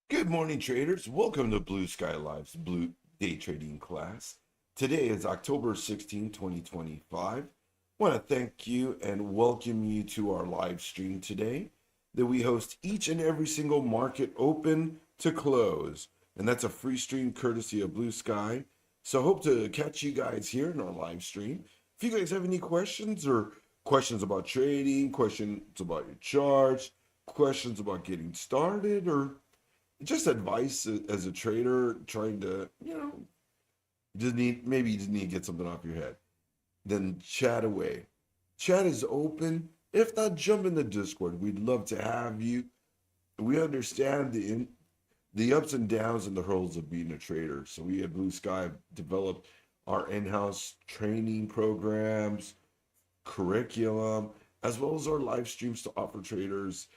Good morning, traders. Welcome to Blue Sky Live's Blue Day Trading class. Today is October 16, 2025. I want to thank you and welcome you to our live stream today that we host each and every single market open to close. And that's a free stream courtesy of Blue Sky. So I hope to catch you guys here in our live stream. If you guys have any questions or questions about trading, questions about your charts, questions about getting started, or just advice as a trader trying to, you just need to get something off your head. Then chat away. Chat is open. If not, jump in the Discord. We'd love to have you. We understand the ups and downs and the hurdles of being a trader. So we at Blue Sky have developed our in-house training programs, curriculum, as well as our live streams to offer traders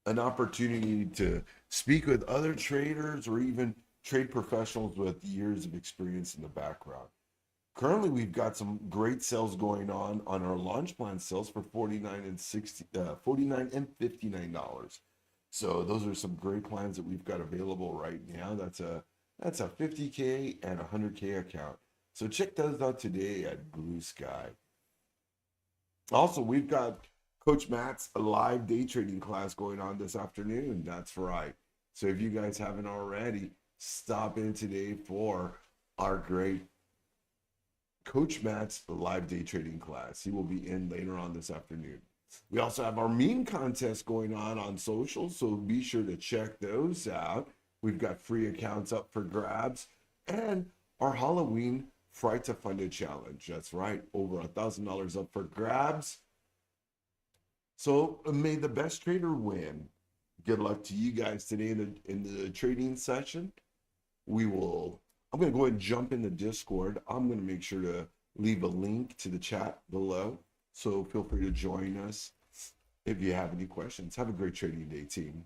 an opportunity to speak with other traders or even trade professionals with years of experience in the background. Currently, we've got some great sales going on our launch plan sales for 49 and $59. So those are some great plans that we've got available right now. That's a 50K and 100K account. So check those out today at Blue Sky. Also, we've got Coach Matt's live day trading class going on this afternoon. That's right. So if you guys haven't already, stop in today for our great Coach Matt's live day trading class. He will be in later on this afternoon. We also have our meme contest going on social, so be sure to check those out. We've got free accounts up for grabs and our Halloween Fright to Fund It challenge. That's right, over $1,000 up for grabs. So may the best trader win. Good luck to you guys today in the trading session. I'm gonna go ahead and jump in the Discord. I'm gonna make sure to leave a link to the chat below. So feel free to join us if you have any questions. Have a great trading day, team.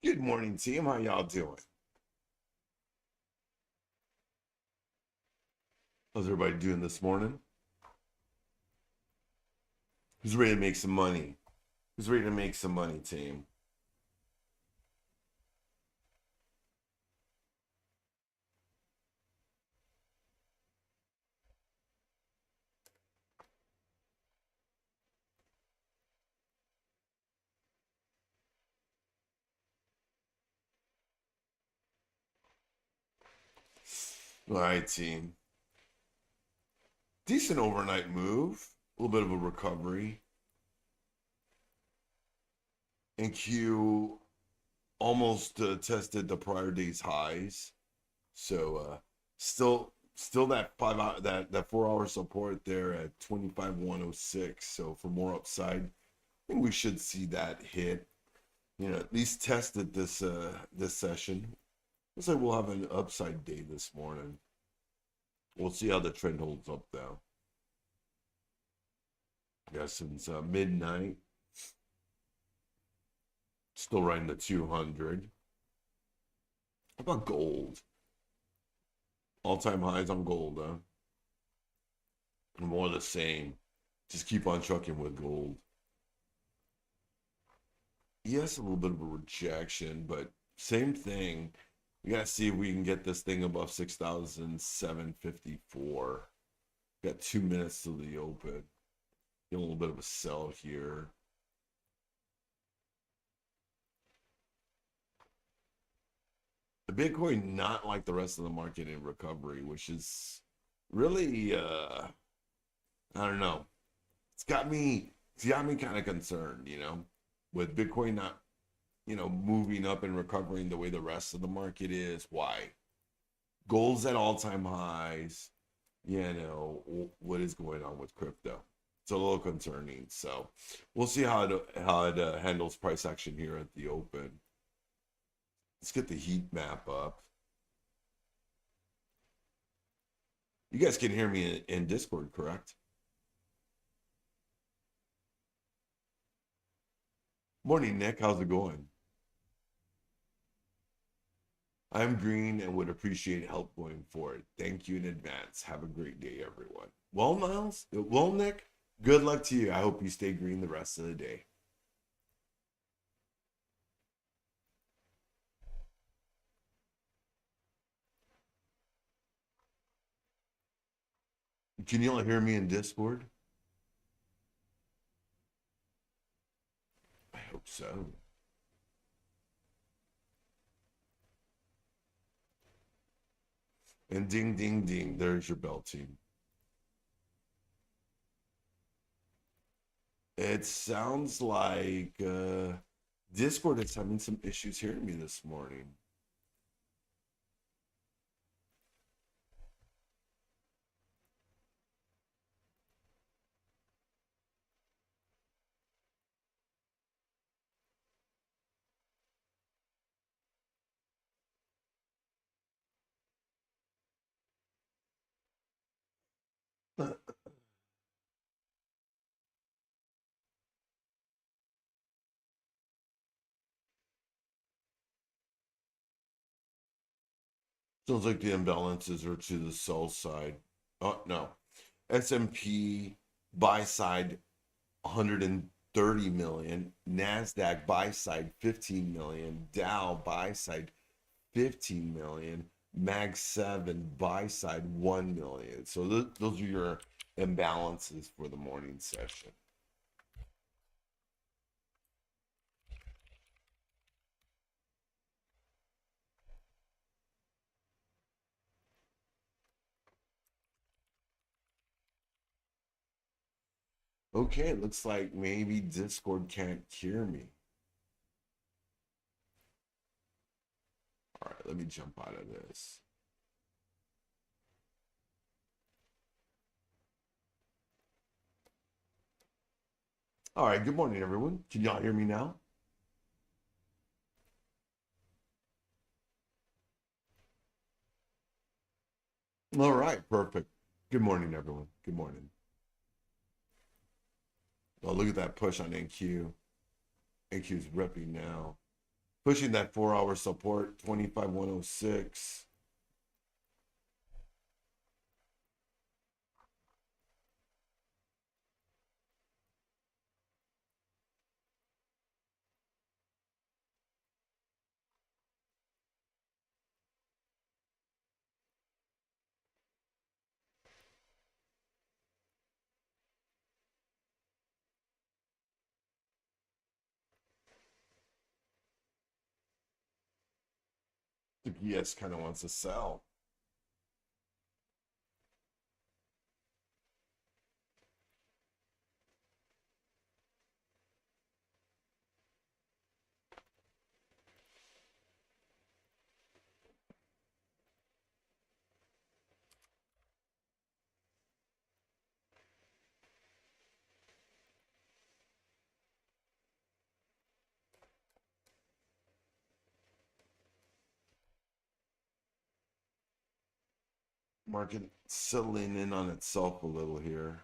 Good morning, team. How y'all doing? How's everybody doing this morning? Who's ready to make some money? Who's ready to make some money, team? All right, team. Decent overnight move. A little bit of a recovery. And Q almost tested the prior day's highs. So still that 5 hour that 4 hour support there at 25,106. So for more upside, I think we should see that hit. At least test it this session. Looks like we'll have an upside day this morning. We'll see how the trend holds up though. Yeah, since midnight, still riding the 200. How about gold? All-time highs on gold, huh? More of the same. Just keep on trucking with gold. Yes, a little bit of a rejection, but same thing. We gotta see if we can get this thing above 6,754. Got 2 minutes to the open. Get a little bit of a sell here. The Bitcoin not like the rest of the market in recovery, which is really I don't know. It's got me kind of concerned, with Bitcoin not, moving up and recovering the way the rest of the market is. Why? Gold's at all-time highs. What is going on with crypto? It's a little concerning. So we'll see how it handles price action here at the open. Let's get the heat map up. You guys can hear me in Discord, correct? Morning, Nick. How's it going? I'm green and would appreciate help going forward. Thank you in advance. Have a great day, everyone. Well, Miles, well, Nick, good luck to you. I hope you stay green the rest of the day. Can you all hear me in Discord? I hope so. And ding, ding, ding, there's your bell team. It sounds like Discord is having some issues hearing me this morning. Sounds like the imbalances are to the sell side. Oh, no. S&P buy side 130 million, NASDAQ buy side 15 million, Dow buy side 15 million, Mag 7 buy side 1 million. So those are your imbalances for the morning session. Okay, it looks like maybe Discord can't hear me. All right, let me jump out of this. All right, good morning, everyone. Can y'all hear me now? All right, perfect. Good morning, everyone. Good morning. Oh, look at that push on NQ. NQ's repping now. Pushing that 4 hour support, 25,106. The PS kind of wants to sell. Market settling in on itself a little here.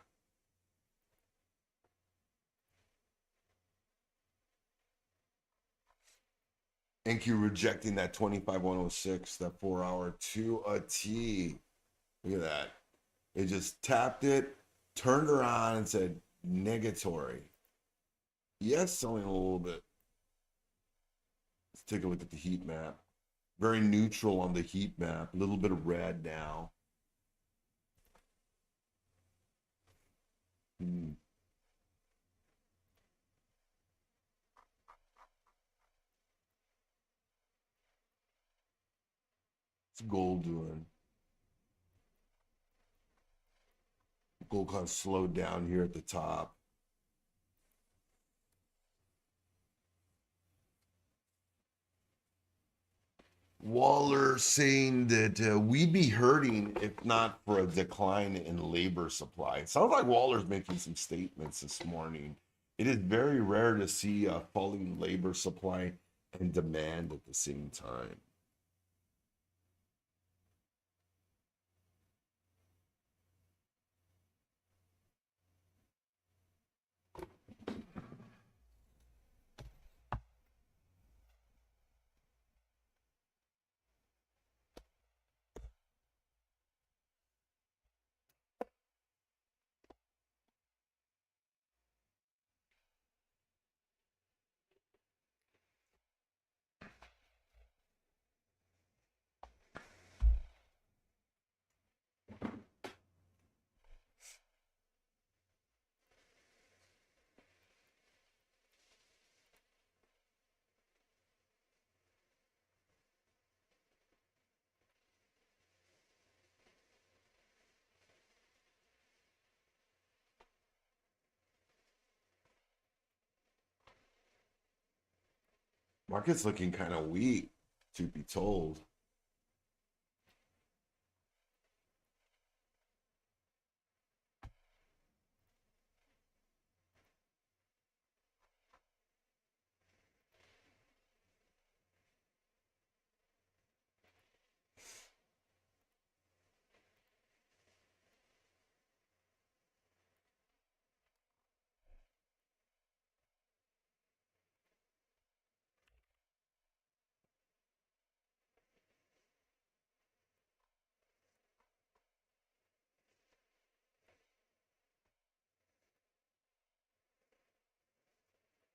NQ rejecting that 25,106, that 4 hour to a T. Look at that. It just tapped it, turned around, and said negatory. Yes, selling a little bit. Let's take a look at the heat map. Very neutral on the heat map. A little bit of red now. Hmm. What's gold doing? Gold kind of slowed down here at the top. Waller saying that we'd be hurting if not for a decline in labor supply. It sounds like Waller's making some statements this morning. It is very rare to see a falling labor supply and demand at the same time. Market's looking kind of weak, to be told.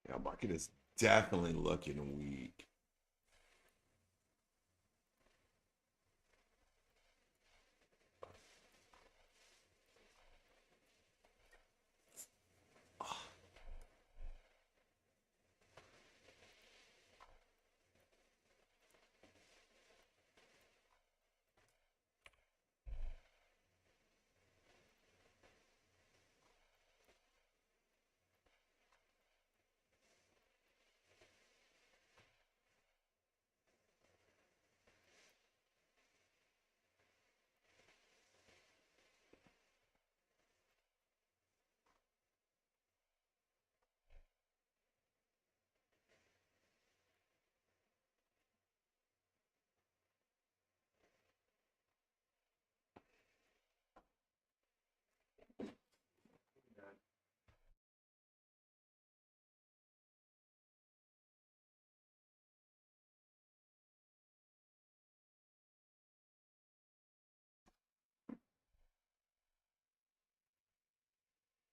Yeah, market is definitely looking weak.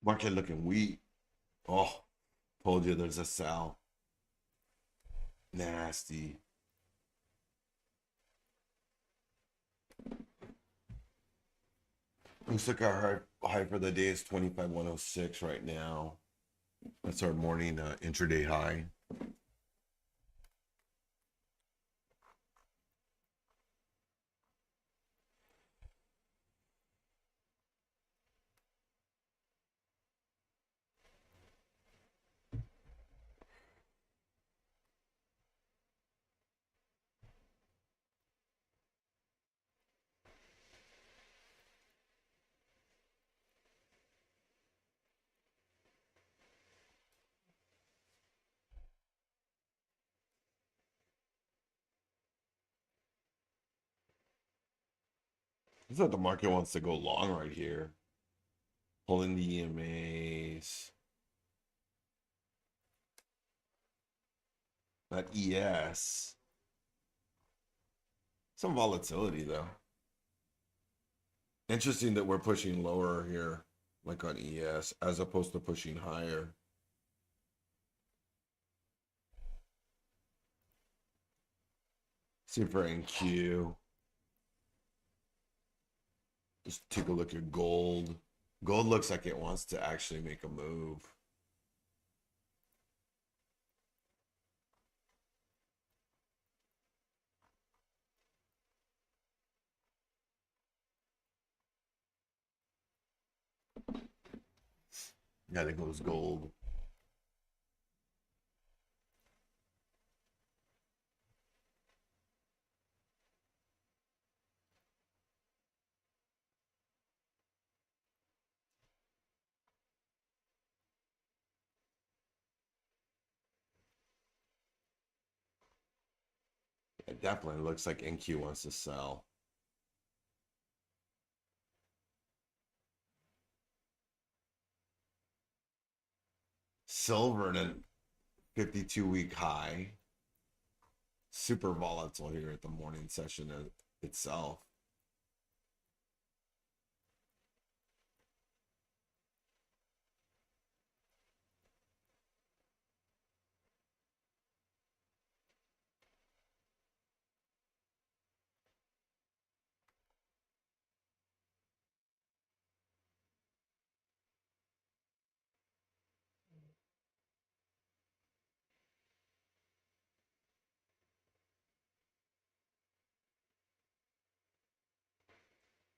Market looking weak. Oh, told you there's a sell. Nasty. Looks like our high for the day is 25,106 right now. That's our morning intraday high. Looks like the market wants to go long right here. Pulling the EMAs. That ES. Some volatility though. Interesting that we're pushing lower here, like on ES, as opposed to pushing higher. See for NQ. Just take a look at gold. Gold looks like it wants to actually make a move. Yeah, there goes gold. It definitely looks like NQ wants to sell. Silver in a 52-week high. Super volatile here at the morning session itself.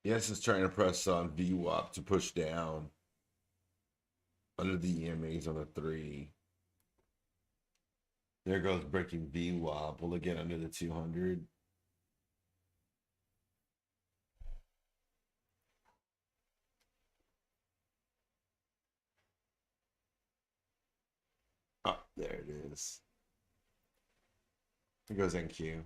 Yes, it's trying to press on VWAP to push down under the EMAs on a 3. There goes breaking VWAP. Will it get under the 200? Oh, there it is. It goes NQ.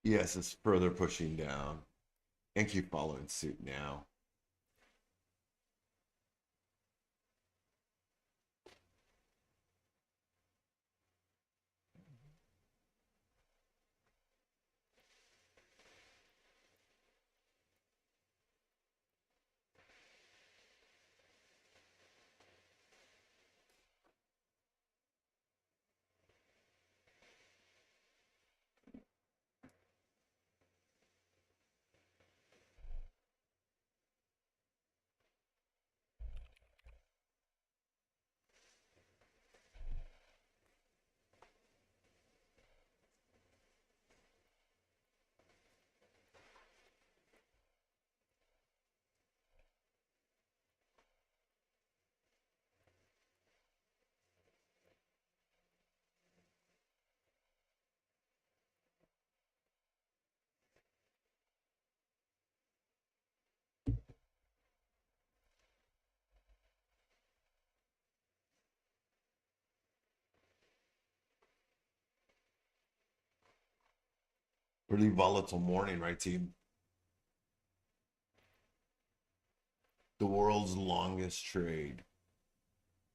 Yes, it's further pushing down. NQ following suit now. Pretty volatile morning, right, team? The world's longest trade.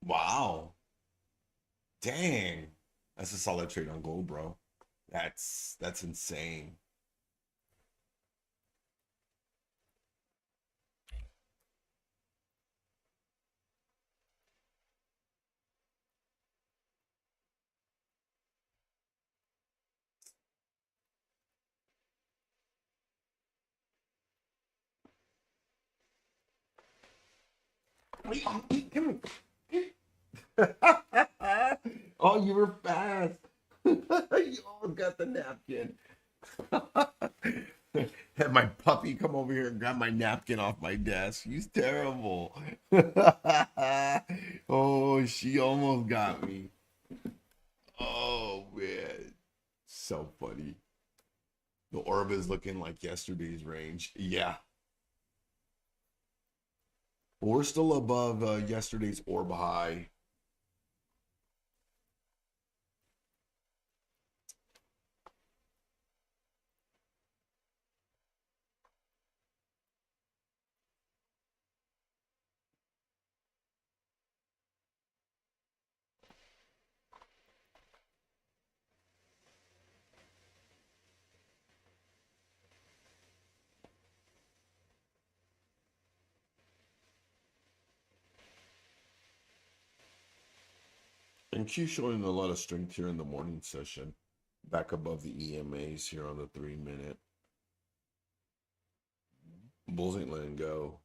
Wow. Dang. That's a solid trade on gold, bro. That's insane. Oh, you were fast. You almost got the napkin. Had my puppy come over here and grab my napkin off my desk. He's terrible. Oh, she almost got me. Oh man, so funny. The orb is looking like yesterday's range. Yeah, we're still above yesterday's orb high. And Q showing a lot of strength here in the morning session, back above the EMAs here on the 3 minute. Bulls ain't letting go.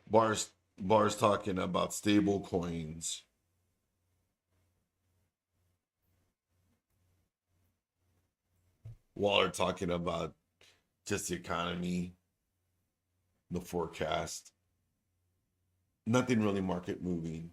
Bars talking about stable coins. Waller talking about just the economy, the forecast. Nothing really market moving.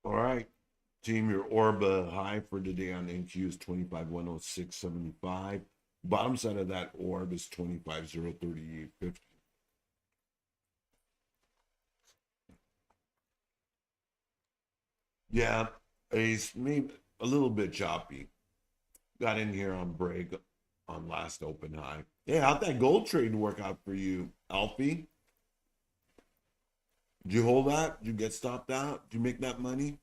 All right. Team, your Orba high for today on NQ is 25,106.75. Bottom side of that orb is 25,038.50. Yeah, it's maybe a little bit choppy. Got in here on break on last open high. Yeah, how'd that gold trade work out for you, Alfie? Did you hold that? Did you get stopped out? Did you make that money?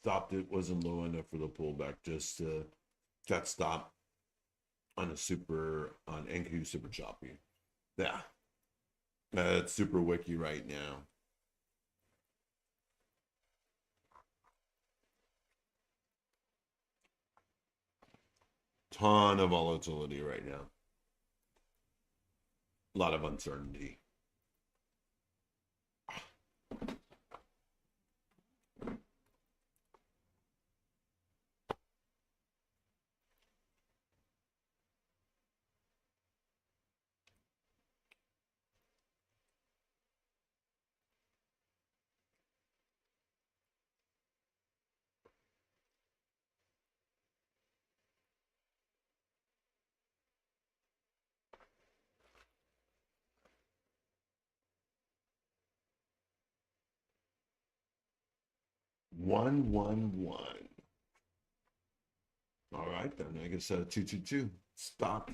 Stopped it, wasn't low enough for the pullback. Just got stopped on a super on NQ super choppy. Yeah, it's super wicky right now. Ton of volatility right now. A lot of uncertainty. 111. All right, then I guess 222. Stop.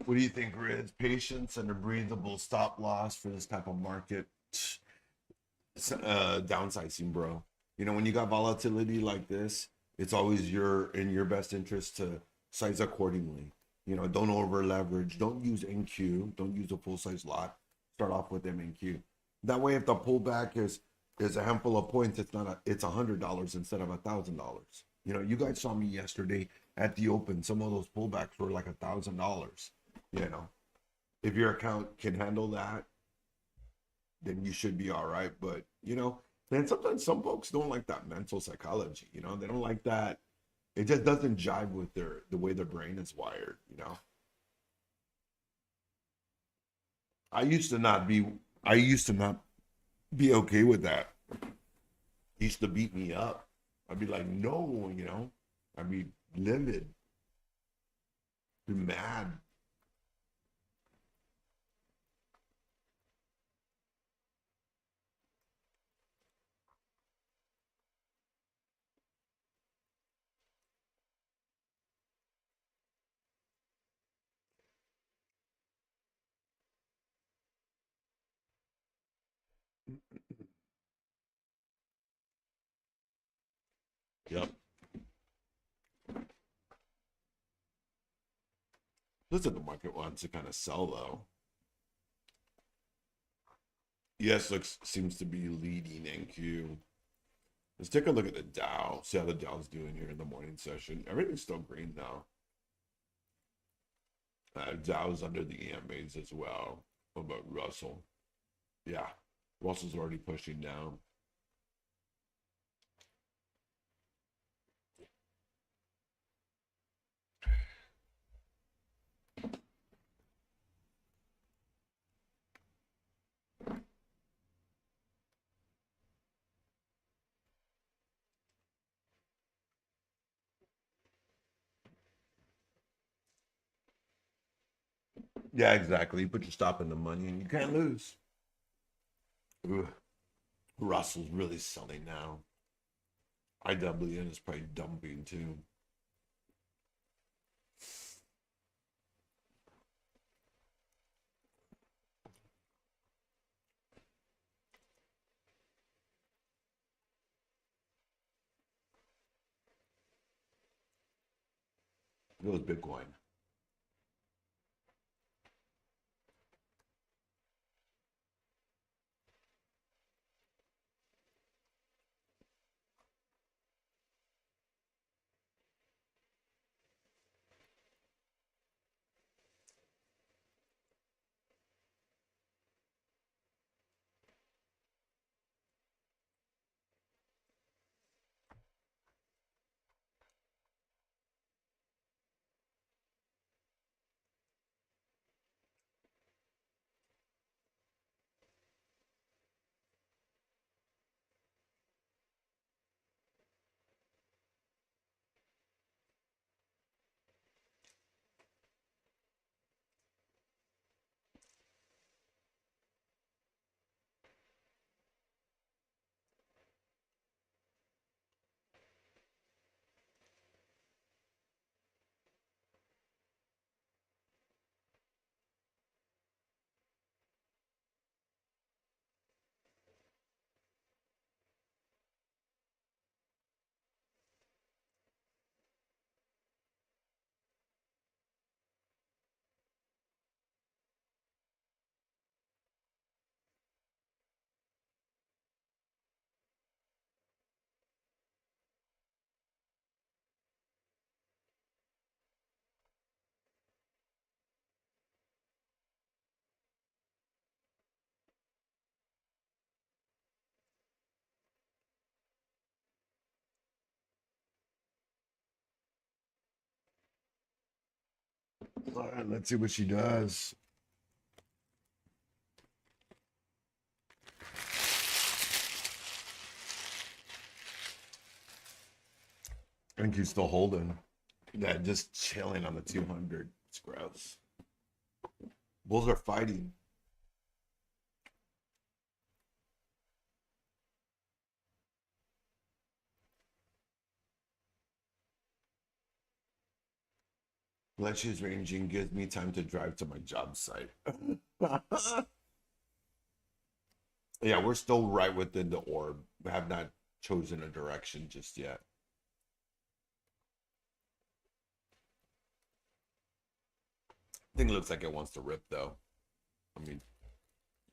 What do you think, Riz? Patience and a breathable stop loss for this type of market downsizing, bro. You know, when you got volatility like this, it's always in your best interest to size accordingly. You know, don't over leverage. Don't use NQ. Don't use a full size lot. Start off with MNQ. That way, if the pullback is a handful of points, it's $100 instead of $1,000. You know, you guys saw me yesterday at the open. Some of those pullbacks were like $1,000. You know, if your account can handle that, then you should be all right. But you know, then sometimes some folks don't like that mental psychology. You know, they don't like that. It just doesn't jive with the way their brain is wired. You know, I used to not be. I used to not be okay with that. He used to beat me up. I'd be like, no, you know, I'd be livid, be mad. Yep. Looks like the market wants to kind of sell though. Yes, looks seems to be leading NQ. Let's take a look at the Dow. See how the Dow's doing here in the morning session. Everything's still green now. Dow's under the EMAs as well. What about Russell? Yeah, Russell's already pushing down. Yeah, exactly. You put your stop in the money and you can't lose. Ugh. Russell's really selling now. IWN is probably dumping too. It was Bitcoin. All right, let's see what she does. I think he's still holding. Yeah, just chilling on the 200. It's gross. Bulls are fighting. Lechi's ranging gives me time to drive to my job site. Yeah, we're still right within the orb. We have not chosen a direction just yet. Thing looks like it wants to rip though. I mean,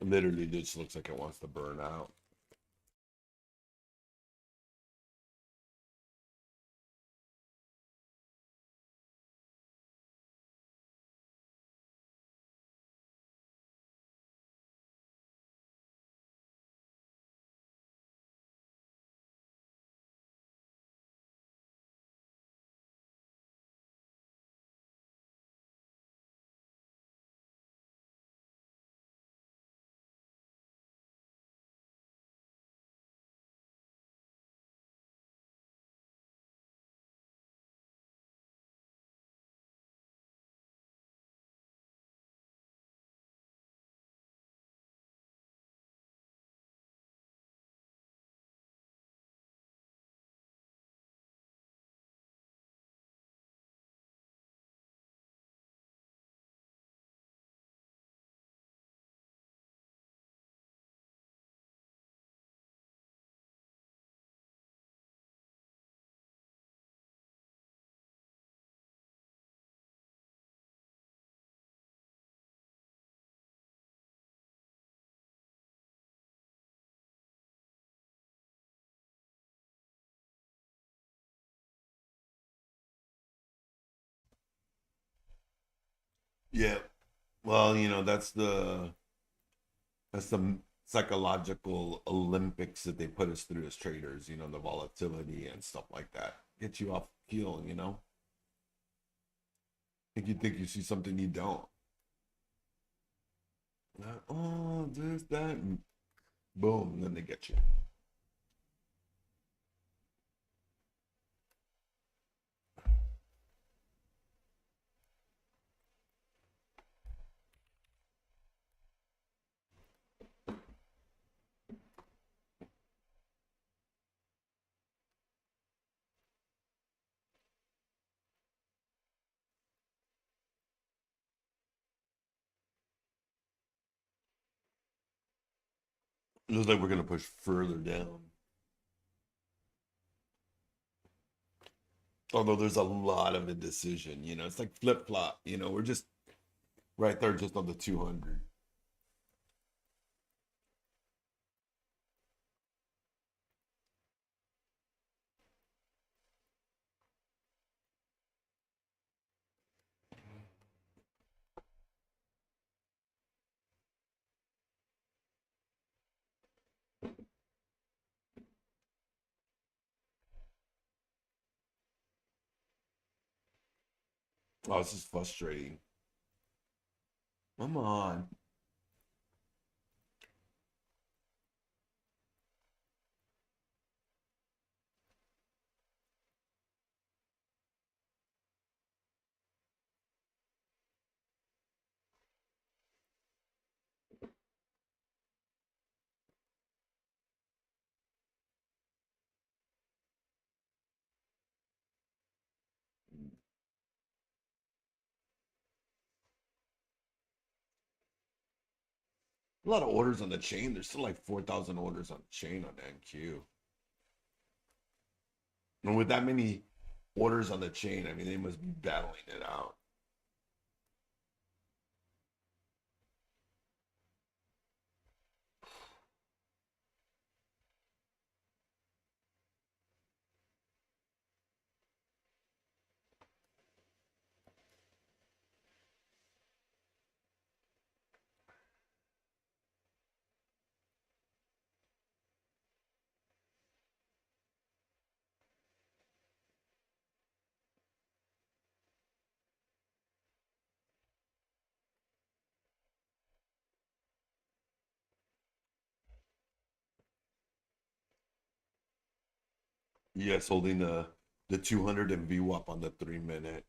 literally just looks like it wants to burn out. Yeah. Well, that's the psychological Olympics that they put us through as traders, the volatility and stuff like that. Get you off keel. Think you see something you don't. Oh, this, that, and boom, and then they get you. It looks like we're gonna push further down. Although there's a lot of indecision, it's like flip flop. We're just right there, just on the 200. Oh, this is frustrating. Come on. A lot of orders on the chain. There's still like 4,000 orders on the chain on NQ. And with that many orders on the chain, I mean, they must be battling it out. Yes, holding the 200 and VWAP on the 3 minute.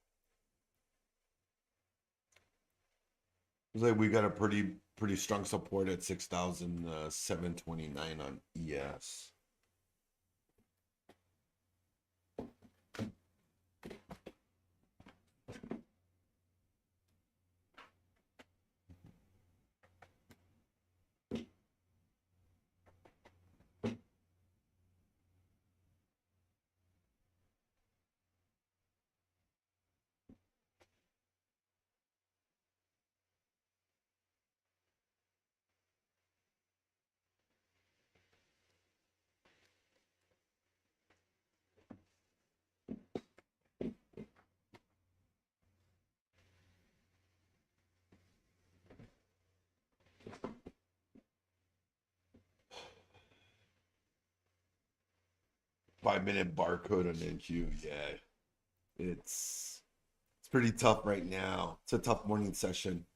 It's like we got a pretty strong support at 6,729 on ES. 5 minute barcode on NQ. Yeah, it's it's pretty tough right now. It's a tough morning session.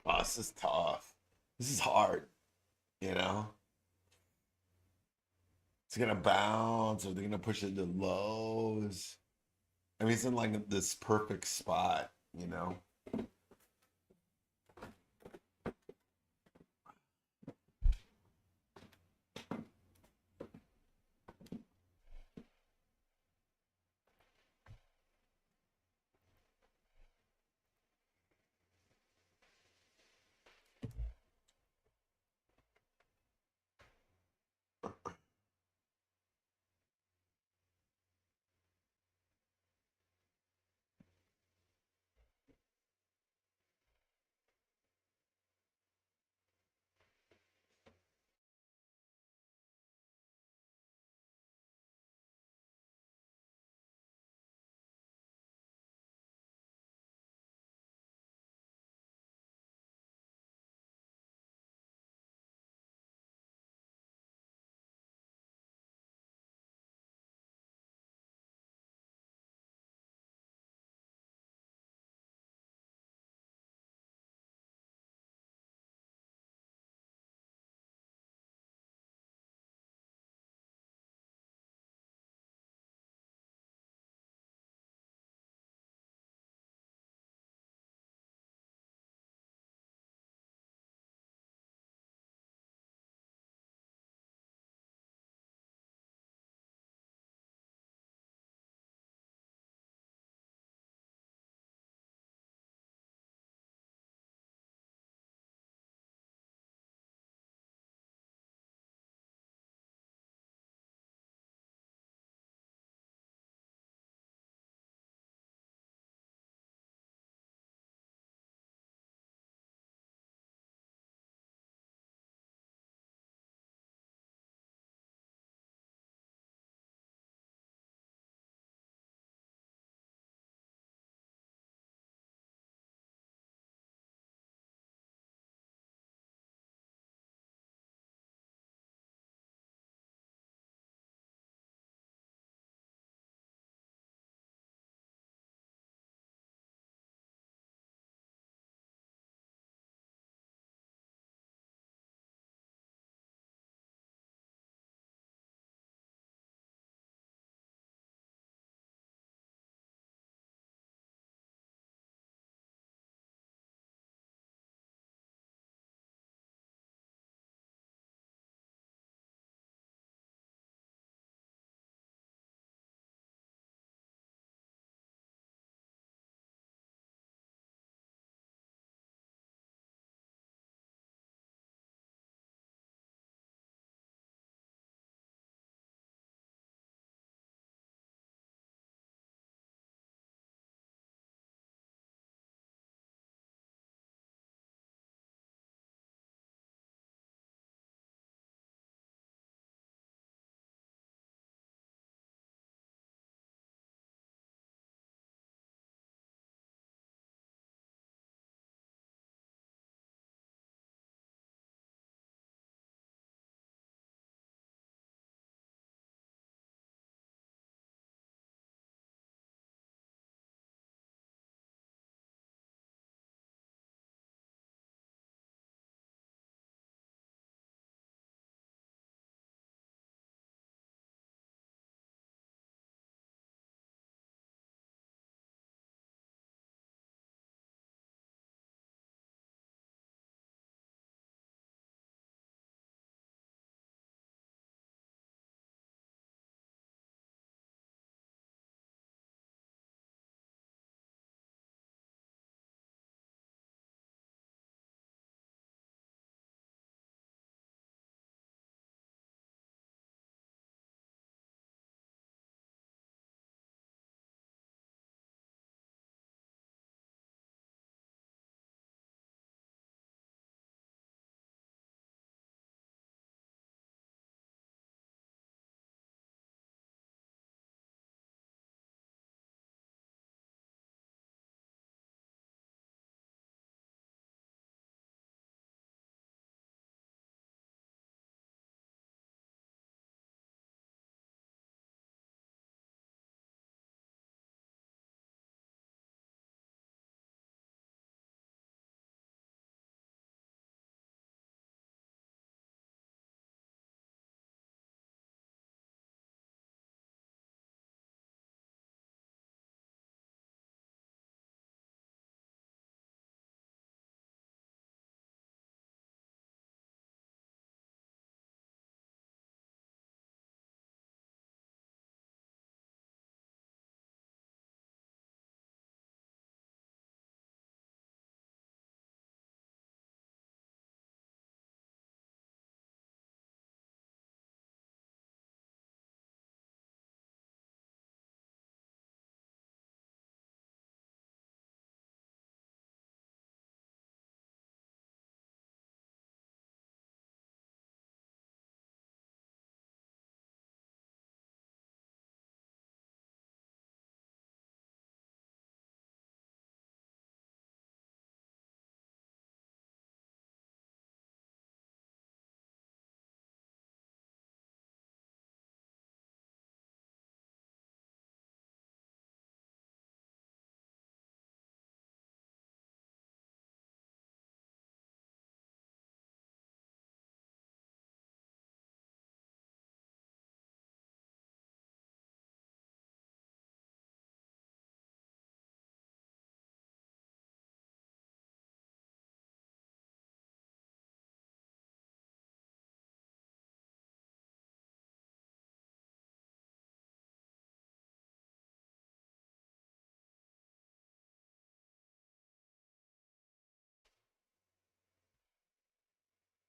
Oh, this is tough. This is hard. You know, it's gonna bounce, or they're gonna push it to lows. I mean, it's in like this perfect spot. You know.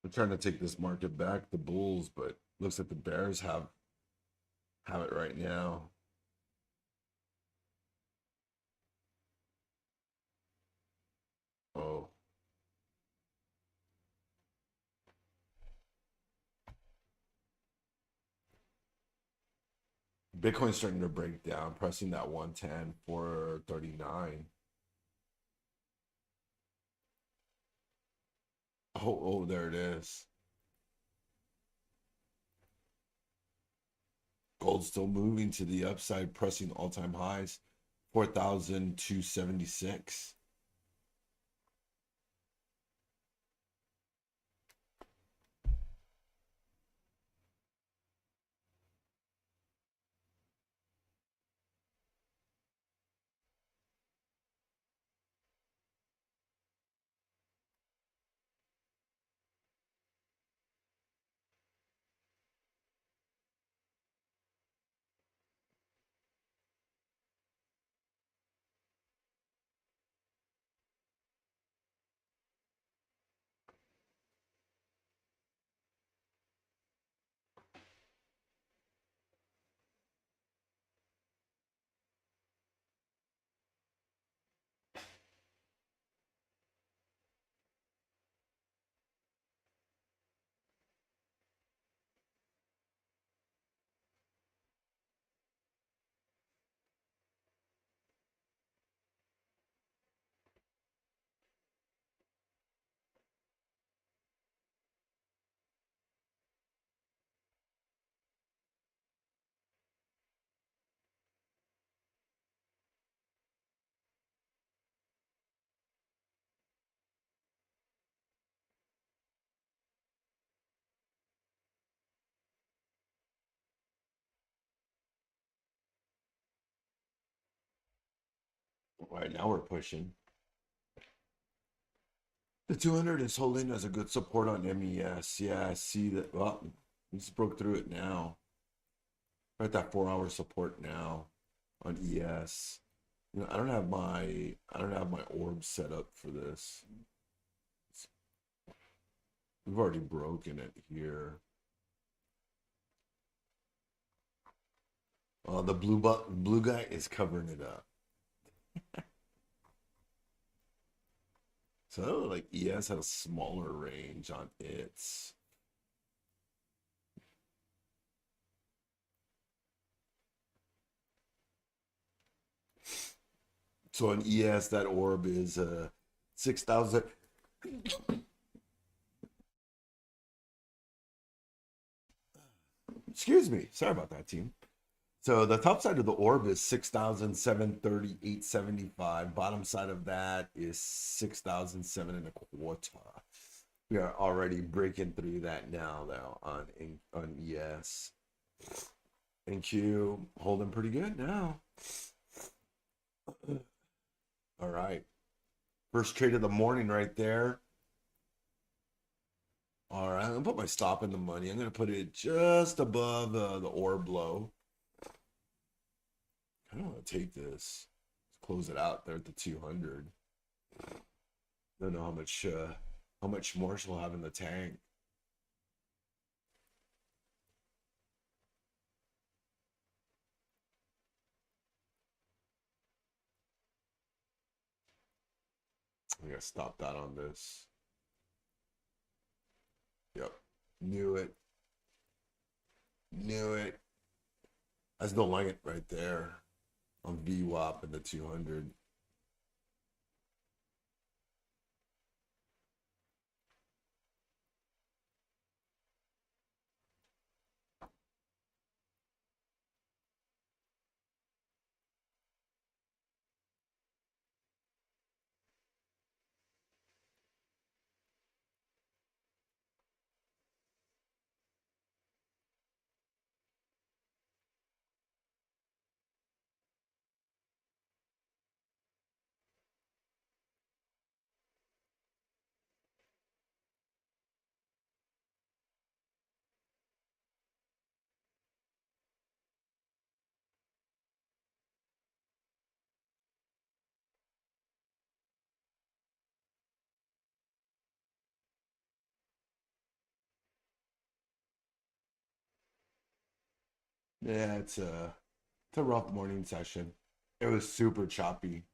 I'm trying to take this market back, the bulls, but looks like the bears have it right now. Oh, Bitcoin's starting to break down, pressing that 110 439. Oh, there it is. Gold still moving to the upside, pressing all-time highs, 4,276. Right now we're pushing. The 200 is holding as a good support on MES. Yeah, I see that. Well, we just broke through it now. We're at that 4 hour support now on ES. You know, I don't have my orb set up for this. We've already broken it here. The blue guy is covering it up. So like ES had a smaller range on its. So on ES, that orb is 6,000. Excuse me. Sorry about that, team. So the top side of the orb is 6,738.75. Bottom side of that is 6,007 and a quarter. We are already breaking through that now, though, on ES. And Q holding pretty good now. All right. First trade of the morning right there. All right. I'm going to put my stop in the money. I'm going to put it just above the orb low. I don't want to take this. Let's close it out there at the 200. Don't know how much more she'll have in the tank. I gotta stop that on this. Yep. Knew it. Knew it. I just don't like it right there on VWAP and the 200. Yeah, it's a rough morning session. It was super choppy.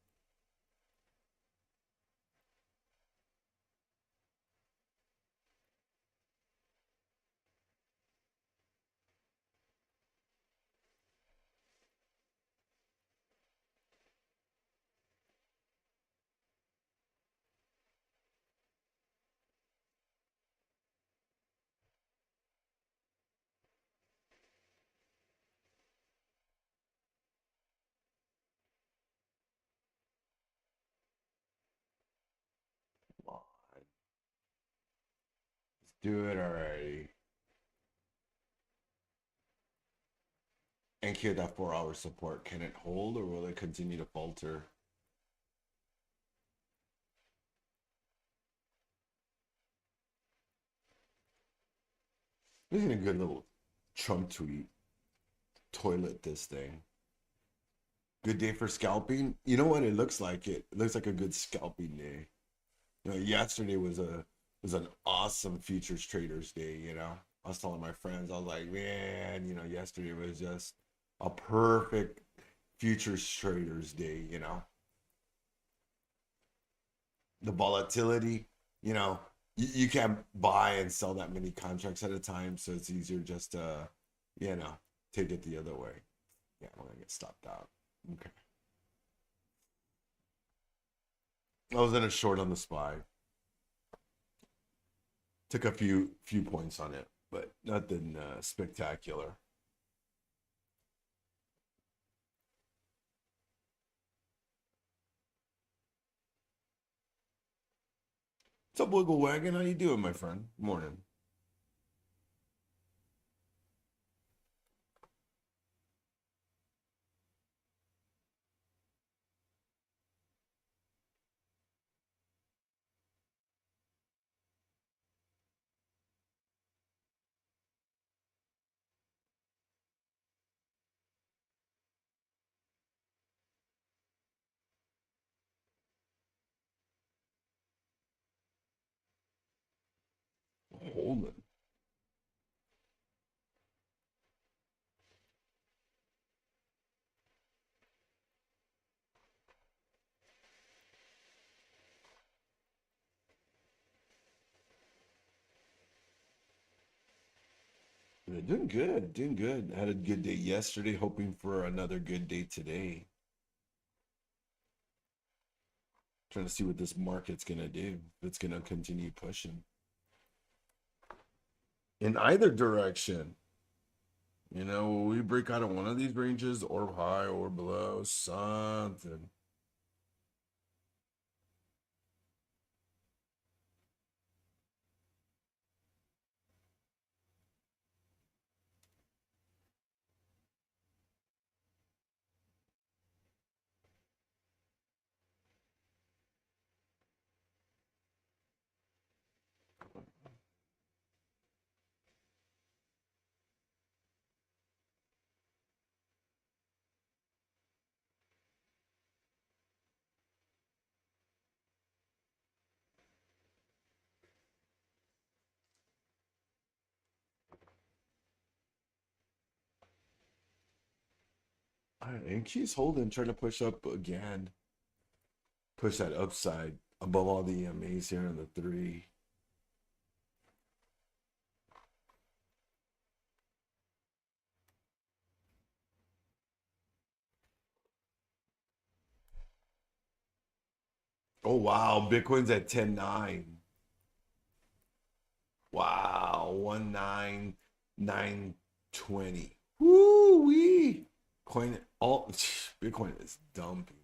Come on, let's do it already. And here, that 4 hour support, can it hold or will it continue to falter? This is a good little Trump tweet. Toilet this thing. Good day for scalping. You know what? It looks like it. It looks like a good scalping day. Yesterday was an awesome futures traders day. I was telling my friends, I was like, man, yesterday was just a perfect futures traders day. The volatility, you know, you can't buy and sell that many contracts at a time, so it's easier just to, you know, take it the other way. Yeah, I'm gonna get stopped out. Okay. I was in a short on the spy. Took a few points on it, but nothing spectacular. What's up, Wiggle Wagon? How you doing, my friend? Morning. Holding. Yeah, doing good, doing good. Had a good day yesterday, hoping for another good day today. Trying to see what this market's gonna do. If it's gonna continue pushing in either direction. Will we break out of one of these ranges or high or below something? And keys holding, trying to push up again, push that upside above all the EMAs here on the three. Oh wow, Bitcoin's at 10.9. Wow, 19920. Woo wee. Coin all Bitcoin is dumping.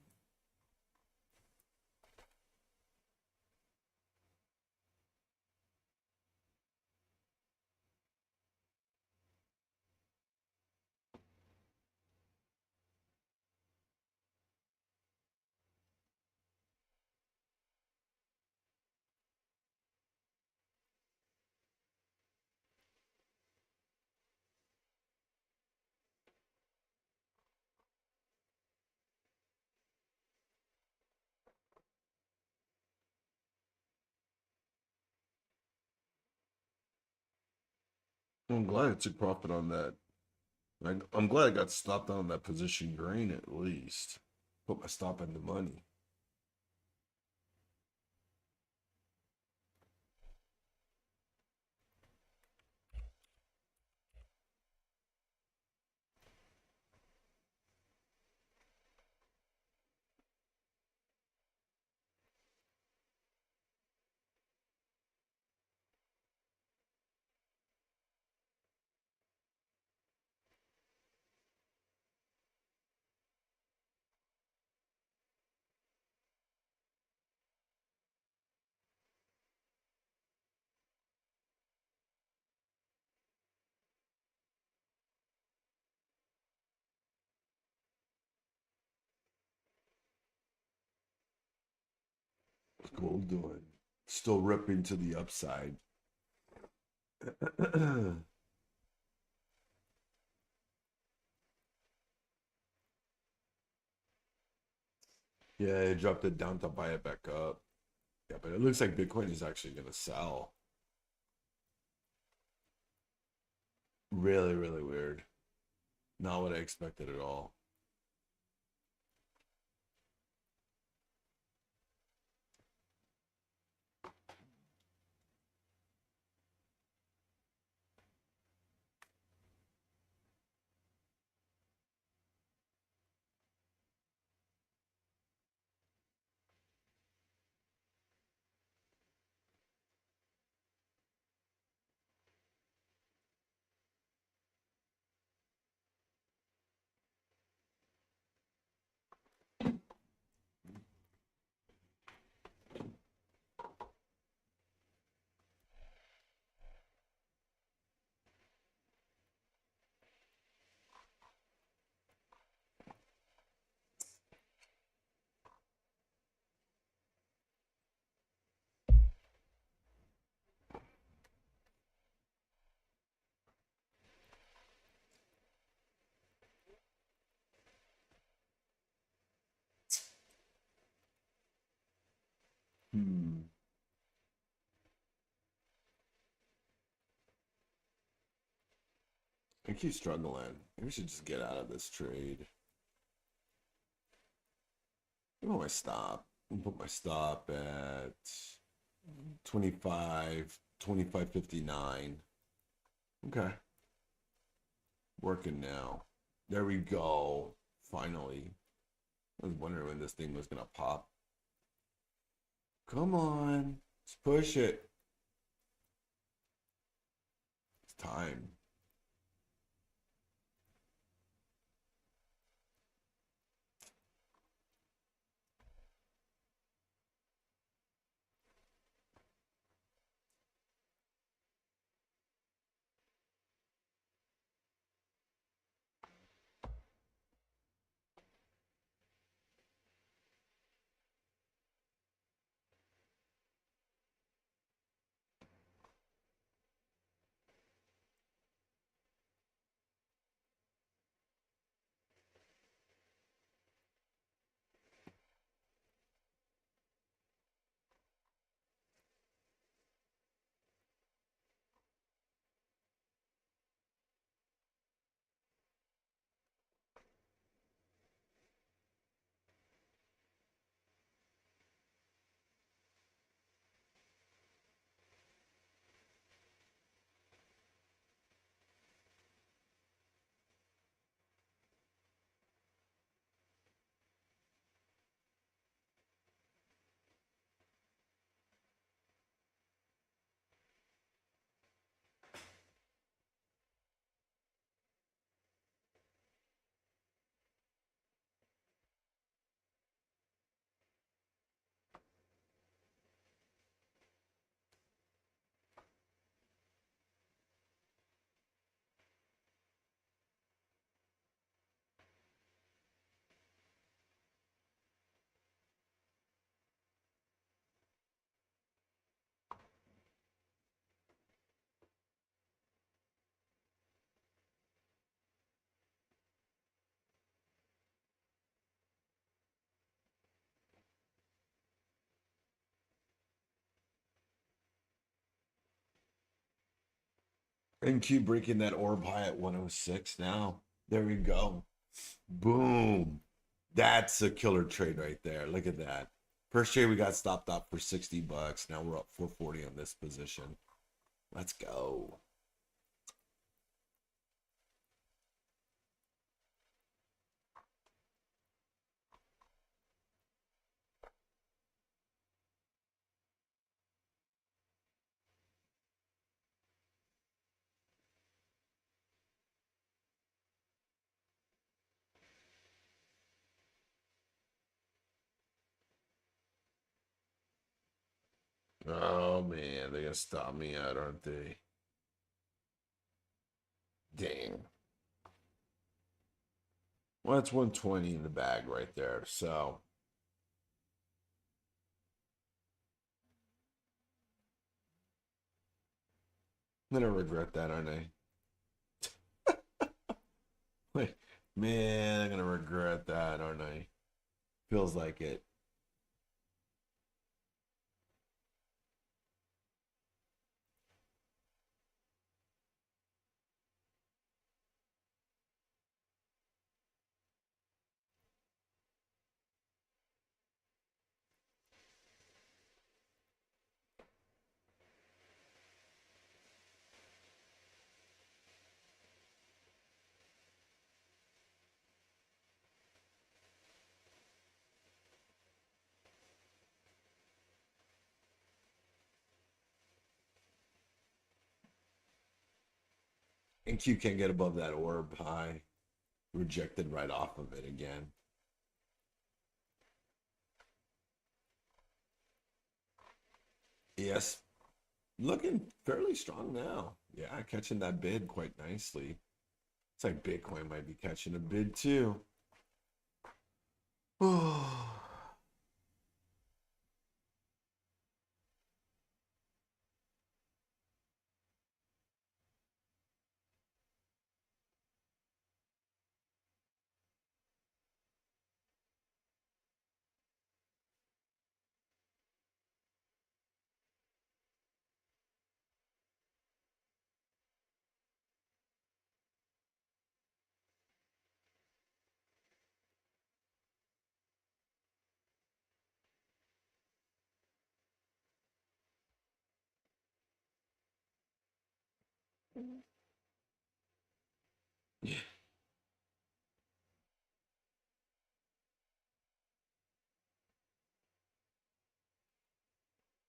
I'm glad I took profit on that. I'm glad I got stopped on that position green at least. Put my stop in the money. What's gold doing? Still ripping to the upside. Yeah, it dropped it down to buy it back up. Yeah, but it looks like Bitcoin is actually gonna sell. Really, really weird. Not what I expected at all. Hmm. I keep struggling. Maybe we should just get out of this trade. Where do I stop? Put my stop at 25, 25.59. Okay. Working now. There we go. Finally. I was wondering when this thing was gonna pop. Come on. Let's push it. It's time. And keep breaking that orb high at 106 now. There we go. Boom. That's a killer trade right there. Look at that. First trade we got stopped up for 60 bucks. Now we're up 440 on this position. Let's go. Oh man, they're gonna stop me out, aren't they? Dang. Well, that's 120 in the bag right there. So I'm gonna regret that, aren't I? Like, man, I'm gonna regret that, aren't I? Feels like it. And Q can't get above that orb high. Rejected right off of it again. Yes, looking fairly strong now. Yeah, catching that bid quite nicely. It's like Bitcoin might be catching a bid too. Oh, yeah.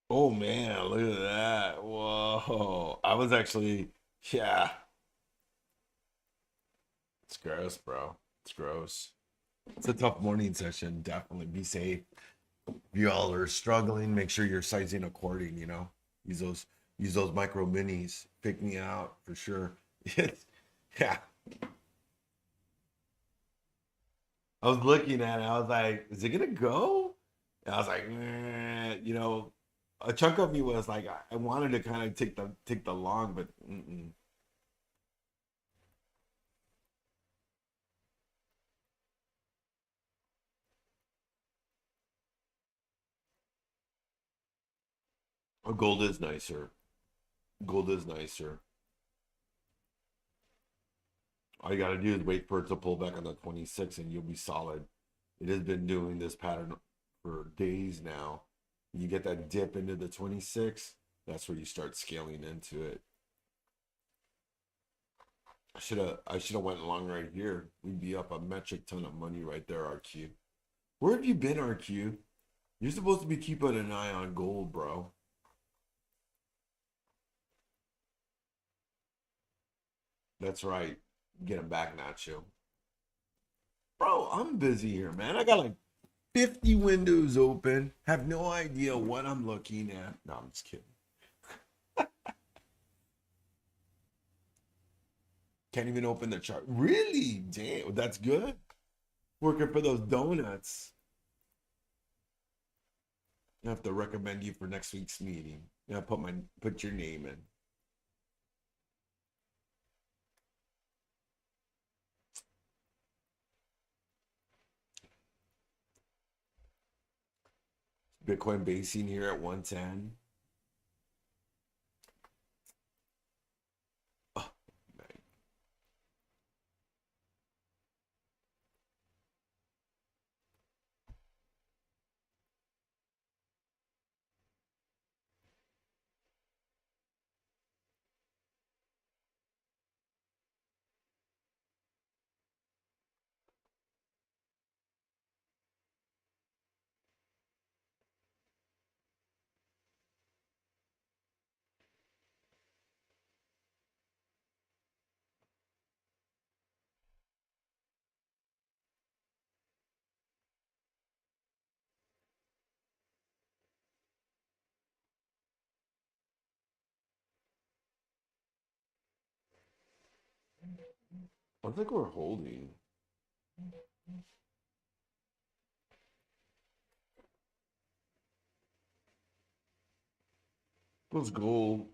Oh man, look at that. Whoa. I was actually, yeah, it's gross, bro. It's gross. It's a tough morning session. Definitely be safe. If you all are struggling, make sure you're sizing according, you know. Use those use those micro minis. Pick me out for sure. Yeah. I was looking at it. I was like, is it gonna go? And I was like, you know, a chunk of me was like, I wanted to kind of take the long, but gold is nicer. Gold is nicer. All you got to do is wait for it to pull back on the 26 and you'll be solid. It has been doing this pattern for days now. You get that dip into the 26, that's where you start scaling into it. I should have went long right here. We'd be up a metric ton of money right there, RQ. Where have you been, RQ? You're supposed to be keeping an eye on gold, bro. That's right. Get him back, Nacho. Bro, I'm busy here, man. I got like 50 windows open. Have no idea what I'm looking at. No, I'm just kidding. Can't even open the chart. Really? Damn, that's good. Working for those donuts. I have to recommend you for next week's meeting. Yeah, put your name in. Bitcoin basing here at 110. Oh, man. I think we're holding. Let's go.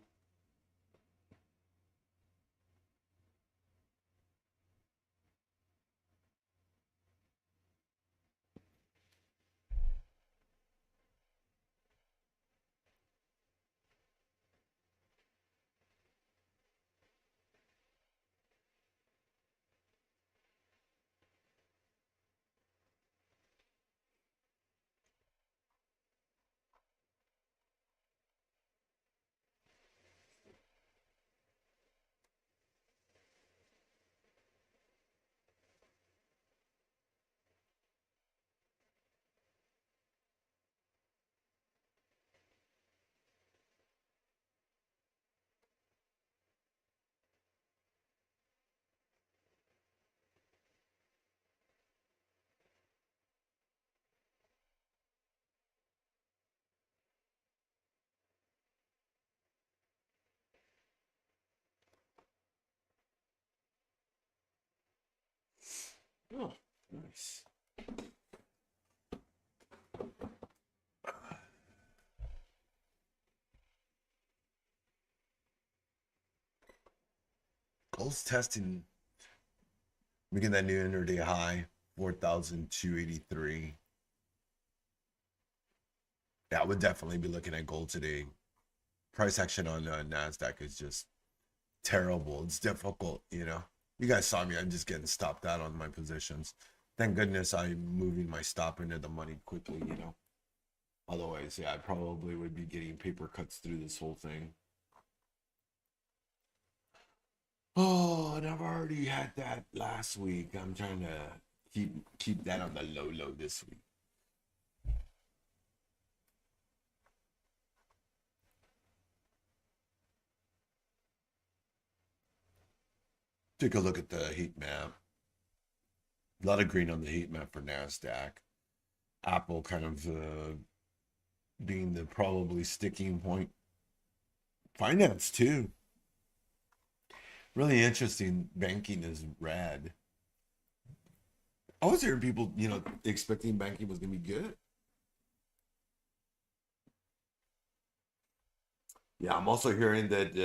Oh, nice. Gold's testing, making that new intraday high, 4,283. Yeah, I would definitely be looking at gold today. Price action on NASDAQ is just terrible. It's difficult, you know. You guys saw me. I'm just getting stopped out on my positions. Thank goodness I'm moving my stop into the money quickly, you know. Otherwise, yeah, I probably would be getting paper cuts through this whole thing. Oh, and I've already had that last week. I'm trying to keep that on the low this week. Take a look at the heat map. A lot of green on the heat map for NASDAQ. Apple kind of being the probably sticking point. Finance too. Really interesting. Banking is red. I was hearing people, you know, expecting banking was going to be good. Yeah, I'm also hearing that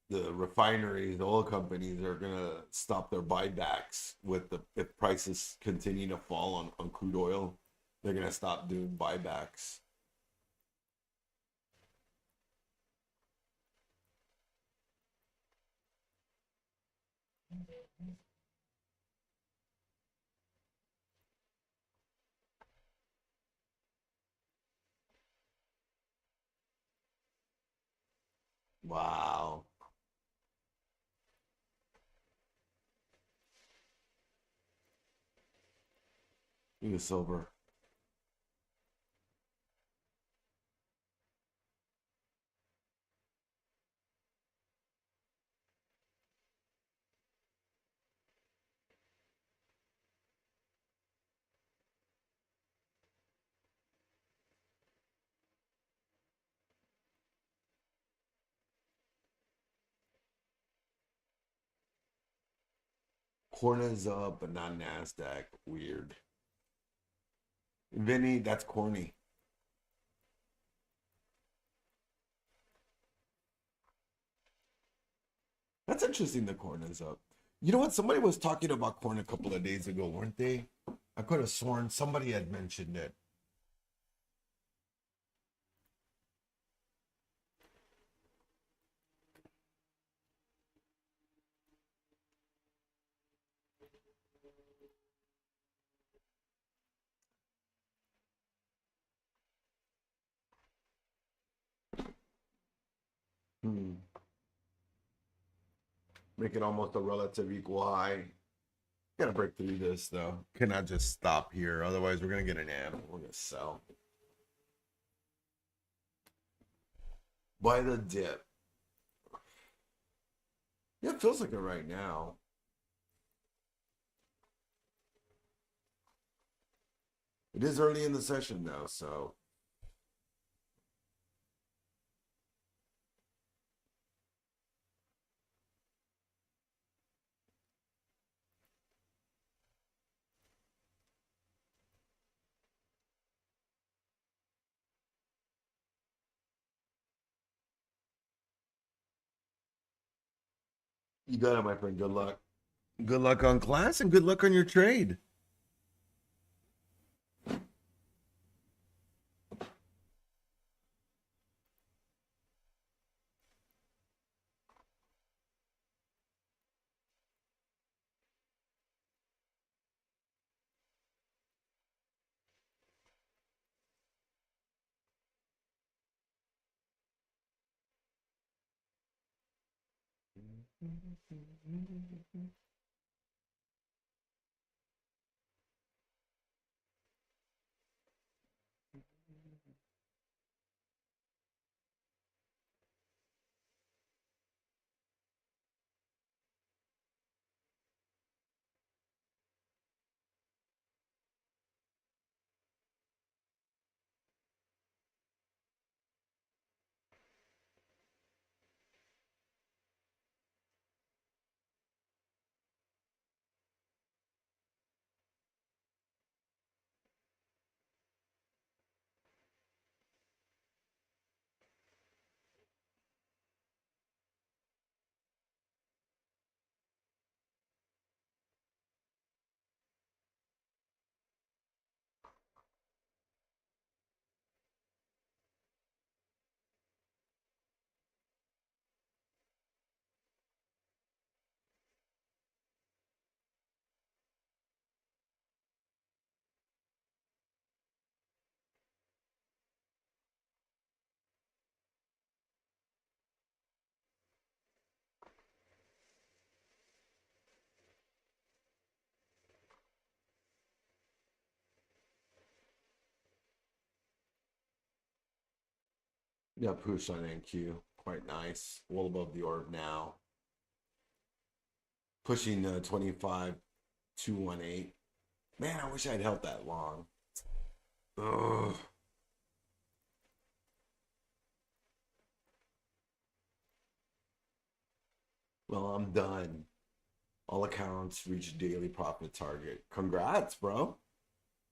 the refineries, the oil companies are going to stop their buybacks with the if prices continue to fall on crude oil. They're going to stop doing buybacks. Wow. Look at silver. Corn is up, but not NASDAQ. Weird. Vinny, that's corny. That's interesting. The corn is up. You know what? Somebody was talking about corn a couple of days ago, weren't they? I could have sworn somebody had mentioned it. Hmm. Make it almost a relative equal high. Gotta break through this though. Cannot just stop here. Otherwise, we're gonna get an M. We're gonna sell. Buy the dip. Yeah, it feels like it right now. It is early in the session though, so You got it, my friend. Good luck. Good luck on class and good luck on your trade. Yeah, push on NQ. Quite nice. Well above the orb now. Pushing 25,218. Man, I wish I'd held that long. Ugh. Well, I'm done. All accounts reach daily profit target. Congrats, bro.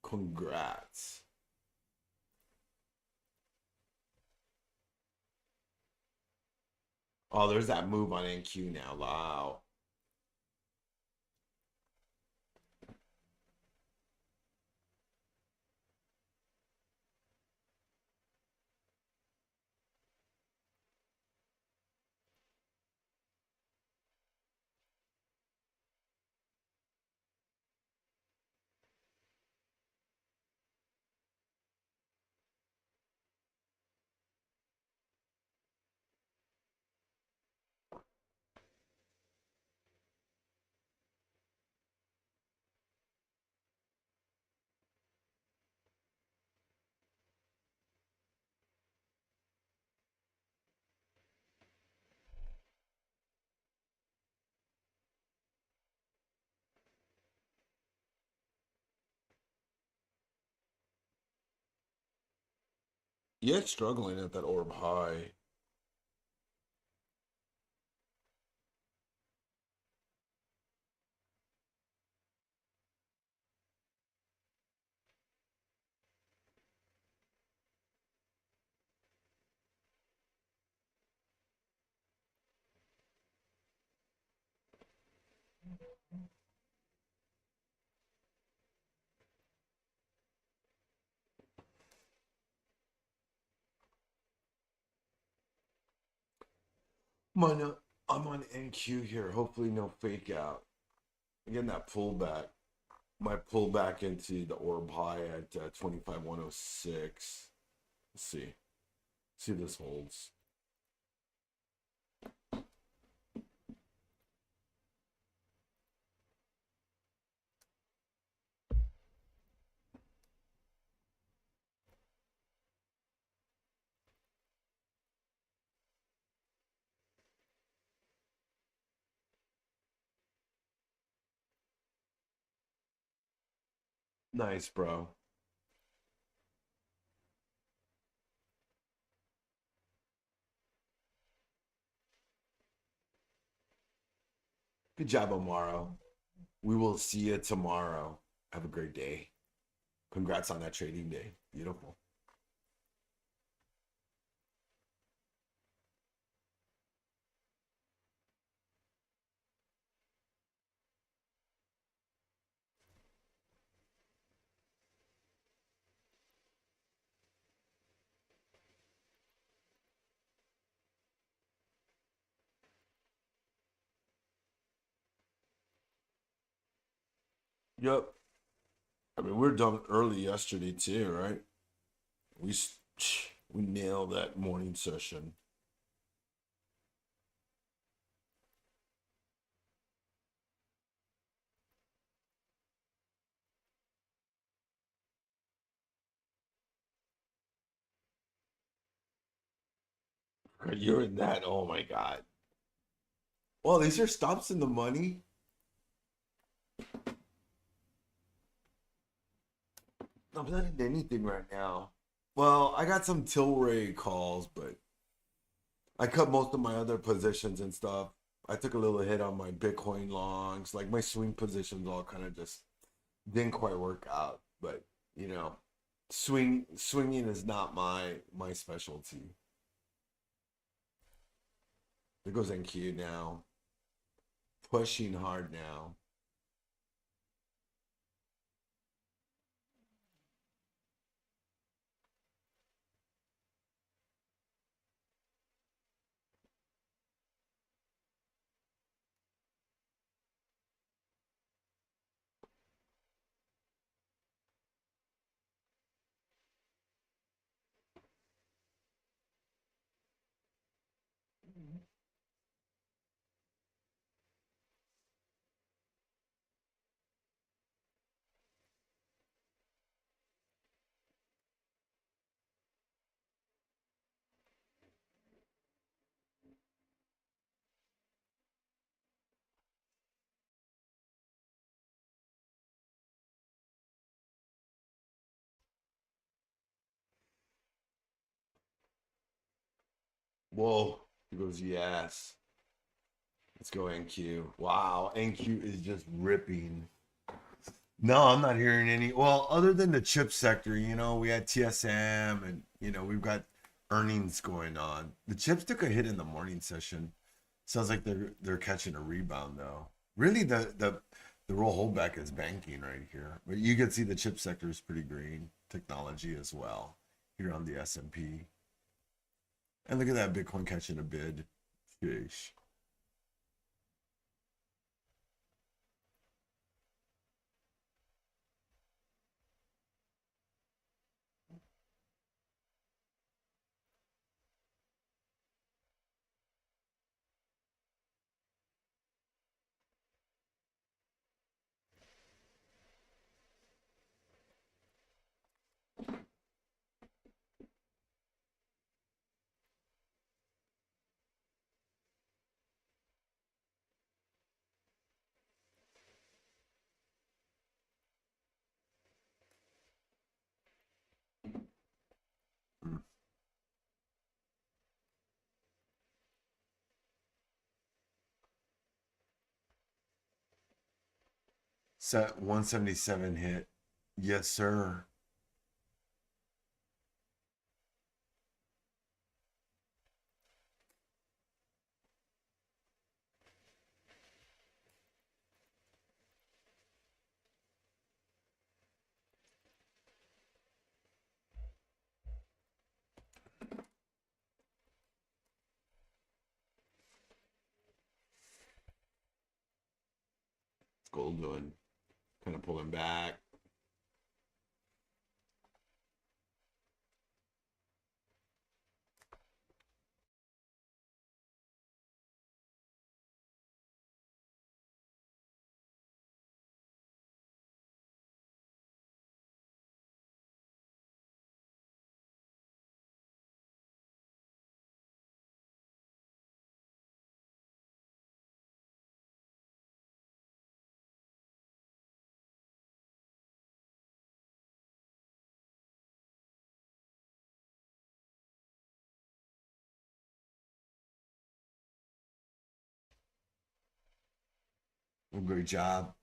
Congrats. Oh, there's that move on NQ now. Wow. Yet struggling at that orb high. I'm on, I'm on NQ here. Hopefully, no fake out. Again, that pullback. My pullback into the orb high at 25,106. Let's see. See if this holds. Nice, bro. Good job, Amaro. We will see you tomorrow. Have a great day. Congrats on that trading day. Beautiful. Yep. I mean, we're done early yesterday too, right? We s- we nailed that morning session. You're in that. Oh my God. Well, these are stops in the money. I'm not in anything right now. Well, I got some Tilray calls, but I cut most of my other positions and stuff. I took a little hit on my Bitcoin longs. Like my swing positions all kind of just didn't quite work out. But you know, swinging is not my specialty. There goes NQ now. Pushing hard now. Whoa. He goes, yes. Let's go NQ. Wow, NQ is just ripping. No, I'm not hearing any. Well, other than the chip sector, we had TSM and, we've got earnings going on. The chips took a hit in the morning session. Sounds like they're catching a rebound though. Really the real holdback is banking right here. But you can see the chip sector is pretty green. Technology as well here on the S&P. And P. And look at that Bitcoin catching a bid. Sheesh. Set 177 hit. Yes, sir. Gold doing kind of pulling back. Well, great job.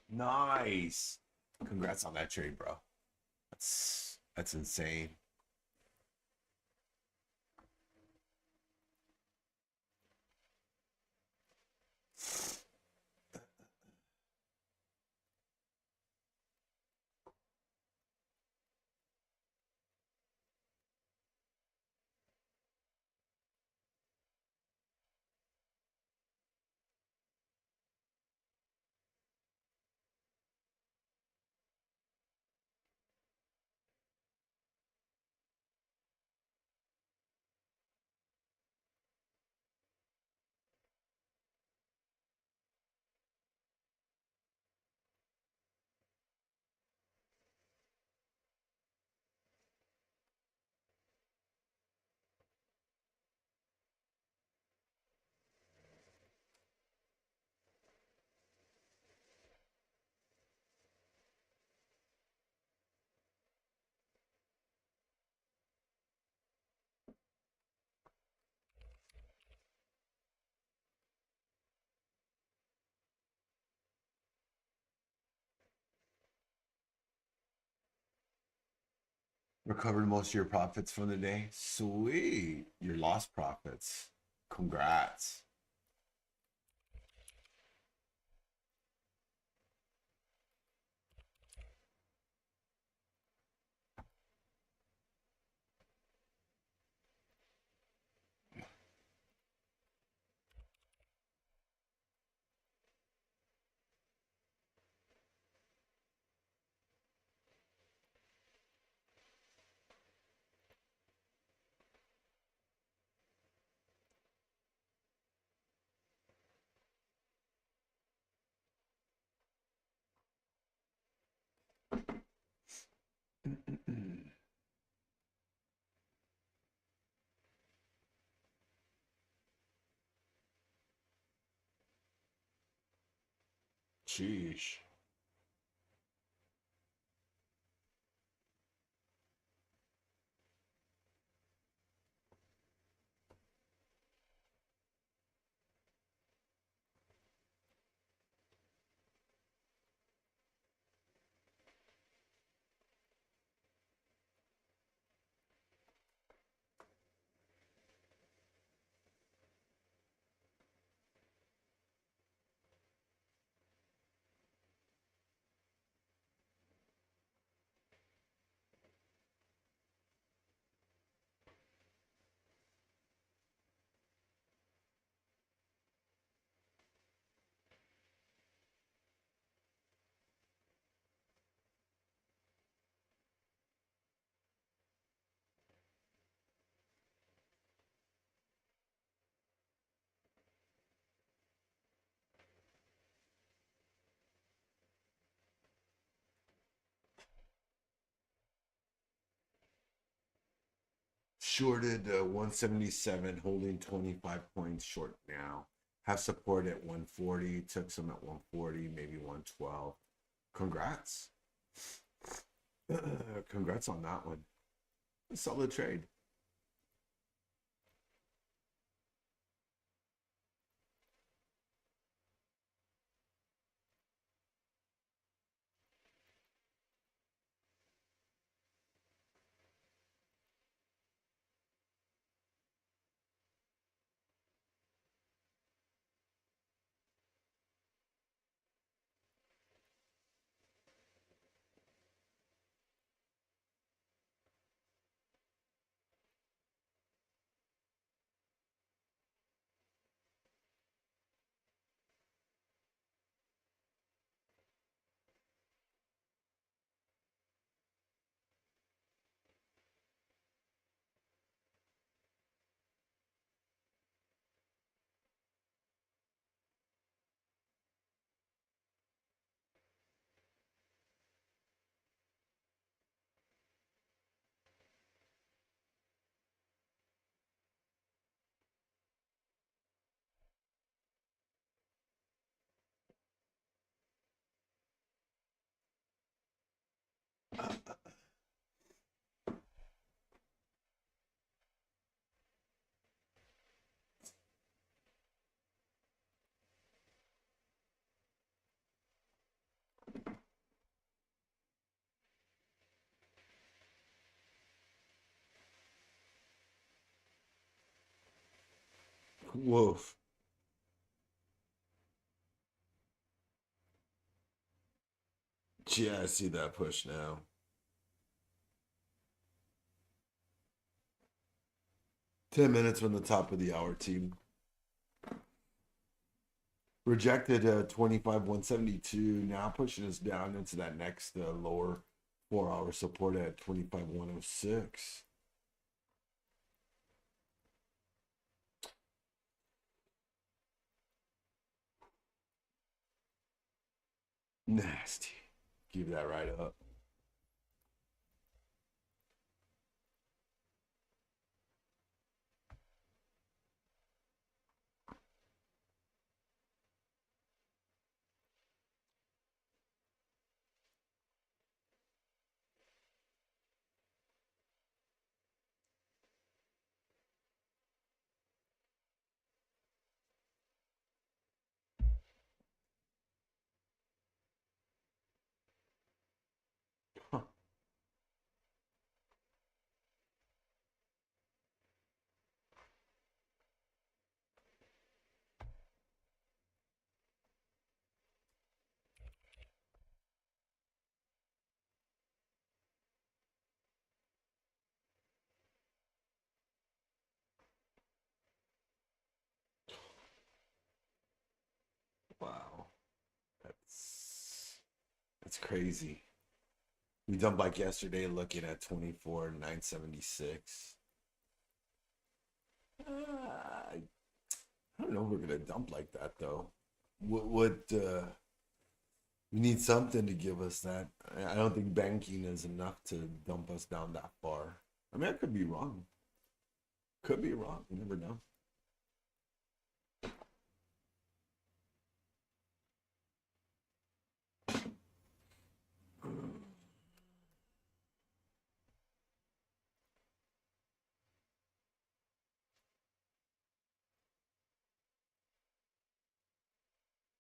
Nice. Congrats on that trade, bro. That's insane. Recovered most of your profits from the day. Sweet. Your lost profits. Congrats. Sheesh. Shorted 177, holding 25 points short now. Have support at 140, took some at 140, maybe 112. Congrats. Congrats on that one. Solid trade. Woof. Yeah, I see that push now. 10 minutes from the top of the hour, team. Rejected 25 172. Now pushing us down into that next lower 4 hour support at 25 106. Nasty. Keep that right up. Huh. Wow. That's crazy. We dumped like yesterday looking at 24 976. I don't know if we're gonna dump like that though. What we need something to give us that. I don't think banking is enough to dump us down that far. I mean, I could be wrong. Could be wrong. You never know.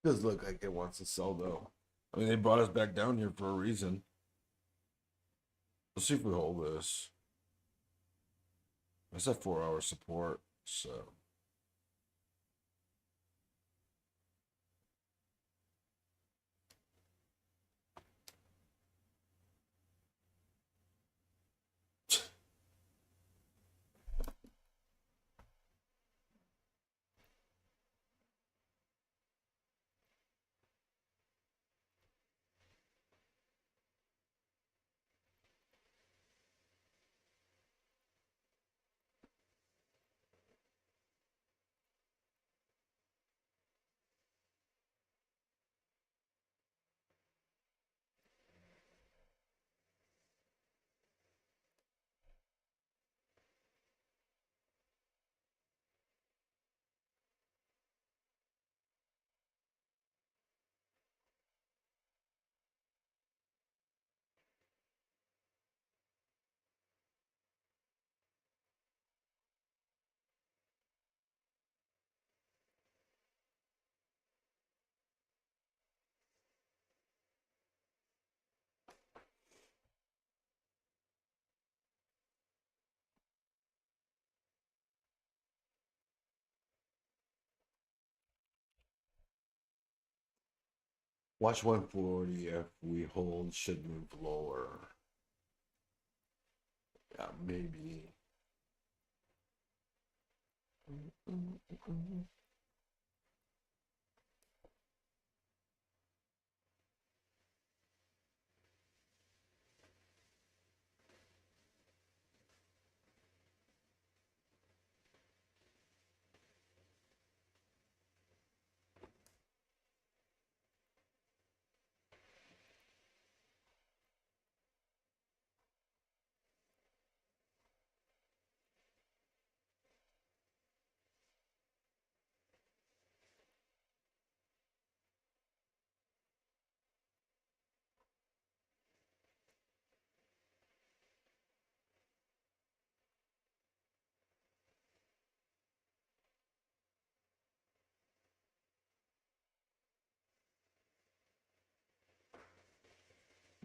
Does look like it wants to sell though. I mean, they brought us back down here for a reason. Let's see if we hold this. That's at 4 hour support. So watch 140 if we hold should move lower. Yeah, maybe.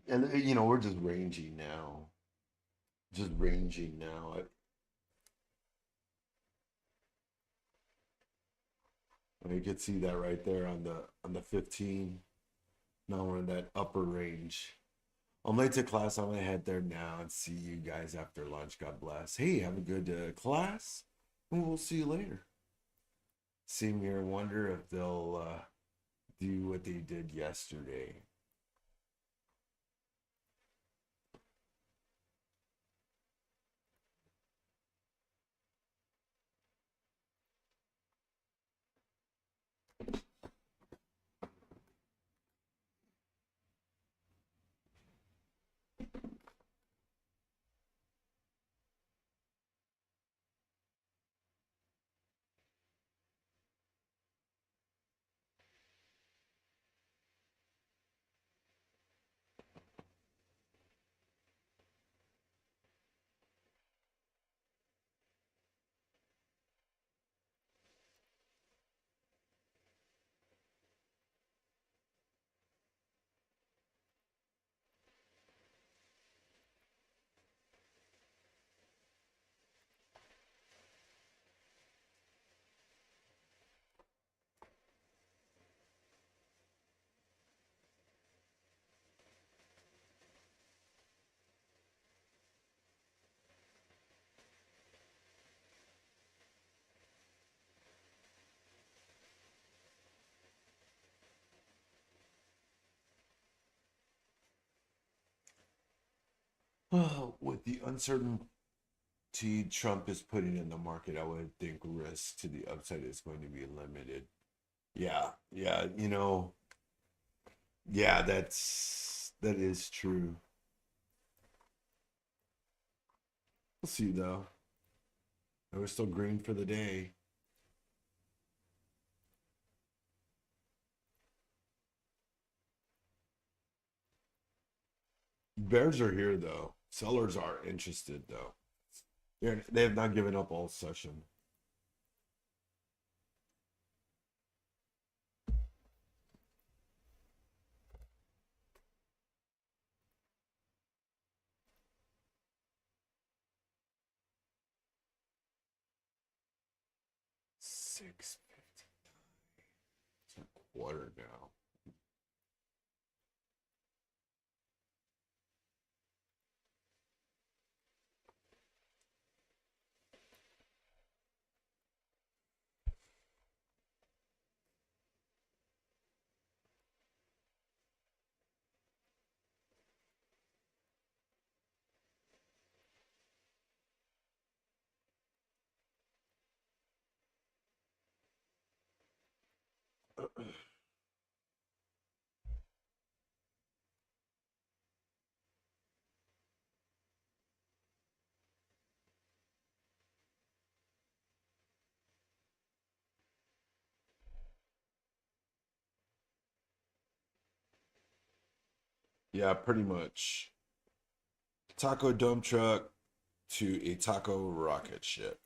And we're just ranging now. Just ranging now. You could see that right there on the 15. Now we're in that upper range. I'm late to class. I'm gonna head there now and see you guys after lunch. God bless. Hey, have a good class, and we'll see you later. See me and wonder if they'll do what they did yesterday. With the uncertainty Trump is putting in the market, I would think risk to the upside is going to be limited. Yeah, yeah, yeah, that is true. We'll see though. We're still green for the day. Bears are here though. Sellers are interested though. They have not given up all session. $6.50. It's a quarter now. Yeah, pretty much. Taco dump truck to a taco rocket ship.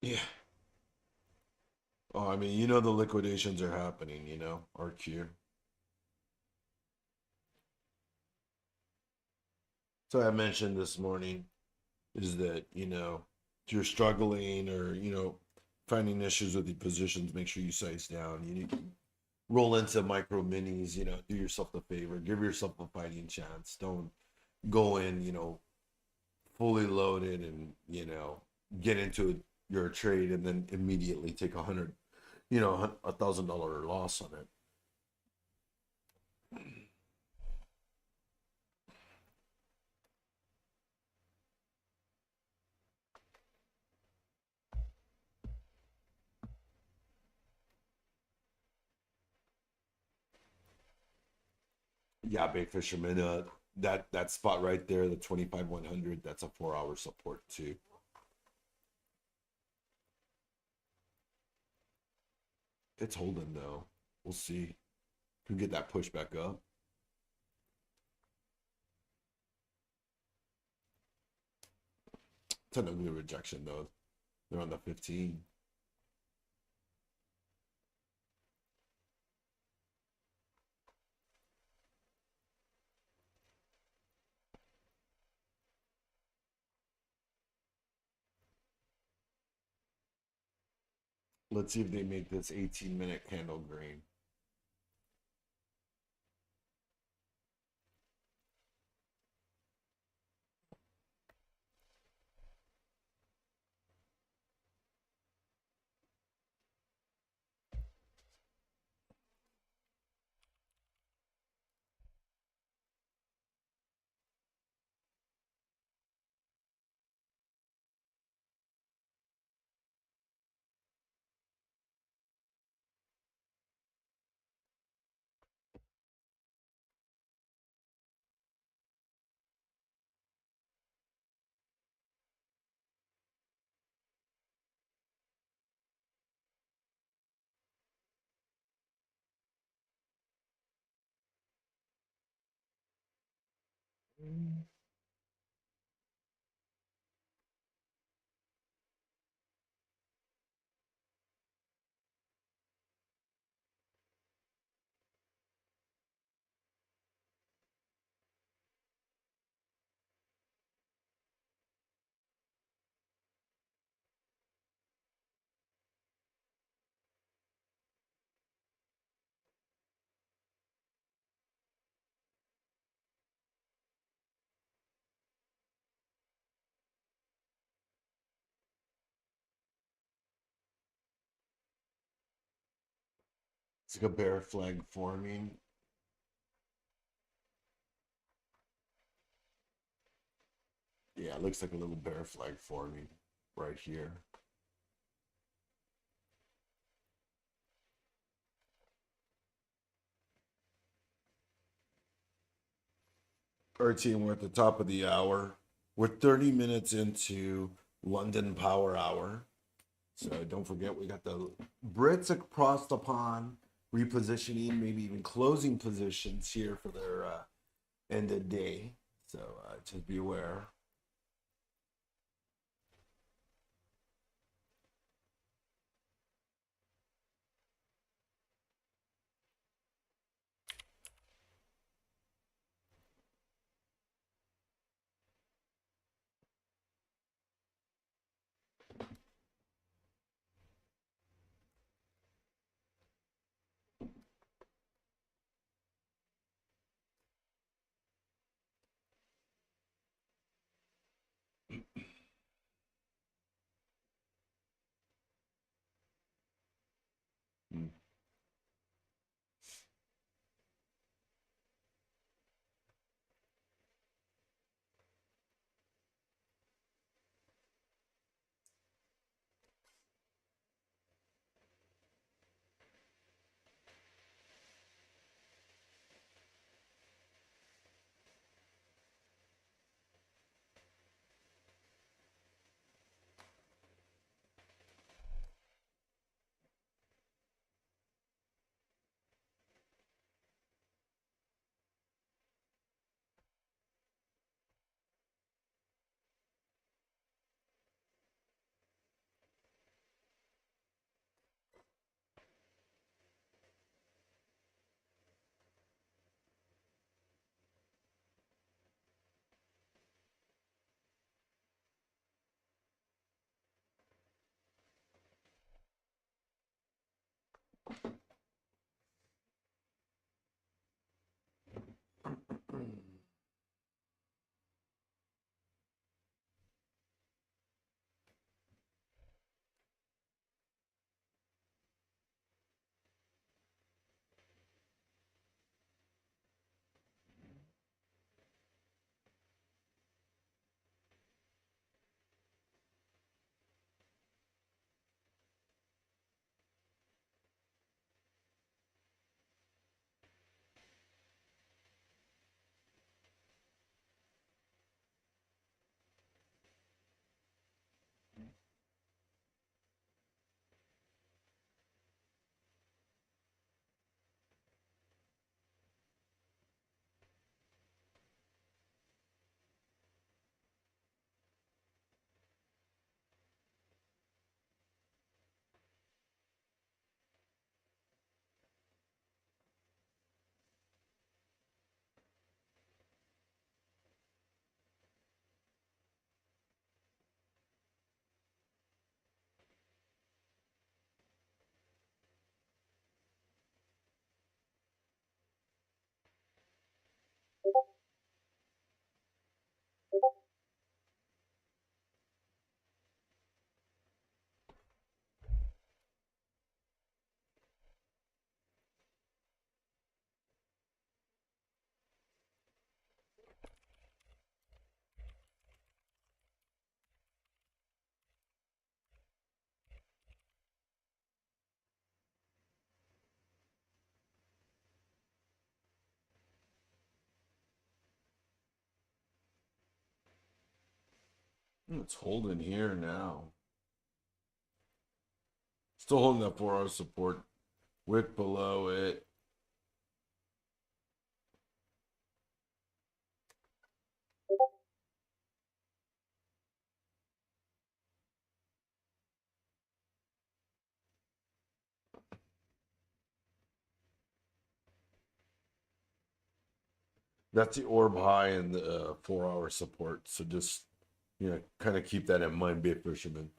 Yeah. Oh, I mean, the liquidations are happening, RQ. So I mentioned this morning is that, if you're struggling or, finding issues with the positions, make sure you size down. You need to roll into micro minis, do yourself a favor, give yourself a fighting chance. Don't go in, fully loaded and, get into your trade and then immediately take $100,000 loss on it. Yeah, big fisherman. That spot right there, the 25 100. That's a 4 hour support too. It's holding though. We'll see. Can get that push back up. It's an ugly rejection though. They're on the 15. Let's see if they make this 18-minute candle green. It's like a bear flag forming. Yeah, it looks like a little bear flag forming right here. 13, we're at the top of the hour. We're 30 minutes into London Power Hour. So don't forget, we got the Brits across the pond repositioning, maybe even closing positions here for their end of day. So just be aware. It's holding here now. Still holding that 4 hour support. Wick below it. That's the orb high and the 4 hour support. So just, kind of keep that in mind, big fisherman.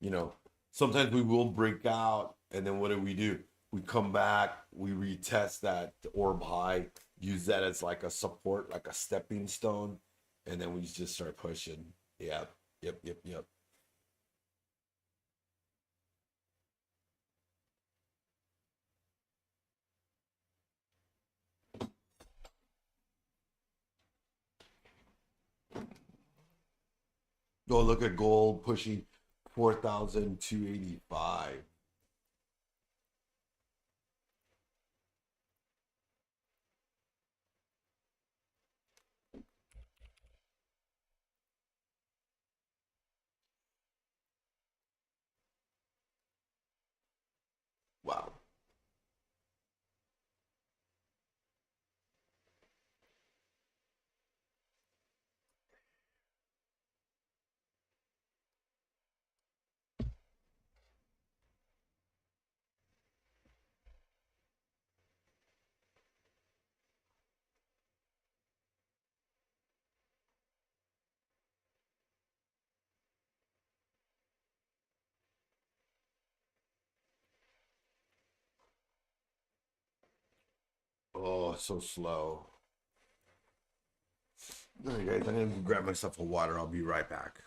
You know, sometimes we will break out, and then what do? We come back, we retest that orb high, use that as like a support, like a stepping stone, and then we just start pushing. Yep, yep, yep, yep. Oh, look at gold pushing 4,285. Wow. Oh, so slow. All right, guys, I'm gonna grab myself a water. I'll be right back.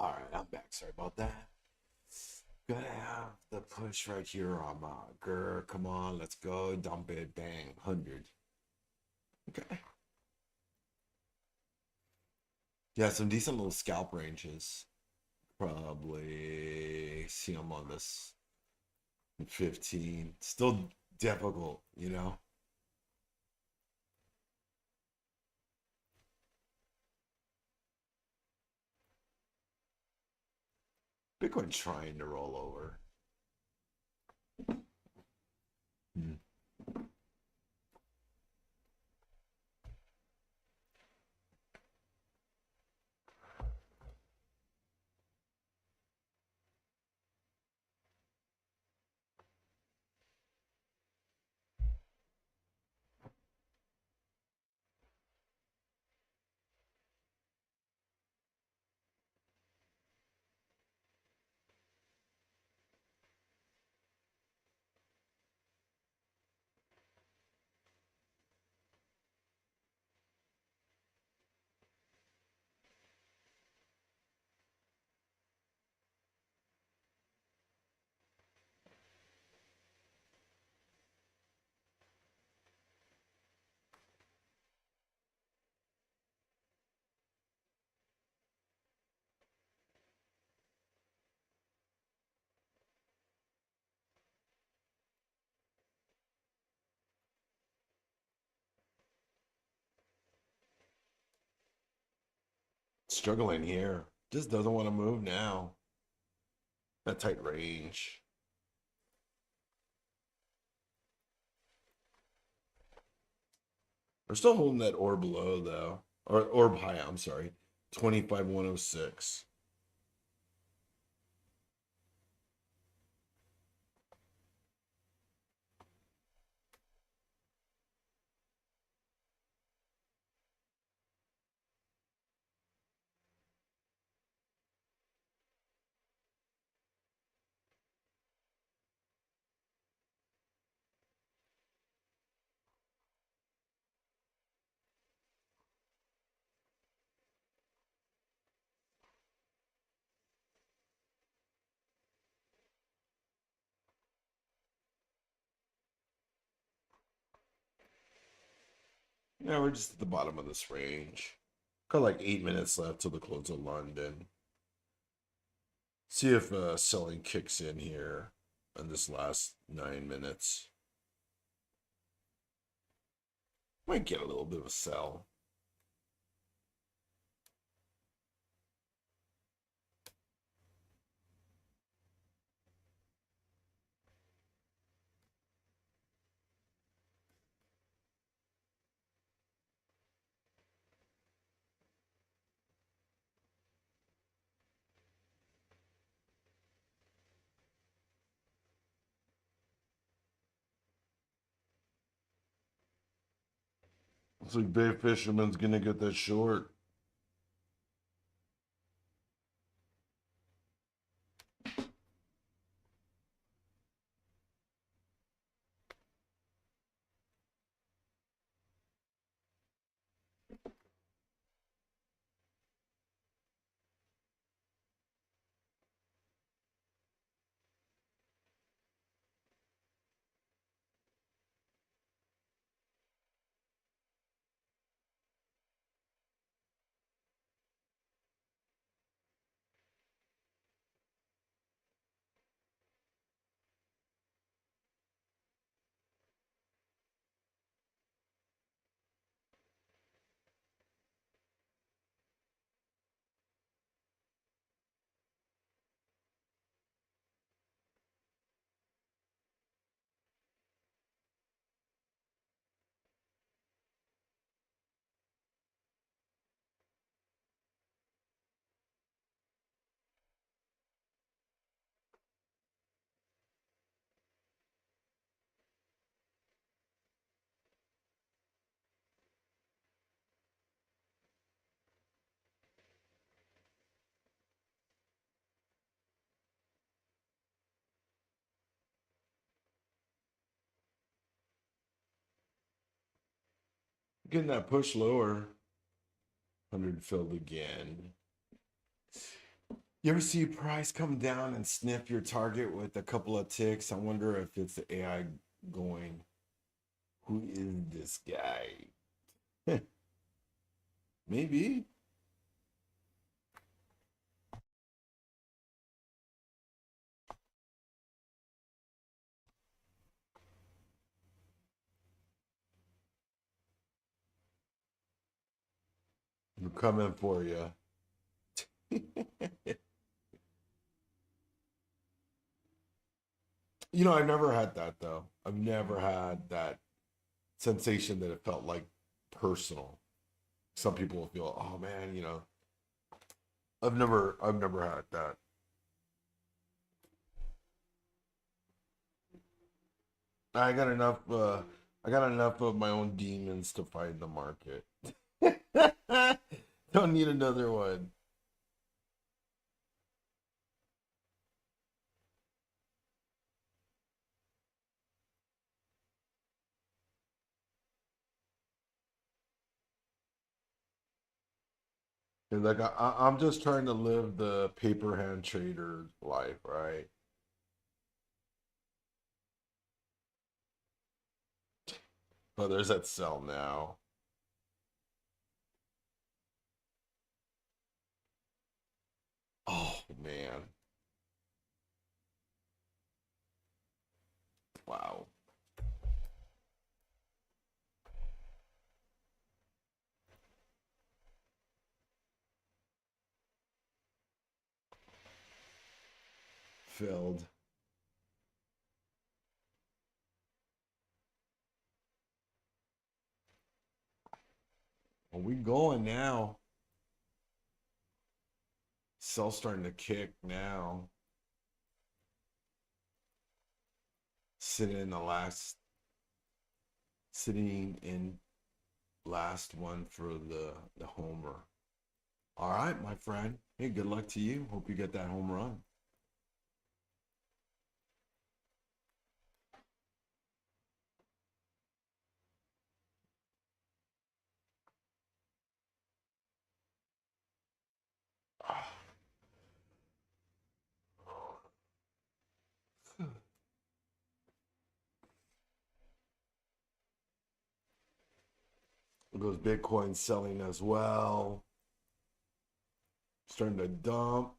All right, I'm back. Sorry about that. Gotta have the push right here on my girl. Come on, let's go. Dump it. Bang. 100. Okay. Yeah, some decent little scalp ranges. Probably see them on this 15. Still difficult, you know? Bitcoin trying to roll over. Hmm. Struggling here. Just doesn't want to move now. That tight range. We're still holding that orb low though. Or orb high, I'm sorry. 25,106. Yeah, we're just at the bottom of this range. Got like 8 minutes left till the close of London. See if selling kicks in here in this last 9 minutes. Might get a little bit of a sell. Looks like Bay Fisherman's gonna get that short. Getting that push lower. 100 filled again. You ever see price come down and sniff your target with a couple of ticks? I wonder if it's the AI going, who is this guy? Maybe. We're coming for you. You know, I've never had that though. I've never had that sensation that it felt like personal. Some people will feel, oh man, you know, I've never had that. I got enough I got enough of my own demons to fight the market. Don't need another one. 'Cause like I'm just trying to live the paper hand trader life, right? But there's that sell now. Oh man. Wow. Filled. Well, we going now. Cell starting to kick now. Sitting in the last, sitting in last one for the homer. All right, my friend. Hey, good luck to you. Hope you get that home run. Goes Bitcoin selling as well. Starting to dump.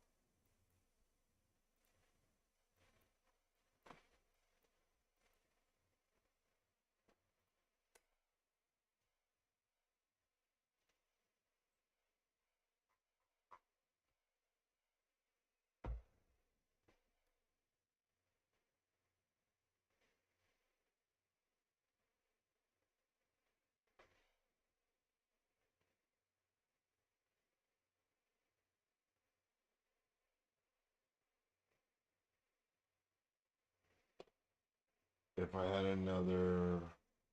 If I had another,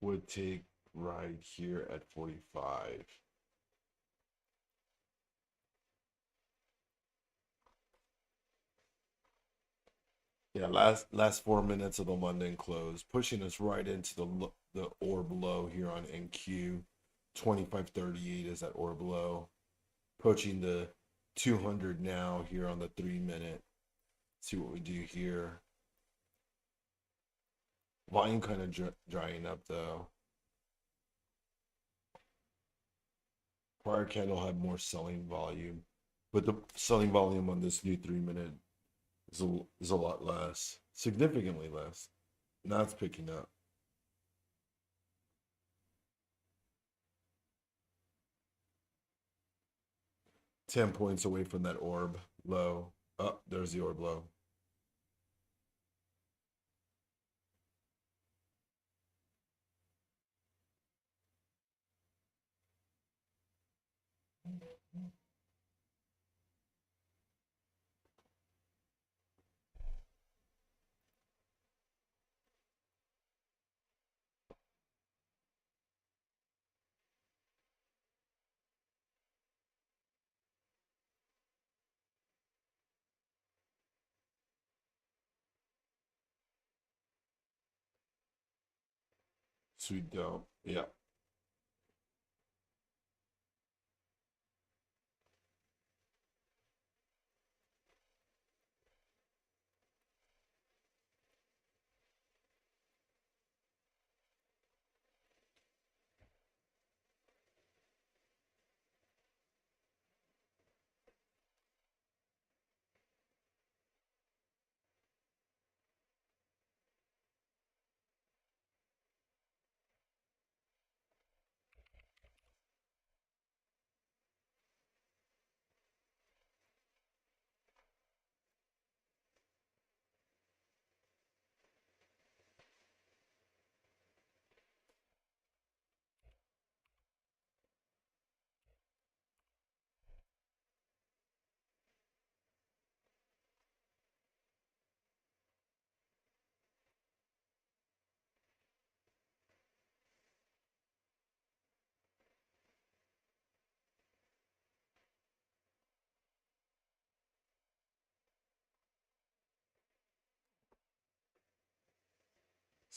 would take right here at 45. Yeah, last 4 minutes of the London close, pushing us right into the orb low here on NQ. 2538 is that orb low. Approaching the 200 now here on the 3 minute. See what we do here. Volume kind of drying up though. Prior candle had more selling volume, but the selling volume on this new 3 minute is a lot less, significantly less. Now it's picking up. 10 points away from that orb low. Oh, there's the orb low. Sweet dough. Yeah.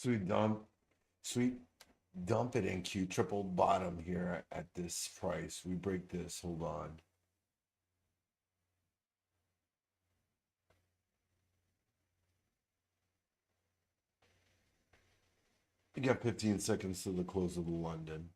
Sweet dump, sweet dump it in Q triple bottom here at this price. We break this. Hold on. You got 15 seconds to the close of the London.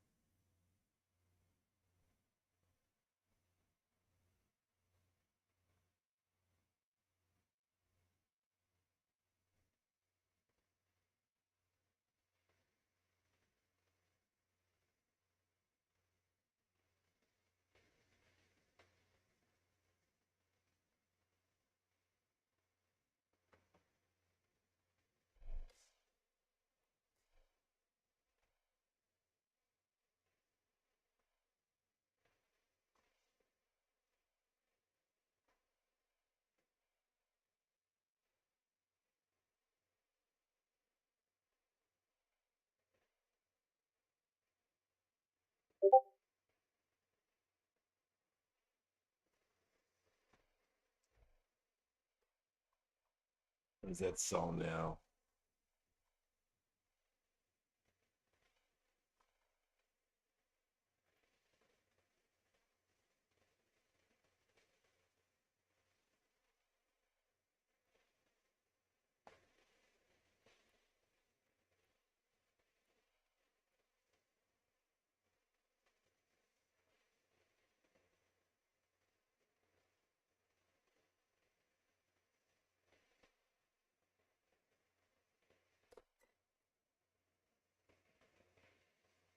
What does that sell now?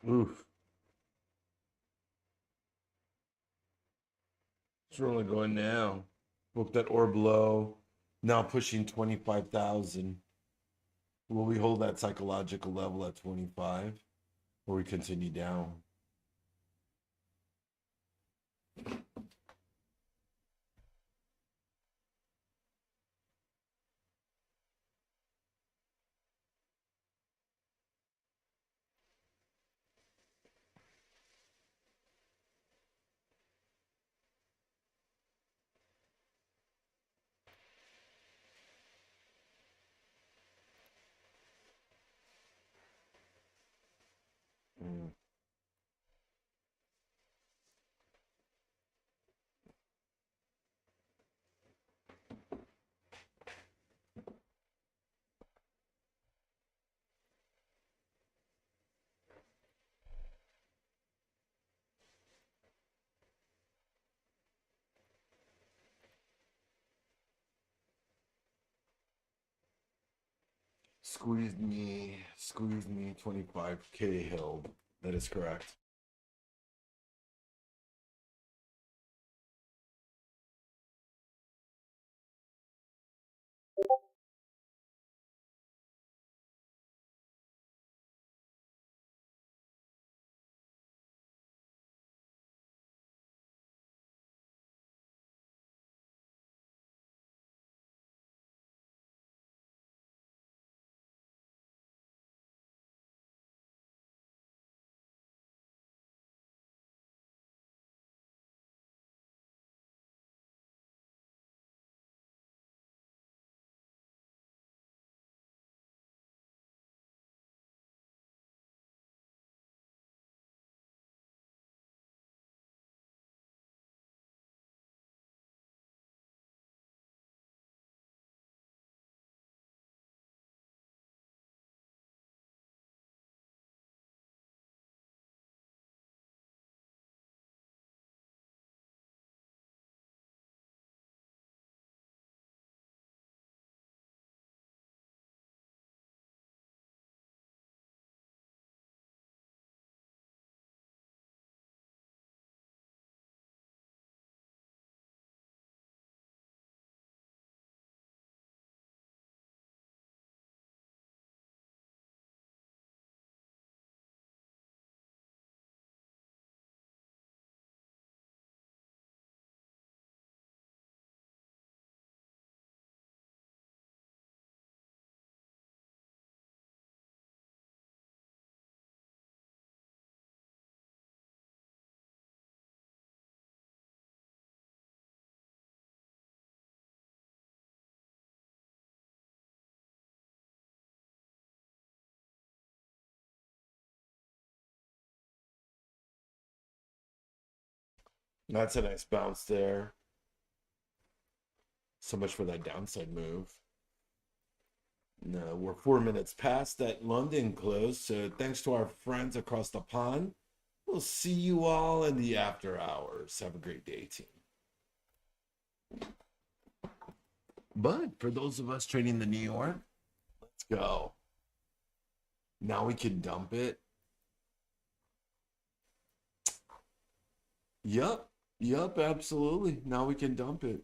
Oof. It's really going now. Book that orb low. Now pushing 25,000. Will we hold that psychological level at 25 or we continue down? Mm. Squeeze me, 25K held. That is correct. That's a nice bounce there. So much for that downside move. No, we're 4 minutes past that London close. So thanks to our friends across the pond. We'll see you all in the after hours. Have a great day, team. But for those of us trading the New York, let's go. Now we can dump it. Yup. Yup, absolutely. Now we can dump it.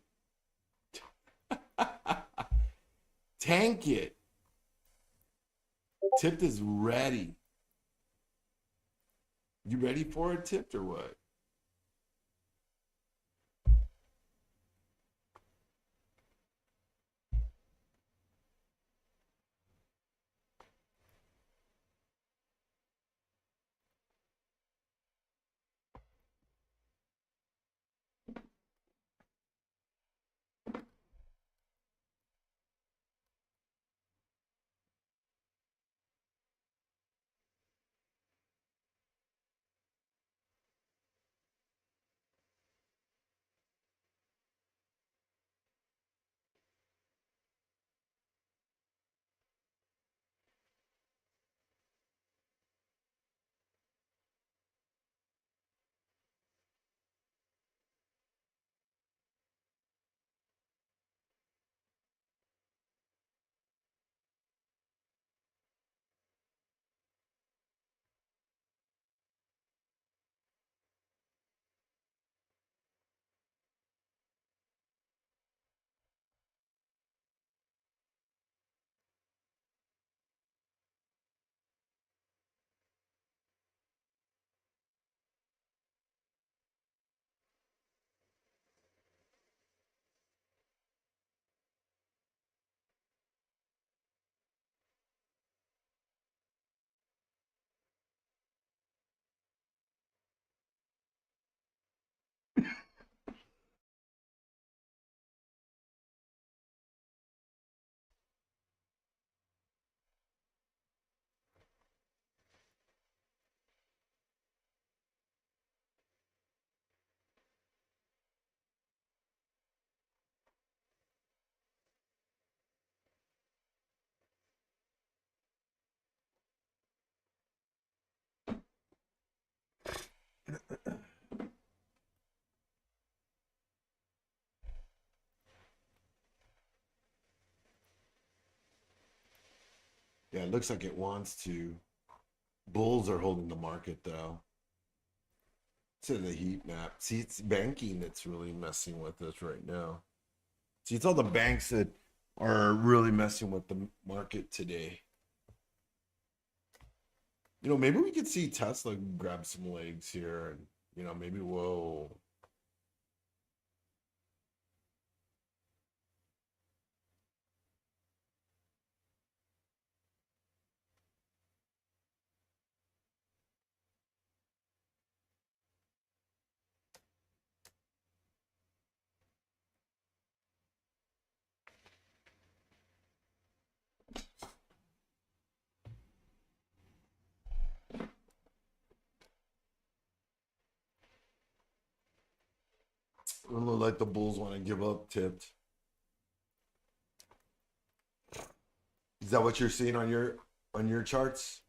Tank it. Tipped is ready. You ready for it, Tipped, or what? Yeah, it looks like it wants to. Bulls are holding the market though. It's in the heat map. See, it's banking that's really messing with us right now. See, it's all the banks that are really messing with the market today. Maybe we could see Tesla grab some legs here and, maybe, whoa. It doesn't look like the Bulls want to give up, Tipped. Is that what you're seeing on your charts?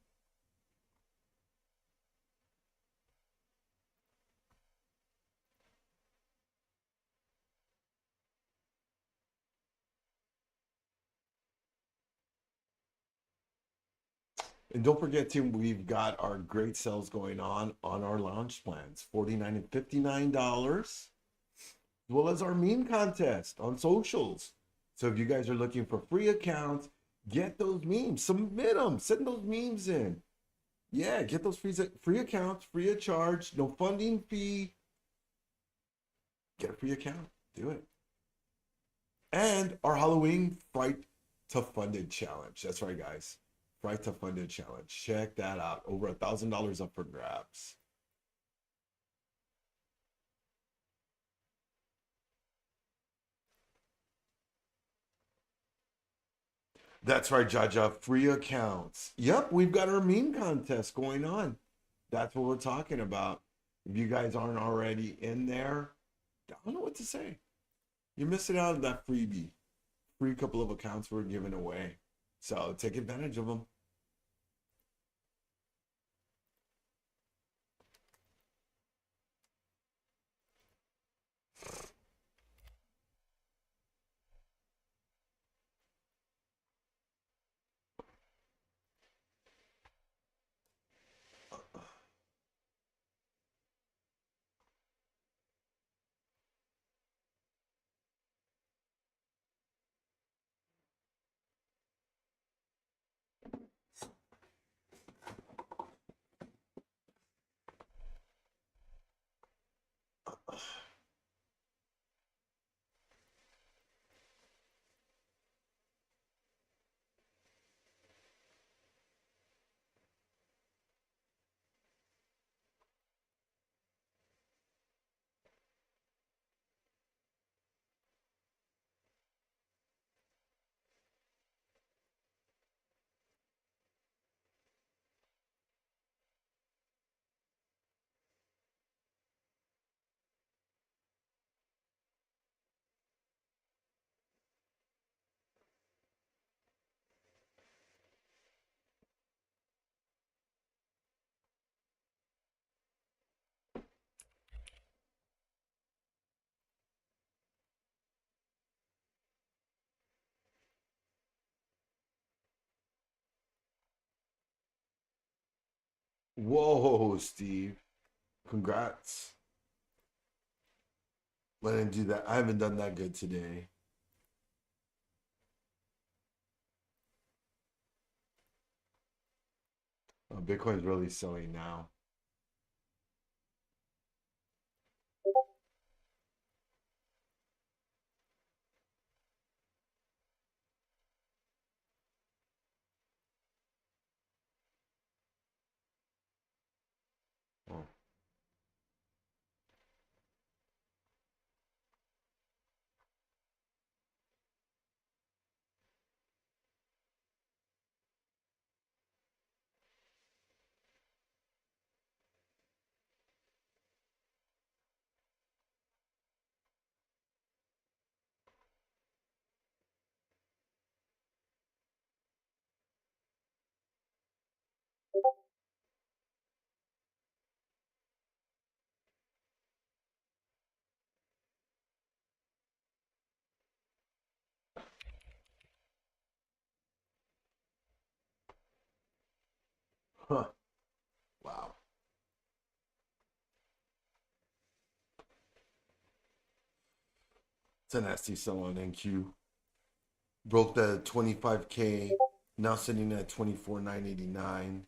And don't forget, team, we've got our great sales going on our launch plans, $49 and $59, as well as our meme contest on socials. So if you guys are looking for free accounts, get those memes, submit them, send those memes in. Yeah, get those free accounts, free of charge, no funding fee. Get a free account, do it. And our Halloween Fright to Funded challenge. That's right, guys. Fright to Funded challenge. Check that out. Over $1,000 up for grabs. That's right, Jaja. Free accounts. Yep, we've got our meme contest going on. That's what we're talking about. If you guys aren't already in there, I don't know what to say. You're missing out on that freebie. Free couple of accounts we're giving away. So take advantage of them. Whoa, Steve. Congrats. I didn't do that. I haven't done that good today. Bitcoin's really selling now. Oh. Huh. Wow. It's a nasty sell on NQ. Broke the 25K. Now sitting at 24,989.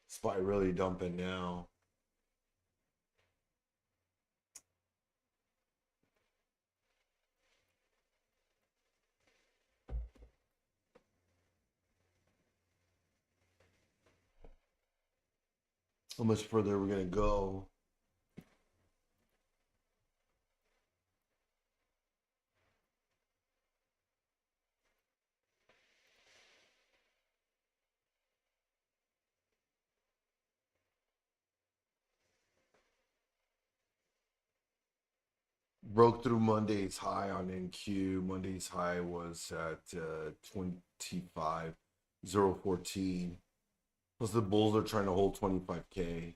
Spy really dumping now. How much further are we gonna go? Broke through Monday's high on NQ. Monday's high was at 25,014. Plus the bulls are trying to hold 25K.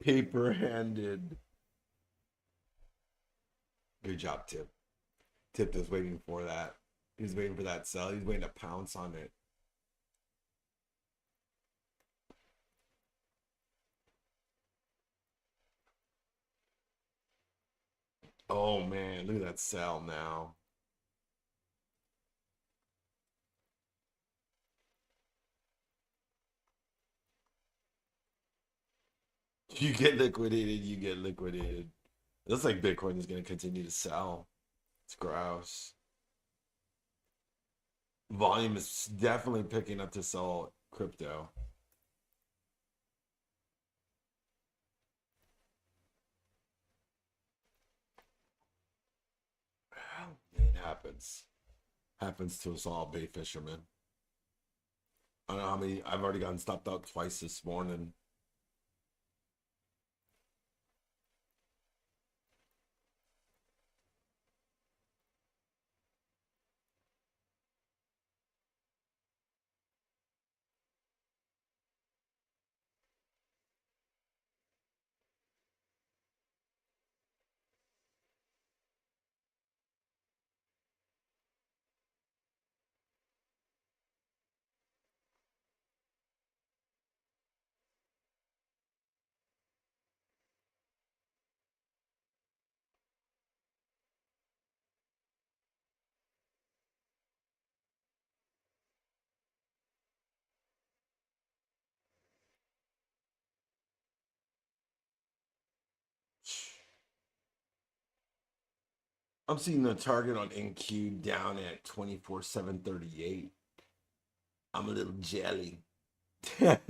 Paper handed. Good job, Tip. Tip is waiting for that. He's waiting for that sell. He's waiting to pounce on it. Oh man, look at that sell now. You get liquidated, you get liquidated. It looks like Bitcoin is going to continue to sell. It's gross. Volume is definitely picking up to sell crypto. It happens. Happens to us all, bay fishermen. I don't know how many. I've already gotten stopped out twice this morning. I'm seeing the target on NQ down at 24,738. I'm a little jelly. The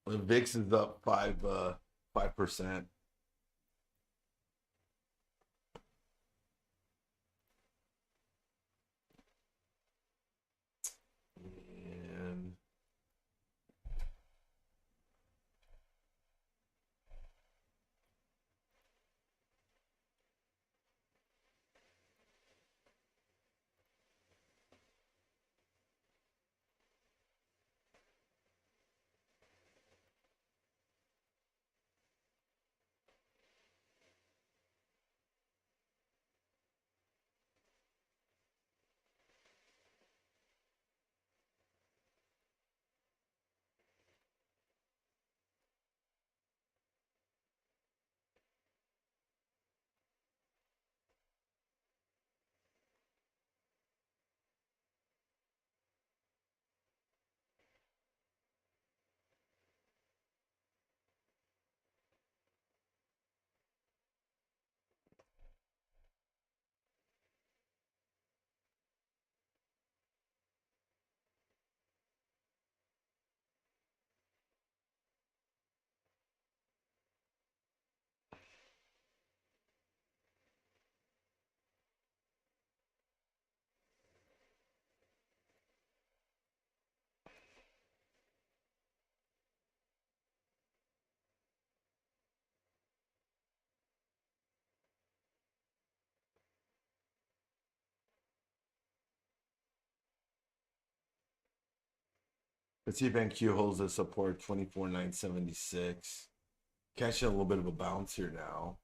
VIX is up 5%. And let's see if NQ holds the support 24,976. Catching a little bit of a bounce here now.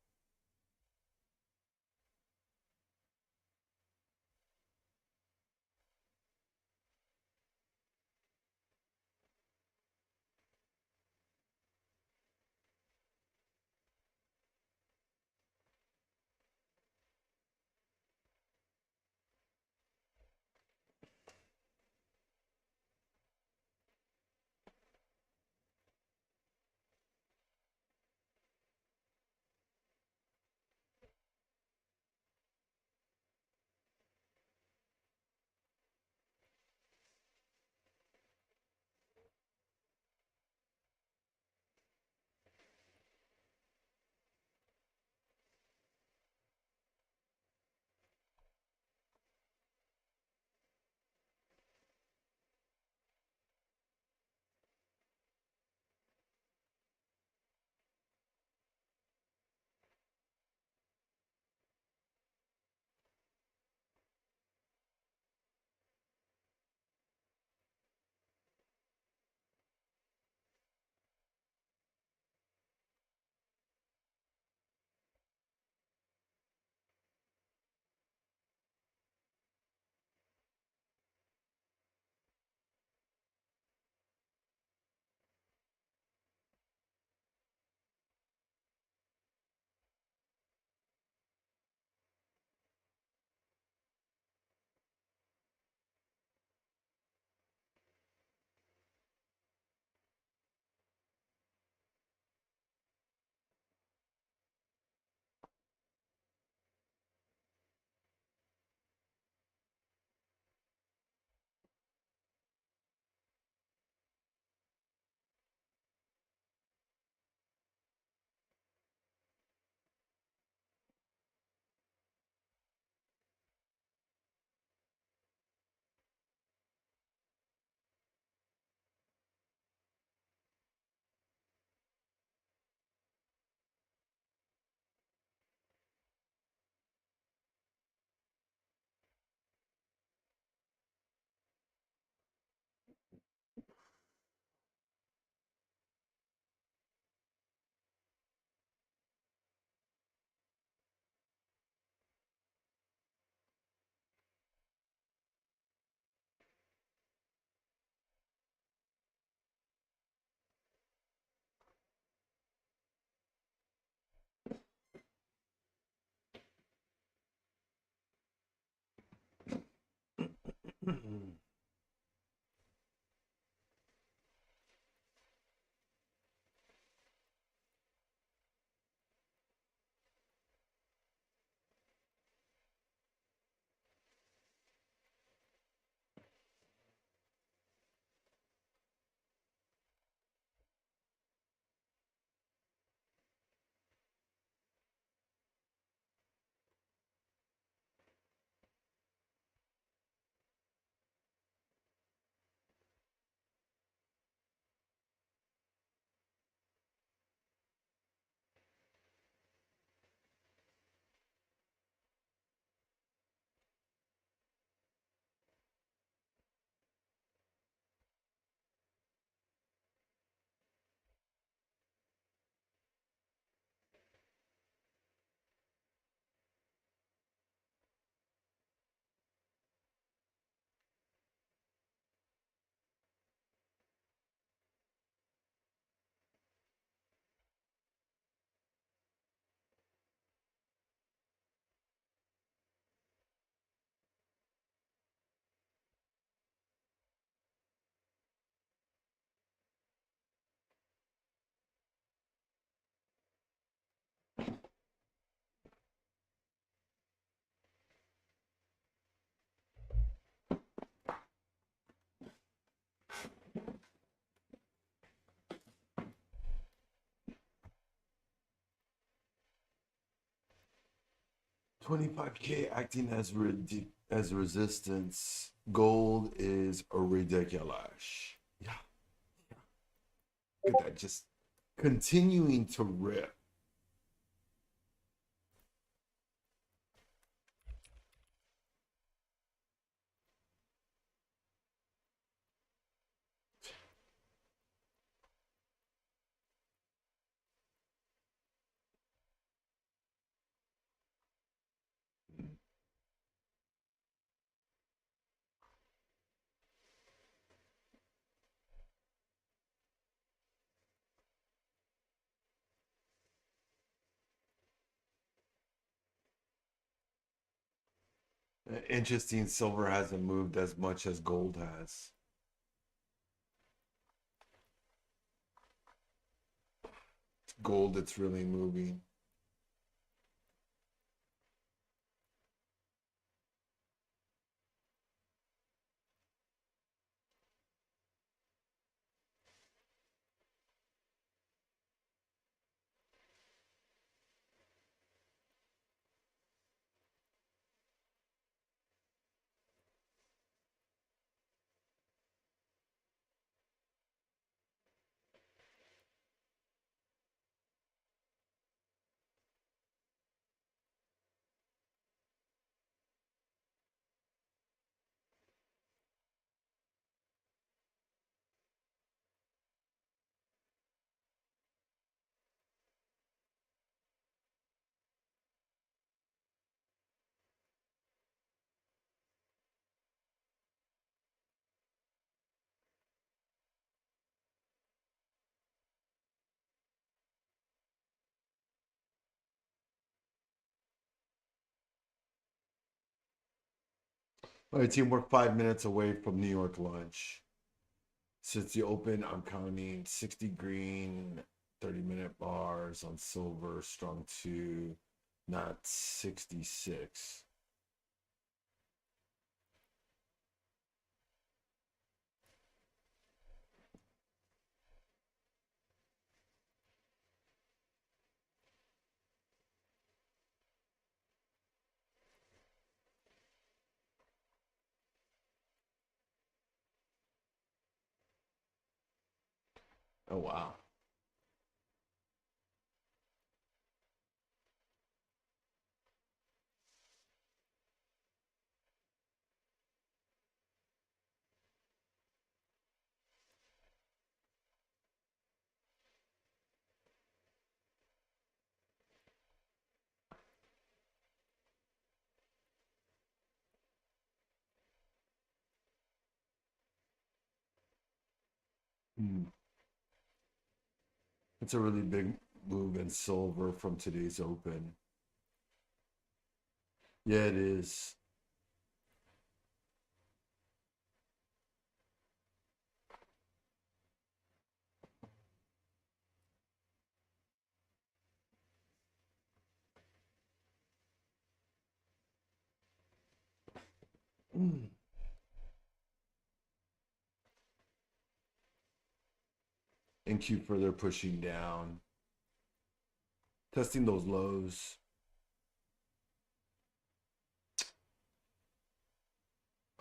25K acting as as resistance. Gold is a ridiculous. Yeah, look at that, just continuing to rip. Interesting, silver hasn't moved as much as gold has. Gold, it's really moving. All right, team, we're 5 minutes away from New York lunch. Since the open, I'm counting 60 green, 30-minute bars on silver, strong two, not 66. Oh, wow. Hmm. It's a really big move in silver from today's open. Yeah, it is. Mm. And Q further pushing down, testing those lows.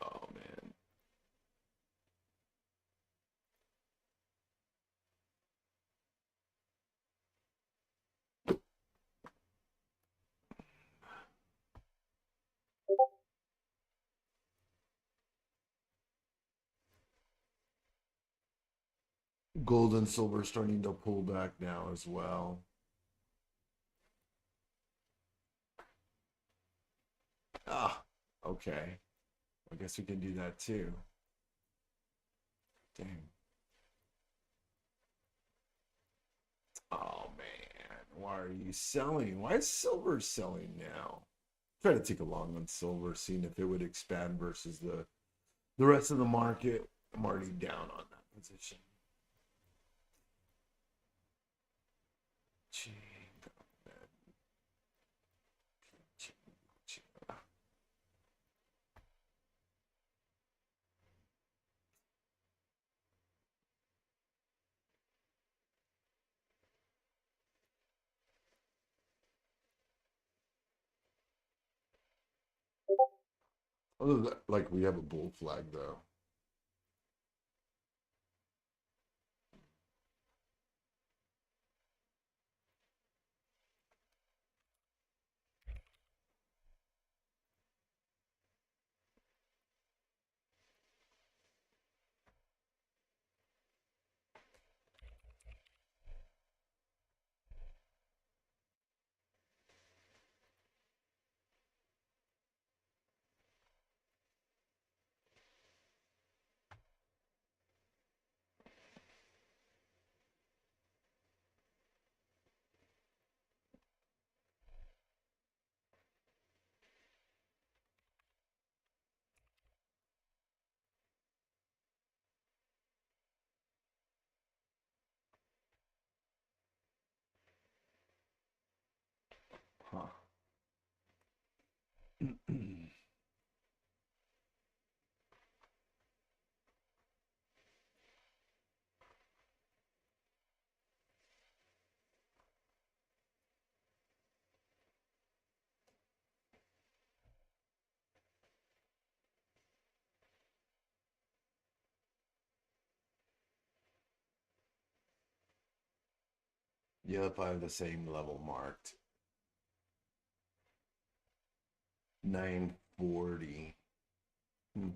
Oh, man. Gold and silver starting to pull back now as well. Ah, okay. I guess we can do that too. Dang. Oh man, why are you selling? Why is silver selling now? Try to take a long on silver, seeing if it would expand versus the rest of the market. I'm already down on that position. Like we have a bull flag though. Huh. Yep, I have the same level marked. 940. Hmm.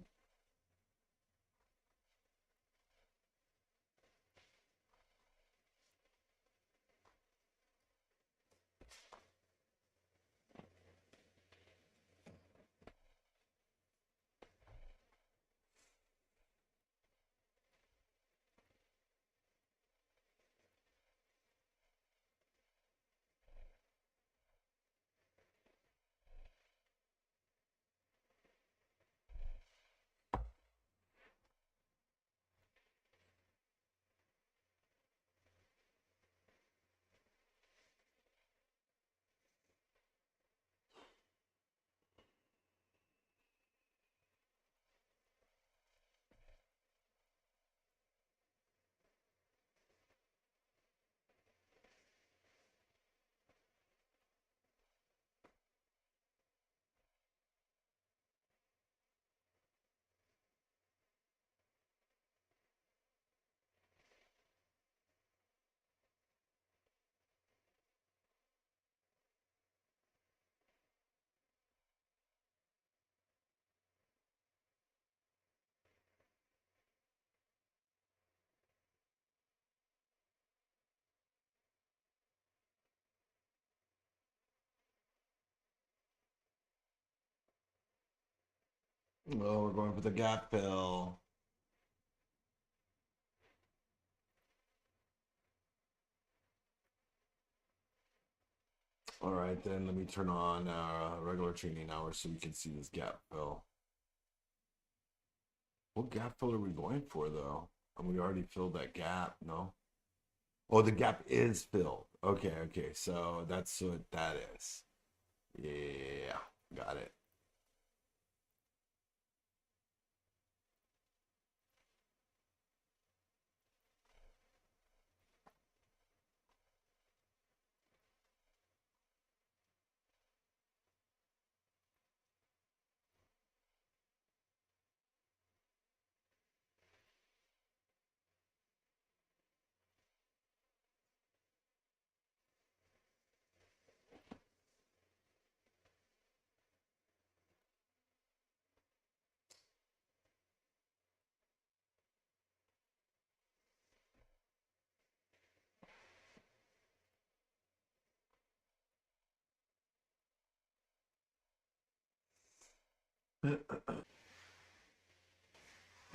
Oh, we're going for the gap fill. All right, then let me turn on regular training hours so we can see this gap fill. What gap fill are we going for though? And we already filled that gap, no? Oh, the gap is filled. Okay, okay. So that's what that is. Yeah, got it.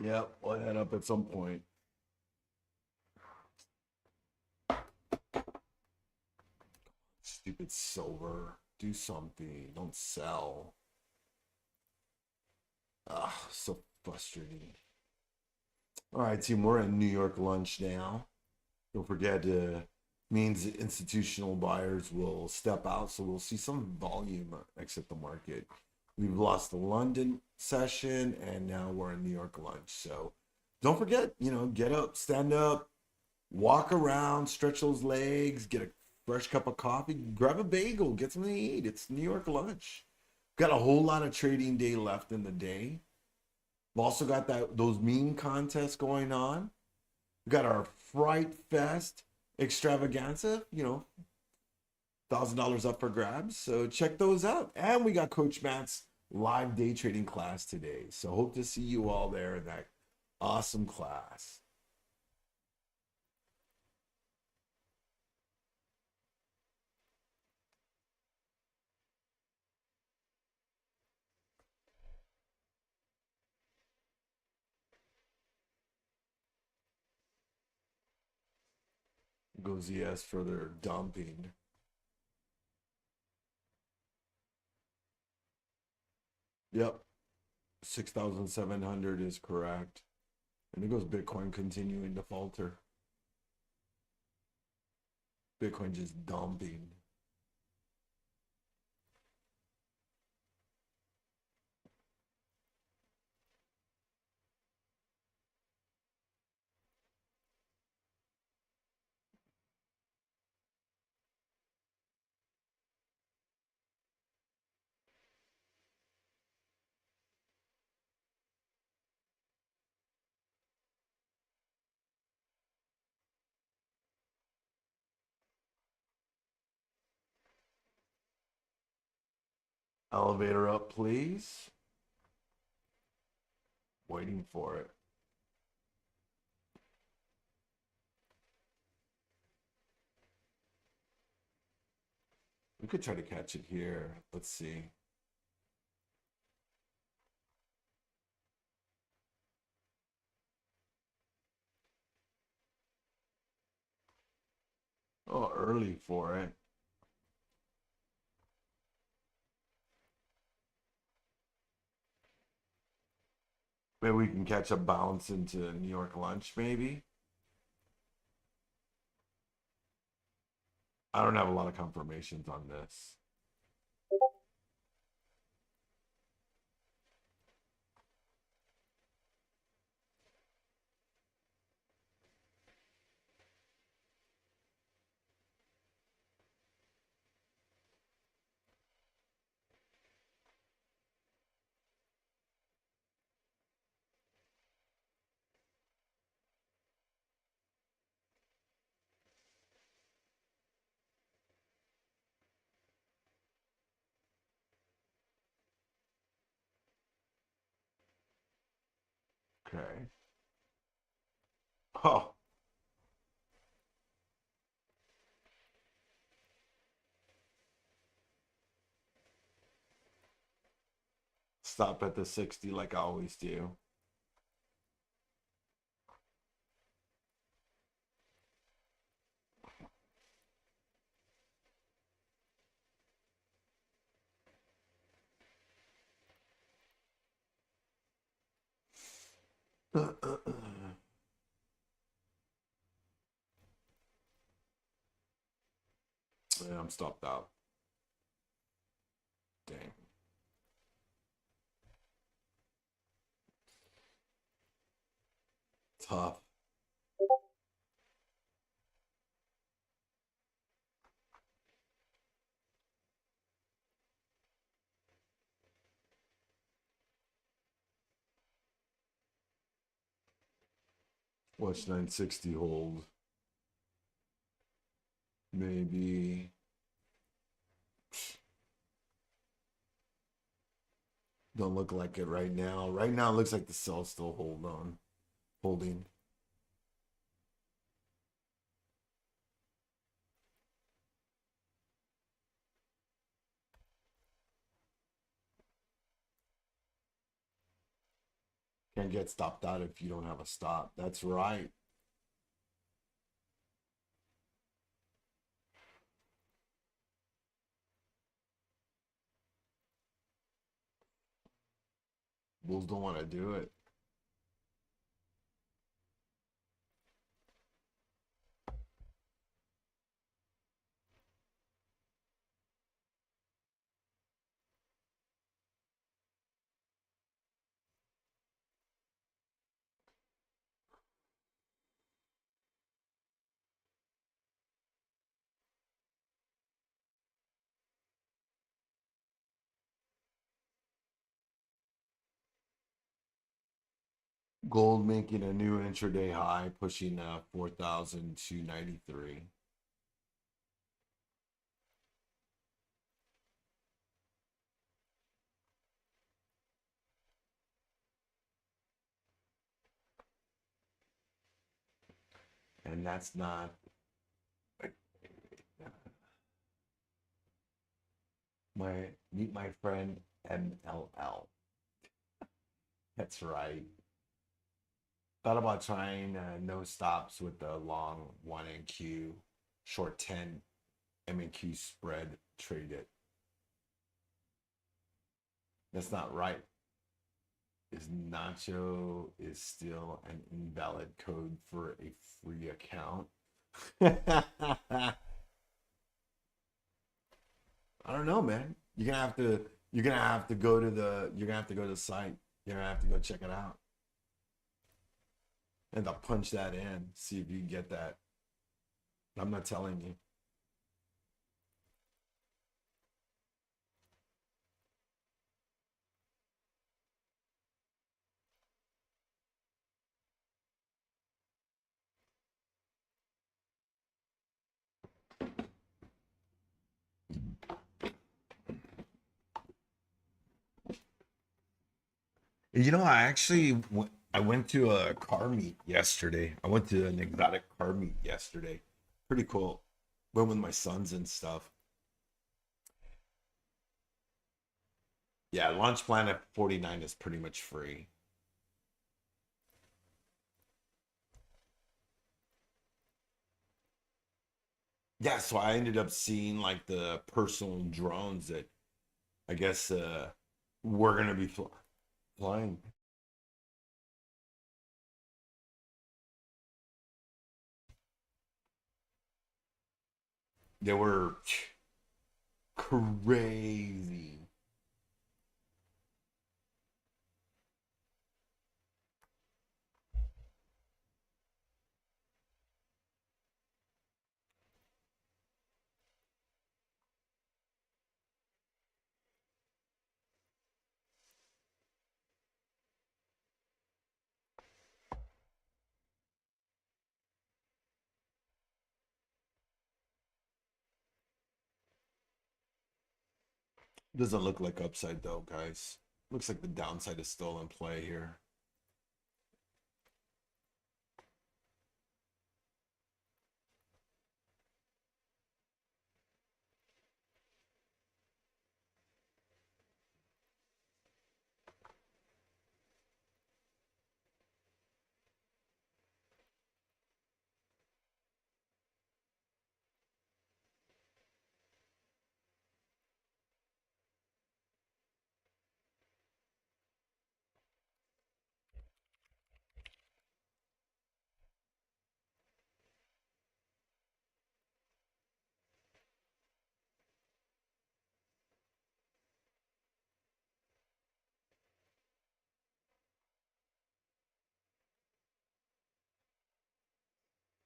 Yep, we'll head up at some point. Stupid silver. Do something. Don't sell. Ah, so frustrating. All right, team, we're in New York lunch now. Don't forget means institutional buyers will step out, so we'll see some volume exit the market. We've lost the London session, and now we're in New York lunch. So don't forget, get up, stand up, walk around, stretch those legs, get a fresh cup of coffee, grab a bagel, get something to eat. It's New York lunch. Got a whole lot of trading day left in the day. We've also got those meme contests going on. We got our Fright Fest extravaganza, $1,000 up for grabs. So check those out. And we got Coach Matt's live day trading class today. So hope to see you all there in that awesome class. Goes yes for their dumping. Yep. 6,700 is correct. And it goes Bitcoin continuing to falter. Bitcoin just dumping. Elevator up, please. Waiting for it. We could try to catch it here. Let's see. Oh, early for it. Maybe we can catch a bounce into New York lunch, maybe. I don't have a lot of confirmations on this. Okay. Oh, stop at the 60 like I always do. Yeah, I'm stopped out. Dang. Tough. Watch 960 hold. Maybe. Don't look like it right now. Right now, it looks like the sell still holding. Can't get stopped out if you don't have a stop. That's right. Bulls don't want to do it. Gold making a new intraday high, pushing 4,293. And that's not my meet my friend MLL. That's right. Thought about trying no stops with the long 1 NQ, short 10 MNQ spread trade it. That's not right. Is Nacho is still an invalid code for a free account? I don't know, man. You're gonna have to go to the site. You're gonna have to go check it out. And I'll punch that in, see if you can get that. I'm not telling you. I went to a car meet yesterday. I went to an exotic car meet yesterday. Pretty cool. Went with my sons and stuff. Yeah, Launch Planet 49 is pretty much free. Yeah, so I ended up seeing like the personal drones that I guess we're gonna be flying. They were crazy. Doesn't look like upside though, guys. Looks like the downside is still in play here.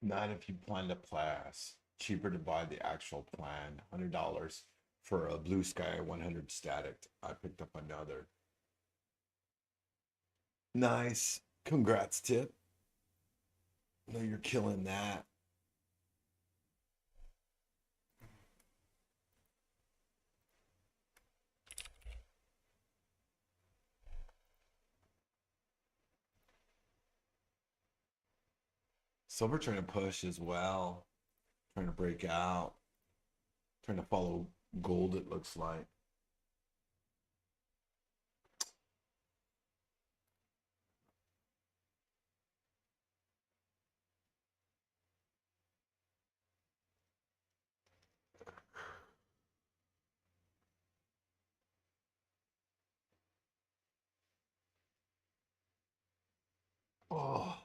Not if you plan to class. Cheaper to buy the actual plan. $100 for a Blue Sky 100 static. I picked up another. Nice. Congrats, Tip. No, you're killing that. Silver trying to push as well. Trying to break out. Trying to follow gold, it looks like. Oh,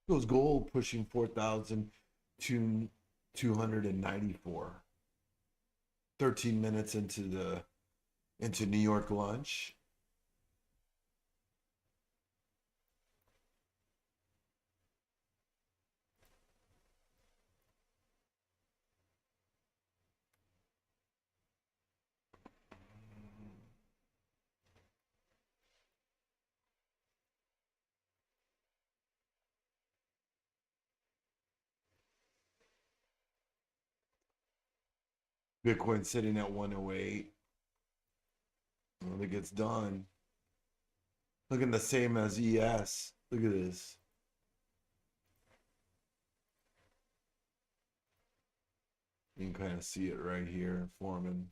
those gold pushing 4,294. 13 minutes into New York lunch. Bitcoin sitting at 108. Well, it gets done. Looking the same as ES. Look at this. You can kind of see it right here forming.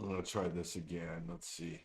I'm gonna try this again. Let's see.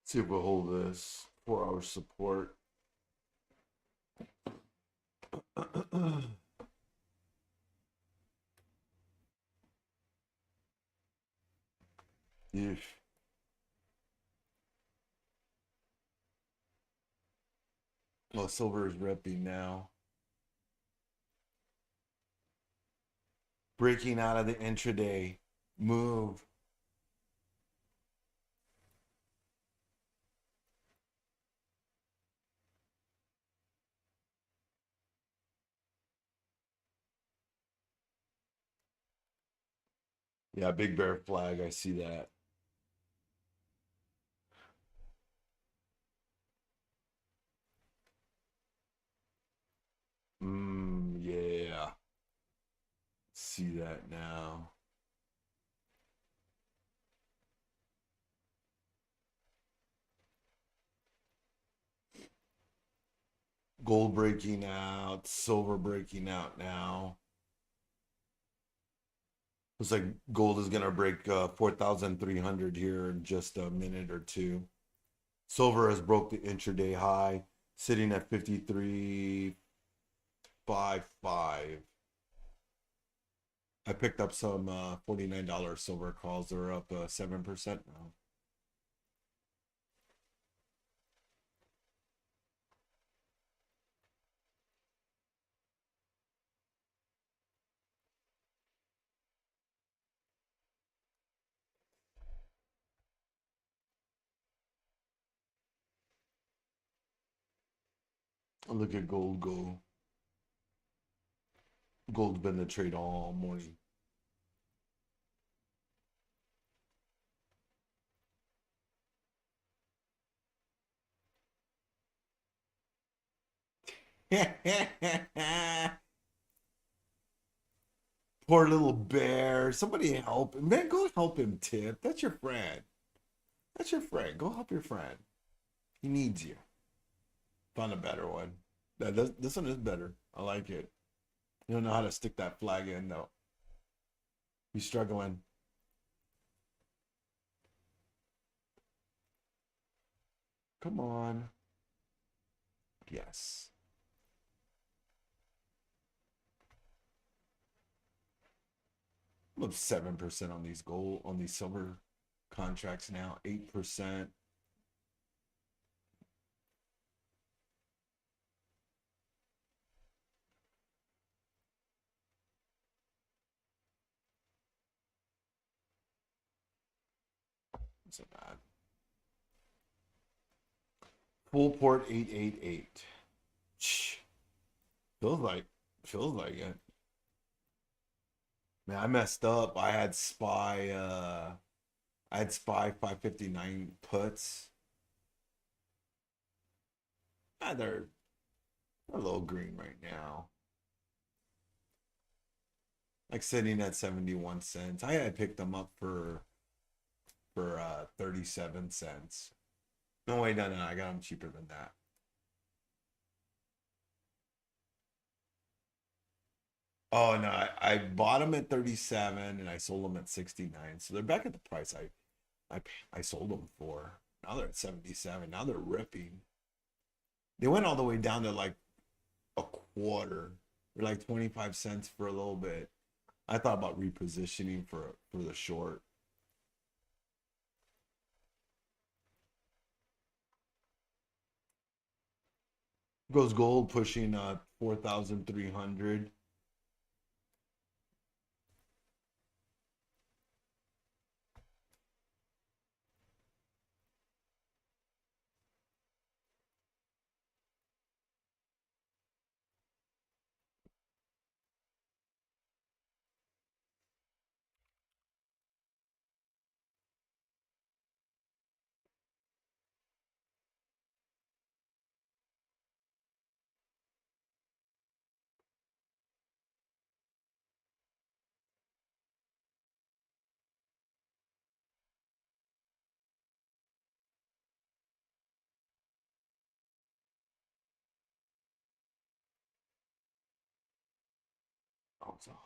See if we'll hold this 4 hour support. If well, silver is repping now. Breaking out of the intraday move. Yeah, big bear flag. I see that. Yeah. See that now. Gold breaking out, silver breaking out now. Looks like gold is gonna break 4,300 here in just a minute or two. Silver has broke the intraday high, sitting at 53.55. I picked up some $49 silver calls. They're up 7% now. Look at gold go. Gold's been the trade all morning. Poor little bear. Somebody help him. Man, go help him, Tip. That's your friend. That's your friend. Go help your friend. He needs you. Found a better one. This one is better. I like it. You don't know how to stick that flag in, though. He's struggling. Come on. Yes. I'm up 7% on these gold on these silver contracts now. 8%. Not so bad. Full port 888. Feels like feels like it. Man, I messed up. I had SPY 559 puts. Ah, they're a little green right now. Like sitting at 71 cents. I had picked them up for 37 cents. No way, no, I got them cheaper than that. Oh no, I bought them at 37 and I sold them at 69. So they're back at the price I sold them for. Now they're at 77. Now they're ripping. They went all the way down to like a quarter or like 25 cents for a little bit. I thought about repositioning for the short. Goes gold pushing 4,300. Oh, so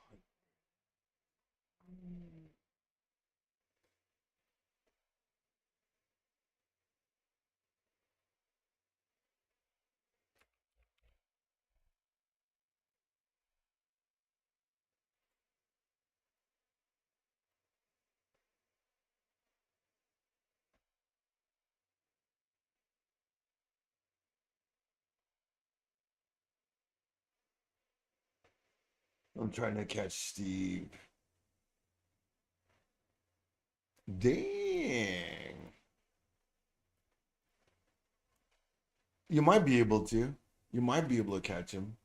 I'm trying to catch Steve. Dang. You might be able to. You might be able to catch him.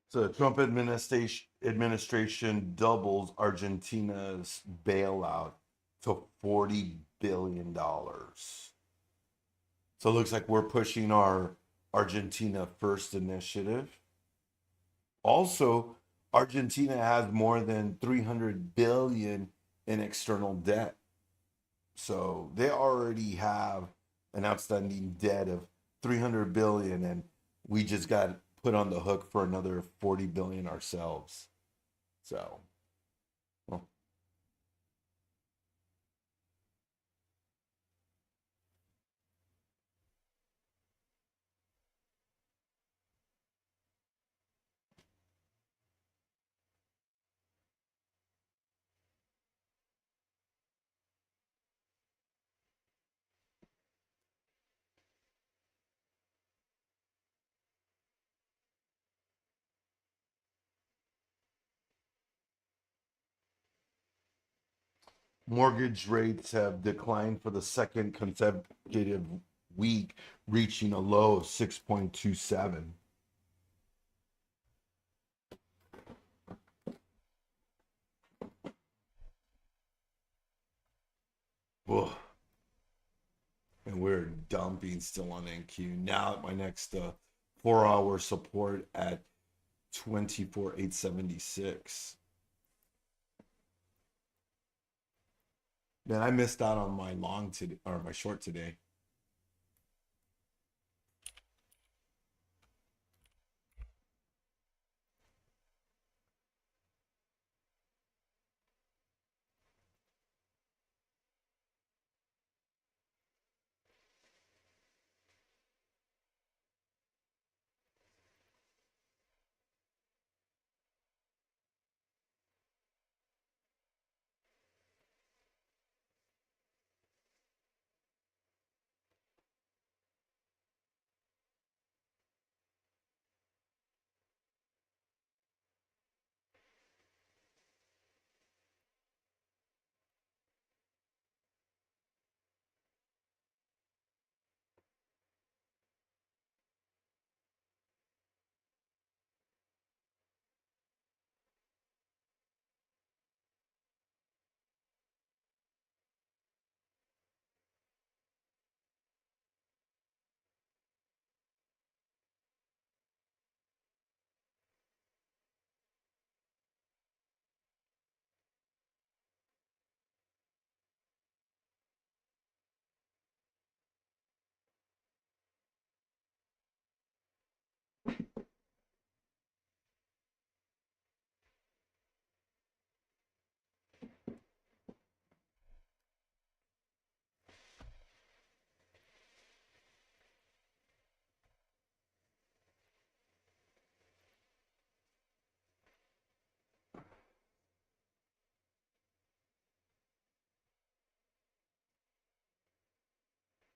So the Trump administration doubles Argentina's bailout to $40 billion. So it looks like we're pushing our Argentina First initiative. Also, Argentina has more than 300 billion in external debt. So they already have an outstanding debt of 300 billion, and we just got put on the hook for another 40 billion ourselves. So, well, mortgage rates have declined for the second consecutive week, reaching a low of 6.27. Ugh. And we're dumping still on NQ. Now at my next 4 hour support at 24,876. Man, I missed out on my long today or my short today.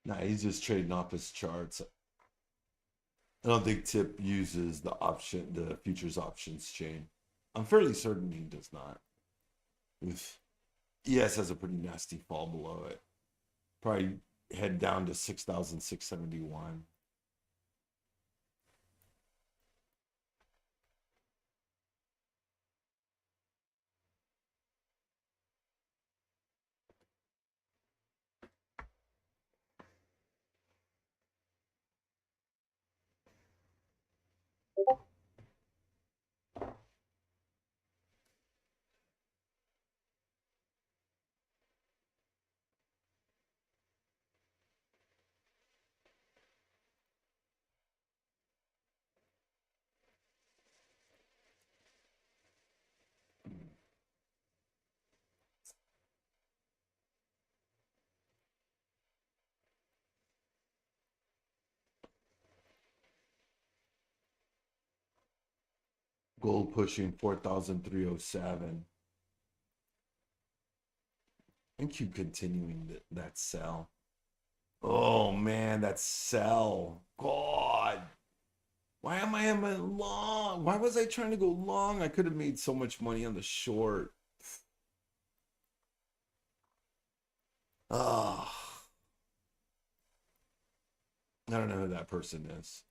Nah, he's just trading off his charts. I don't think Tip uses the futures options chain. I'm fairly certain he does not. Oof. ES has a pretty nasty fall below it. Probably head down to 6,671. Gold pushing 4,307. And keep continuing that sell. Oh man, that sell. God. Why am I in my long? Why was I trying to go long? I could have made so much money on the short. Oh, I don't know who that person is.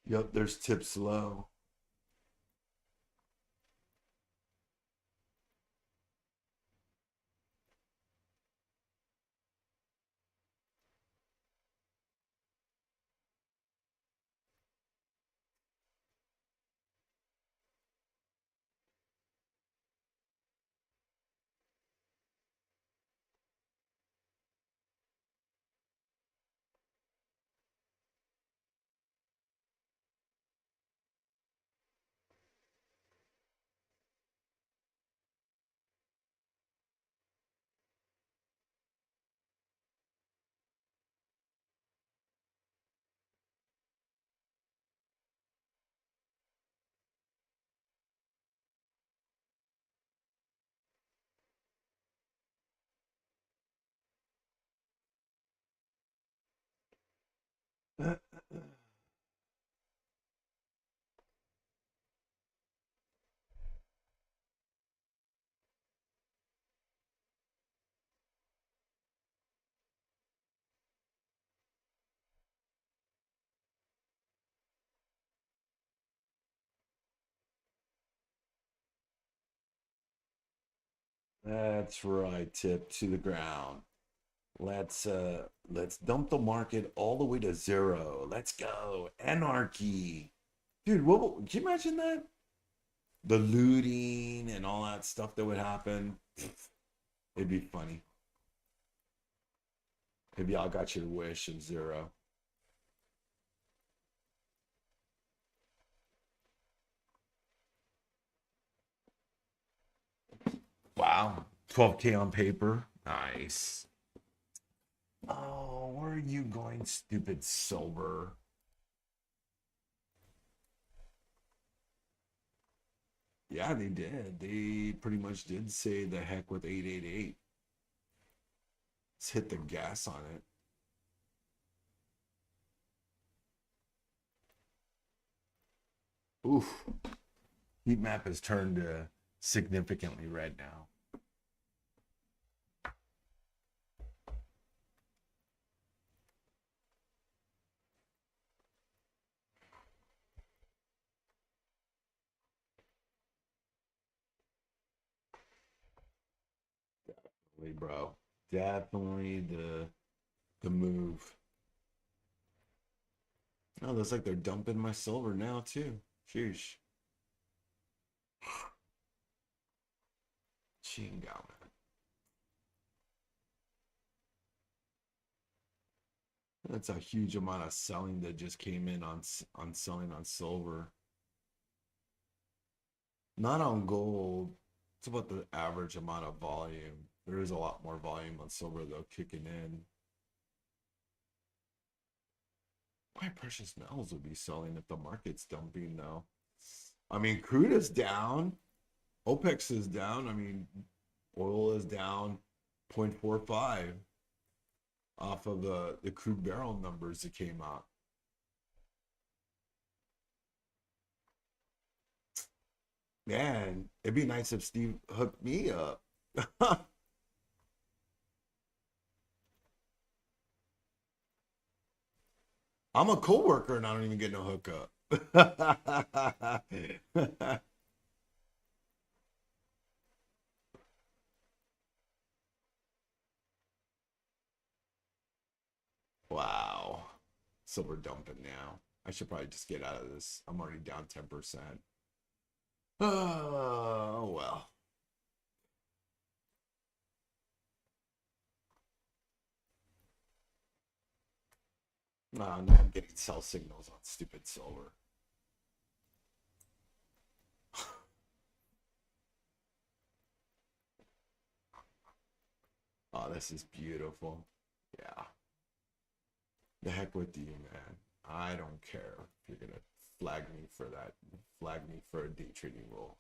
Yep, there's tips low. That's right, tip to the ground. Let's dump the market all the way to zero. Let's go. Anarchy. Dude, can you imagine that? The looting and all that stuff that would happen. It'd be funny. Maybe I got your wish of zero. Wow. 12K on paper. Nice. Oh, where are you going, stupid silver? Yeah, they did. They pretty much did say the heck with 888. Let's hit the gas on it. Oof. Heat map has turned significantly red now. Definitely, bro. Definitely the move. Oh, looks like they're dumping my silver now too. Sheesh. Chinga. That's a huge amount of selling that just came in on selling on silver. Not on gold. It's about the average amount of volume. There is a lot more volume on silver though kicking in. Why precious metals would be selling if the market's dumping though? I mean, crude is down. OPEX is down. I mean, oil is down 0.45 off of the crude barrel numbers that came out. Man, it'd be nice if Steve hooked me up. I'm a coworker and I don't even get no hookup. Wow. Silver dumping now. I should probably just get out of this. I'm already down 10%. Oh, well. Now I'm getting sell signals on stupid silver. Oh, this is beautiful. Yeah. The heck with you, man. I don't care if you're gonna flag me for that. Flag me for a day trading rule.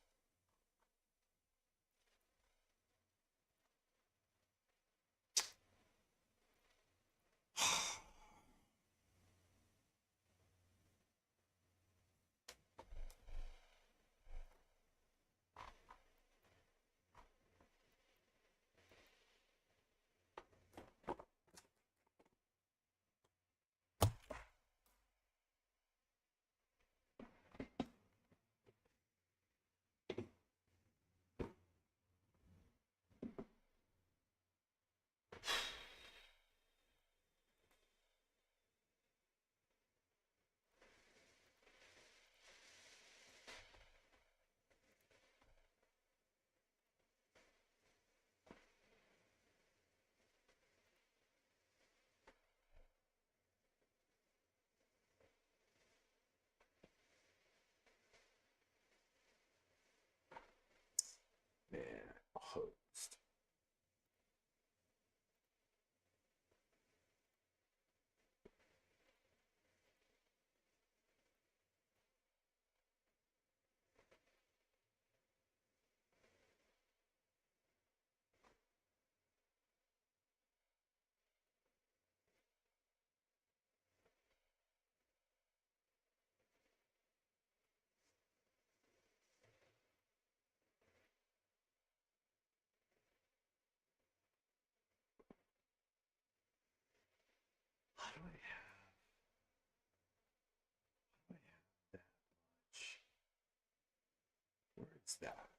What's that?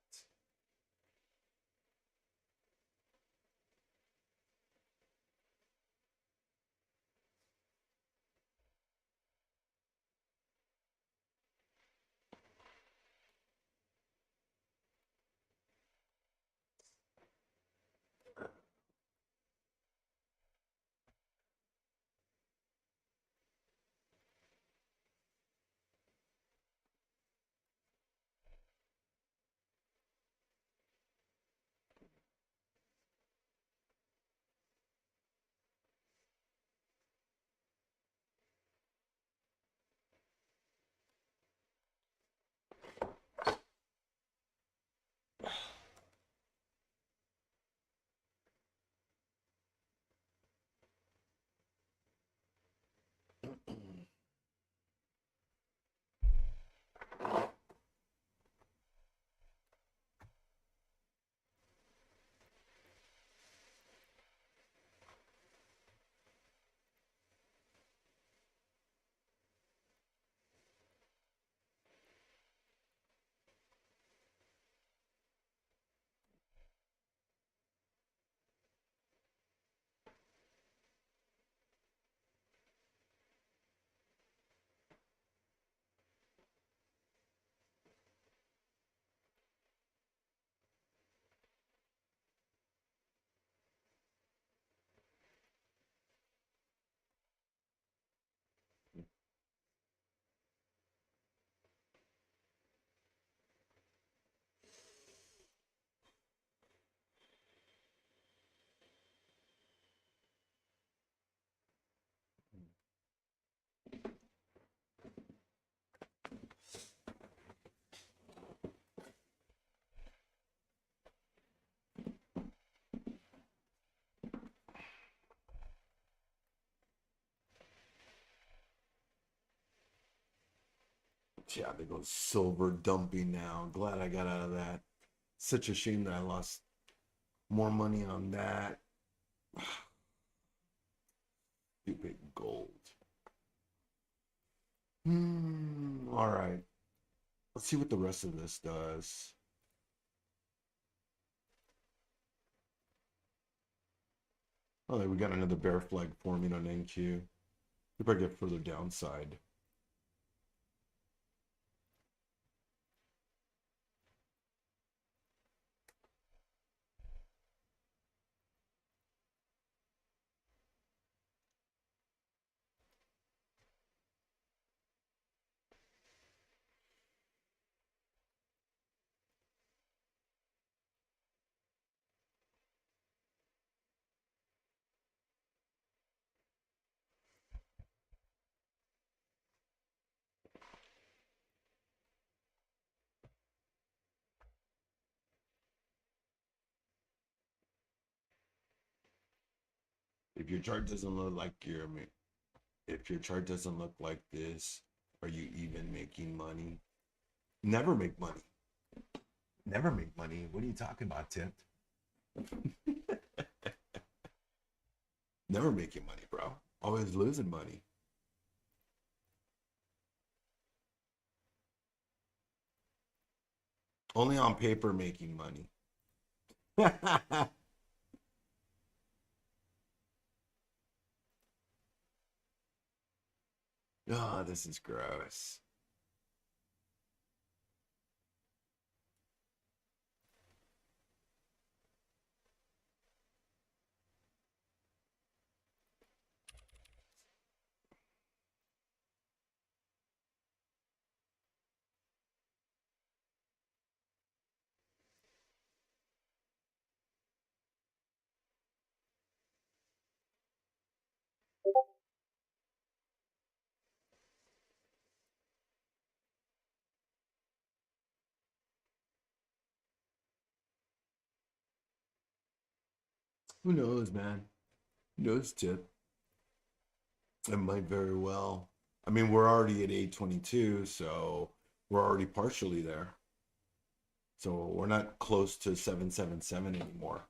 Yeah, they go silver dumping now. Glad I got out of that. Such a shame that I lost more money on that. Stupid gold. All right. Let's see what the rest of this does. Oh, we got another bear flag forming on NQ. We better get further downside. If your chart doesn't look like if your chart doesn't look like this, are you even making money? Never make money. Never make money. What are you talking about, Tip? Never making money, bro. Always losing money. Only on paper making money. Oh, this is gross. Who knows, man? Who knows, Tip? It might very well. I mean, we're already at 822, so we're already partially there. So we're not close to 777 anymore.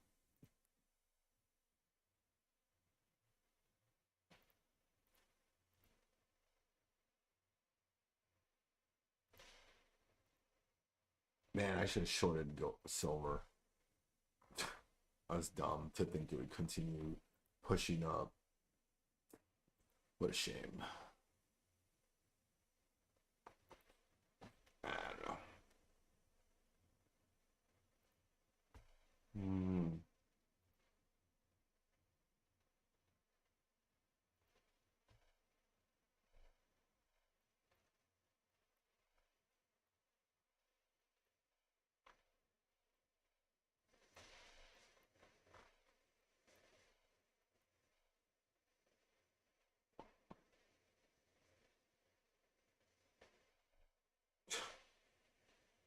Man, I should have shorted silver. I was dumb to think it would continue pushing up. What a shame. I don't know. Hmm.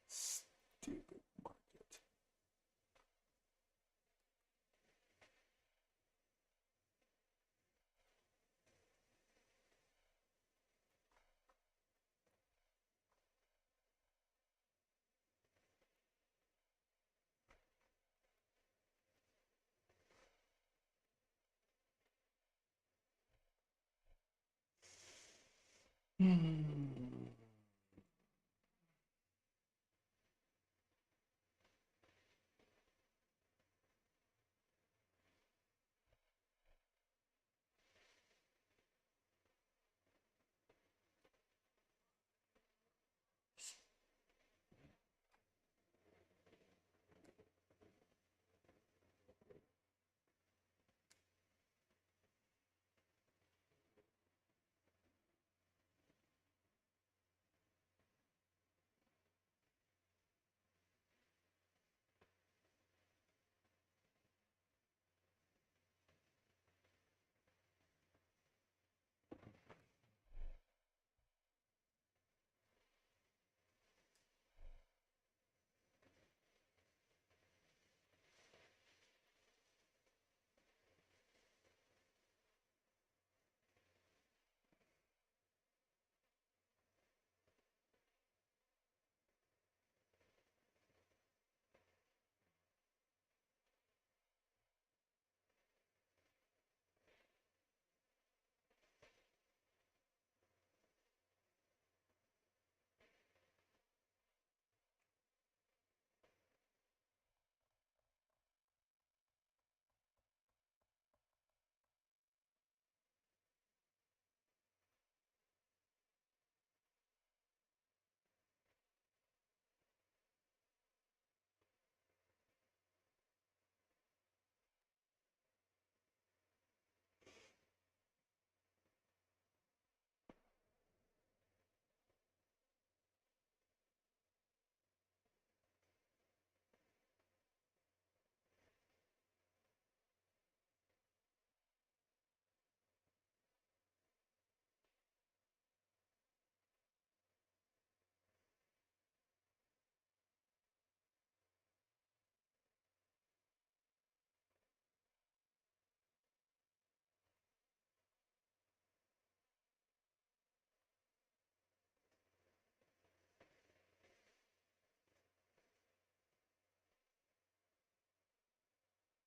Stupid market. Hmm.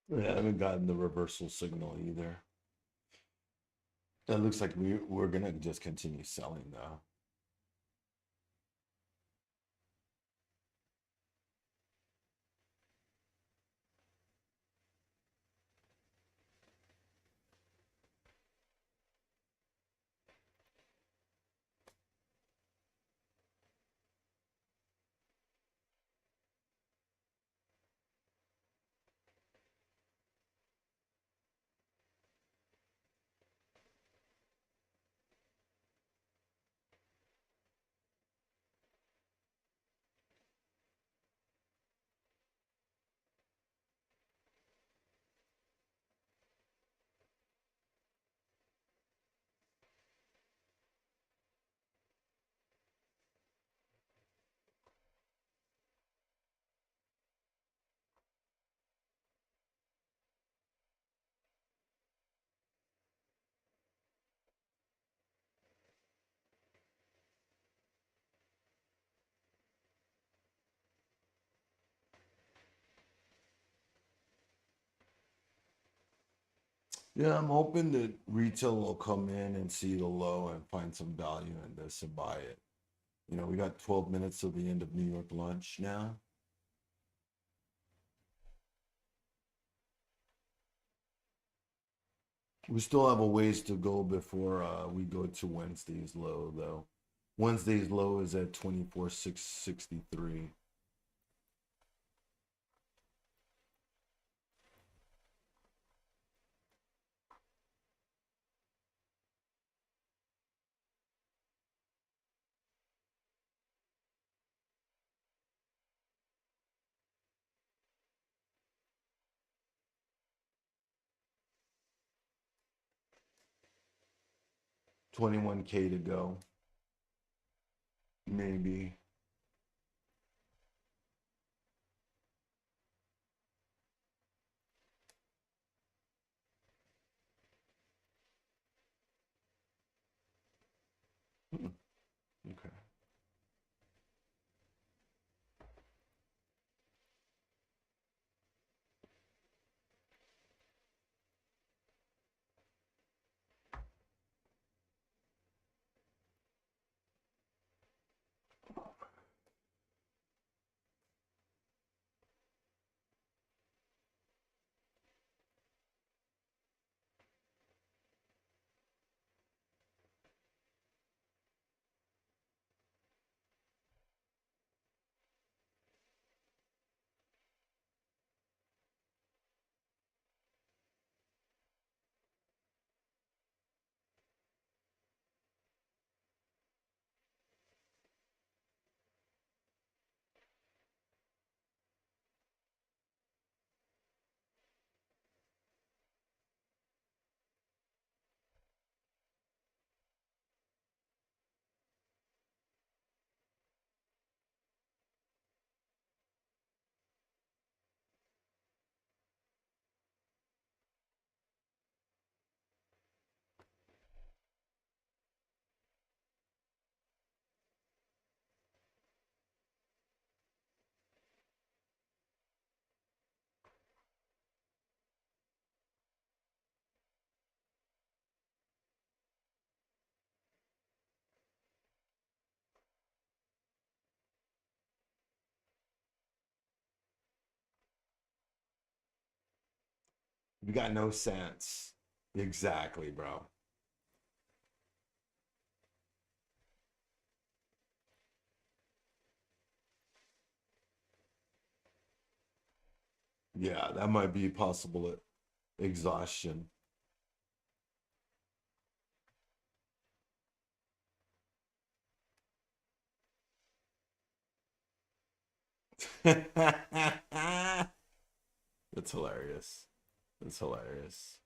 Yeah, I haven't gotten the reversal signal either. It looks like we're gonna just continue selling though. Yeah, I'm hoping that retail will come in and see the low and find some value in this and buy it. We got 12 minutes till the end of New York lunch now. We still have a ways to go before we go to Wednesday's low, though. Wednesday's low is at 24,663. 21K to go, maybe. Hmm, okay. You got no sense. Exactly, bro. Yeah, that might be possible exhaustion. That's hilarious. That's hilarious.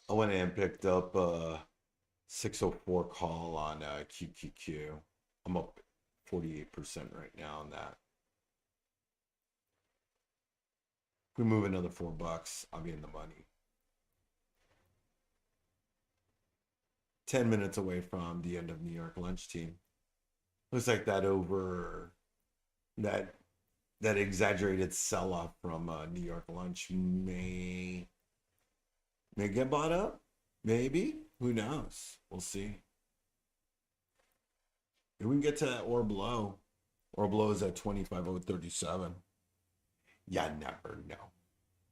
I went and picked up a 604 call on QQQ. I'm up 48% right now on that. If we move another $4, I'll be in the money. 10 minutes away from the end of New York lunch team. Looks like that that exaggerated sell-off from New York lunch may get bought up. Maybe. Who knows? We'll see. If we can get to that or below is at 25,037. Yeah, never know.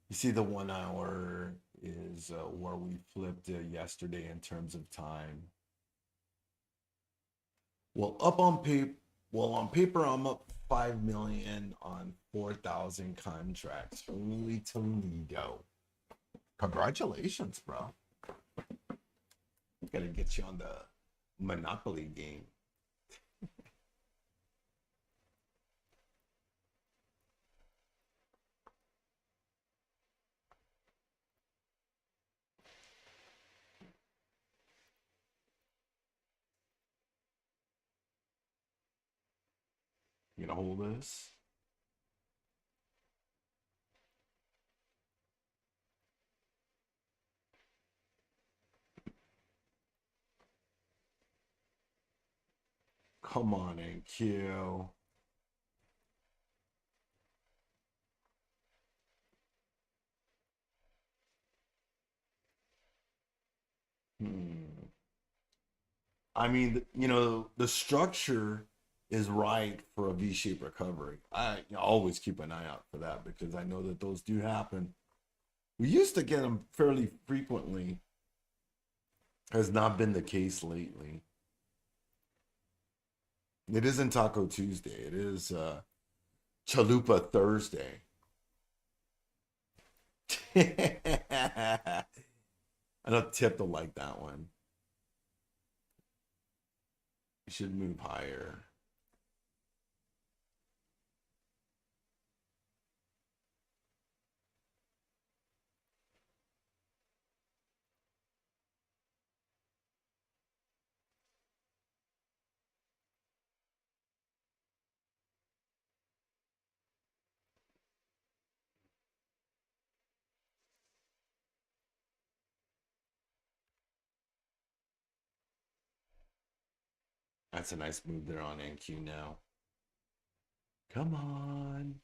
You see, the 1 hour is where we flipped yesterday in terms of time. Well, up on paper, well on paper, I'm up 5 million on 4,000 contracts. Holy Toledo! Congratulations, bro. Gotta get you on the Monopoly game. You gonna hold this? Come on, NQ. Hmm. I mean, the structure is right for a V-shaped recovery. I always keep an eye out for that because I know that those do happen. We used to get them fairly frequently. Has not been the case lately. It isn't Taco Tuesday. It is Chalupa Thursday. I don't tip to like that one. You should move higher. That's a nice move there on NQ now. Come on.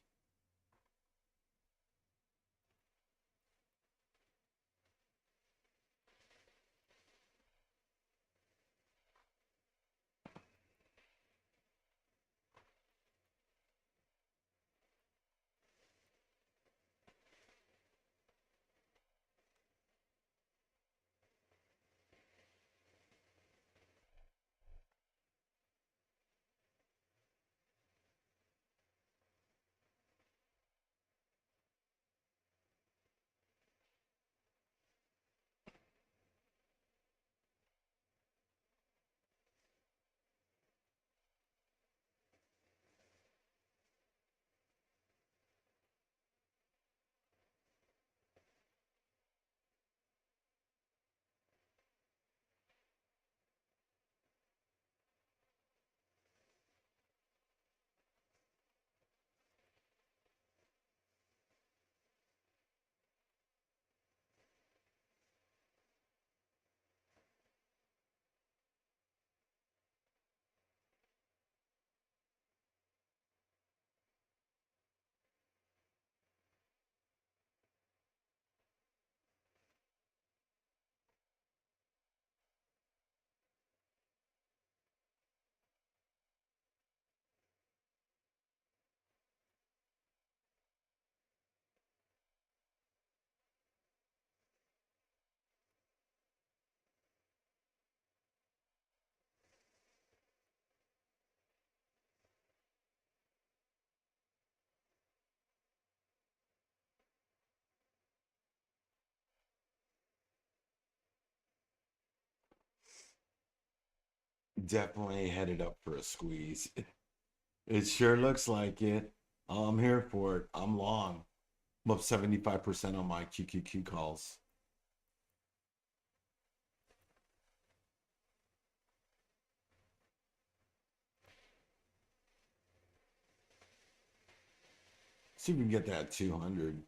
Definitely headed up for a squeeze. It sure looks like it. I'm here for it. I'm long. I'm up 75% on my QQQ calls. See if we can get that 200.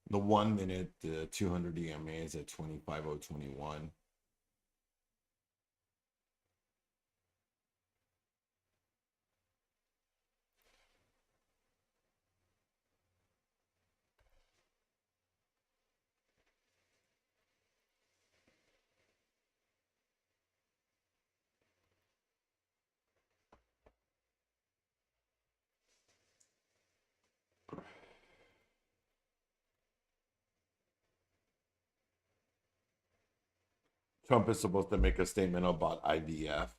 The 1 minute 200 EMA is at 25.021. Trump is supposed to make a statement about IDF.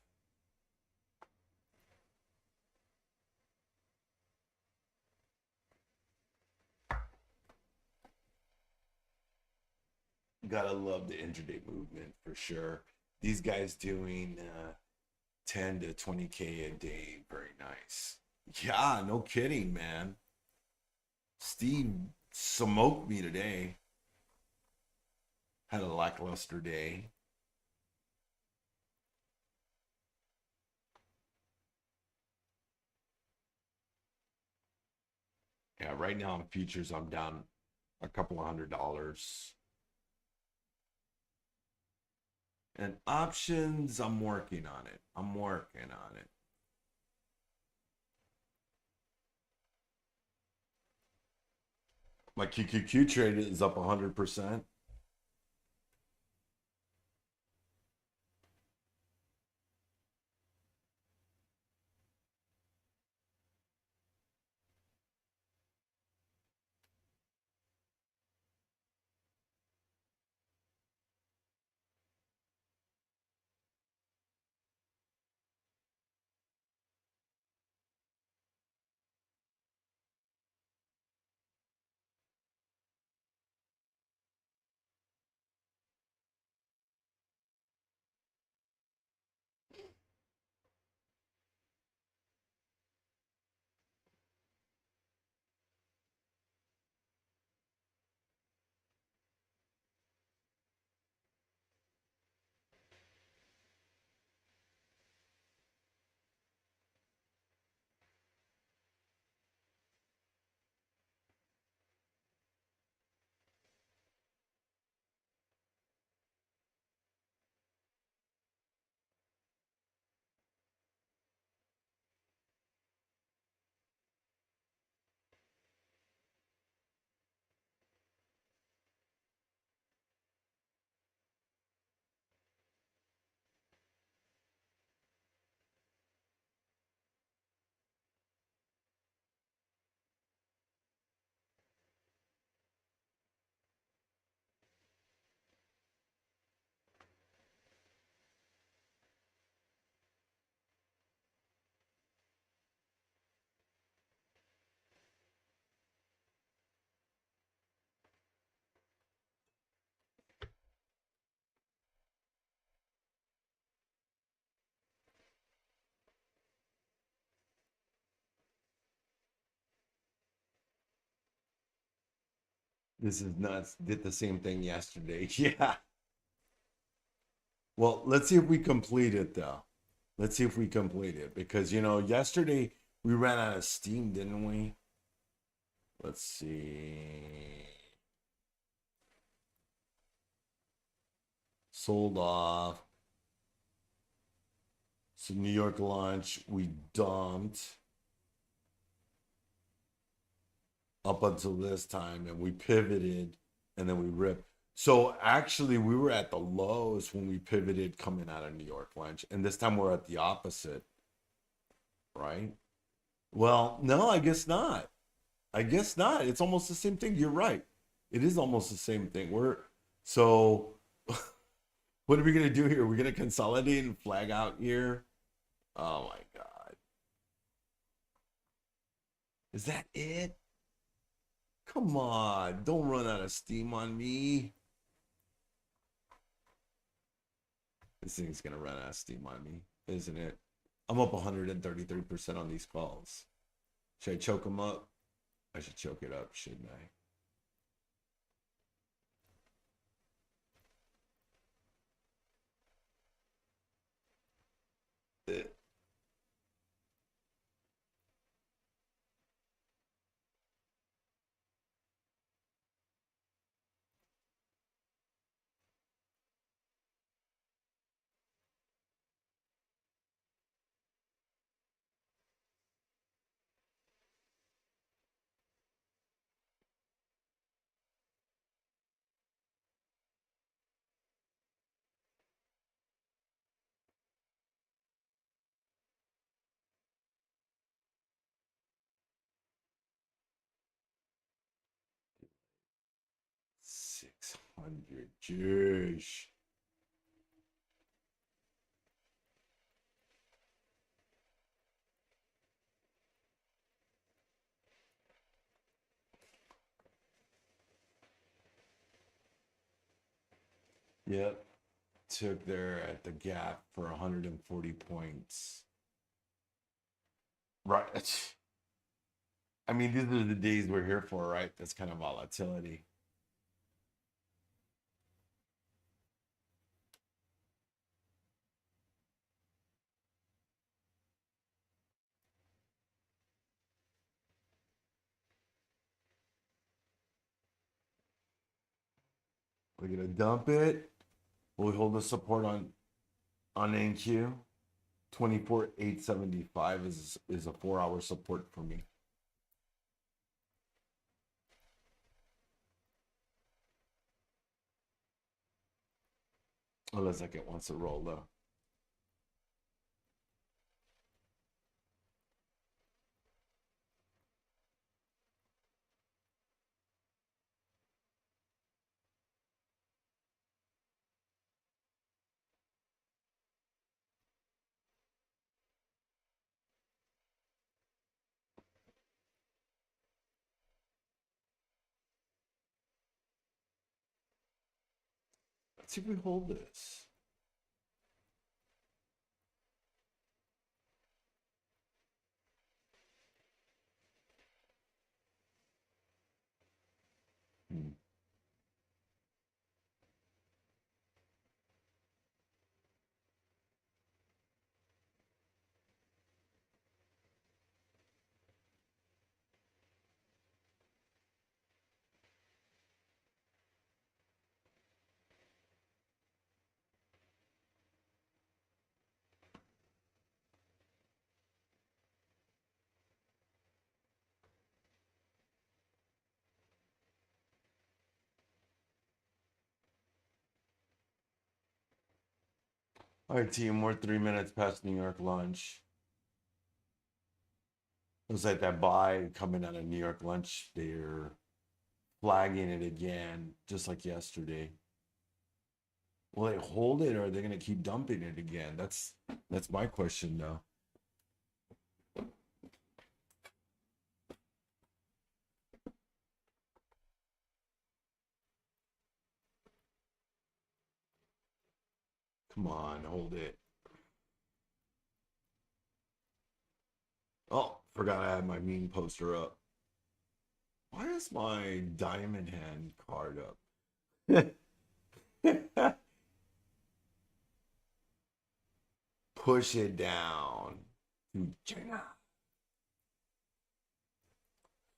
Gotta love the intraday movement for sure. These guys doing 10 to 20K a day, very nice. Yeah, no kidding, man. Steve smoked me today. Had a lackluster day. Yeah, right now in futures, I'm down a couple of $100. And options, I'm working on it. I'm working on it. My QQQ trade is up 100%. This is nuts. Did the same thing yesterday. Yeah. Well, let's see if we complete it though. Let's see if we complete it because yesterday we ran out of steam, didn't we? Let's see. Sold off. So New York launch, we dumped up until this time and we pivoted and then we ripped. So actually we were at the lows when we pivoted coming out of New York launch. And this time we're at the opposite, right? Well, no, I guess not. I guess not. It's almost the same thing. You're right. It is almost the same thing. So what are we gonna do here? We're gonna consolidate and flag out here. Oh my god. Is that it? Come on. Don't run out of steam on me. This thing's gonna run out of steam on me, isn't it? I'm up 133% on these calls. Should I choke them up? I should choke it up, shouldn't I? 600. Jeez. Yep. Took there at the gap for 140 points. Right. I mean, these are the days we're here for, right? That's kind of volatility. We're gonna dump it. We'll hold the support on NQ. 24,875 is a 4 hour support for me. Unless I get wants to roll though. Let's see if we hold this. Hmm. All right, team, we're 3 minutes past New York lunch. Looks like that buy coming out of New York lunch, they're flagging it again, just like yesterday. Will they hold it or are they gonna keep dumping it again? That's my question though. Come on, hold it. Oh, forgot I had my meme poster up. Why is my diamond hand card up? Push it down to China.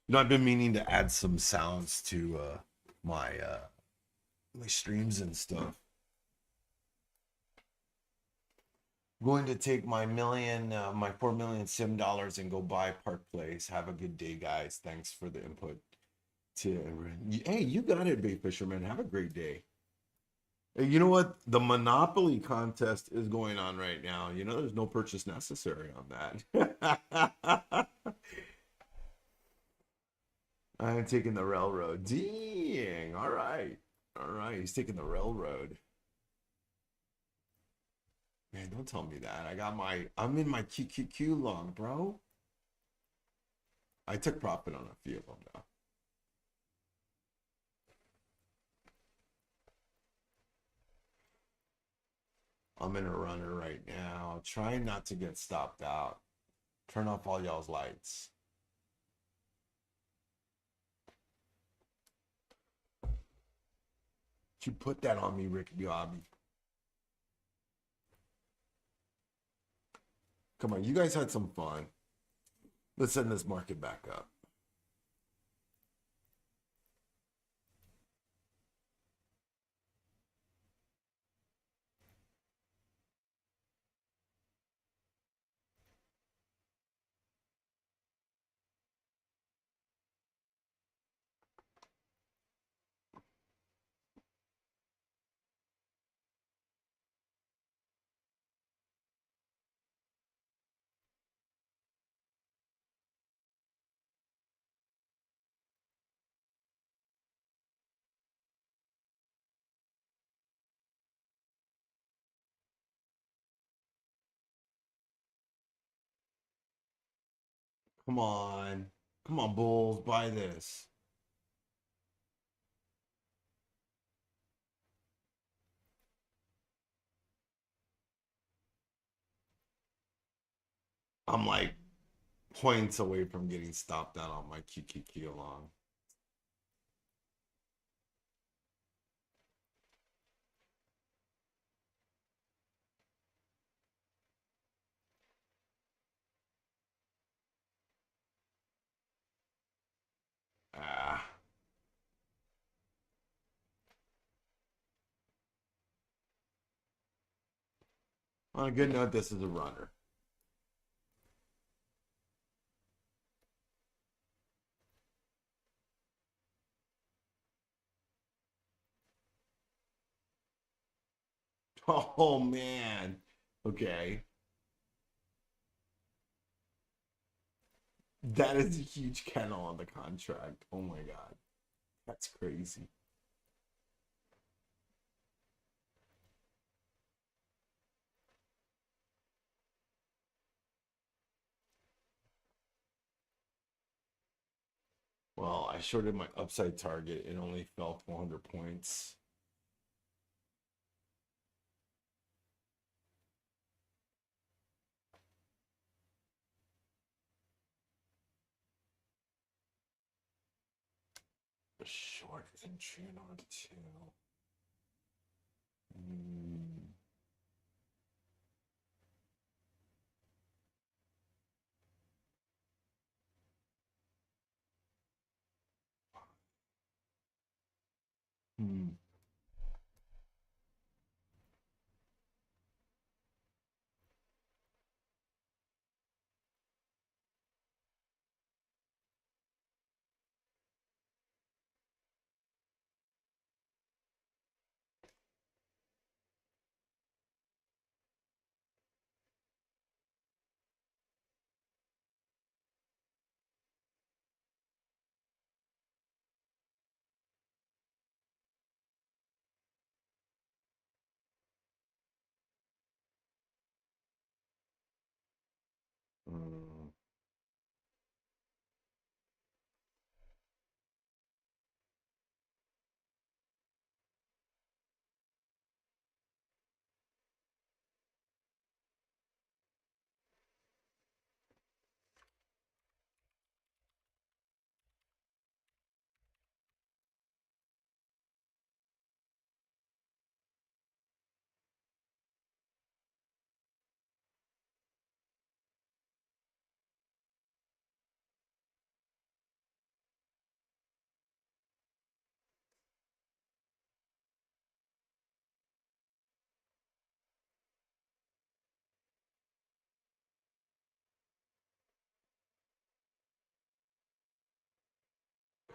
You know, I've been meaning to add some sounds to my my streams and stuff. Going to take my 4 million sim dollars and go buy Park Place. Have a good day, guys. Thanks for the input. Hey, you got it, Bait Fisherman. Have a great day. Hey, you know what? The Monopoly contest is going on right now. You know, there's no purchase necessary on that. I'm taking the railroad. Dang. All right. All right. He's taking the railroad. Man, don't tell me that. I'm in my QQQ long, bro. I took profit on a few of them though. I'm in a runner right now, trying not to get stopped out. Turn off all y'all's lights. You put that on me, Rick Bobby. Come on, you guys had some fun. Let's send this market back up. Come on. Come on, Bulls, buy this. I'm like points away from getting stopped out on my QQQ along. Ah. On a good note, this is a runner. Oh man. Okay. That is a huge kennel on the contract. Oh my god. That's crazy. Well, I shorted my upside target. It only fell 400 points. A short entry on two. Hmm. Hmm.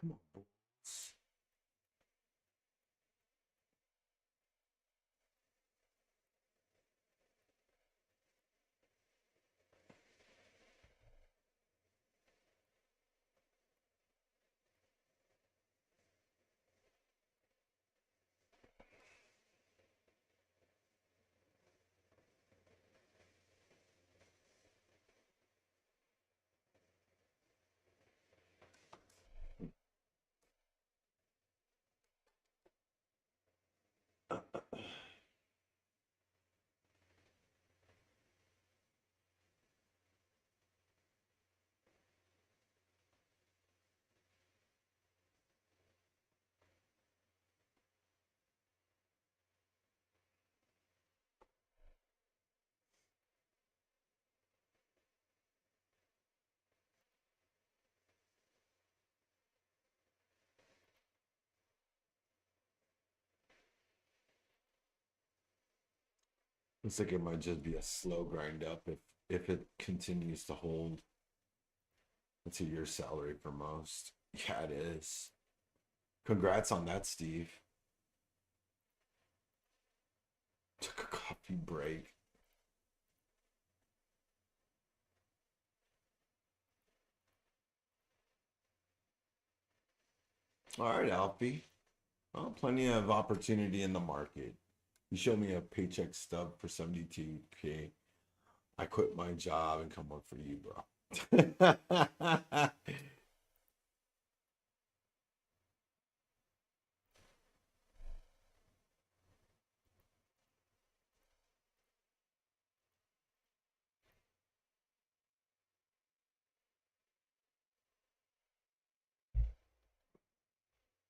Come on, Bulls. Looks like it might just be a slow grind up if it continues to hold. It's a year's salary for most. Yeah, it is. Congrats on that, Steve. Took a coffee break. All right, Alfie. Well, plenty of opportunity in the market. You showed me a paycheck stub for 72K. I quit my job and come work for you, bro.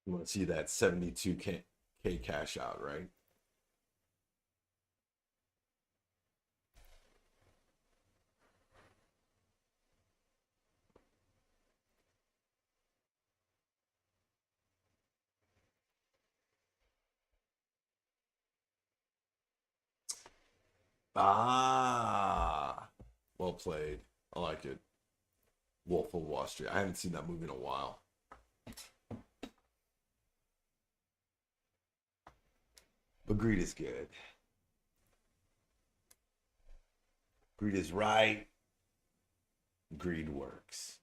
You want to see that 72K cash out, right? Ah, well played. I like it. Wolf of Wall Street. I haven't seen that movie in a while. But greed is good. Greed is right. Greed works.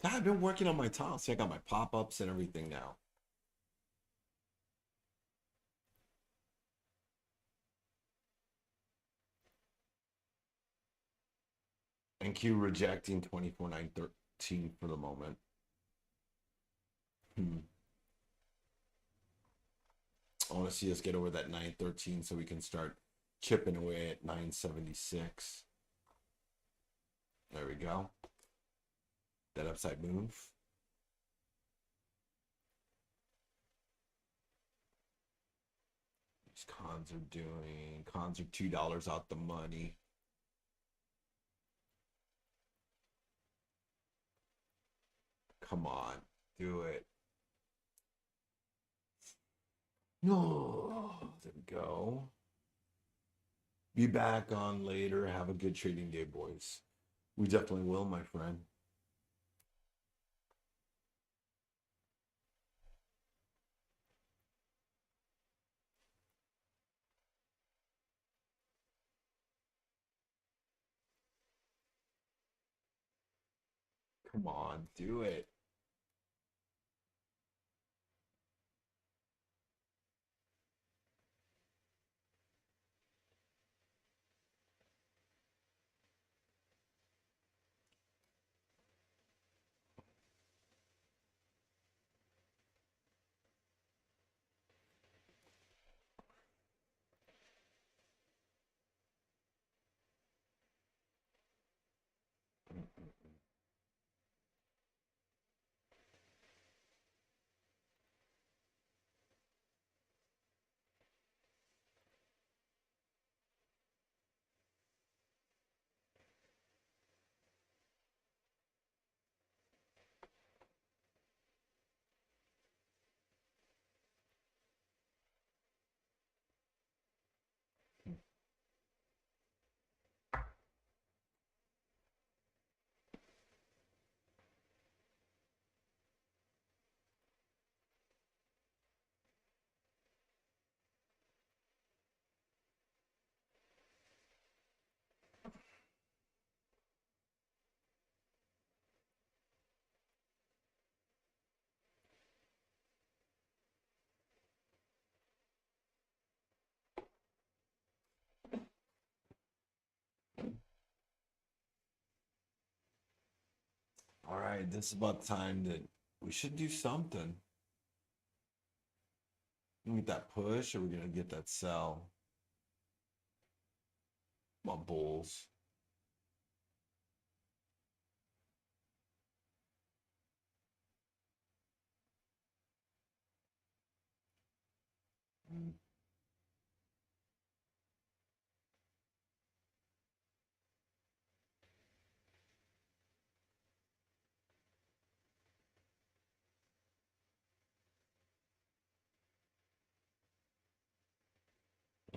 I've been working on my tiles. See, I got my pop-ups and everything now. NQ rejecting 24,913 for the moment. Hmm. I want to see us get over that 913 so we can start chipping away at 976. There we go. That upside move. These cons are $2 out the money. Come on, do it. No, there we go. Be back on later. Have a good trading day, boys. We definitely will, my friend. Come on, do it. right, this is about time that we should do something. We get that push, or we're gonna get that sell. My bulls.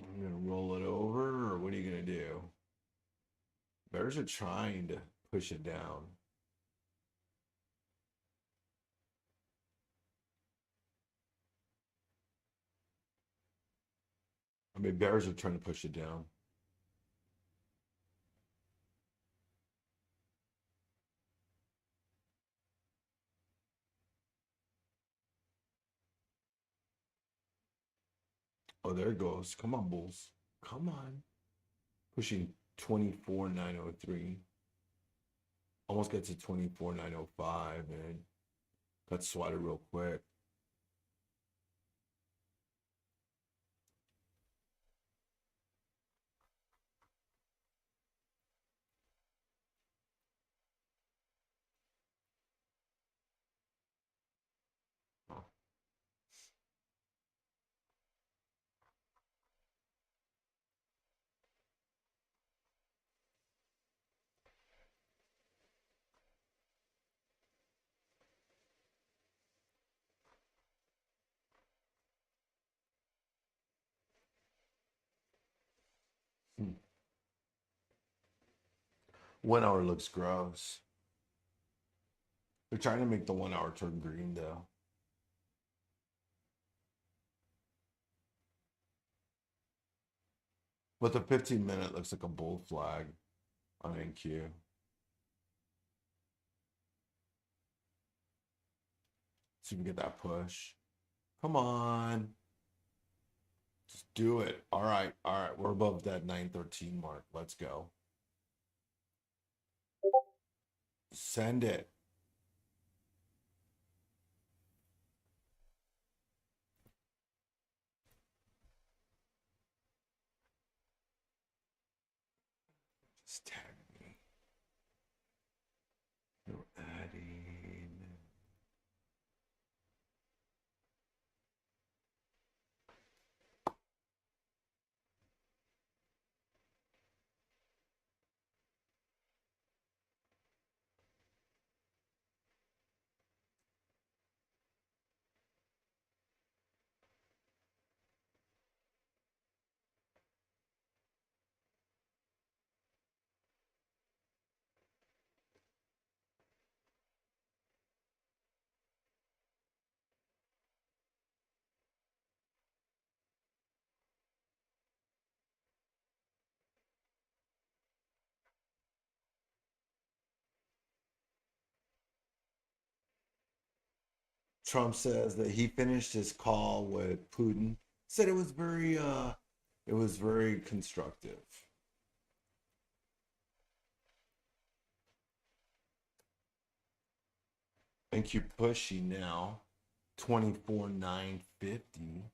I'm gonna roll it over, or what are you gonna do? Bears are trying to push it down. I mean, bears are trying to push it down. Oh, there it goes. Come on, bulls. Come on. Pushing 24,903. Almost gets to 24,905, and got swatted real quick. Oh. Hmm. 1 hour looks gross. They're trying to make the 1 hour turn green, though. But the 15 minute looks like a bull flag on NQ. See if we get that push. Come on. Just do it. All right. All right. We're above that 913 mark. Let's go. Send it. Just tag me. No adding. Trump says that he finished his call with Putin. Said it was very constructive. Thank you pushy now. 24,950.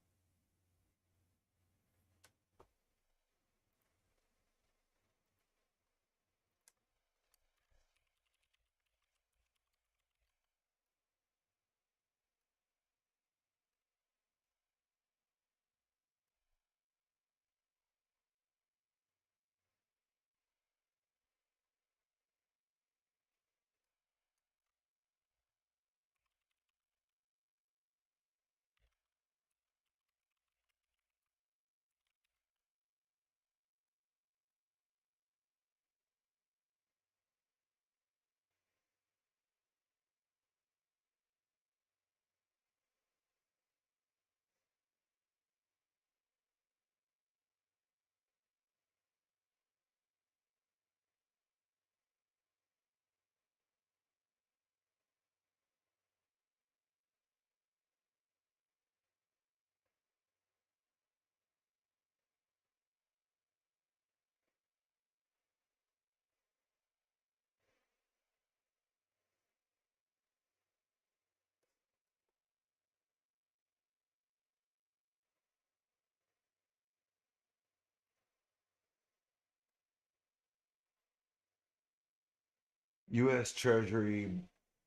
U.S. Treasury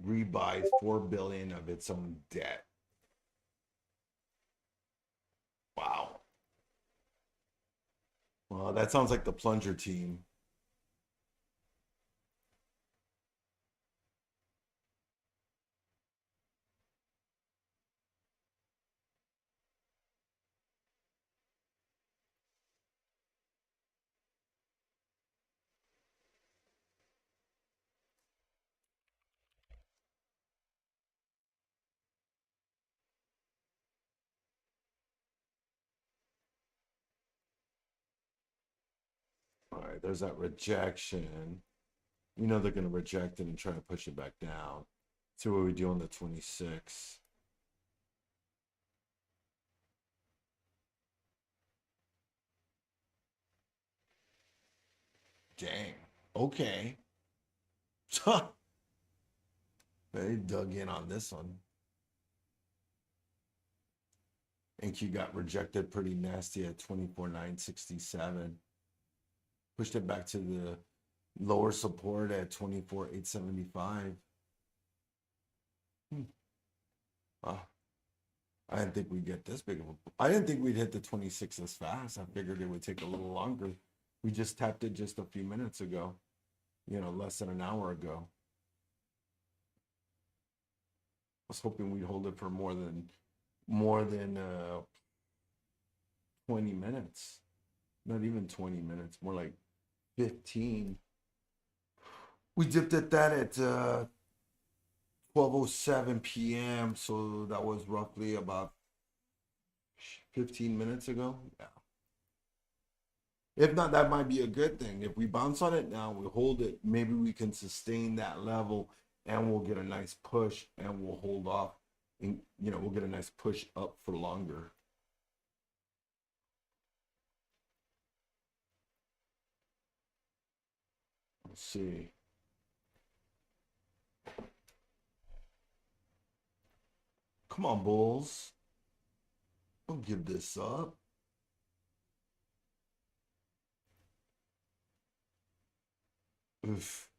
rebuys 4 billion of its own debt. Wow. Well, that sounds like the plunger team. All right, there's that rejection. You know they're going to reject it and try to push it back down. See what we do on the 26th. Dang. Okay. They dug in on this one. NQ got rejected pretty nasty at 24,967. Pushed it back to the lower support at 24,875. Hmm. Ah, I didn't think we'd get this big of a. I didn't think we'd hit the 26 as fast. I figured it would take a little longer. We just tapped it just a few minutes ago, less than an hour ago. I was hoping we'd hold it for more than 20 minutes. Not even 20 minutes, more like 15. We dipped at that at 12:07 p.m. So that was roughly about 15 minutes ago. Yeah. If not, that might be a good thing. If we bounce on it now, we hold it, maybe we can sustain that level and we'll get a nice push and we'll hold off and we'll get a nice push up for longer. Let's see. Come on, Bulls. Don't give this up. Oof.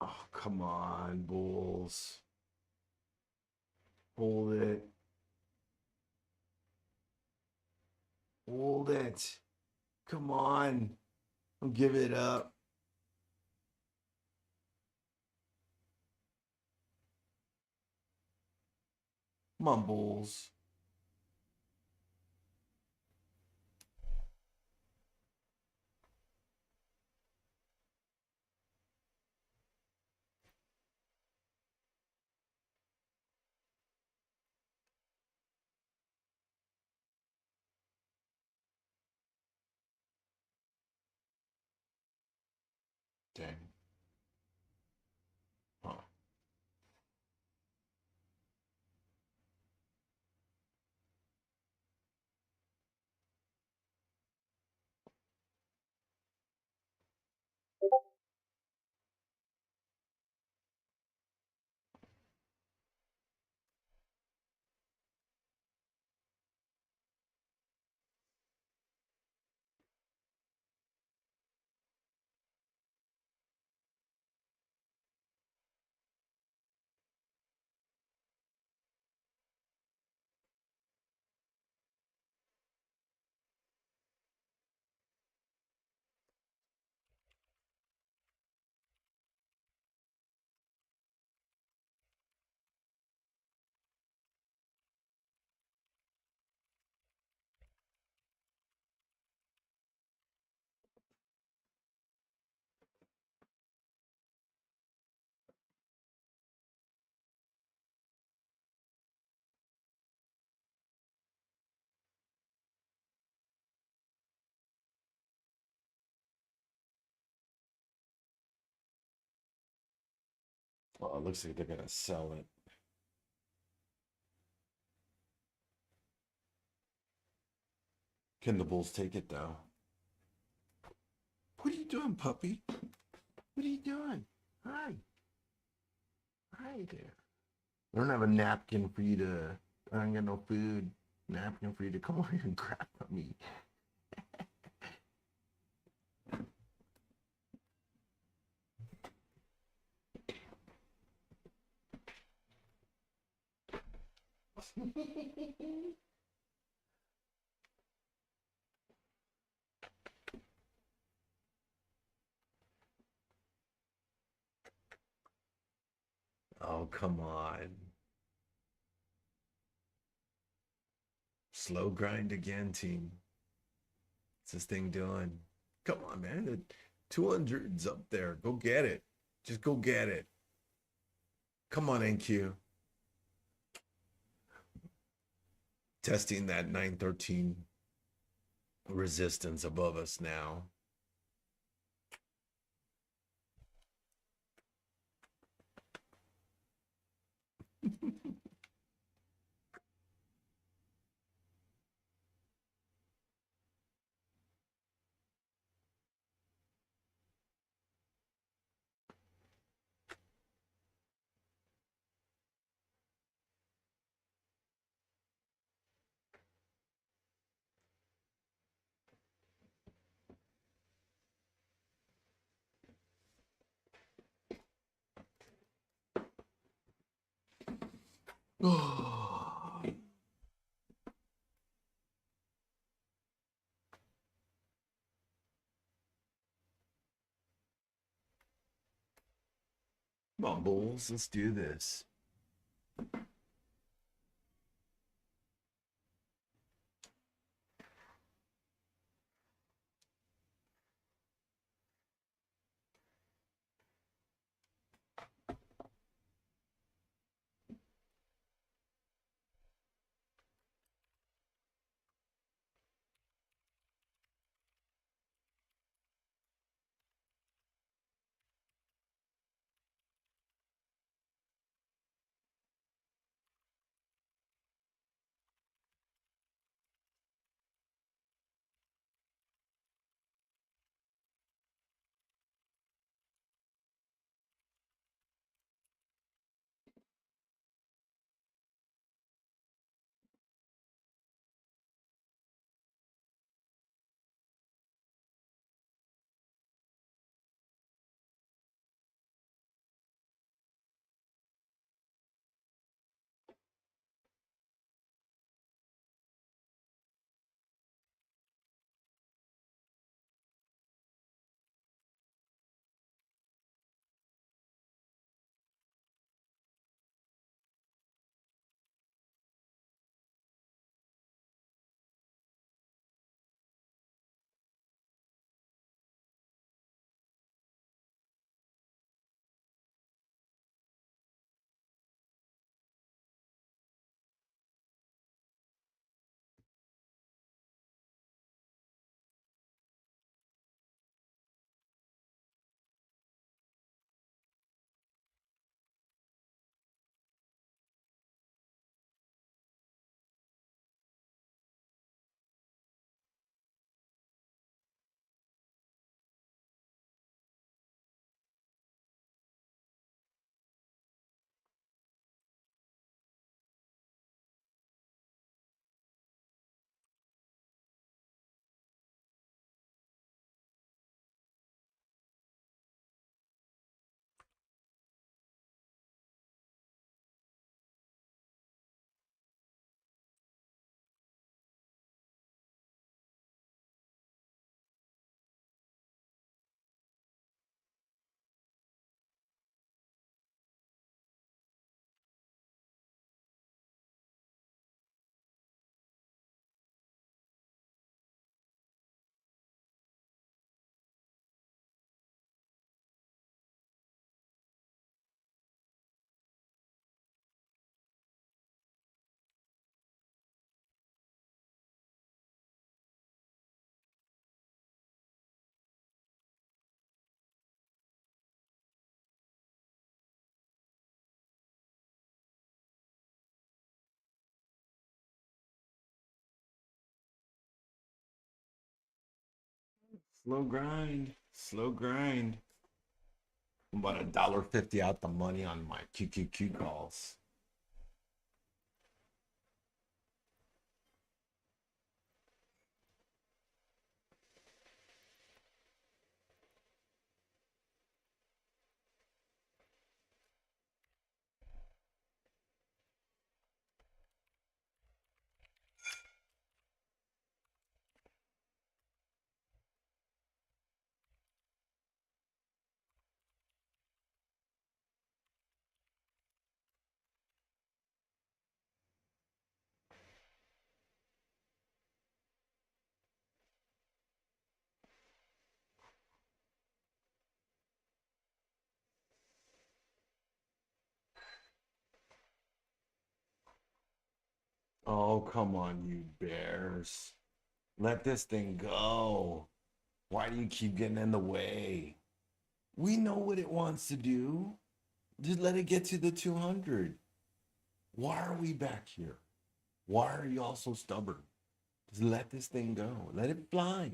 Oh, come on, Bulls. Hold it. Hold it. Come on. Don't give it up. Come on, Bulls. Dang. Huh. Oh, it looks like they're gonna sell it. Can the Bulls take it though? What are you doing, puppy? What are you doing? Hi. Hi there. I don't have a napkin for you to. I don't got no food. Napkin for you to come over here and grab from me. Oh, come on. Slow grind again, team. What's this thing doing? Come on, man. The 200's up there. Go get it. Just go get it. Come on, NQ. Testing that 913 resistance above us now. Come on, Bulls. Let's do this. Slow grind. Slow grind. About $1.50 out the money on my QQQ calls. Oh, come on, you bears. Let this thing go. Why do you keep getting in the way? We know what it wants to do. Just let it get to the 200. Why are we back here? Why are y'all so stubborn? Just let this thing go. Let it fly.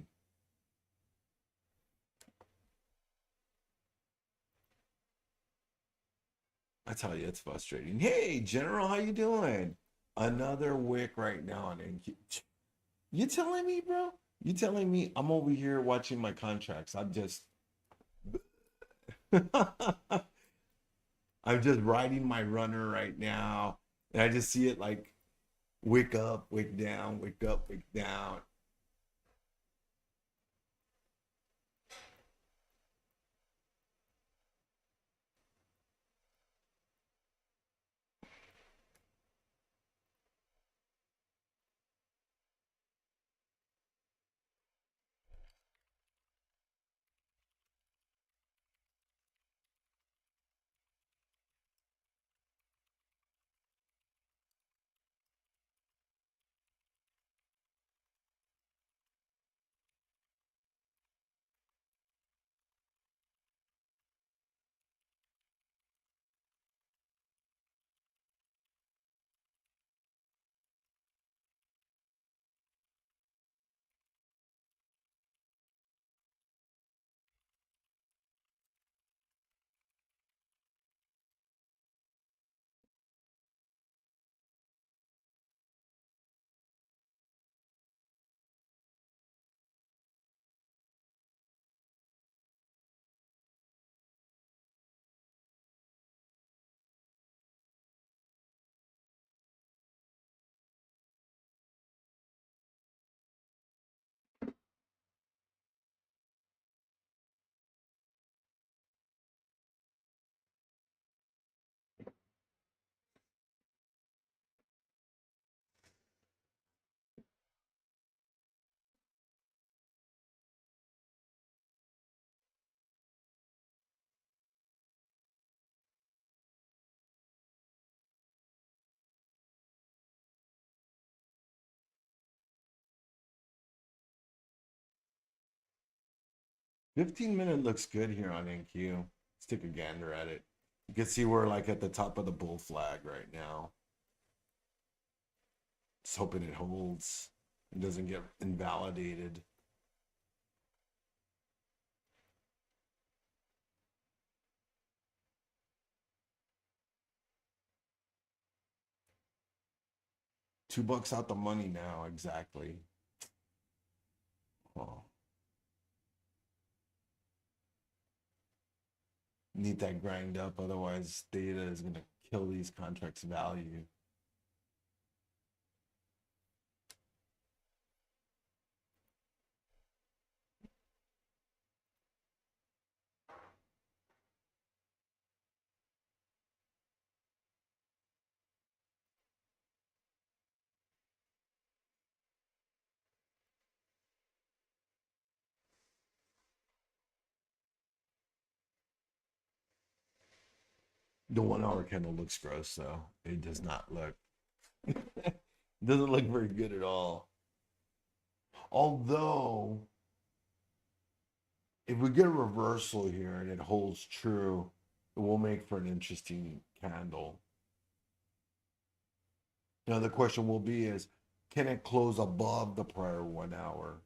I tell you, it's frustrating. Hey, General, how you doing? Another wick right now on NQ. You telling me, bro? You telling me I'm over here watching my contracts? I'm just I'm just riding my runner right now. And I just see it like wick up, wick down, wick up, wick down. 15-minute looks good here on NQ. Let's take a gander at it. You can see we're like at the top of the bull flag right now. Just hoping it holds and doesn't get invalidated. $2 out the money now, exactly. Oh, need that grind up, otherwise data is gonna kill these contracts' value. The 1 hour candle looks gross though. It does not look doesn't look very good at all. Although if we get a reversal here and it holds true, it will make for an interesting candle. Now the question will be is, can it close above the prior 1 hour?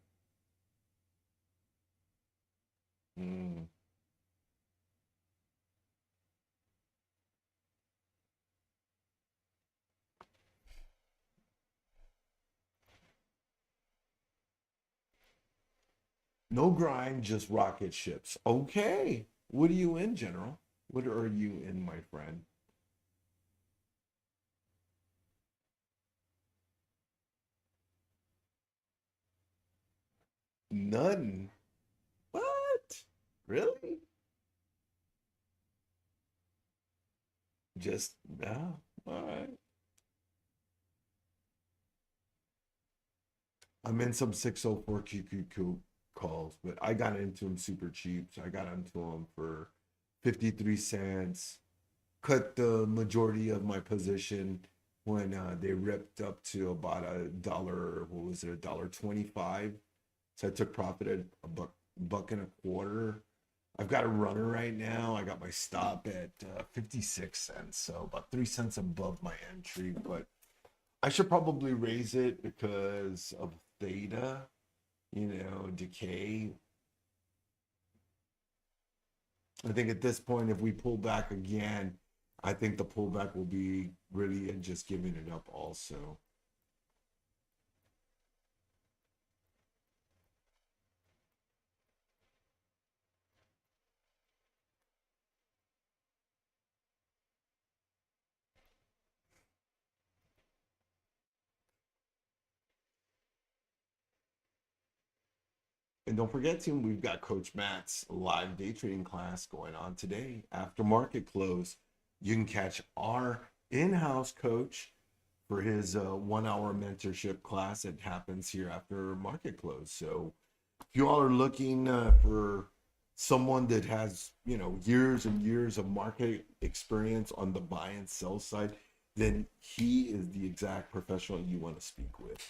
No grind, just rocket ships. Okay. What are you in, General? What are you in, my friend? None. What? Really? Just, yeah. All right. I'm in some 604 QQQ calls, but I got into them super cheap. So I got into them for 53 cents. Cut the majority of my position when they ripped up to about a dollar. What was it? $1.25. So I took profit at a buck and a quarter. I've got a runner right now. I got my stop at 56 cents, so about 3 cents above my entry. But I should probably raise it because of theta, decay. I think at this point, if we pull back again, I think the pullback will be really in just giving it up also. And don't forget, team, we've got Coach Matt's live day trading class going on today after market close. You can catch our in-house coach for his 1 hour mentorship class. It happens here after market close. So if you all are looking for someone that has, years and years of market experience on the buy and sell side, then he is the exact professional you want to speak with.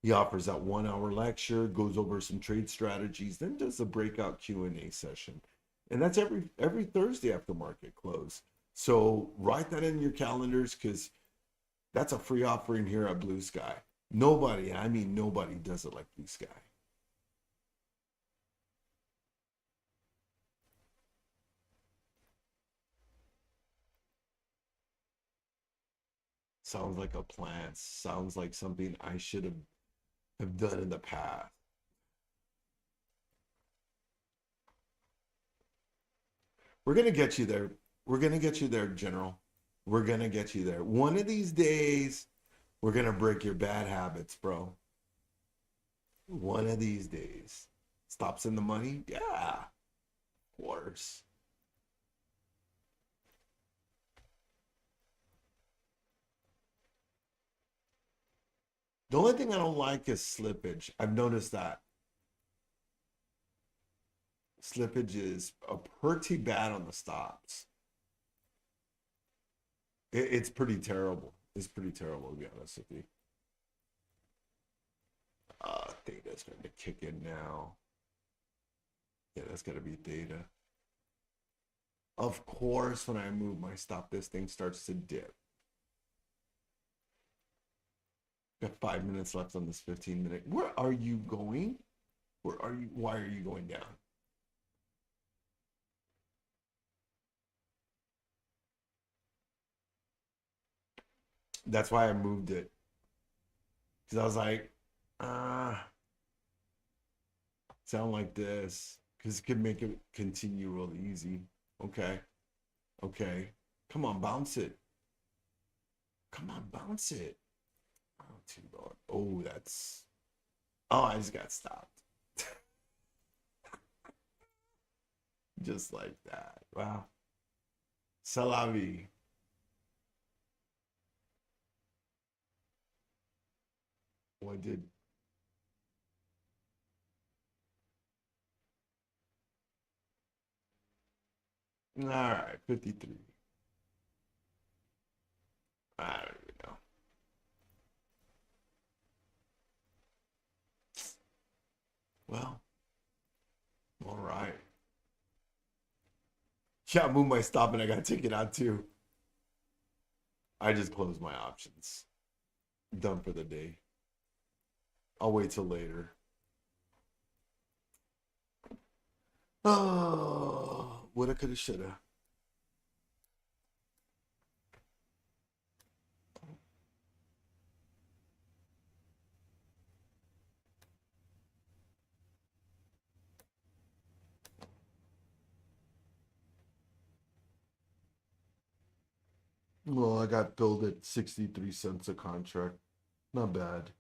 He offers that 1 hour lecture, goes over some trade strategies, then does a breakout Q&A session. And that's every Thursday after market close. So write that in your calendars because that's a free offering here at Blue Sky. Nobody, I mean nobody, does it like Blue Sky. Sounds like a plan. Sounds like something I should have done in the past. We're gonna get you there. We're gonna get you there, General. We're gonna get you there. One of these days, we're gonna break your bad habits, bro. One of these days. Stops in the money? Yeah, of course. The only thing I don't like is slippage. I've noticed that. Slippage is a pretty bad on the stops. It's pretty terrible. It's pretty terrible, to be honest with you. Theta's going to kick in now. Yeah, that's got to be theta. Of course, when I move my stop, this thing starts to dip. Got 5 minutes left on this 15-minute. Where are you going? Where are you? Why are you going down? That's why I moved it. Because I was like, sound like this. Because it could make it continue real easy. Okay. Okay. Come on, bounce it. Come on, bounce it. Oh, too Lord. Oh, that's. Oh, I just got stopped. Just like that. Wow. Salavi. What did. All right, 53. I don't even know. Well, all right. Yeah, I moved my stop and I got to take it out too. I just closed my options. Done for the day. I'll wait till later. Oh, woulda, coulda, shoulda. Well, I got billed at 63 cents a contract. Not bad.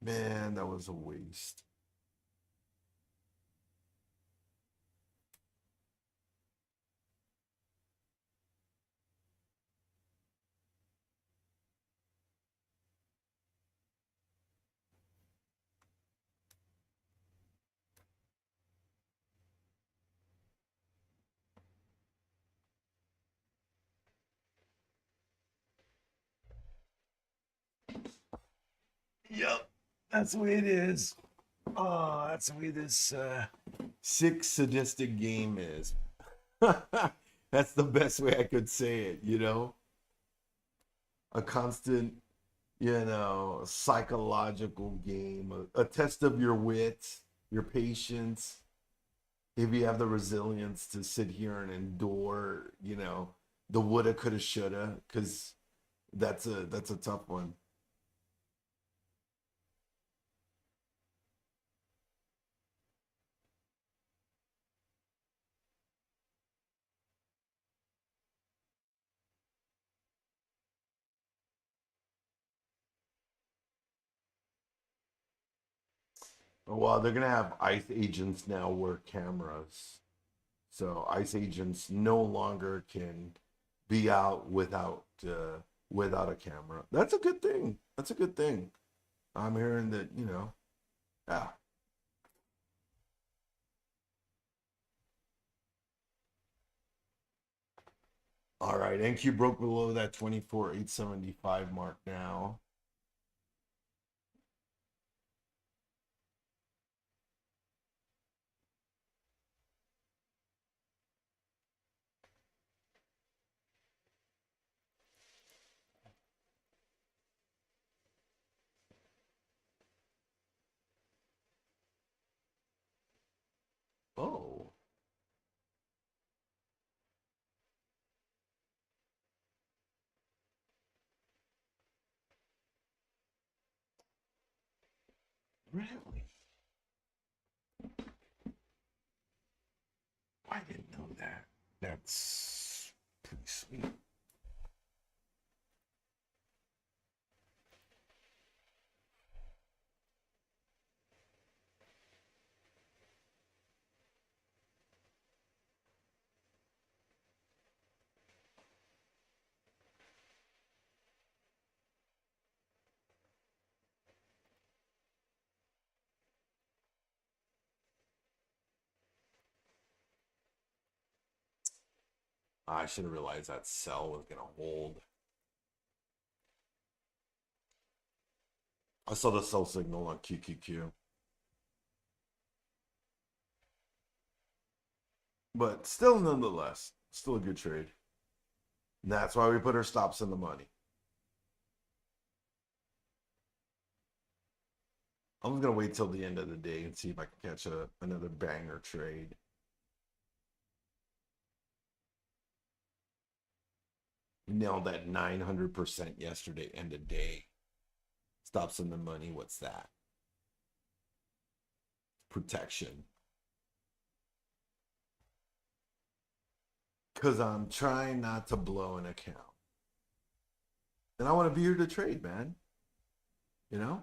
Man, that was a waste. Yep, that's the way it is. Oh, that's the way this sick sadistic game is. That's the best way I could say it, you know? A constant, psychological game, a test of your wits, your patience, if you have the resilience to sit here and endure, the woulda, coulda, shoulda, because that's a tough one. Well, they're gonna have ICE agents now wear cameras, so ICE agents no longer can be out without a camera. That's a good thing. That's a good thing. I'm hearing that, yeah. All right, NQ broke below that 24,875 mark now. Oh, really? I didn't know that. That's pretty sweet. I should have realized that sell was gonna hold. I saw the sell signal on QQQ, but still, nonetheless, still a good trade. And that's why we put our stops in the money. I'm just gonna wait till the end of the day and see if I can catch another banger trade. We nailed that 900% yesterday, end of day. Stops in the money. What's that? Protection. Because I'm trying not to blow an account. And I want to be here to trade, man. You know,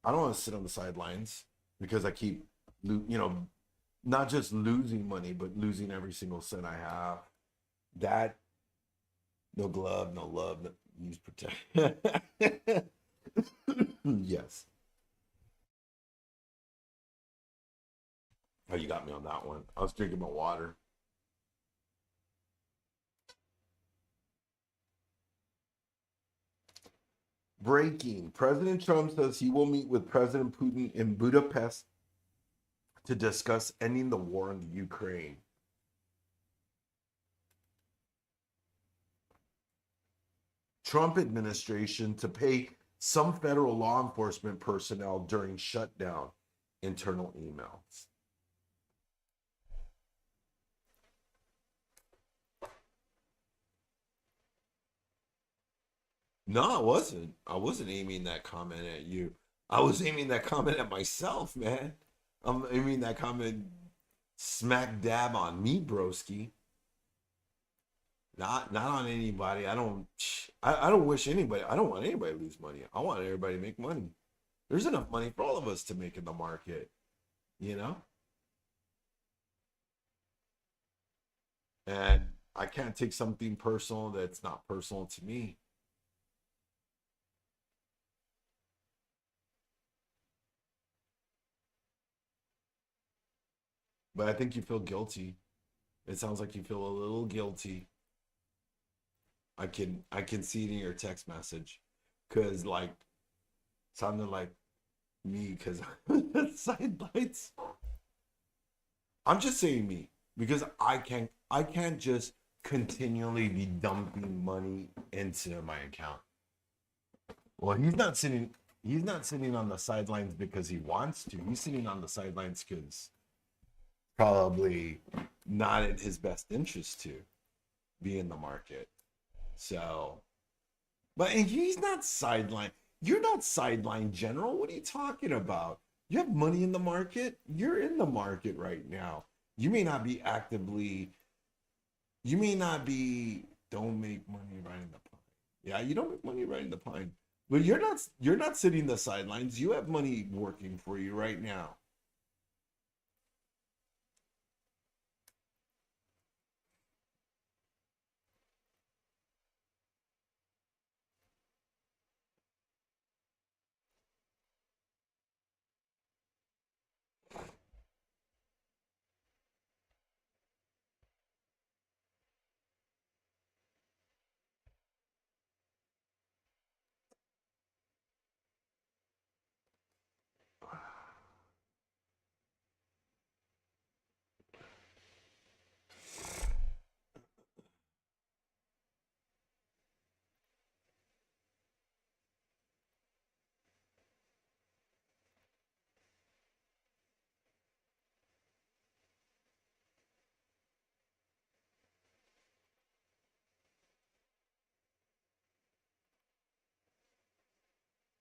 I don't want to sit on the sidelines because I keep, not just losing money, but losing every single cent I have. That, no glove, no love, no, use protect. Yes. Oh, you got me on that one. I was drinking my water. Breaking. President Trump says he will meet with President Putin in Budapest to discuss ending the war in the Ukraine. Trump administration to pay some federal law enforcement personnel during shutdown. Internal emails. No, I wasn't. I wasn't aiming that comment at you. I was aiming that comment at myself, man. I'm aiming that comment. smack dab on me, broski. Not on anybody. I don't wish anybody. I don't want anybody to lose money. I want everybody to make money. There's enough money for all of us to make in the market, you know. And I can't take something personal that's not personal to me. But I think you feel guilty. It sounds like you feel a little guilty. I can see it in your text message, cause like sounded like me, cause sidelights. I'm just saying me because I can't just continually be dumping money into my account. Well, he's not sitting on the sidelines because he wants to. He's sitting on the sidelines because probably not in his best interest to be in the market. So, but and he's not sidelined. You're not sidelined, General. What are you talking about? You have money in the market. You're in the market right now. You may not be actively. You may not be. Don't make money riding the pine. Yeah, you don't make money riding the pine. But you're not. You're not sitting the sidelines. You have money working for you right now.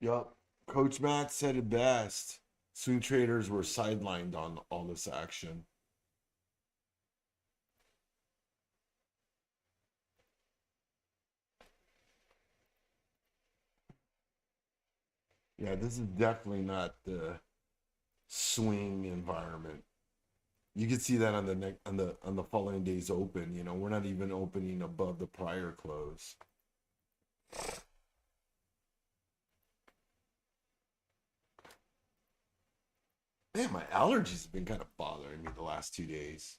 Yup. Coach Matt said it best. Swing traders were sidelined on all this action. Yeah, this is definitely not the swing environment. You can see that on the next on the following day's open. We're not even opening above the prior close. Man, my allergies have been kind of bothering me the last 2 days.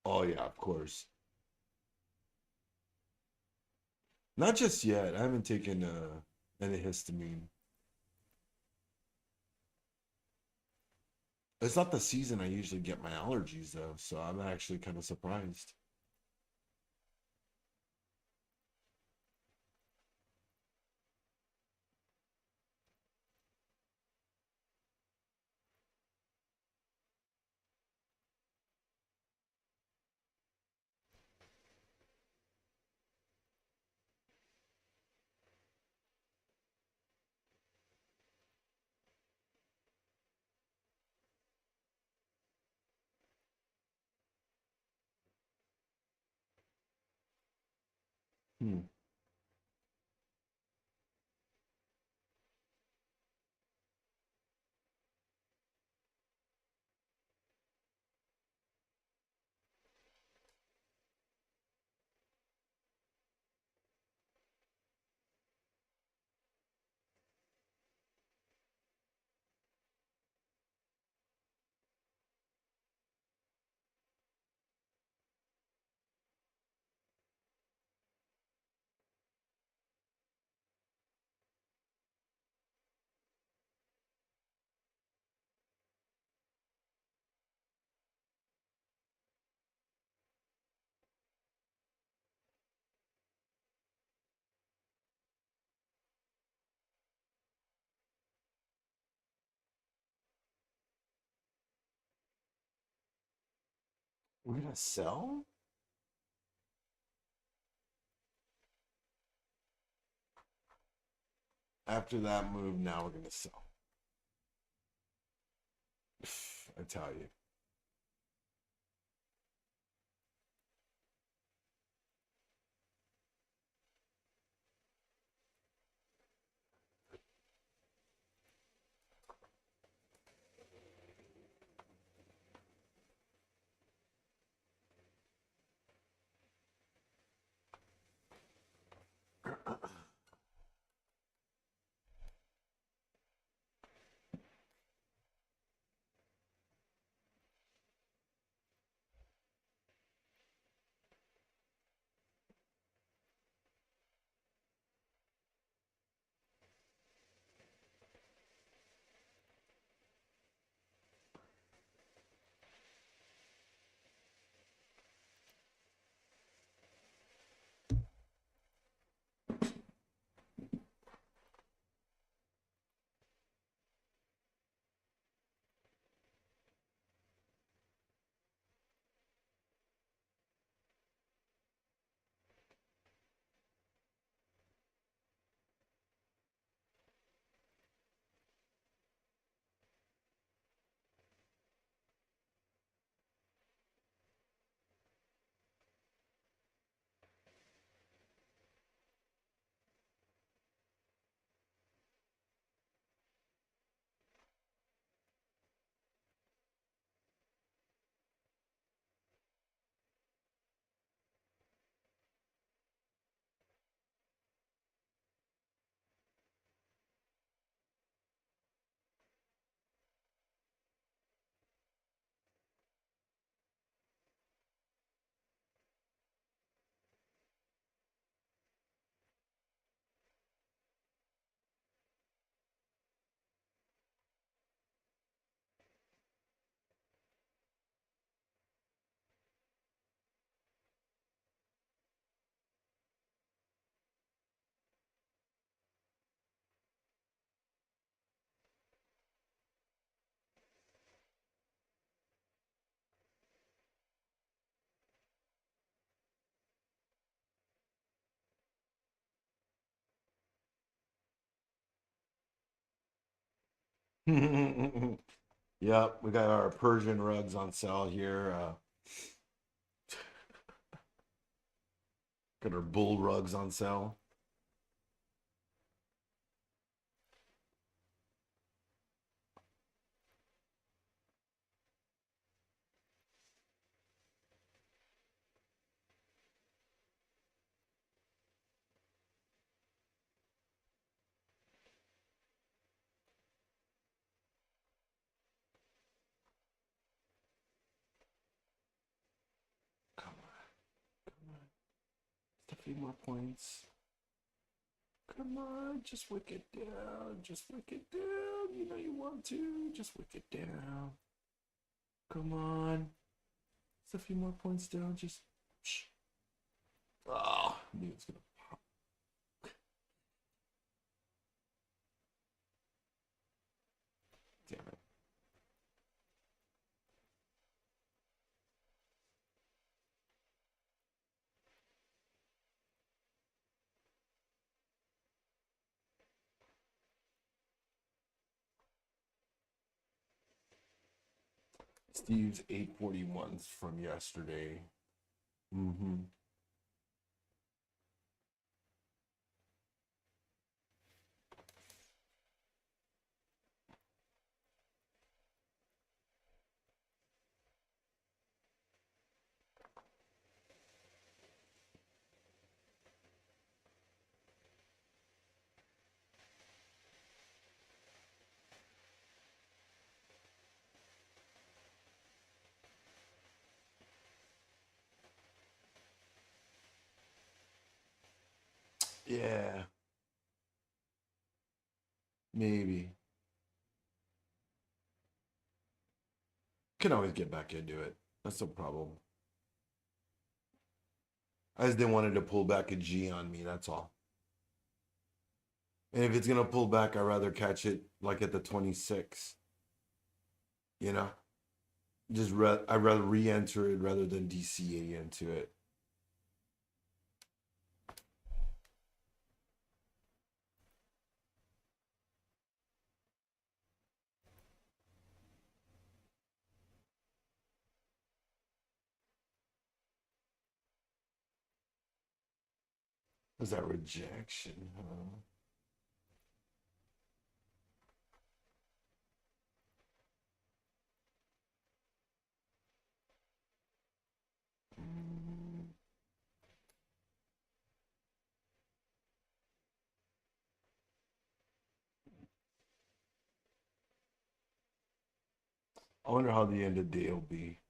Oh yeah, of course. Not just yet. I haven't taken any histamine. It's not the season I usually get my allergies though, so I'm actually kind of surprised. Hmm. We're gonna sell? After that move, now we're gonna sell. I tell you. Yep, we got our Persian rugs on sale here. Got our bull rugs on sale. Come on, come on. Just a few more points. Come on, just wick it down. Just wick it down. You know you want to. Just wick it down. Come on. Just a few more points down. Just. Shh. Oh, I knew it was gonna pop. Damn it. Steve's 841s from yesterday. Mm-hmm. Yeah, maybe. Can always get back into it. That's no problem. I just didn't want it to pull back a G on me. That's all. And if it's gonna pull back, I'd rather catch it like at the 26. You know, I'd rather re-enter it rather than DCA into it. Was that rejection, huh? Mm. I wonder how the end of the day will be.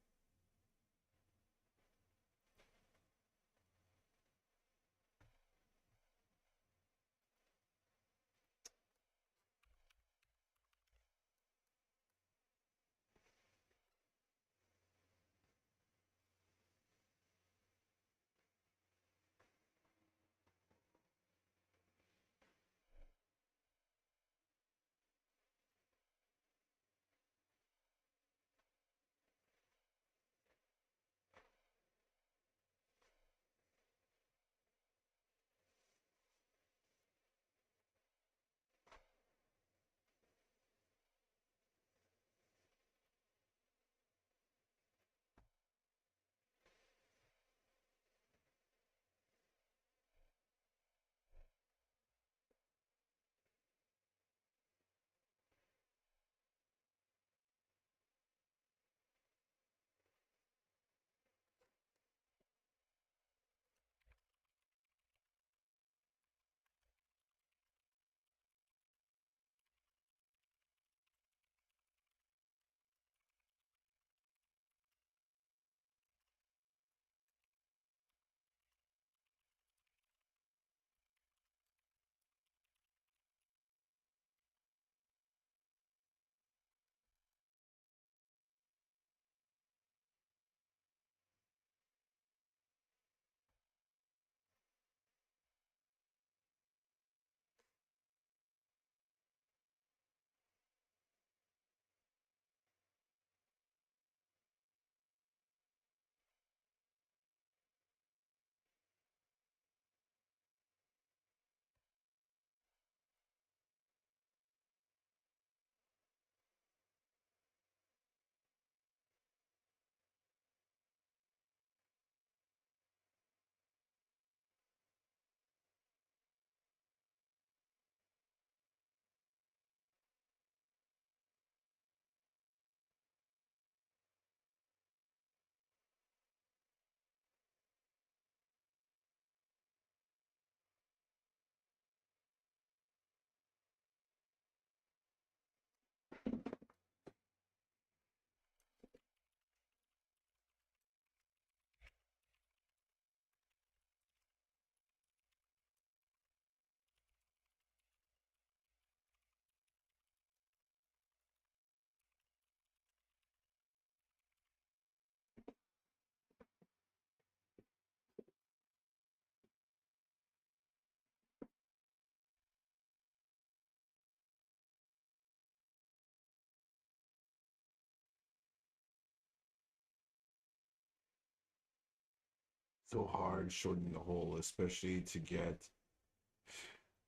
So hard shortening the hole, especially to get.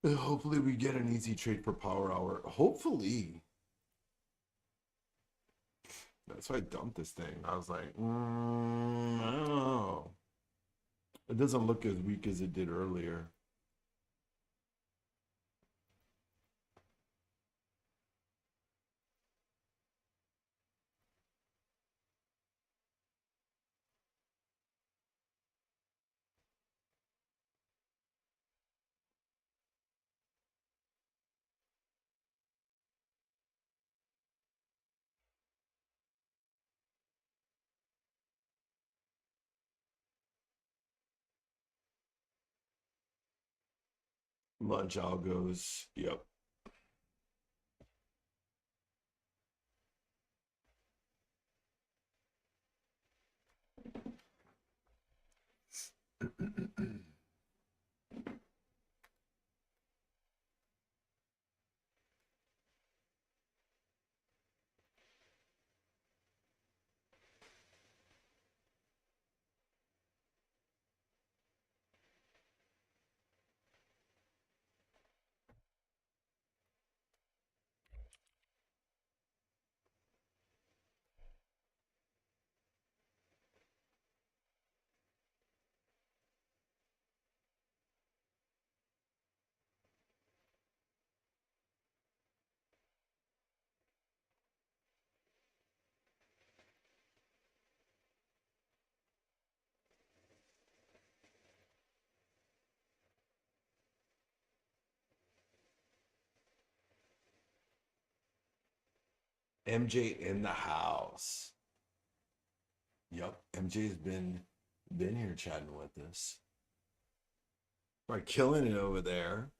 Hopefully, we get an easy trade per power hour. Hopefully. That's why I dumped this thing. I was like, I don't know. It doesn't look as weak as it did earlier. Lunch algos. Yep. MJ in the house. Yep, MJ's been here chatting with us. Right, killing it over there.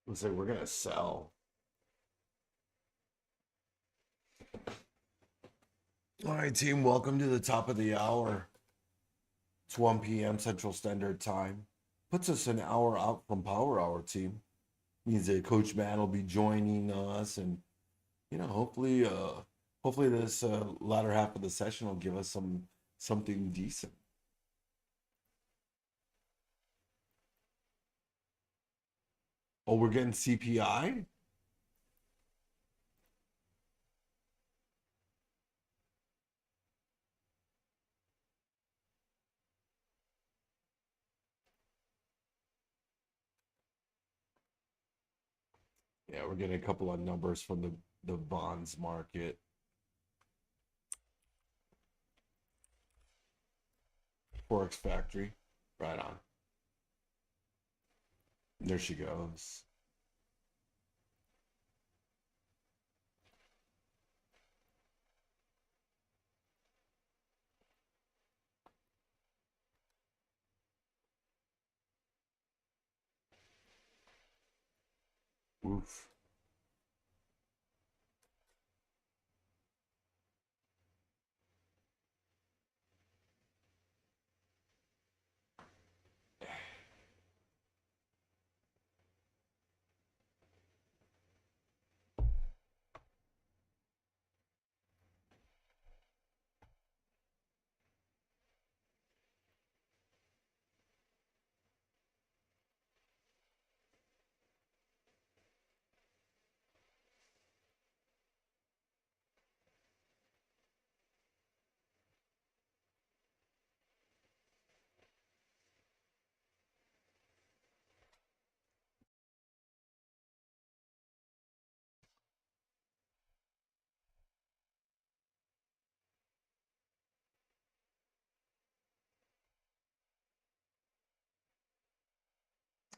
Looks like we're gonna sell. All right, team. Welcome to the top of the hour. It's 1 p.m. Central Standard Time. Puts us an hour out from Power Hour, team. Means that Coach Man will be joining us, and hopefully this latter half of the session will give us something decent. Oh, we're getting CPI. Yeah, we're getting a couple of numbers from the bonds market. Forex Factory. Right on. There she goes. Oof.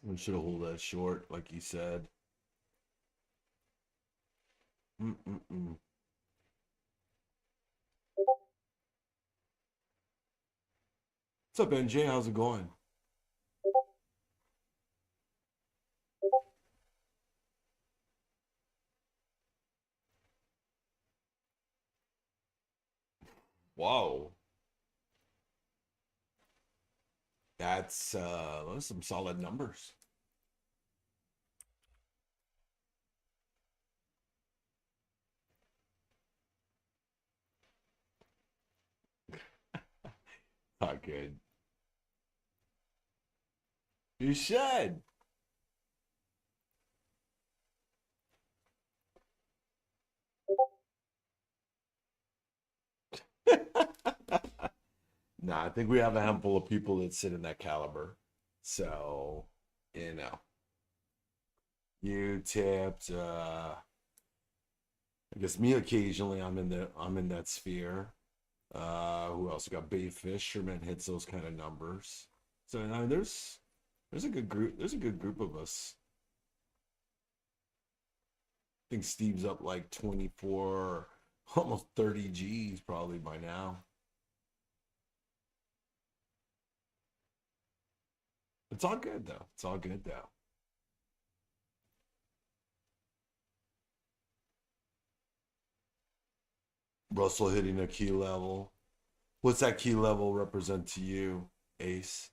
We should have hold that short, like you said. Mm-mm-mm. What's up, NJ? How's it going? Whoa. That's those are some solid numbers. Not good. You should. Nah, I think we have a handful of people that sit in that caliber. So, you know, you tipped. I guess me occasionally. I'm in that sphere. Who else? We got Bay Fisherman hits those kind of numbers. So I mean, there's a good group. There's a good group of us. I think Steve's up like 2,400 Almost 30 G's probably by now. It's all good though. It's all good though. Russell hitting a key level. What's that key level represent to you, Ace?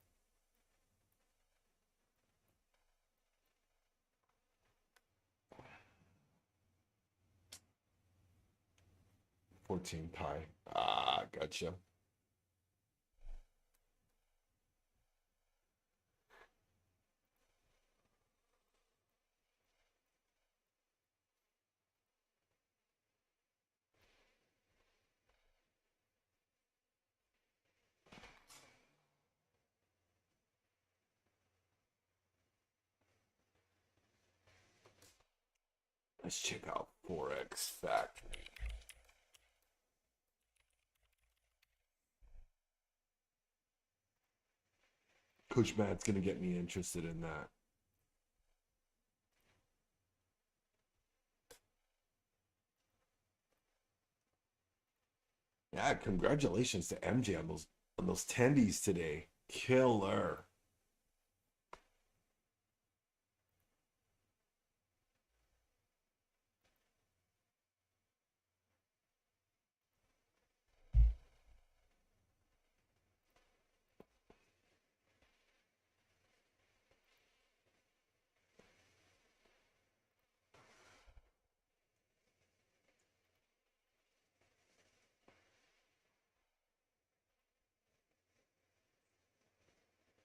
14 pi. Ah, gotcha. Let's check out Forex Factory. Coach Matt's gonna get me interested in that. Yeah, congratulations to MJ on those tendies today. Killer.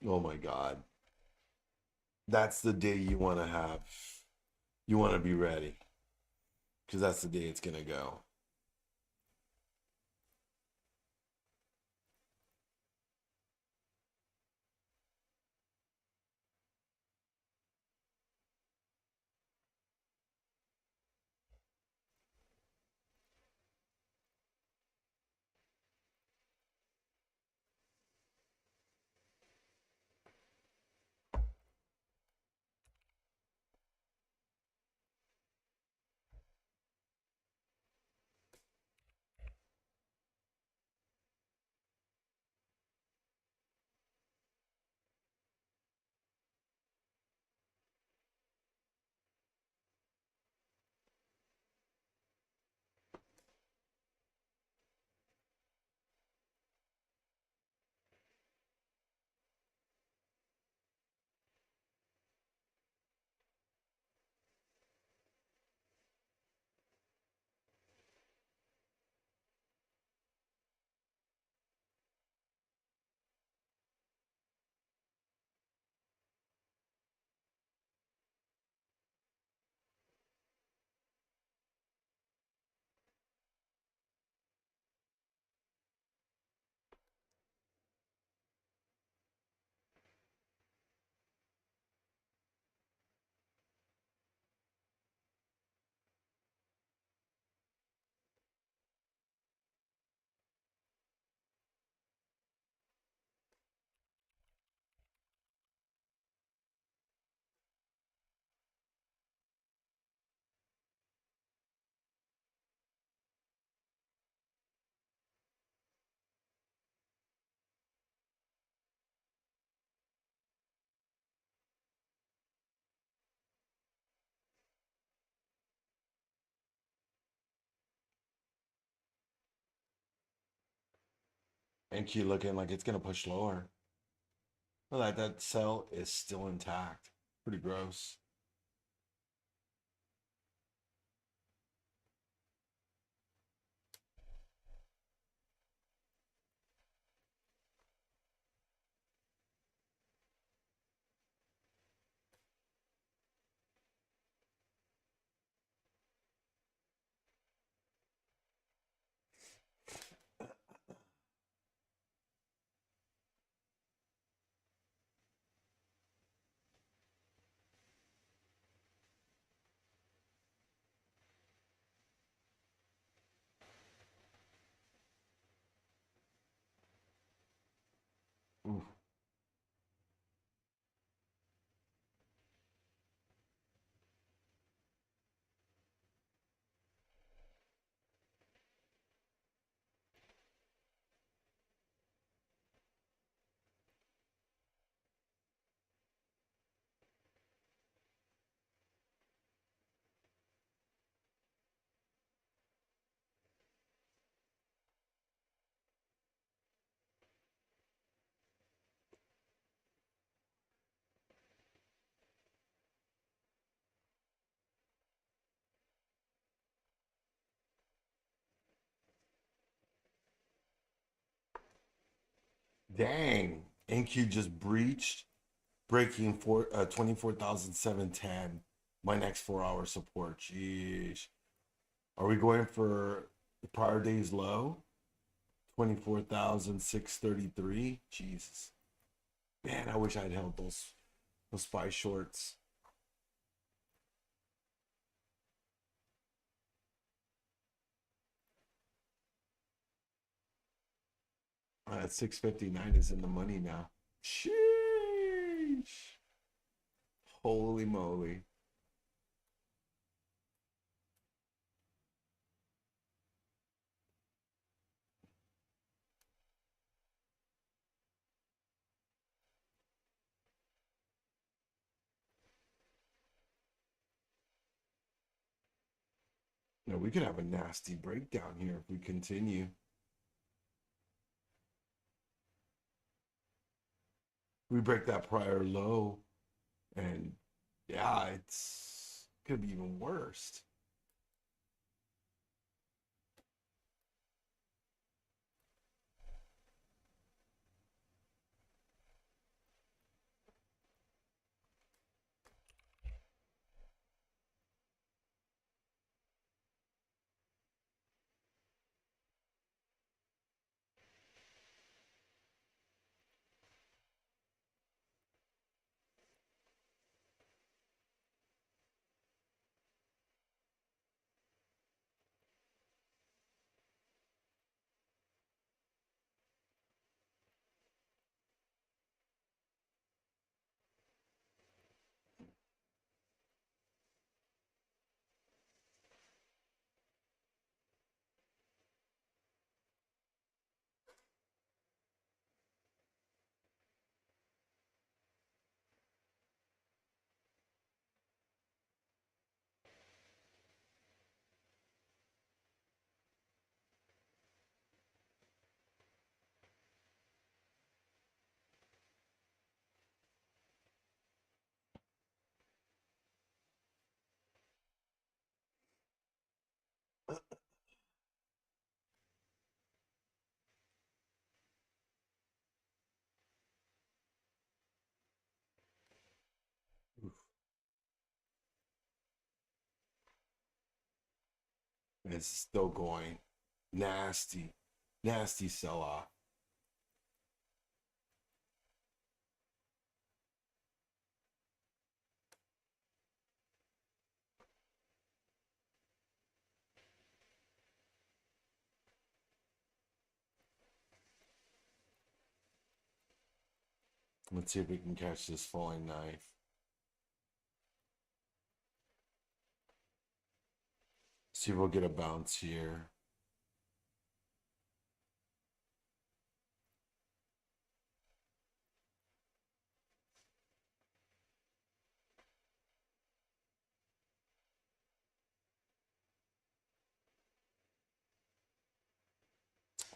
Oh my God. That's the day you want to have. You want to be ready because that's the day it's gonna go. And key looking like it's gonna push lower. Like that cell is still intact. Pretty gross. Dang. NQ just breached, breaking 24,710. My next 4 hour support. Jeez. Are we going for the prior day's low? 24,633. Jesus. Man, I wish I'd held those spy shorts. At 659 is in the money now. Sheesh. Holy moly. No, we could have a nasty breakdown here if we continue. We break that prior low, and yeah, it's could be even worse. Oof. And it's still going. Nasty, nasty sell off. Let's see if we can catch this falling knife. See if we'll get a bounce here.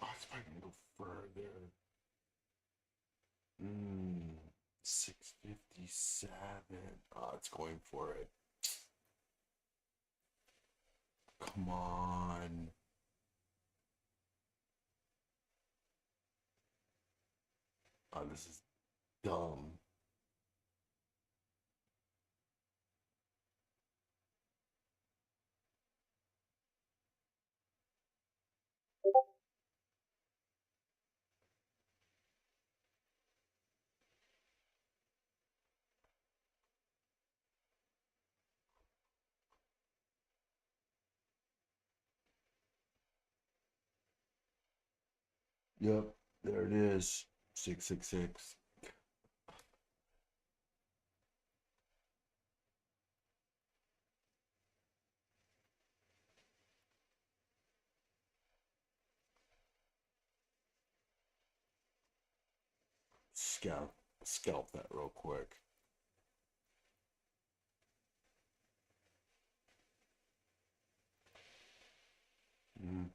Oh, it's probably gonna go further. 657. Oh, it's going for it. Come on. Oh, this is dumb. Yep, there it is. 666. Scalp, scalp that real quick. Mm.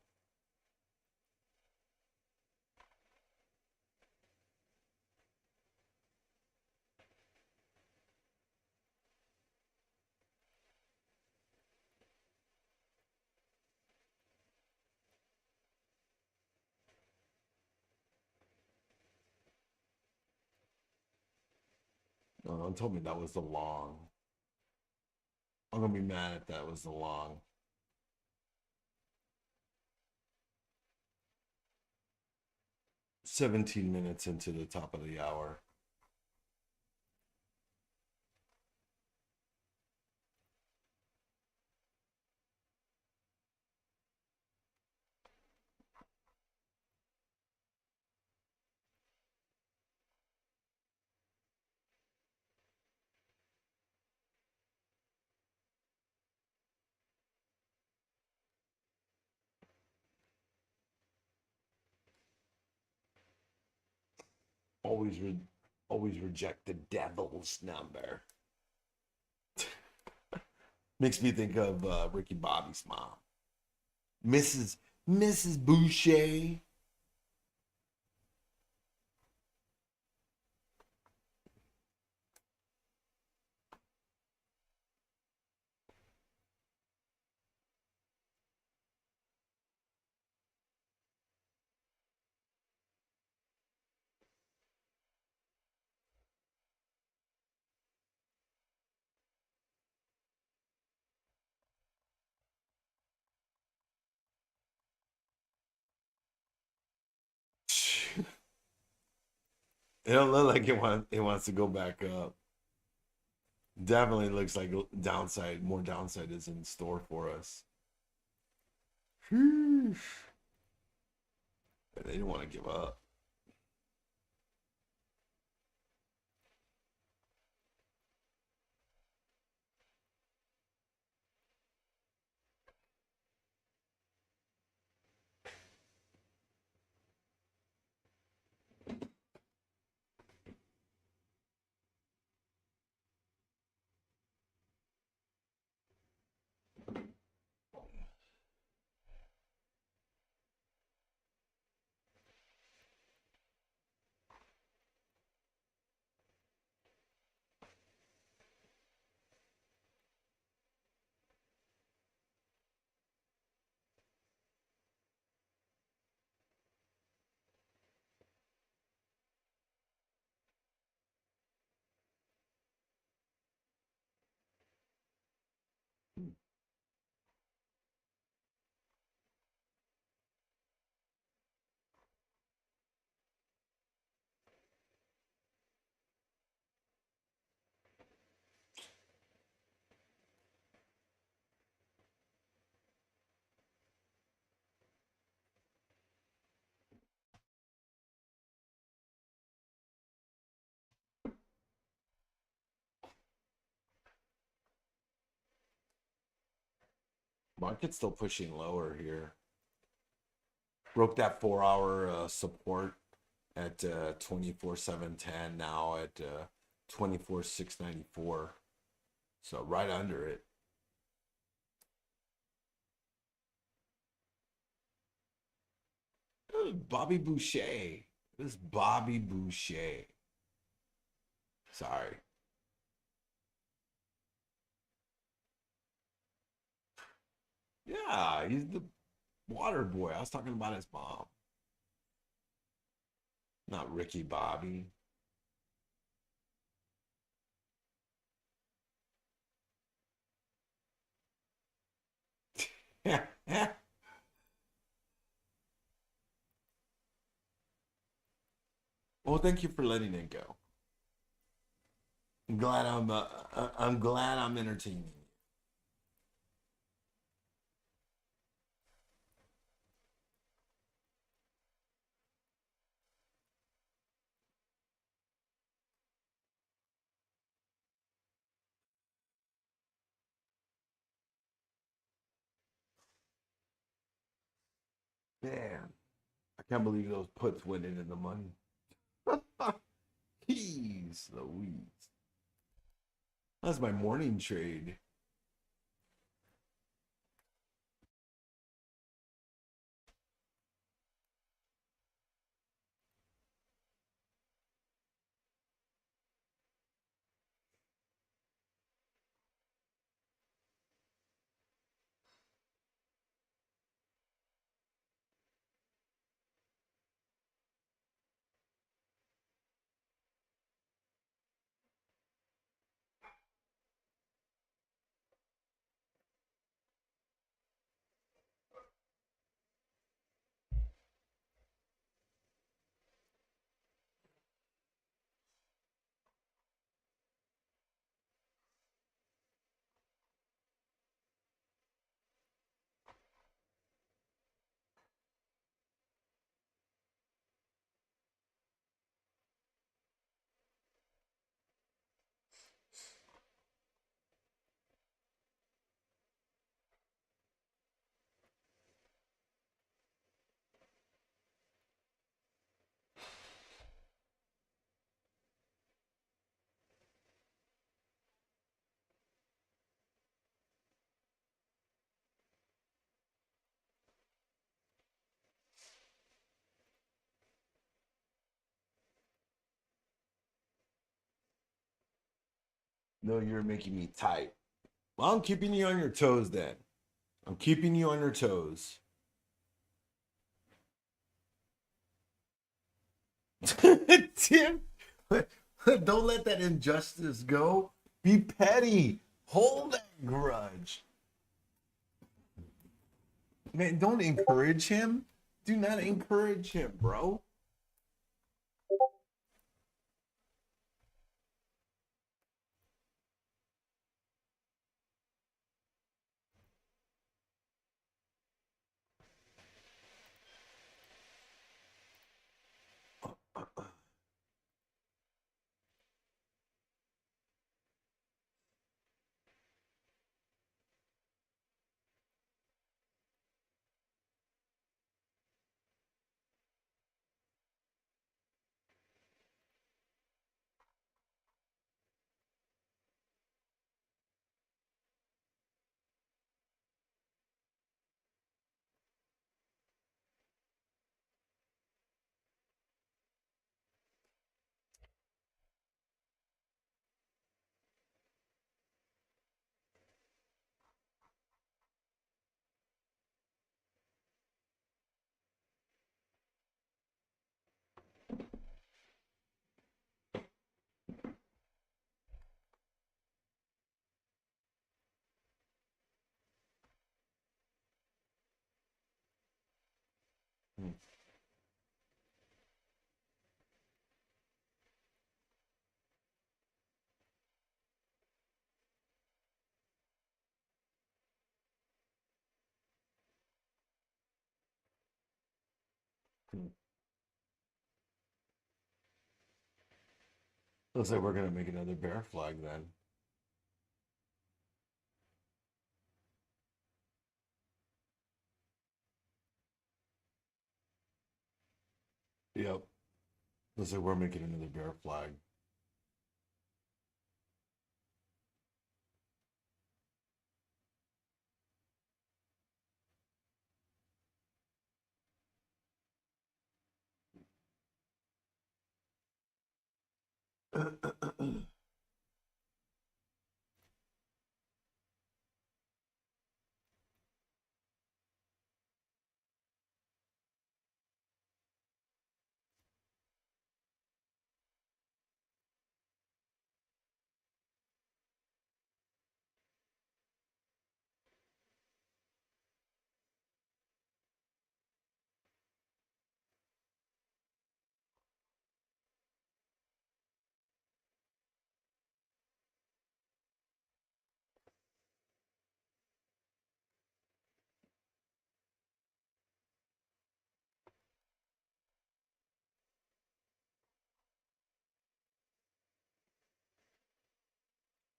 Told me that was the long. I'm gonna be mad if that was the long. 17 minutes into the top of the hour. Always, always reject the devil's number. Makes me think of Ricky Bobby's mom, Mrs. Boucher. It don't look like it wants to go back up. Definitely looks like more downside is in store for us. But they didn't want to give up. Market's still pushing lower here. Broke that 4 hour support at 24,710. Now at 24,694. So right under it. Bobby Boucher. This is Bobby Boucher. Sorry. Yeah, he's the water boy. I was talking about his mom, not Ricky Bobby. Well, thank you for letting it go. I'm glad I'm entertaining you. Man, I can't believe those puts went into the money. Jeez Louise. That's my morning trade. No, you're making me tight. Well, I'm keeping you on your toes then. I'm keeping you on your toes. Tim, don't let that injustice go. Be petty. Hold that grudge. Man, don't encourage him. Do not encourage him, bro. Looks like we're gonna make another bear flag then. Yep. Looks like we're making another bear flag.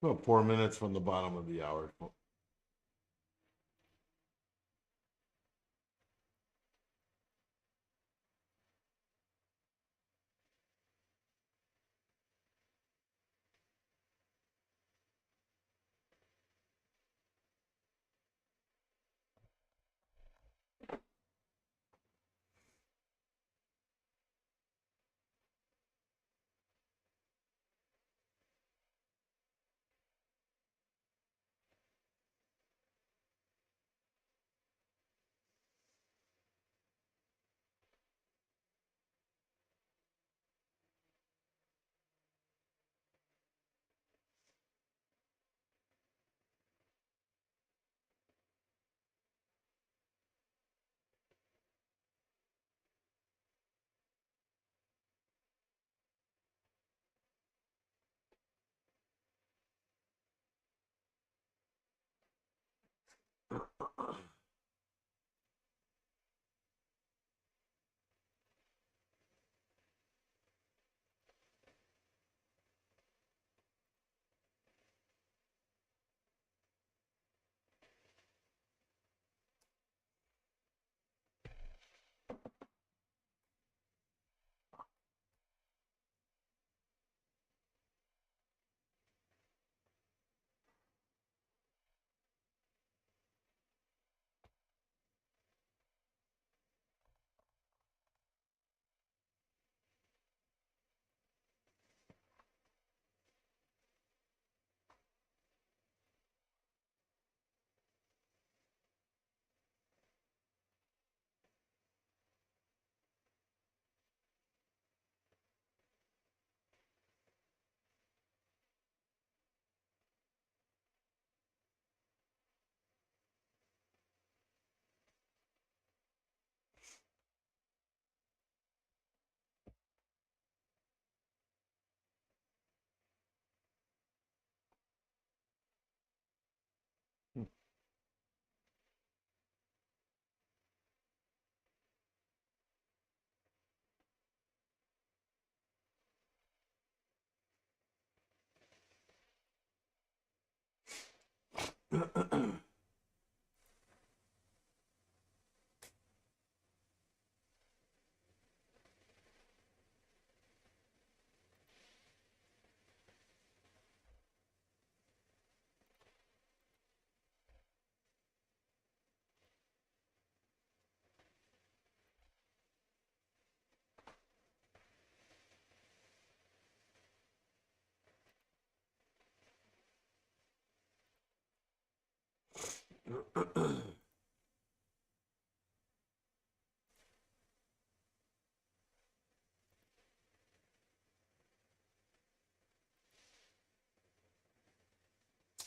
About 4 minutes from the bottom of the hour.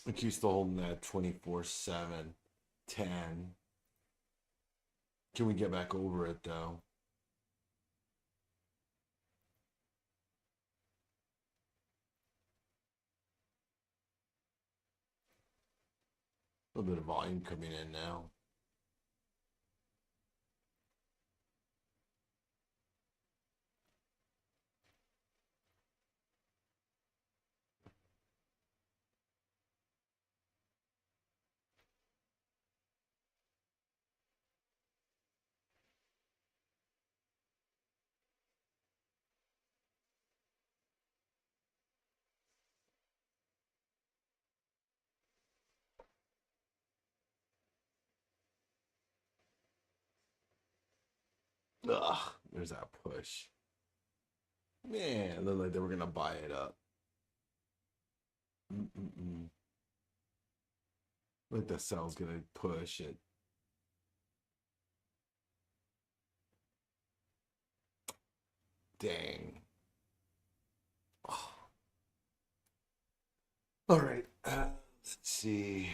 Like you still holding that 24/7, 10. Can we get back over it though? A little bit of volume coming in now. Ugh, there's that push. Man, it looked like they were gonna buy it up. Mm-mm-mm. Like the sell's gonna push it. Dang. Oh. All right. Let's see.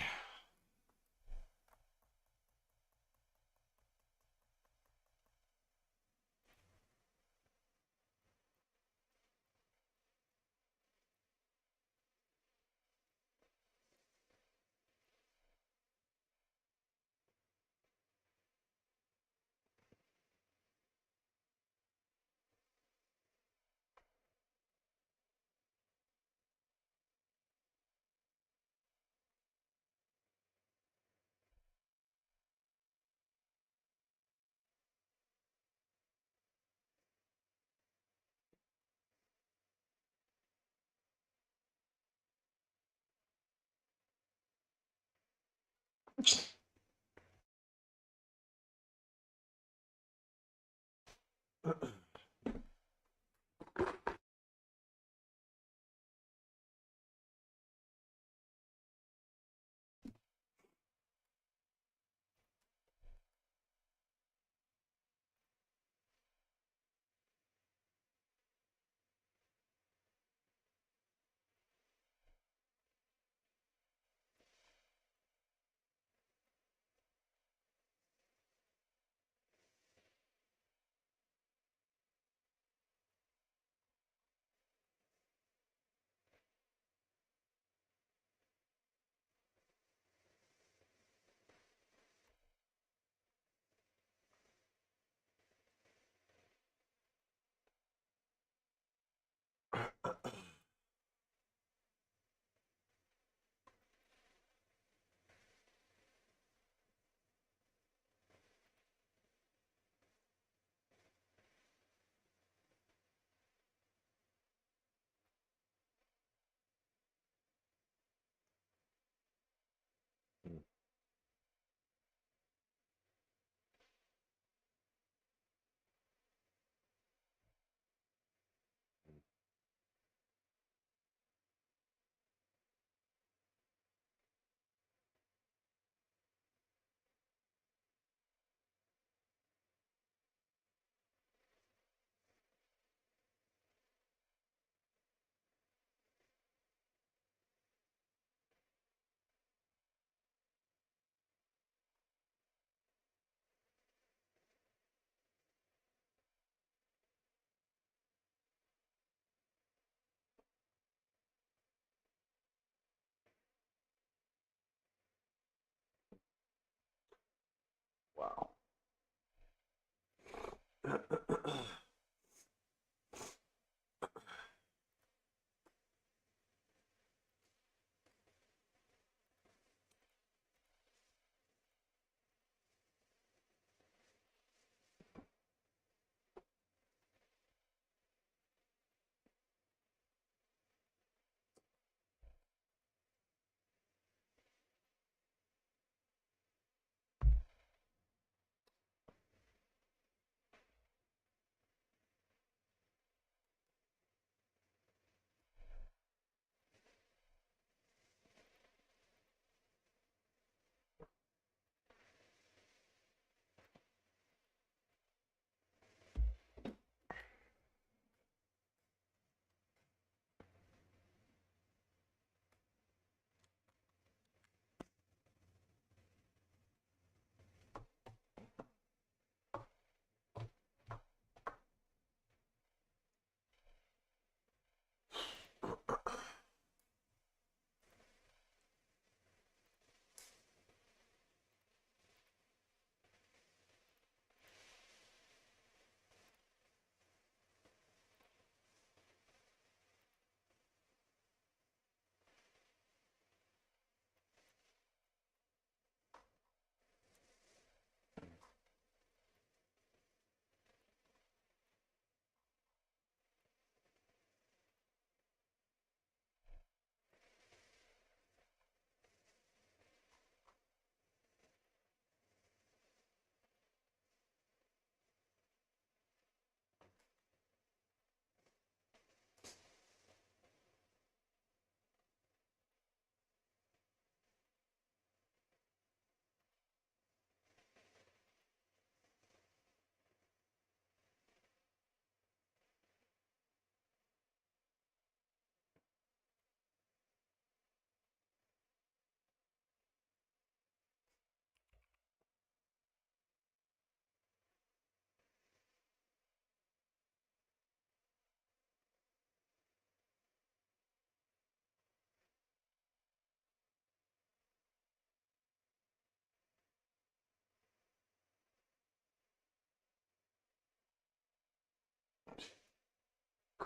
Wow.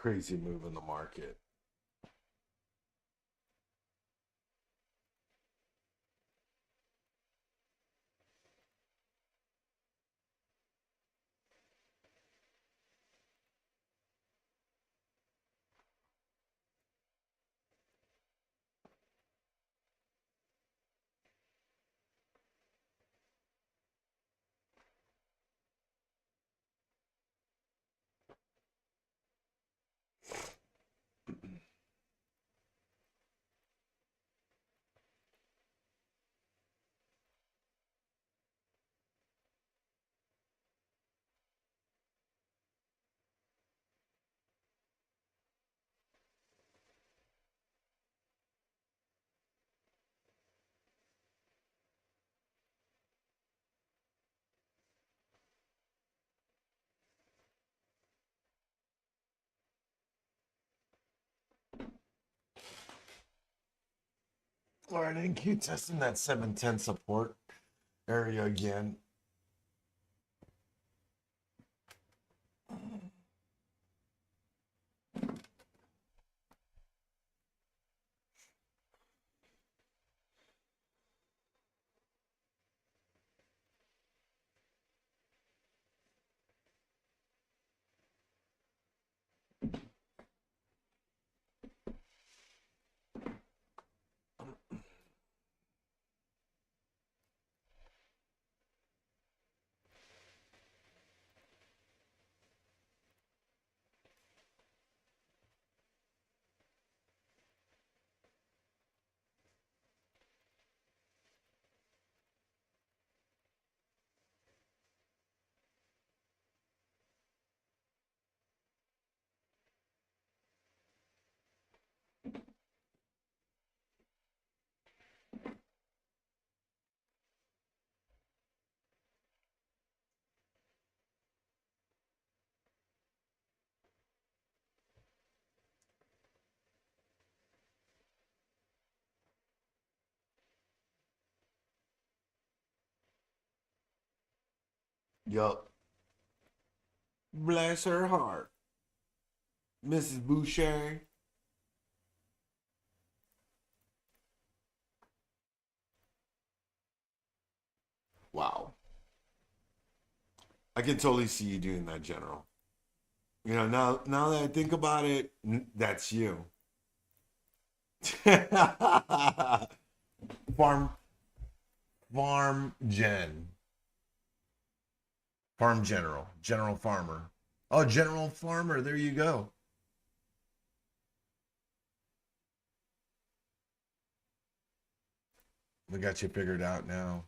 crazy move in the market. All right, and keep testing that 710 support area again. Yup. Bless her heart. Mrs. Boucher. Wow. I can totally see you doing that, General. You know, now that I think about it, that's you. farm farm gen. Farm general. General farmer. Oh, general farmer, there you go. We got you figured out now.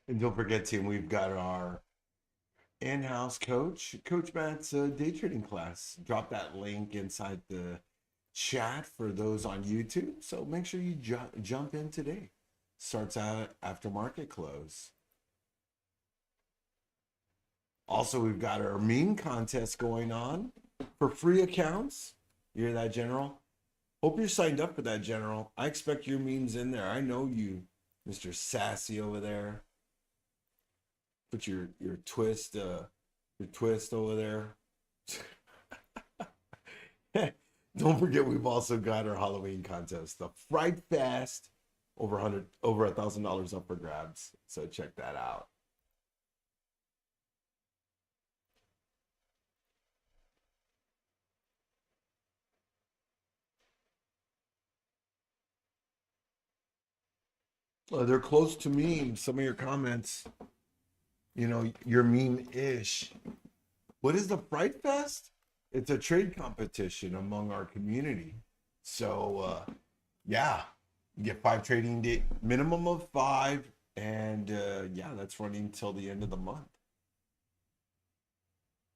And don't forget, team, we've got our in-house Coach Matt's day trading class. Drop that link inside the chat for those on YouTube. So make sure you jump in today. Starts out after market close. Also, we've got our meme contest going on for free accounts. You hear that, General? Hope you're signed up for that, General. I expect your memes in there. I know you, Mr. Sassy over there. Put your twist over there. Don't forget, we've also got our Halloween contest, the Fright Fest, over $1,000 up for grabs. So check that out. They're close to memes. Some of your comments, you're meme-ish. What is the Fright Fest? It's a trade competition among our community. So, yeah, you get 5 trading day, minimum of 5, and yeah, that's running till the end of the month.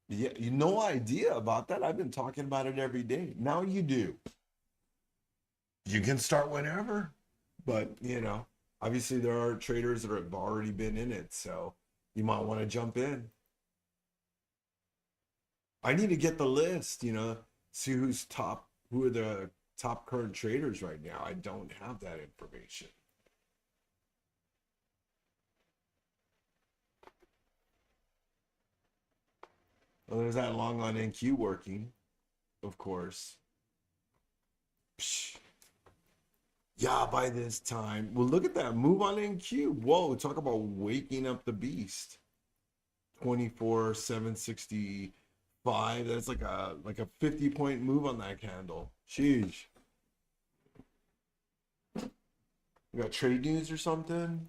Yeah, you no idea about that. I've been talking about it every day. Now you do. You can start whenever, but obviously there are traders that have already been in it, so you might want to jump in. I need to get the list, see who are the top current traders right now. I don't have that information. Well, there's that long on NQ working, of course. Psh. Yeah, by this time. Well, look at that move on NQ. Whoa, talk about waking up the beast. 24, 765. That's like a 50-point move on that candle. Sheesh. You got trade news or something?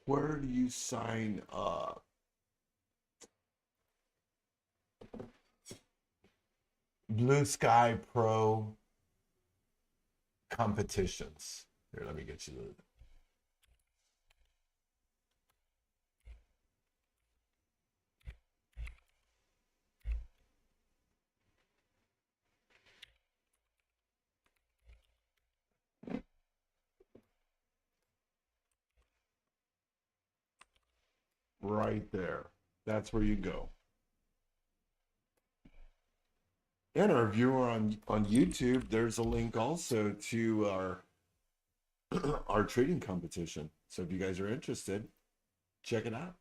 Where do you sign up? Blue Sky Pro competitions. Here, let me get you right there. That's where you go. And our viewer on YouTube, there's a link also to our our trading competition. So if you guys are interested, check it out.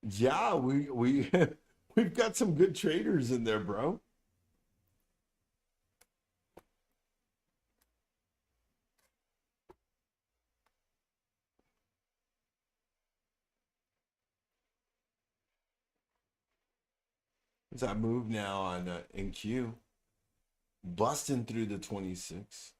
Yeah, we we've got some good traders in there, bro. There's that move now on NQ, busting through the 26.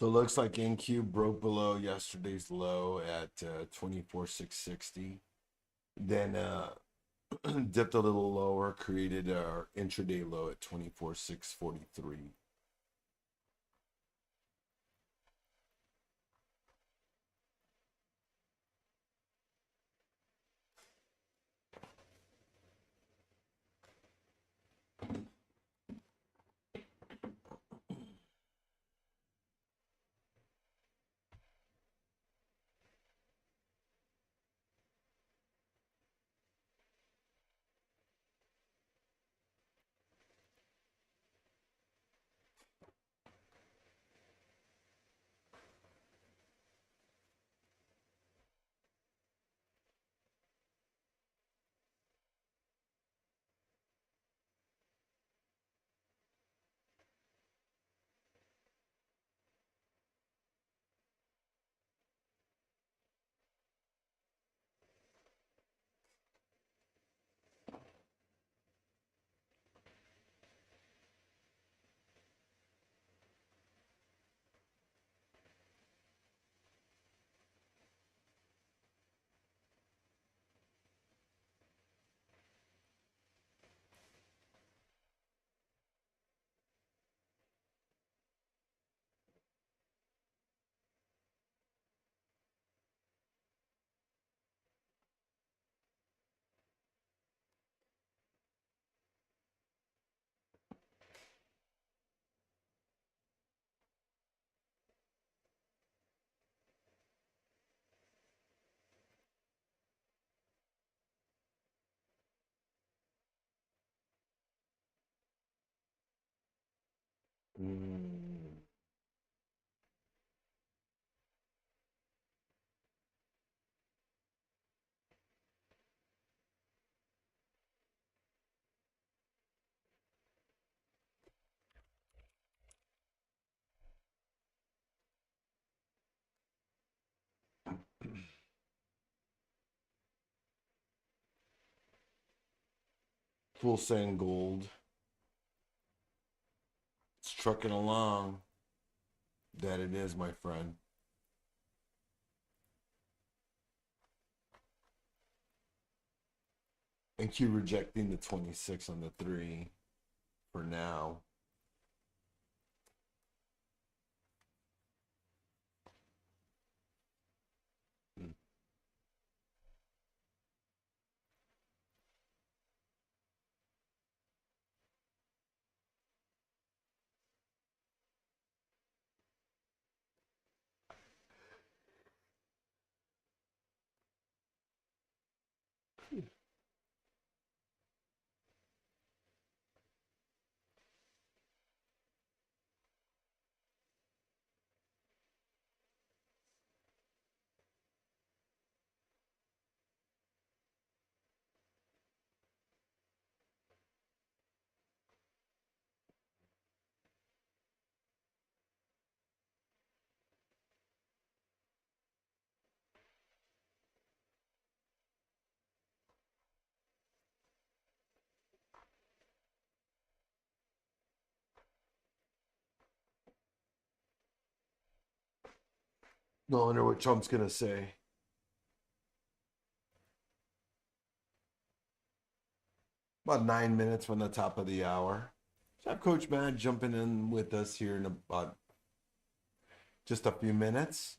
So it looks like NQ broke below yesterday's low at 24,660. Then dipped a little lower, created our intraday low at 24,643. Mm. Full send gold. It's trucking along. That it is, my friend. And Q rejecting the 26 on the 3 for now. Mm. No wonder what Trump's going to say. About 9 minutes from the top of the hour. So have Coach Matt jumping in with us here in about just a few minutes.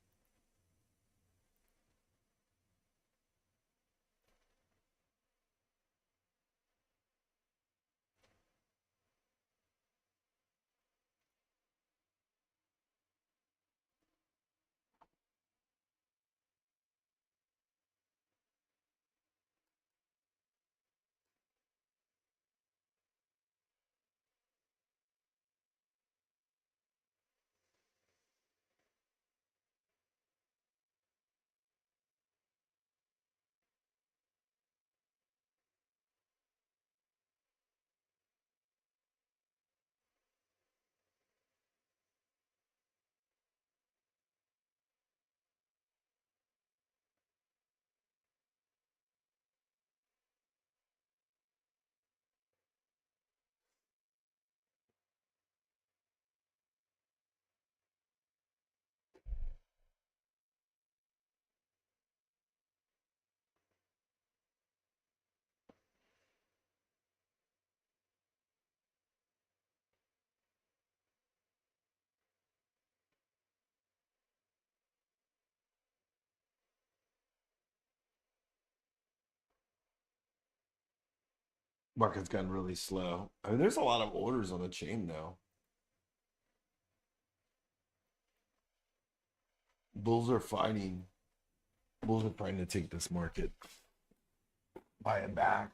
Market's gotten really slow. I mean, there's a lot of orders on the chain now. Bulls are fighting. Bulls are trying to take this market, buy it back.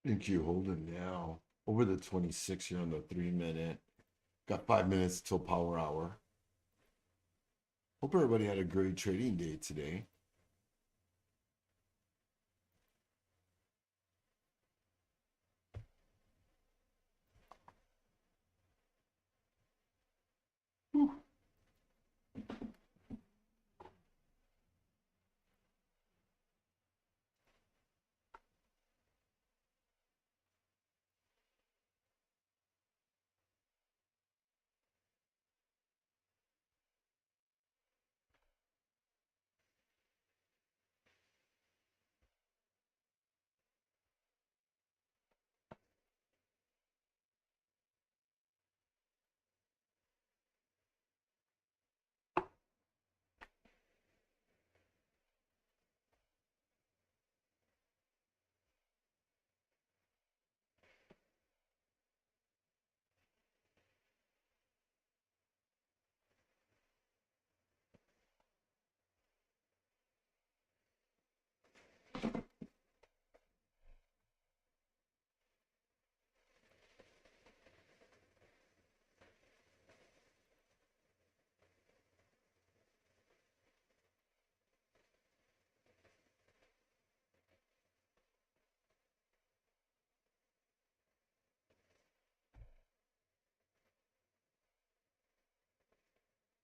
Think you holding now over the 26 here on the 3 minute. Got 5 minutes till power hour. Hope everybody had a great trading day today. Whew.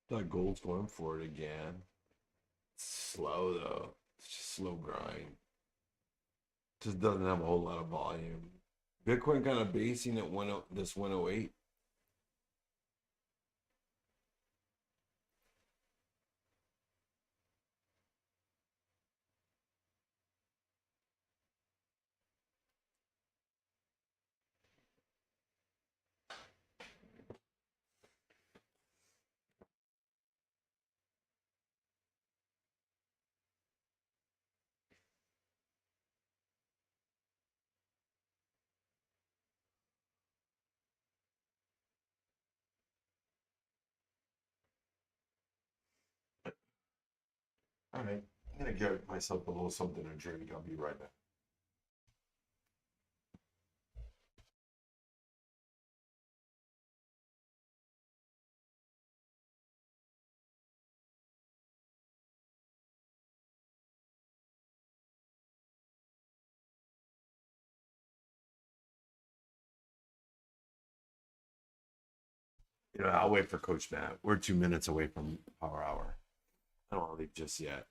That gold's going for it again. It's slow though. It's just slow grind. Just doesn't have a whole lot of volume. Bitcoin kind of basing at this 108. All right. I'm gonna get myself a little something to drink. I'll be right back. I'll wait for Coach Matt. We're 2 minutes away from Power Hour. I don't want to leave just yet.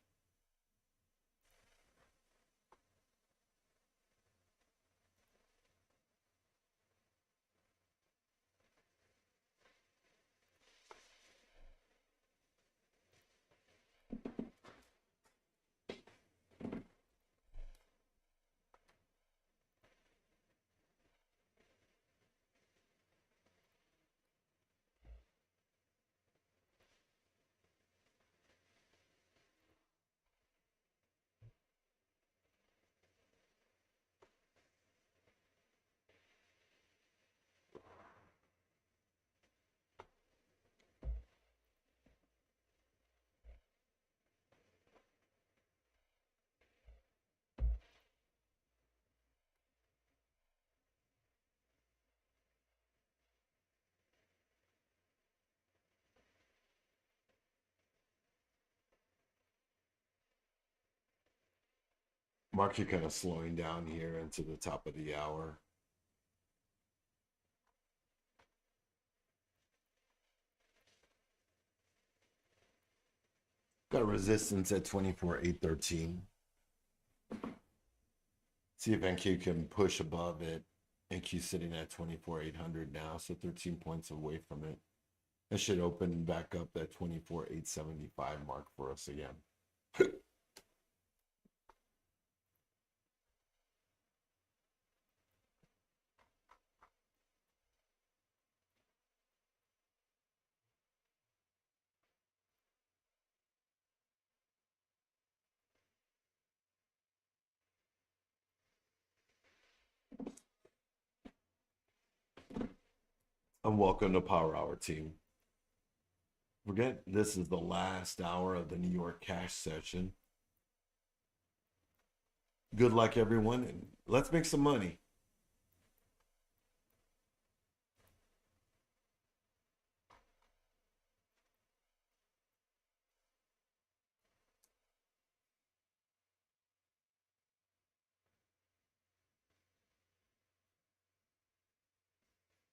Market kind of slowing down here into the top of the hour. Got a resistance at 24,813. See if NQ can push above it. NQ sitting at 24,800 now, so 13 points away from it. It should open back up that 24,875 mark for us again. And welcome to Power Hour, team. Forget this is the last hour of the New York cash session. Good luck, everyone, and let's make some money.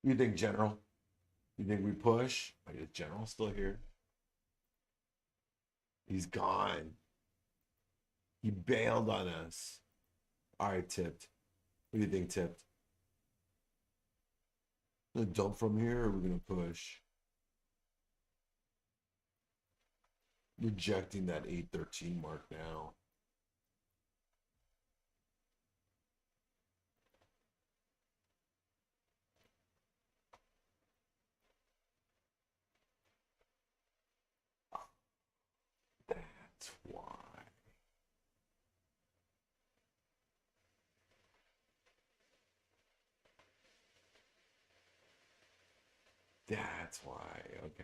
You think, General? You think we push? Is General still here? He's gone. He bailed on us. All right, Tipped. What do you think, Tipped? Gonna dump from here, or we're gonna push? Rejecting that 813 mark now. That's why. That's why. Okay.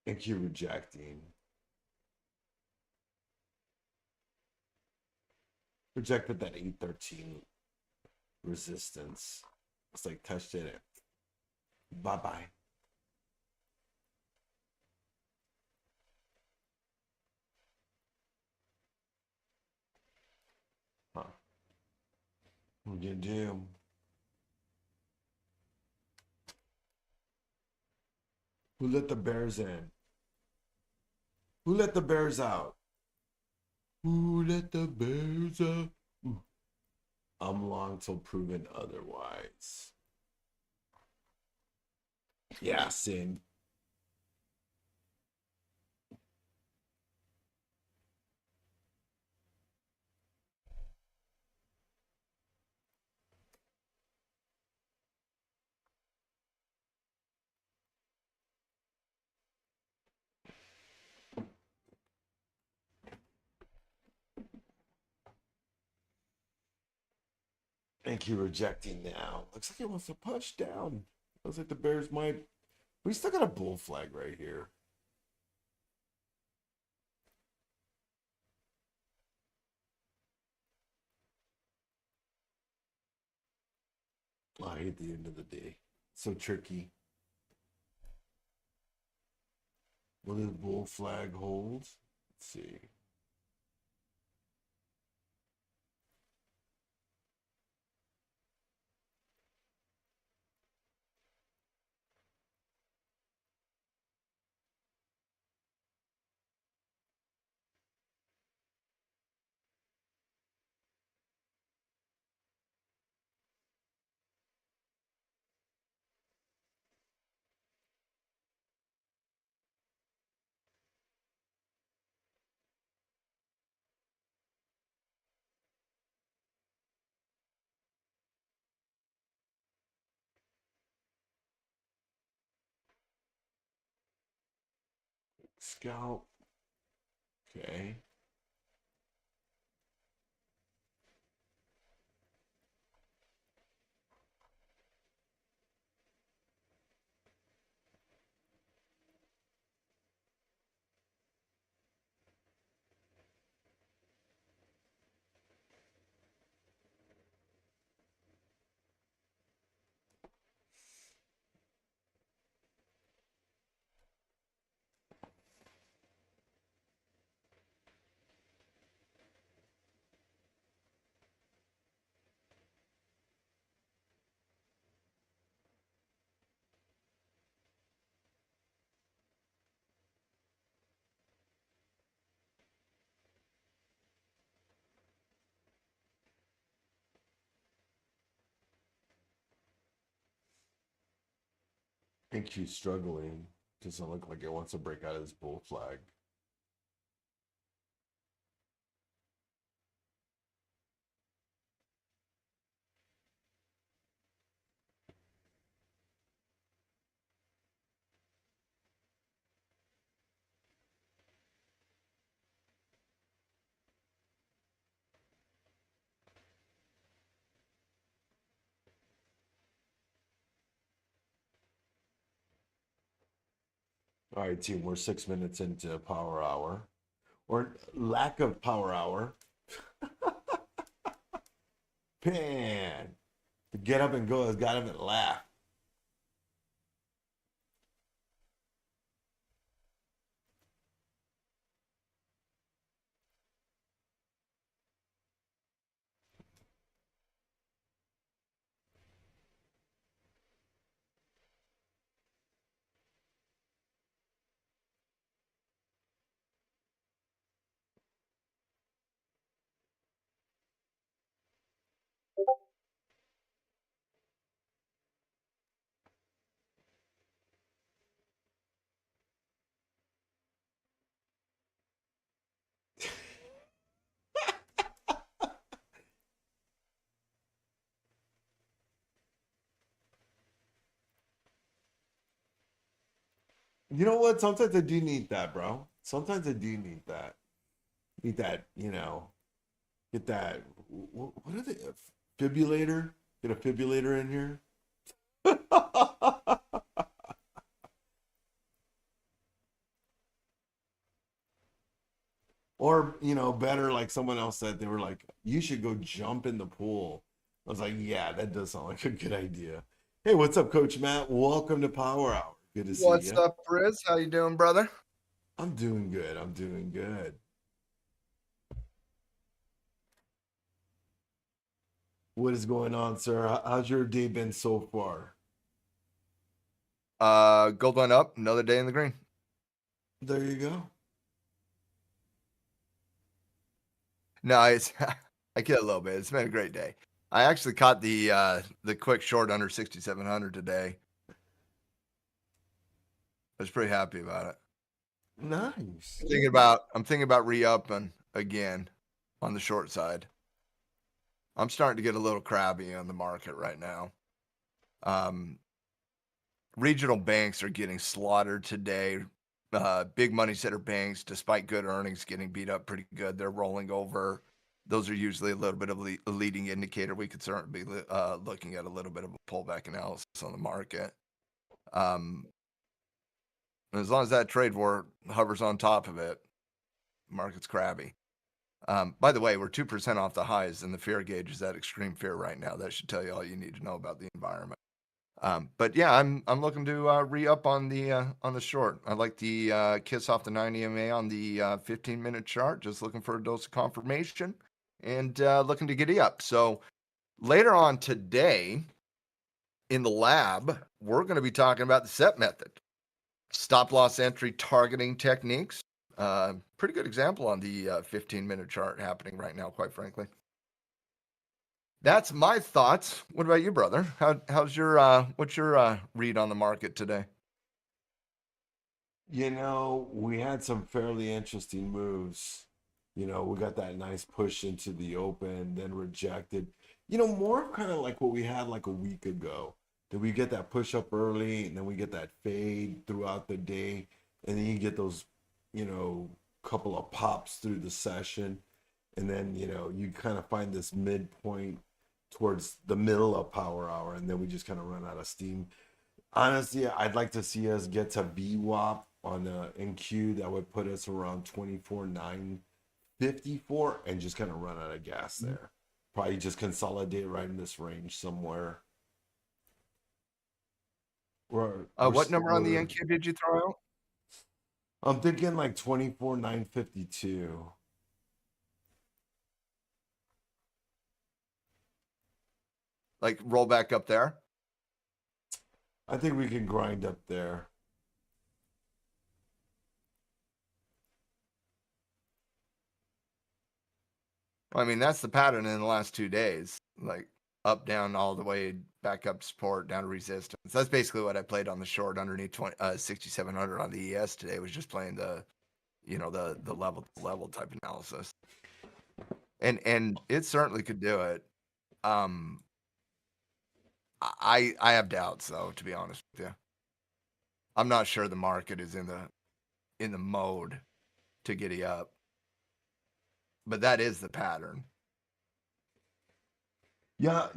Thank you, rejecting. Rejected that 813 resistance. It's like touched it. Bye bye. Huh. What you do? Who let the bears in? Who let the bears out? Who let the bears out? I'm long till proven otherwise. Yeah, Sin. Thank you rejecting now. Looks like he wants to push down. Looks like the Bears might. We still got a bull flag right here. Oh, I hate the end of the day. So tricky. Will the bull flag hold? Let's see. Scalp. Okay. I think he's struggling. Doesn't look like it wants to break out of his bull flag. All right, team, we're 6 minutes into power hour. Or lack of power hour. Pan. The get up and go has got him at laugh. You know what? Sometimes I do need that, bro. Sometimes I do need that. Need that, get that. What are they? Fibrillator? Get a fibrillator in here? Or, better, like someone else said, they were like, you should go jump in the pool. I was like, yeah, that does sound like a good idea. Hey, what's up, Coach Matt? Welcome to Power Hour. Good to see What's you. up, Riz? How you doing, brother? I'm doing good. I'm doing good. What is going on, sir? How's your day been so far? Gold went up, another day in the green. There you go. No, it's I get a little bit. It's been a great day. I actually caught the quick short under 6,700 today. I was pretty happy about it. Nice. I'm thinking about re-upping again on the short side. I'm starting to get a little crabby on the market right now. Regional banks are getting slaughtered today. Big money center banks, despite good earnings, getting beat up pretty good. They're rolling over. Those are usually a little bit of a leading indicator. We could certainly be looking at a little bit of a pullback analysis on the market. As long as that trade war hovers on top of it, market's crabby. By the way, we're 2% off the highs, and the fear gauge is at extreme fear right now. That should tell you all you need to know about the environment. But yeah, I'm looking to re-up on the short. I like the kiss off the 9 EMA on the 15-minute chart. Just looking for a dose of confirmation and looking to get up. So later on today in the lab, we're going to be talking about the SET method, stop loss entry targeting techniques. Pretty good example on the 15-minute chart happening right now, quite frankly. That's my thoughts. What about you, brother? What's your read on the market today? We had some fairly interesting moves. We got that nice push into the open, then rejected. More of kind of like what we had like a week ago. Did we get that push up early and then we get that fade throughout the day? And then you get those, couple of pops through the session. And then, you kind of find this midpoint towards the middle of power hour. And then we just kind of run out of steam. Honestly, I'd like to see us get to VWAP on NQ. That would put us around 24,954 and just kind of run out of gas there. Probably just consolidate right in this range somewhere. What number on the NQ did you throw out? I'm thinking like 24,952. Like roll back up there? I think we can grind up there. I mean, that's the pattern in the last 2 days. Like up, down, all the way back up to support, down to resistance. That's basically what I played on the short underneath 6,700 on the ES today. Was just playing the level type analysis, and it certainly could do it. I have doubts though, to be honest with you. I'm not sure the market is in the mode to giddy up, but that is the pattern. Yeah,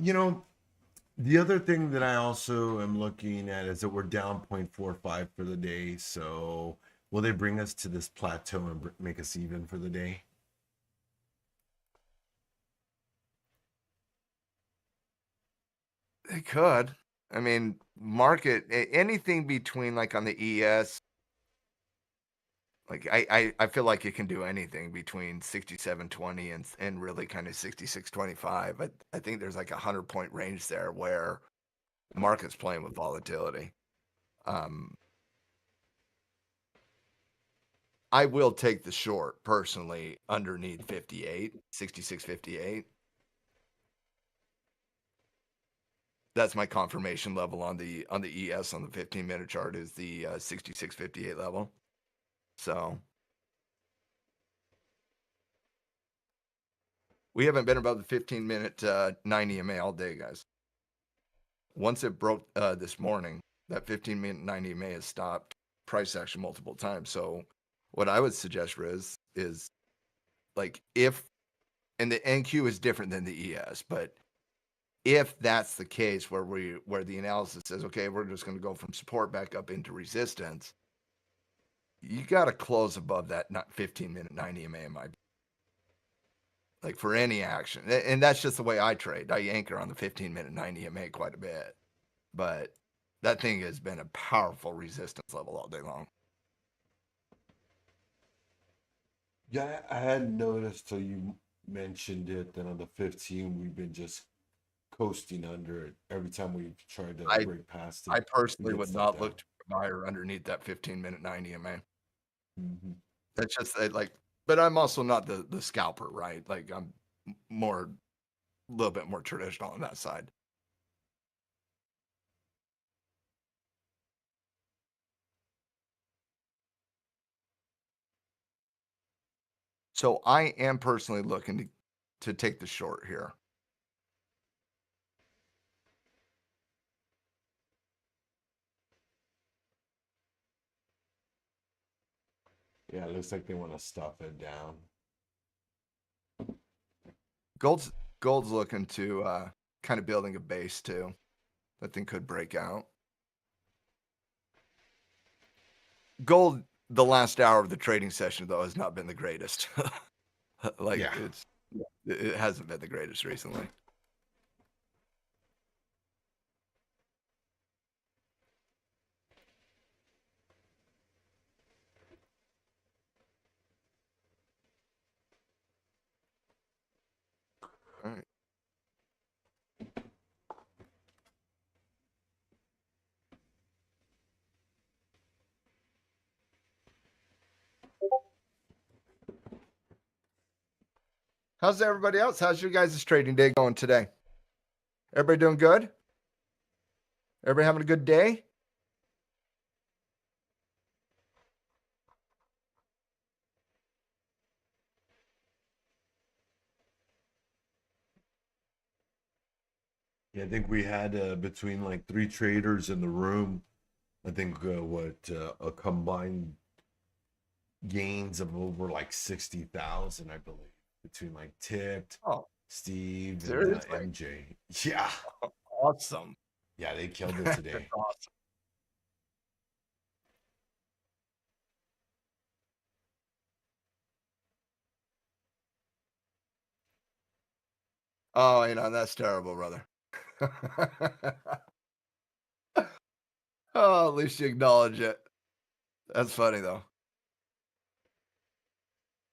the other thing that I also am looking at is that we're down 0.45 for the day. So will they bring us to this plateau and make us even for the day? They could. I mean, market anything between like on the ES. Like I feel like it can do anything between 67.20 and really kind of 66.25. I think there's like a 100-point range there where the market's playing with volatility. I will take the short personally underneath 58, 66.58. That's my confirmation level on the ES on the 15-minute chart is the 66.58 level. So we haven't been above the 15-minute 9 EMA all day, guys. Once it broke this morning, that 15-minute 9 EMA has stopped price action multiple times. So what I would suggest, Riz, is like and the NQ is different than the ES, but if that's the case where the analysis says, okay, we're just going to go from support back up into resistance, you got to close above that 15-minute 9 EMA in my like for any action. And that's just the way I trade. I anchor on the 15-minute 9 EMA quite a bit. But that thing has been a powerful resistance level all day long. Yeah, I had noticed till you mentioned it that on the 15 we've been just coasting under it every time we've tried to break past it. I personally would not look to a buyer underneath that 15-minute 9 EMA. Mm-hmm. That's just like But I'm also not the scalper, right? Like I'm more, a little bit more traditional on that side. So I am personally looking to take the short here. Yeah, it looks like they want to stuff it down. Gold's looking to kind of building a base too. That thing could break out. Gold, the last hour of the trading session though, has not been the greatest. Like Yeah. it hasn't been the greatest recently. All right. How's everybody else? How's your guys' trading day going today? Everybody doing good? Everybody having a good day? Yeah, I think we had between like 3 traders in the room. I think a combined gains of over like 60,000, I believe, between like Tipped, Oh, Steve, and seriously? MJ. Yeah, Awesome. yeah, they killed it today. That's awesome. Oh, that's terrible, brother. Oh, at least you acknowledge it. That's funny though.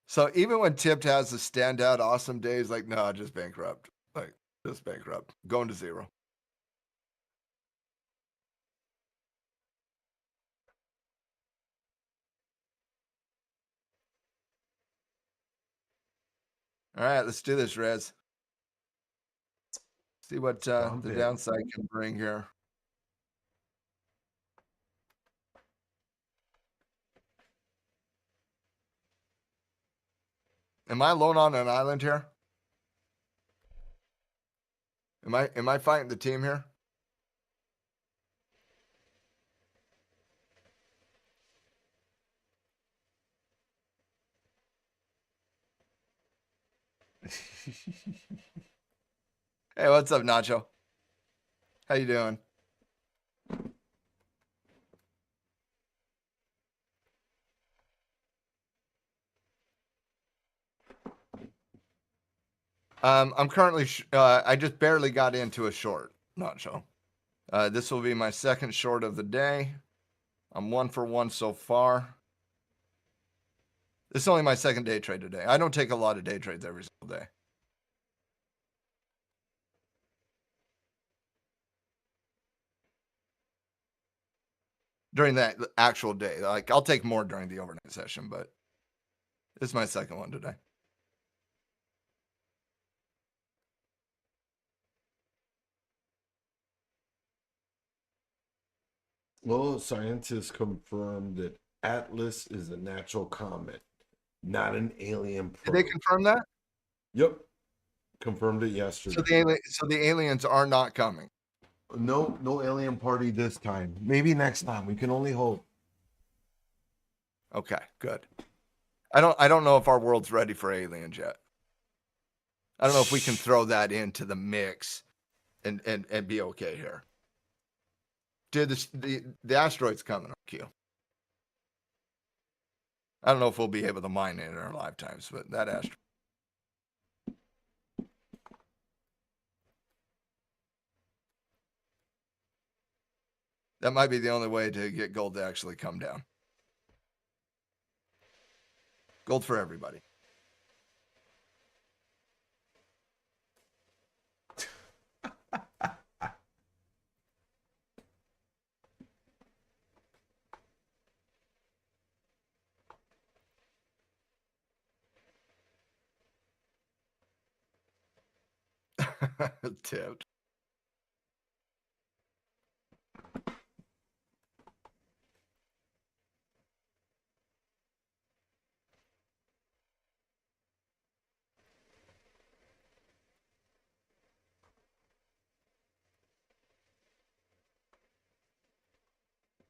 So even when Tipped has the standout awesome days, like no, just bankrupt. Like just bankrupt. Going to zero. All right, let's do this, Rez. See what Dump the it. downside can bring here. Am I alone on an island here? Am I fighting the team here? Hey, what's up, Nacho? How you doing? I'm currently I just barely got into a short, Nacho. This will be my second short of the day. I'm 1 for 1 so far. This is only my second day trade today. I don't take a lot of day trades every single day. During that actual day, like I'll take more during the overnight session, but this is my second one today. Well, scientists confirmed that Atlas is a natural comet, not an alien Did they probe. confirm that? Yep, confirmed it So yesterday. the aliens are not coming. No, no alien party this time. Maybe next time. We can only hope. Okay, good. I don't know if our world's ready for aliens yet. I don't know if we can throw that into the mix and be okay here. Dude, the asteroid's coming on Q. I don't know if we'll be able to mine it in our lifetimes, but that asteroid. That might be the only way to get gold to actually come down. Gold for everybody. Tipped.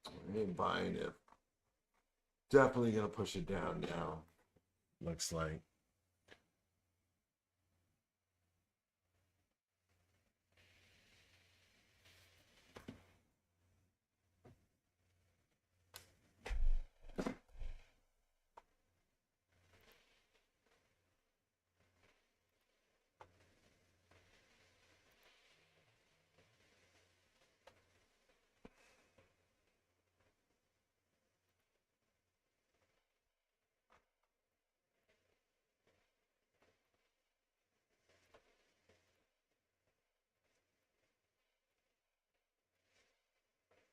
I ain't buying it. Definitely gonna push it down now. Looks like.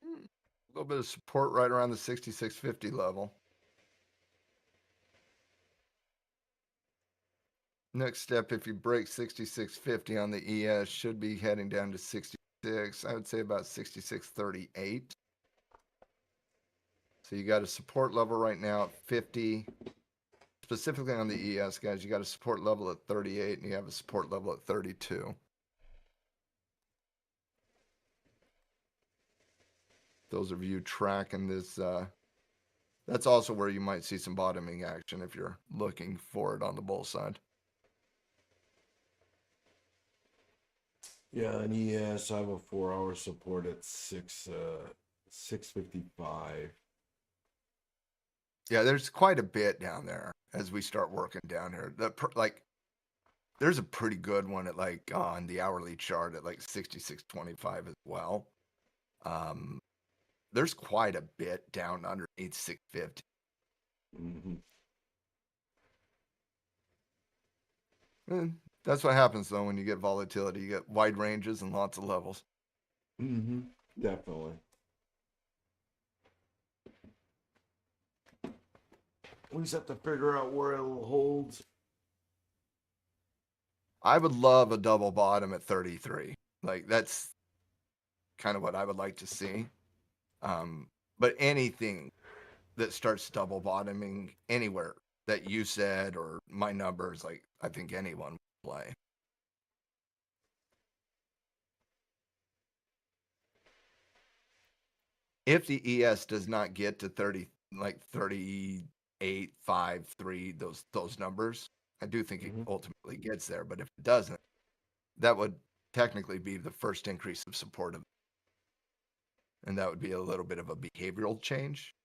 A little bit of support right around the 6650 level. Next step, if you break 6650 on the ES, should be heading down to 66. I would say about 6638. So you got a support level right now at 50. Specifically on the ES, guys, you got a support level at 38 and you have a support level at 32. Those of you tracking this, that's also where you might see some bottoming action if you're looking for it on the bull side. Yeah, and ES, I have a 4-hour support at 655. Yeah, there's quite a bit down there as we start working down here. There's a pretty good one at on the hourly chart at 6625 as well. There's quite a bit down underneath 650. Mm-hmm. That's what happens though when you get volatility. You get wide ranges and lots of levels. Mm-hmm. Definitely. We just have to figure out where it'll hold. I would love a double bottom at 33. That's kind of what I would like to see. But anything that starts double bottoming anywhere that you said or my numbers, I think anyone will play. If the ES does not get to 30, 38, 5, 3, those numbers, I do think it ultimately gets there. But if it doesn't, that would technically be the first increase of support and that would be a little bit of a behavioral change.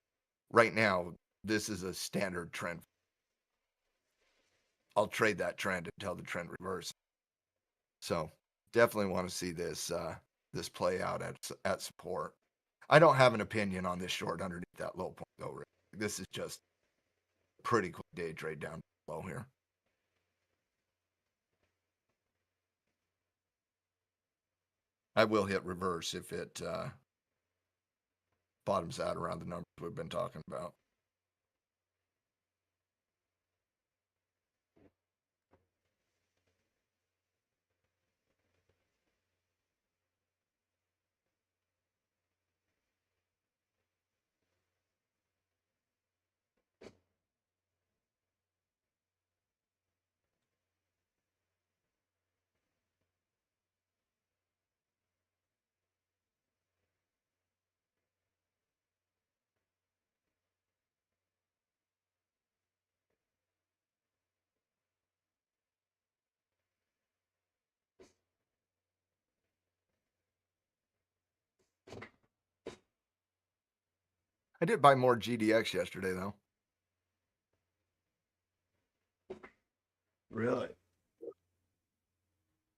Right now, this is a standard trend. I'll trade that trend until the trend reverses. So definitely want to see this play out at support. I don't have an opinion on this short underneath that low point though. Rick. This is just a pretty quick day trade down low here. I will hit reverse if it bottoms out around the numbers we've been talking about. I did buy more GDX yesterday though. Really?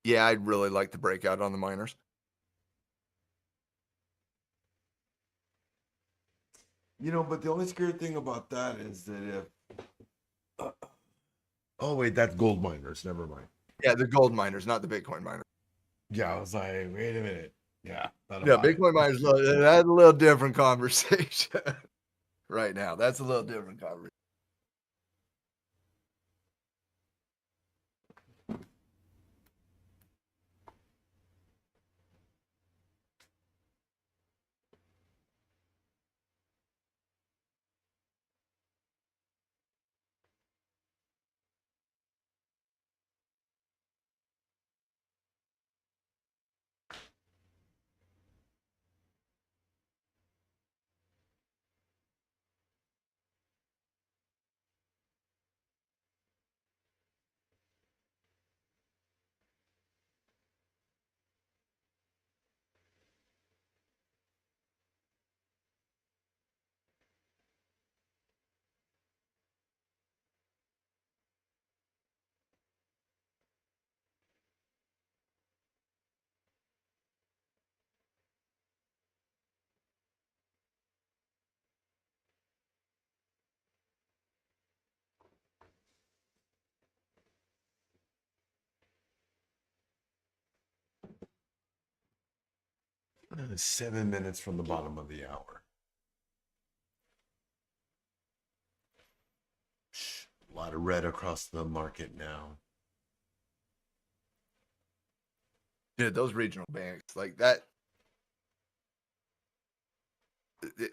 Yeah, I'd really like the breakout on the miners. But the only scary thing about that is that if oh wait, that's gold miners. Never mind. Yeah, the gold miners, not the Bitcoin miners. Yeah, I was like, wait a minute. Yeah, Yeah, Bitcoin miners, that's a little different conversation right now. That's a little different conversation. 7 minutes from the bottom of the hour. A lot of red across the market now. Dude, those regional banks like that.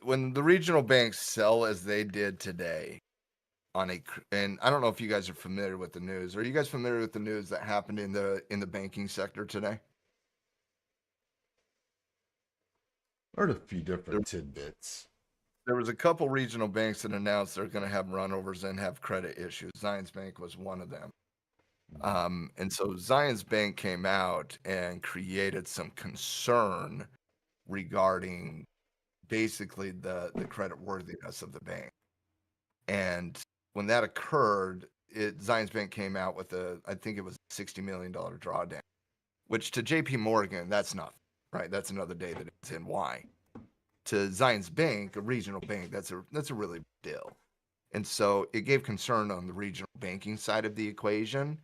When the regional banks sell as they did today, and I don't know if you guys are familiar with the news. Are you guys familiar with the news that happened in the banking sector today? Heard a few different tidbits. There was a couple regional banks that announced they're going to have runovers and have credit issues. Zions Bank was one of them. And so Zions Bank came out and created some concern regarding basically the credit worthiness of the bank. And when that occurred, Zions Bank came out with I think it was a $60 million drawdown, which to JP Morgan, that's nothing, right? That's another day that it's in. Why? To Zions Bank, a regional bank, that's a really big deal. And so it gave concern on the regional banking side of the equation.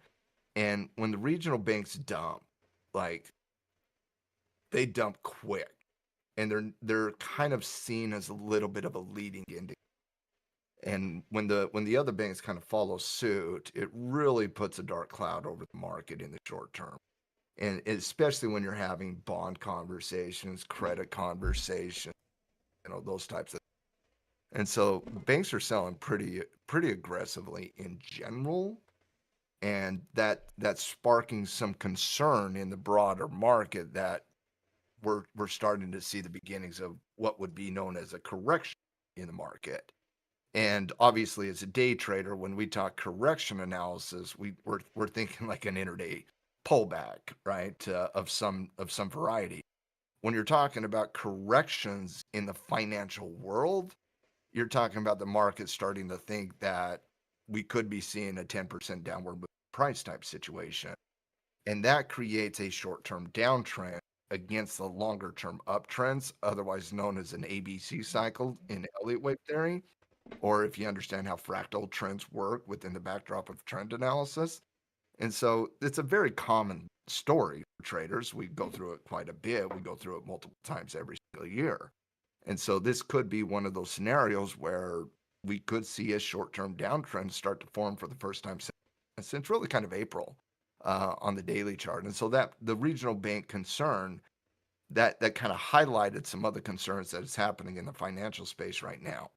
And when the regional banks dump, like they dump quick, and they're kind of seen as a little bit of a leading indicator. And when the other banks kind of follow suit, it really puts a dark cloud over the market in the short term. And especially when you're having bond conversations, credit conversations, those types of. And so banks are selling pretty aggressively in general, and that's sparking some concern in the broader market that we're starting to see the beginnings of what would be known as a correction in the market. And obviously, as a day trader, when we talk correction analysis, we're thinking like an intraday pullback, right, of some variety. When you're talking about corrections in the financial world, you're talking about the market starting to think that we could be seeing a 10% downward price type situation. And that creates a short-term downtrend against the longer-term uptrends, otherwise known as an ABC cycle in Elliott wave theory, or if you understand how fractal trends work within the backdrop of trend analysis. And so it's a very common story for traders. We go through it quite a bit. We go through it multiple times every single year. And so this could be one of those scenarios where we could see a short-term downtrend start to form for the first time since really kind of April on the daily chart. And so that the regional bank concern that kind of highlighted some other concerns that is happening in the financial space right now.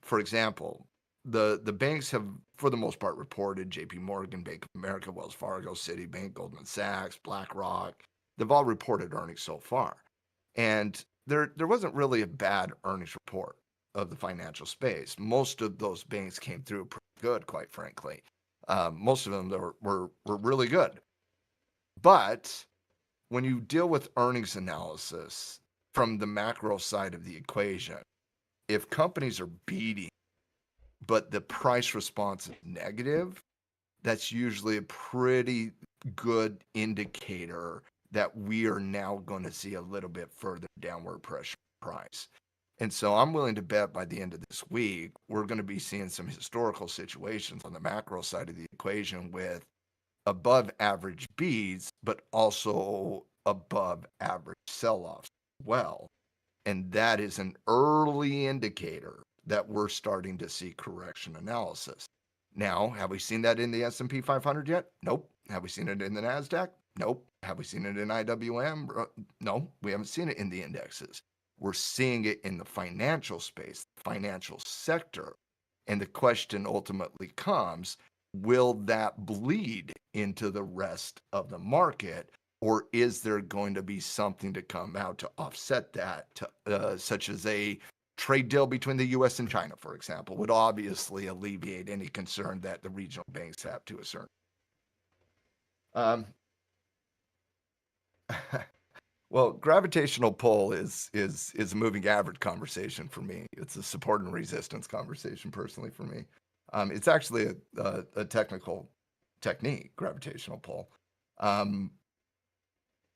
For example, the banks have, for the most part, reported. JP Morgan, Bank of America, Wells Fargo, Citibank, Goldman Sachs, BlackRock. They've all reported earnings so far. And there wasn't really a bad earnings report of the financial space. Most of those banks came through pretty good, quite frankly. Most of them were really good. But when you deal with earnings analysis from the macro side of the equation, if companies are beating, but the price response is negative, that's usually a pretty good indicator that we are now going to see a little bit further downward pressure price. And so I'm willing to bet by the end of this week, we're going to be seeing some historical situations on the macro side of the equation with above average beats, but also above average sell-offs as well. And that is an early indicator that we're starting to see correction analysis. Now, have we seen that in the S&P 500 yet? Nope. Have we seen it in the NASDAQ? Nope. Have we seen it in IWM? No, we haven't seen it in the indexes. We're seeing it in the financial space, financial sector. And the question ultimately comes, will that bleed into the rest of the market? Or is there going to be something to come out to offset that, such as a trade deal between the U.S. and China, for example, would obviously alleviate any concern that the regional banks have to a certain. Well, gravitational pull is a moving average conversation for me. It's a support and resistance conversation personally for me. It's actually a technical technique, gravitational pull.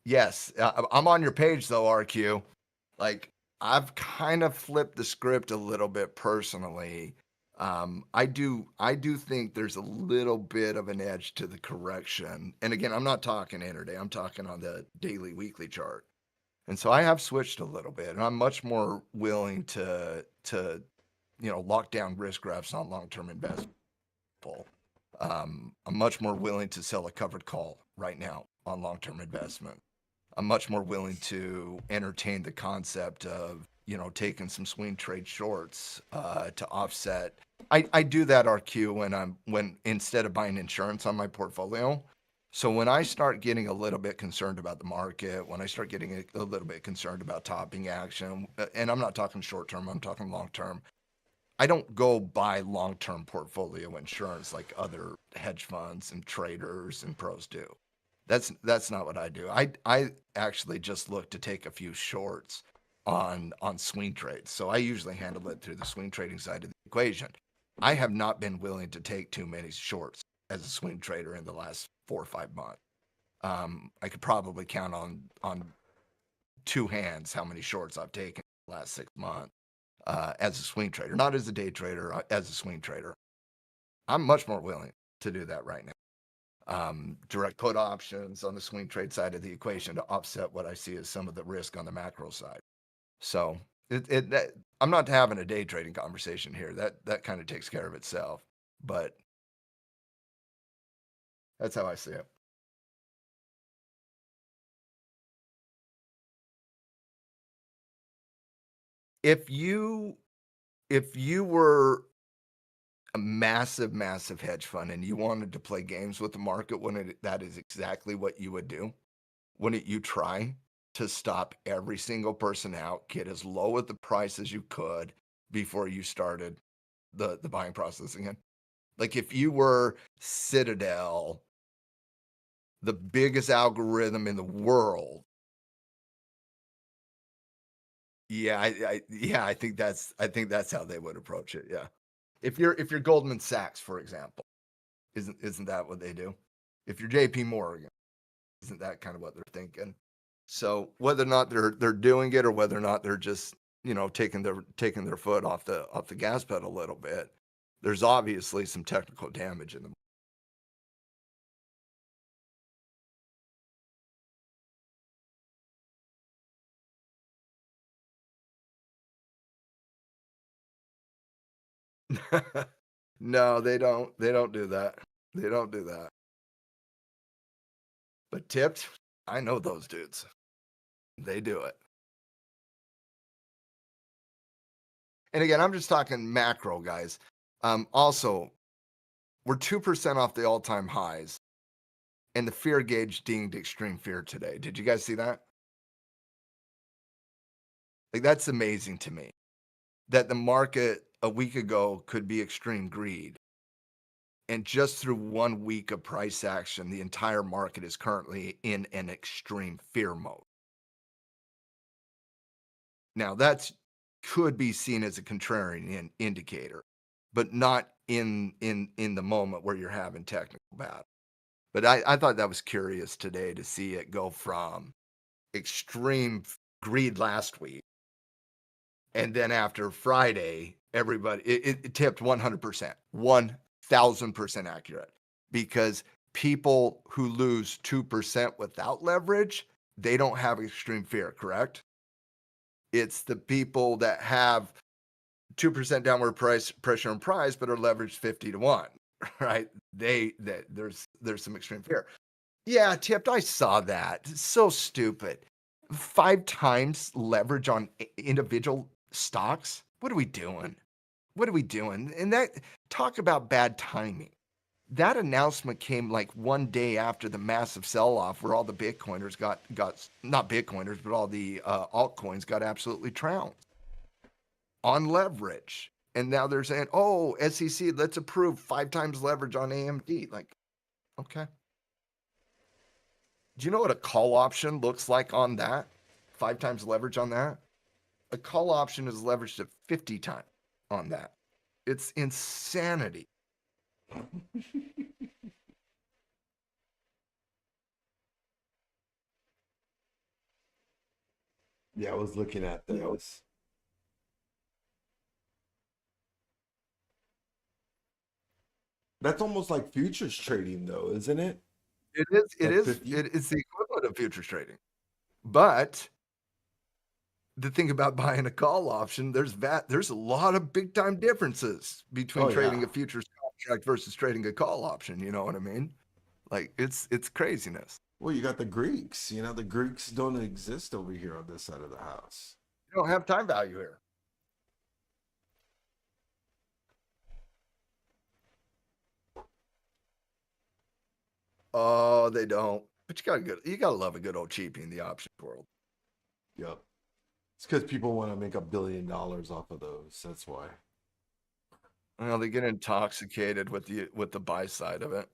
Yes, I'm on your page though, RQ. Like, I've kind of flipped the script a little bit personally. I do think there's a little bit of an edge to the correction. And again, I'm not talking intraday. I'm talking on the daily, weekly chart. And so I have switched a little bit, and I'm much more willing to lock down risk graphs on long-term investment. I'm much more willing to sell a covered call right now on long-term investment. I'm much more willing to entertain the concept of, taking some swing trade shorts to offset. I do that RQ when instead of buying insurance on my portfolio. So when I start getting a little bit concerned about the market, when I start getting a little bit concerned about topping action, and I'm not talking short term, I'm talking long term. I don't go buy long-term portfolio insurance like other hedge funds and traders and pros do. That's not what I do. I actually just look to take a few shorts on swing trades. So I usually handle it through the swing trading side of the equation. I have not been willing to take too many shorts as a swing trader in the last 4 or 5 months. I could probably count on two hands how many shorts I've taken in the last 6 months as a swing trader, not as a day trader, as a swing trader. I'm much more willing to do that right now. Direct put options on the swing trade side of the equation to offset what I see as some of the risk on the macro side. So I'm not having a day trading conversation here. That kind of takes care of itself. But that's how I see it. If you were a massive hedge fund and you wanted to play games with the market, that is exactly what you would do. Wouldn't you try to stop every single person out, get as low at the price as you could before you started the buying process again? Like if you were Citadel, the biggest algorithm in the world. Yeah, I think that's how they would approach it. Yeah. If you're Goldman Sachs, for example, isn't that what they do? If you're JP Morgan, isn't that kind of what they're thinking? So whether or not they're doing it or whether or not they're just, taking their foot off the gas pedal a little bit, there's obviously some technical damage in them. No, they don't. They don't do that. They don't do that. But tipped, I know those dudes. They do it. And again, I'm just talking macro, guys. Also, we're 2% off the all-time highs, and the fear gauge dinged extreme fear today. Did you guys see that? Like, that's amazing to me that the market a week ago could be extreme greed. And just through 1 week of price action, the entire market is currently in an extreme fear mode. Now, that could be seen as a contrarian indicator, but not in the moment where you're having technical battle. But I thought that was curious today to see it go from extreme greed last week, and then after Friday, everybody it tipped 100%, 1,000% accurate, because people who lose 2% without leverage, they don't have extreme fear, correct? It's the people that have 2% downward price pressure and price, but are leveraged 50 to 1, right? There's some extreme fear. Yeah, tipped. I saw that. It's so stupid. 5 times leverage on individual stocks. What are we doing? What are we doing? And that, talk about bad timing. That announcement came like one day after the massive sell-off where all the Bitcoiners got not Bitcoiners, but all the altcoins got absolutely trounced on leverage. And now they're saying, oh, SEC, let's approve 5 times leverage on AMD. Like, okay. Do you know what a call option looks like on that? 5 times leverage on that? A call option is leveraged at 50 times on that. It's insanity. Yeah, I was looking at those. That's almost like futures trading, though, isn't it? It is. At 50? It's the equivalent of futures trading. But the thing about buying a call option, there's a lot of big time differences between Oh, trading yeah. a futures contract versus trading a call option. You know what I mean? Like it's craziness. Well, you got the Greeks. You know, the Greeks don't exist over here on this side of the house. You don't have time value here. Oh, they don't. But you gotta love a good old cheapie in the options world. Yep. It's because people want to make $1 billion off of those. That's why. Well, they get intoxicated with the buy side of it.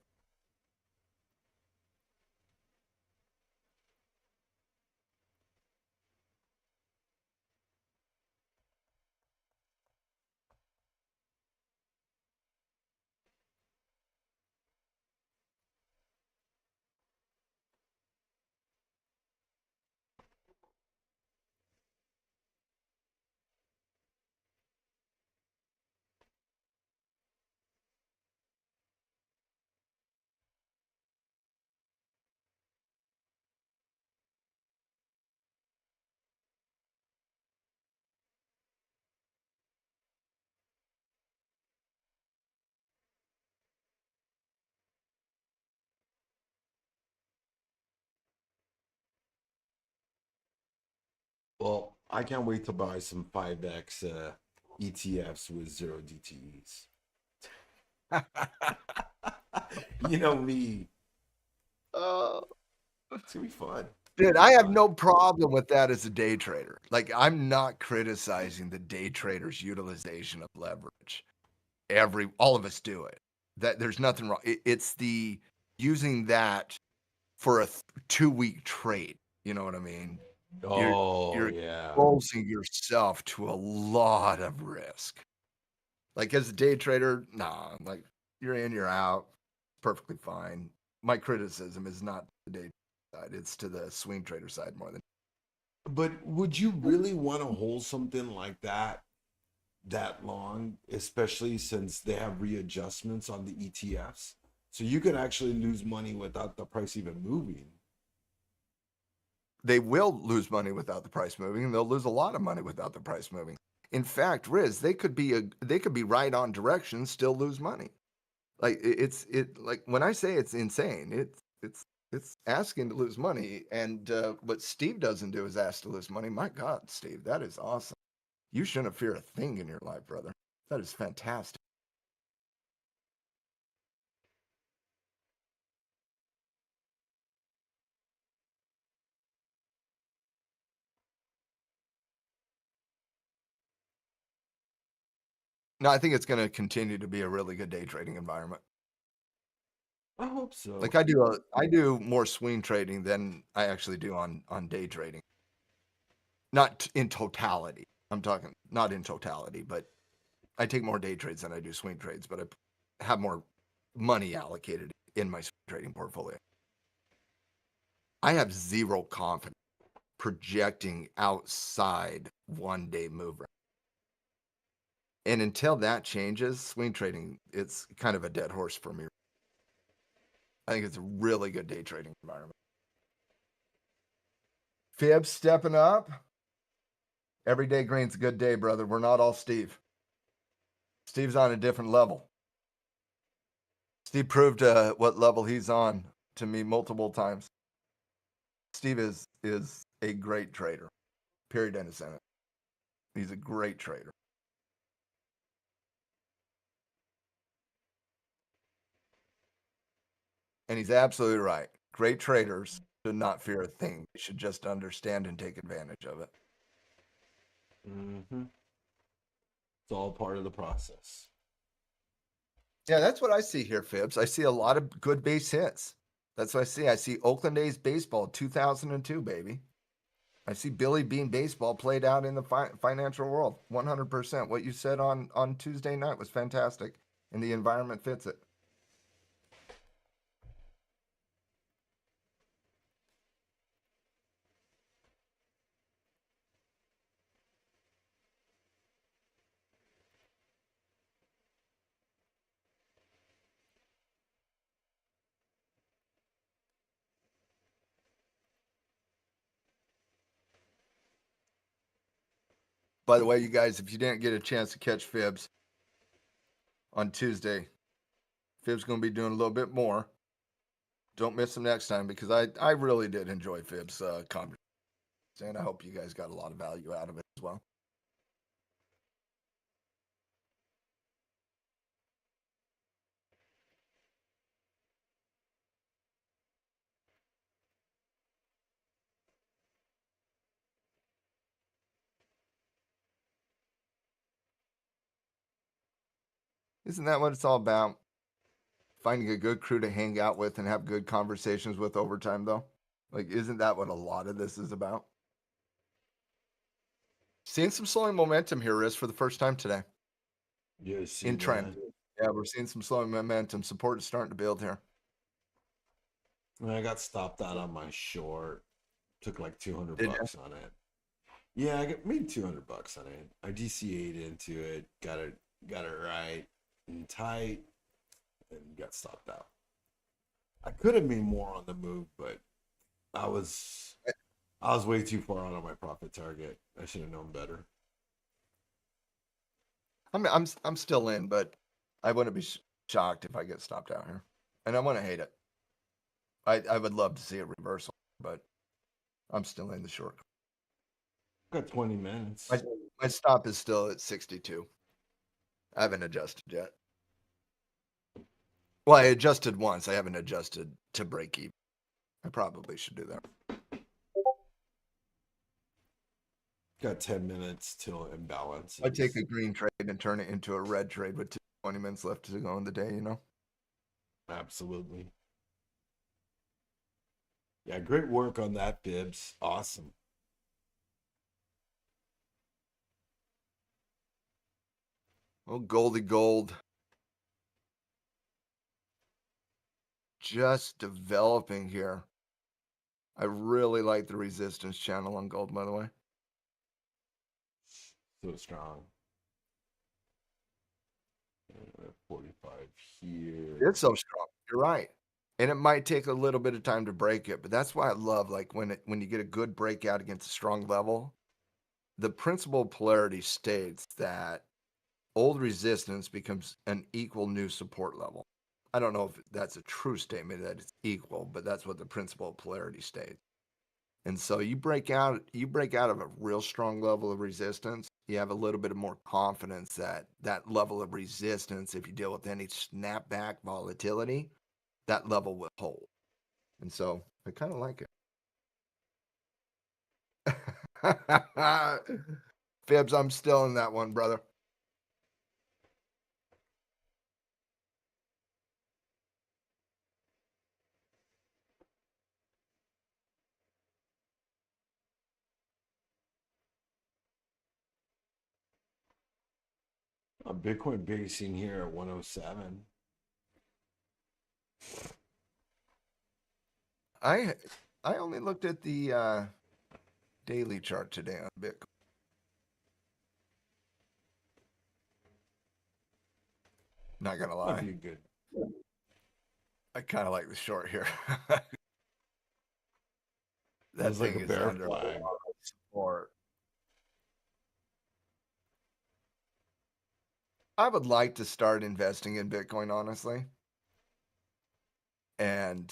Well, I can't wait to buy some 5X ETFs with zero DTEs. You know me. Oh, It's going to be fun. dude, I have no problem with that as a day trader. Like, I'm not criticizing the day trader's utilization of leverage. All of us do it. That there's nothing wrong. It's the using that for a 2 week trade. You know what I mean? You're Oh, you're yeah. exposing yourself to a lot of risk. Like as a day trader, nah, like you're in, you're out, perfectly fine. My criticism is not the day side, it's to the swing trader side more than. But would you really want to hold something like that long, especially since they have readjustments on the ETFs? So you could actually lose money without the price even moving. They will lose money without the price moving, and they'll lose a lot of money without the price moving. In fact, Riz, they could be right on direction, still lose money. Like like when I say it's insane, it's asking to lose money. And what Steve doesn't do is ask to lose money. My God, Steve, that is awesome. You shouldn't fear a thing in your life, brother. That is fantastic. No, I think it's going to continue to be a really good day trading environment. I hope so. Like I do more swing trading than I actually do on day trading. Not in totality. I'm talking not in totality, but I take more day trades than I do swing trades, but I have more money allocated in my swing trading portfolio. I have zero confidence projecting outside 1 day movement. And until that changes, swing trading, it's kind of a dead horse for me. I think it's a really good day trading environment. Fibs stepping up. Every day green's a good day, brother. We're not all Steve. Steve's on a different level. Steve proved what level he's on to me multiple times. Steve is a great trader. Period. End of sentence. He's a great trader. And he's absolutely right. Great traders should not fear a thing. They should just understand and take advantage of it. Mm-hmm. It's all part of the process. Yeah, that's what I see here, Fibs. I see a lot of good base hits. That's what I see. I see Oakland A's baseball 2002, baby. I see Billy Bean baseball played out in the financial world 100%. What you said on Tuesday night was fantastic, and the environment fits it. By the way, you guys, if you didn't get a chance to catch Fibs on Tuesday, Fibs going to be doing a little bit more. Don't miss him next time because I really did enjoy Fibs' conversation, and I hope you guys got a lot of value out of it as well. Isn't that what it's all about? Finding a good crew to hang out with and have good conversations with over time, though? Like, isn't that what a lot of this is about? Seeing some slowing momentum here, Riz, for the first time today. You see In trend. that? Yeah, we're seeing some slowing momentum. Support is starting to build here. I got stopped out on my short. Took like 200 Did ya? bucks on it. Yeah, I made 200 bucks on it. I DCA'd into it, got it right and tight, and got stopped out. I could have made more on the move, but I was way too far out on my profit target. I should have known better. I'm still in, but I wouldn't be shocked if I get stopped out here, and I want to hate it. I would love to see a reversal, but I'm still in the short. Got 20 minutes. My stop is still at 62. I haven't adjusted yet. Well, I adjusted once. I haven't adjusted to break even. I probably should do that. Got 10 minutes till imbalance. I take a green trade and turn it into a red trade with 20 minutes left to go in the day, you know? Absolutely. Yeah, great work on that, Bibbs. Awesome. Oh, Goldie Gold. Just developing here. I really like the resistance channel on gold, by the way. So strong. 45 here. It's so strong. You're right. And it might take a little bit of time to break it, but that's why I love like when you get a good breakout against a strong level, the principal polarity states that old resistance becomes an equal new support level. I don't know if that's a true statement that it's equal, but that's what the principal polarity states. And so you break out of a real strong level of resistance, you have a little bit of more confidence that that level of resistance, if you deal with any snapback volatility, that level will hold. And so I kind of like it. Fibs, I'm still in that one, brother. A Bitcoin basing here at 107. I only looked at the daily chart today on Bitcoin. Not gonna lie. Might be good. I kind of like the short here. That's like a bear flag. Support. I would like to start investing in Bitcoin, honestly. And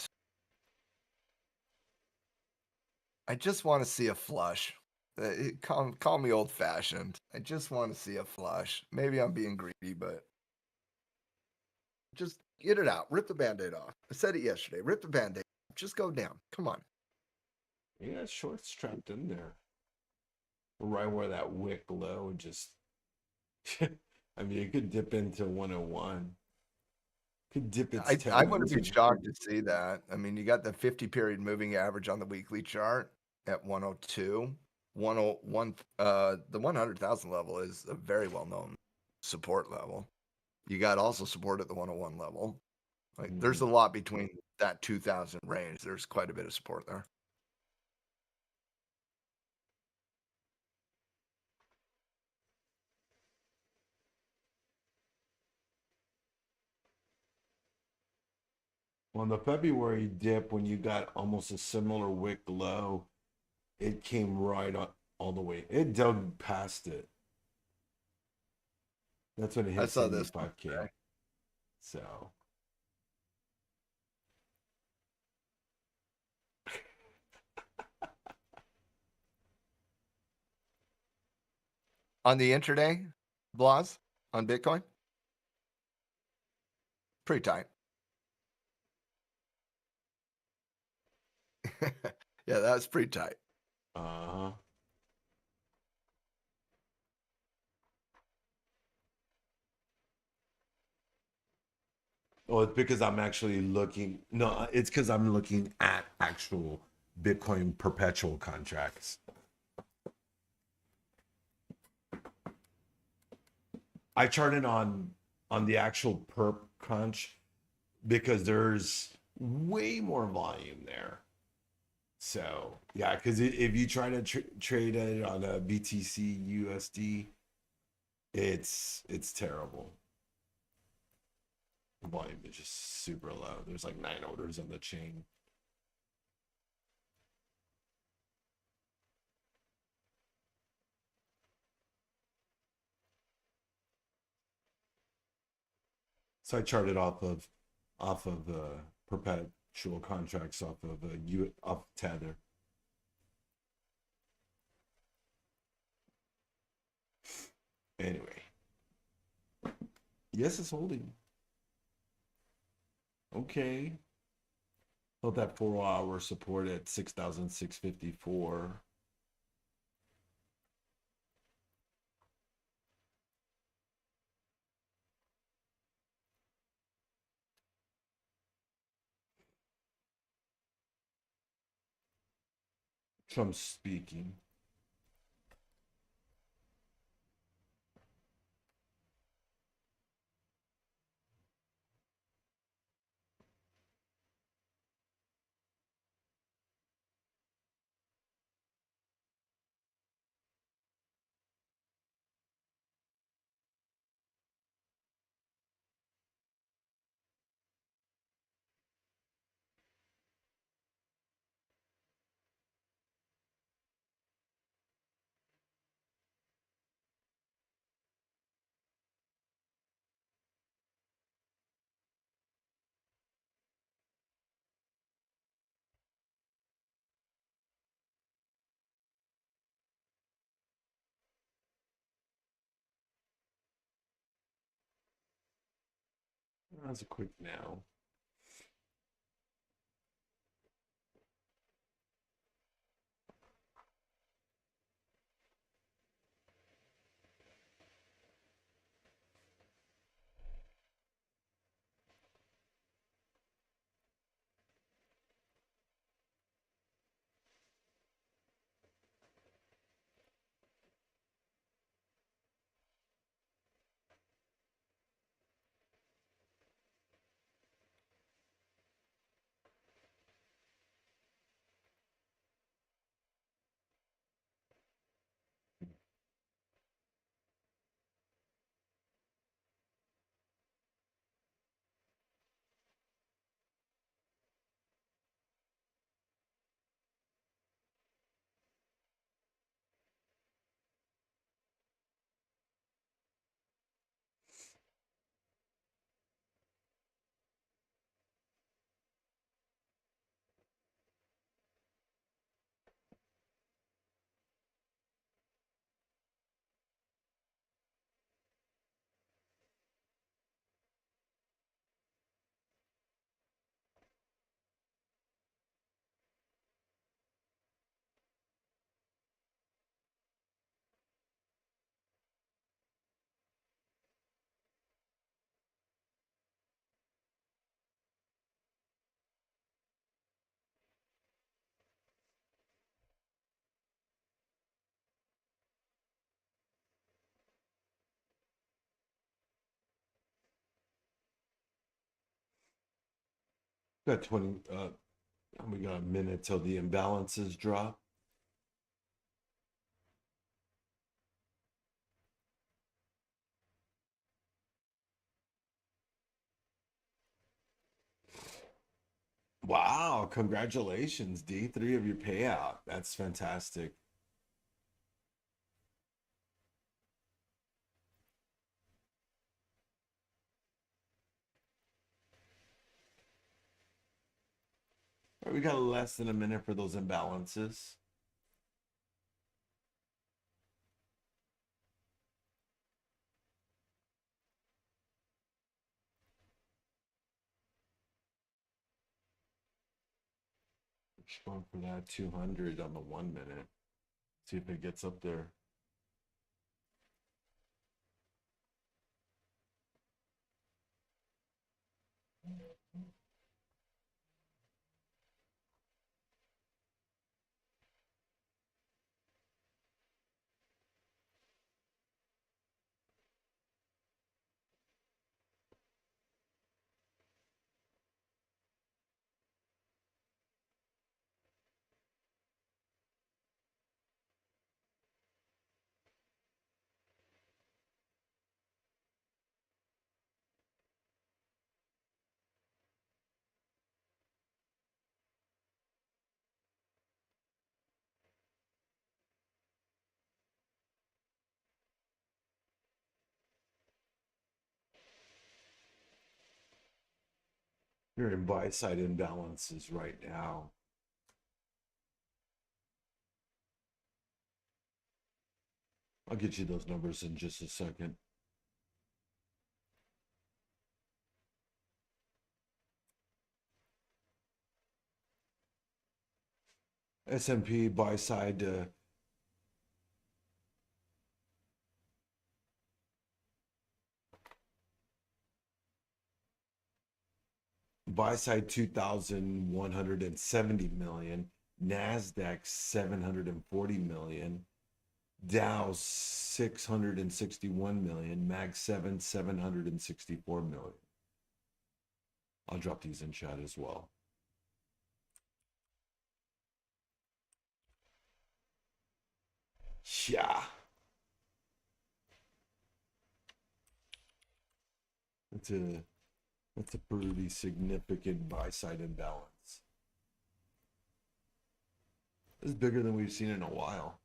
I just want to see a flush. Call me old fashioned. I just want to see a flush. Maybe I'm being greedy, but just get it out. Rip the band-aid off. I said it yesterday. Rip the band-aid. Just go down. Come on. Yeah, short's trapped in there. Right where that wick low just I mean it could dip into 101. Could dip its toe I wouldn't be into- shocked to see that. I mean, you got the 50 period moving average on the weekly chart at 102. 101 the 100,000 level is a very well-known support level. You got also support at the 101 level. Like there's a lot between that 2,000 range. There's quite a bit of support there. On the February dip, when you got almost a similar wick low, it came right on all the way. It dug past it. That's when it I hit saw this 75K. So on the intraday, Blas, on Bitcoin. Pretty tight. Yeah, that's pretty tight. uh-huh. Well, it's because I'm actually looking. No, it's because I'm looking at actual Bitcoin perpetual contracts. I charted on the actual perp crunch because there's way more volume there. So yeah, because if you try to trade it on a BTC USD, it's terrible. The volume is just super low. There's like 9 orders on the chain. So I charted off of perpetual contracts off of off Tether. Anyway, yes, it's holding. Okay. Held that 4 hour support at 6,654. Trump speaking. That's a quick now. Got 20 we got a minute till the imbalances drop. Wow, congratulations, D3 of your payout. That's fantastic. All right, we got less than a minute for those imbalances. Just going for that 200 on the 1 minute. See if it gets up there. You're in buy side imbalances right now. I'll get you those numbers in just a second. S&P buy side buy side 2,170 million, Nasdaq 740 million, Dow 661 million, Mag 7 764 million. I'll drop these in chat as well. Yeah. That's a pretty significant buy side imbalance. It's bigger than we've seen in a while.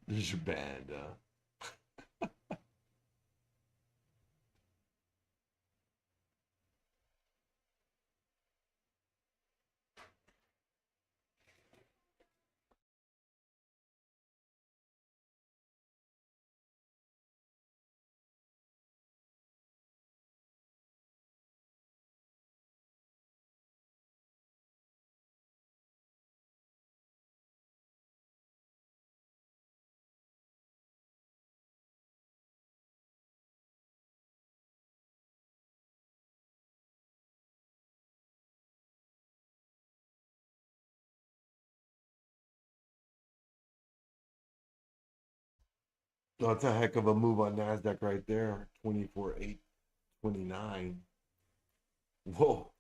There's your band. Oh, that's a heck of a move on Nasdaq right there. 24,829. Whoa.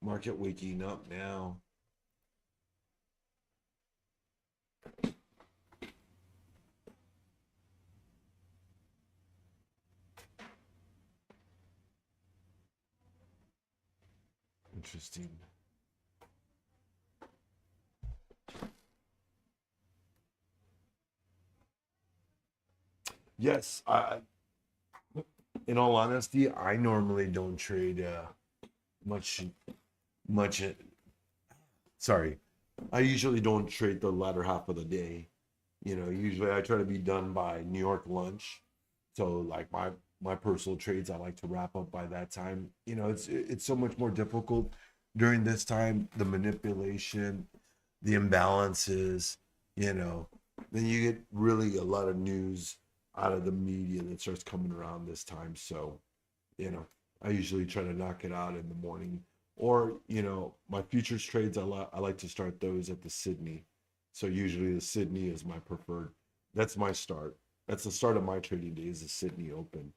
Market waking up now. Interesting. Yes, in all honesty, I normally don't trade much much sorry. I usually don't trade the latter half of the day. You know, usually I try to be done by New York lunch. So like my personal trades I like to wrap up by that time. You know, it's so much more difficult during this time, the manipulation, the imbalances, you know. Then you get really a lot of news out of the media that starts coming around this time. So, you know, I usually try to knock it out in the morning. Or, you know, my futures trades, I like to start those at the Sydney. So usually the Sydney is my preferred. That's my start. That's the start of my trading day is the Sydney Open.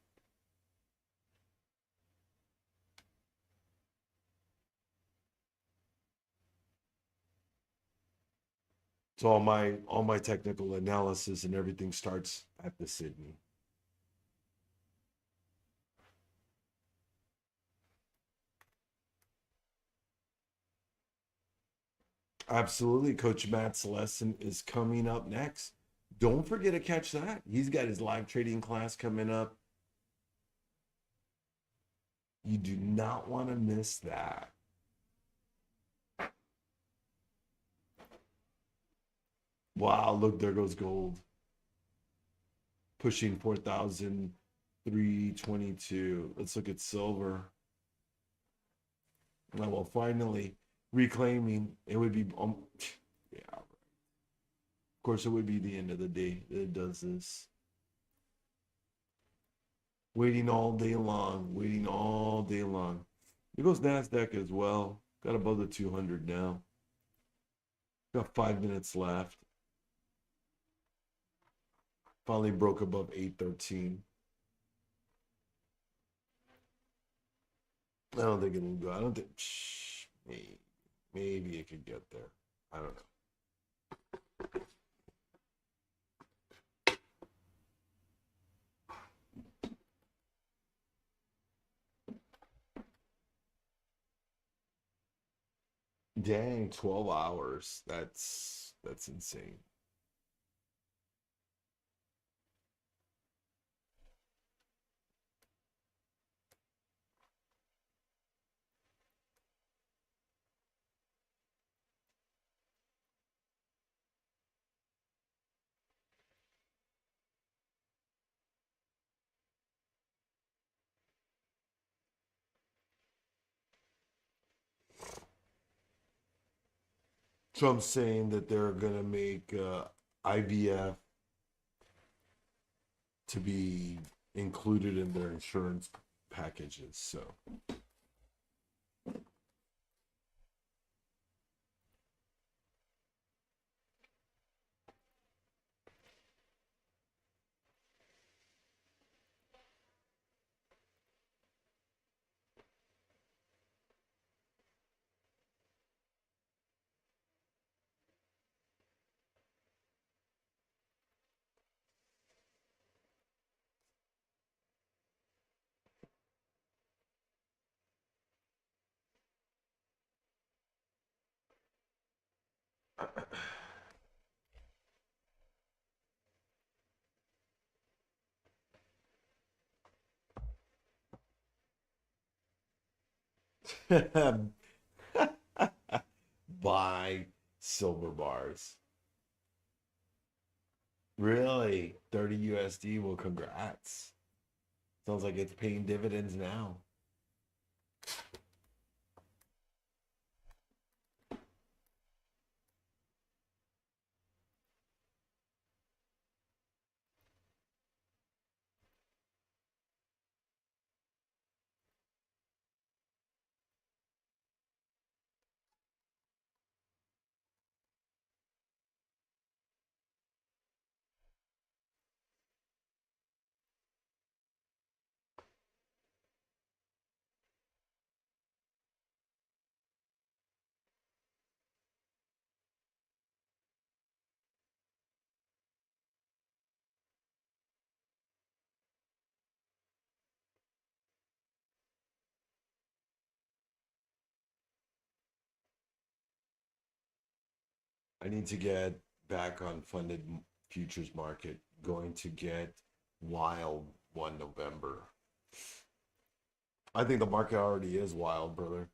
So all my technical analysis and everything starts at the Sydney. Absolutely. Coach Matt's lesson is coming up next. Don't forget to catch that. He's got his live trading class coming up. You do not want to miss that. Wow, look, there goes gold. Pushing 4,322. Let's look at silver. Well, finally reclaiming. It would be, yeah. Of course, it would be the end of the day that it does this. Waiting all day long, waiting all day long. Here goes NASDAQ as well. Got above the 200 now. Got 5 minutes left. Finally broke above 813. I don't think it'll go. I don't think. Maybe it could get there. I don't know. Dang, 12 hours. That's insane. Trump's saying that they're going to make IVF to be included in their insurance packages. So buy silver bars. Really? 30 USD? Well, congrats. Sounds like it's paying dividends now. I need to get back on funded futures market. Going to get wild 1 November. I think the market already is wild, brother.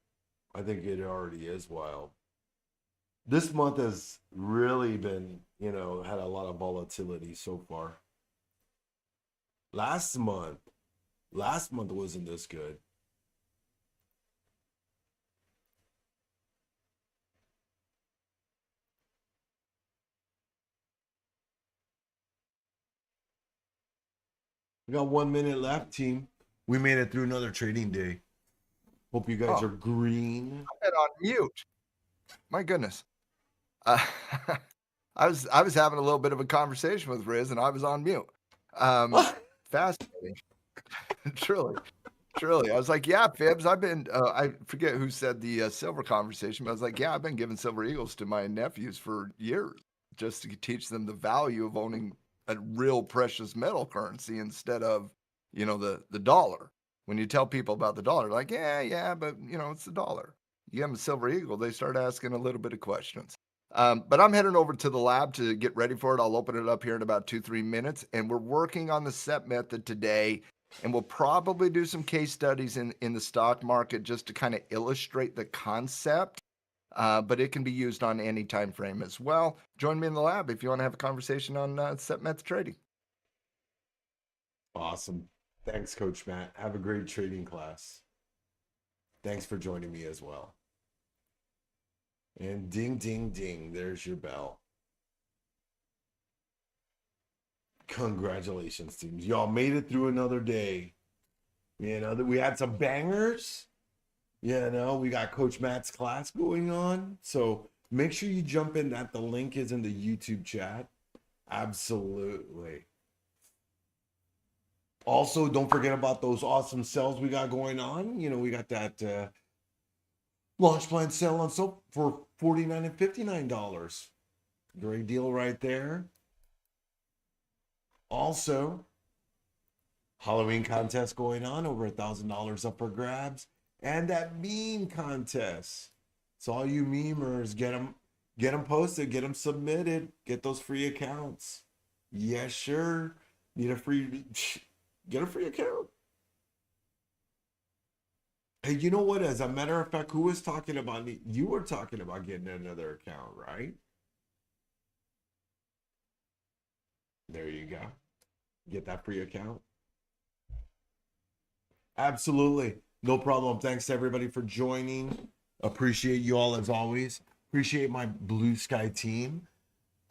I think it already is wild. This month has really been, had a lot of volatility so far. Last month, wasn't this good. We got 1 minute left, team. We made it through another trading day. Hope you guys are green. I had on mute. My goodness. I was having a little bit of a conversation with Riz, and I was on mute. Fascinating. Truly. Truly. I was like, yeah, Fibs, I've been, I forget who said the silver conversation, but I was like, yeah, I've been giving silver eagles to my nephews for years just to teach them the value of owning a real precious metal currency instead of, the dollar. When you tell people about the dollar, like, yeah, but, it's the dollar. You give them a silver eagle, they start asking a little bit of questions. But I'm heading over to the lab to get ready for it. I'll open it up here in about 2-3 minutes. And we're working on the SEP method today. And we'll probably do some case studies in the stock market just to kind of illustrate the concept. But it can be used on any time frame as well. Join me in the lab if you want to have a conversation on SEP method trading. Awesome. Thanks, Coach Matt. Have a great trading class. Thanks for joining me as well. And ding, ding, ding, there's your bell. Congratulations, teams. Y'all made it through another day. We had some bangers. We got Coach Matt's class going on. So make sure you jump in that. The link is in the YouTube chat. Absolutely. Also, don't forget about those awesome sales we got going on. We got that launch plan sale on soap for $49 and $59. Great deal right there. Also, Halloween contest going on, over $1,000 up for grabs, and that meme contest. So all you memers, get them posted, get them submitted, get those free accounts. Yes, sure. Get a free account. Hey, you know what? As a matter of fact, who was talking about it? You were talking about getting another account, right? There you go. Get that free account. Absolutely. No problem. Thanks to everybody for joining. Appreciate you all as always. Appreciate my Blue Sky team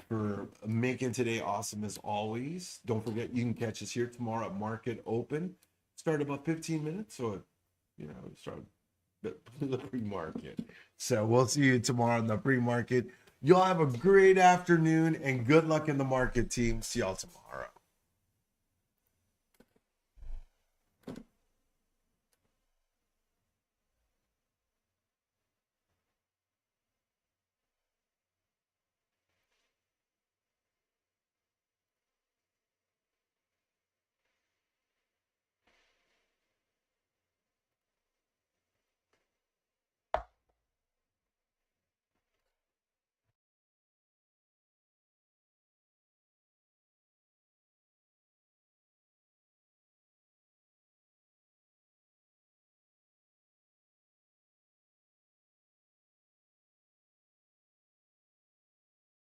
for making today awesome as always. Don't forget, you can catch us here tomorrow at Market Open. Start about 15 minutes. So, start the pre-market. So we'll see you tomorrow in the pre-market. Y'all have a great afternoon and good luck in the market, team. See y'all tomorrow.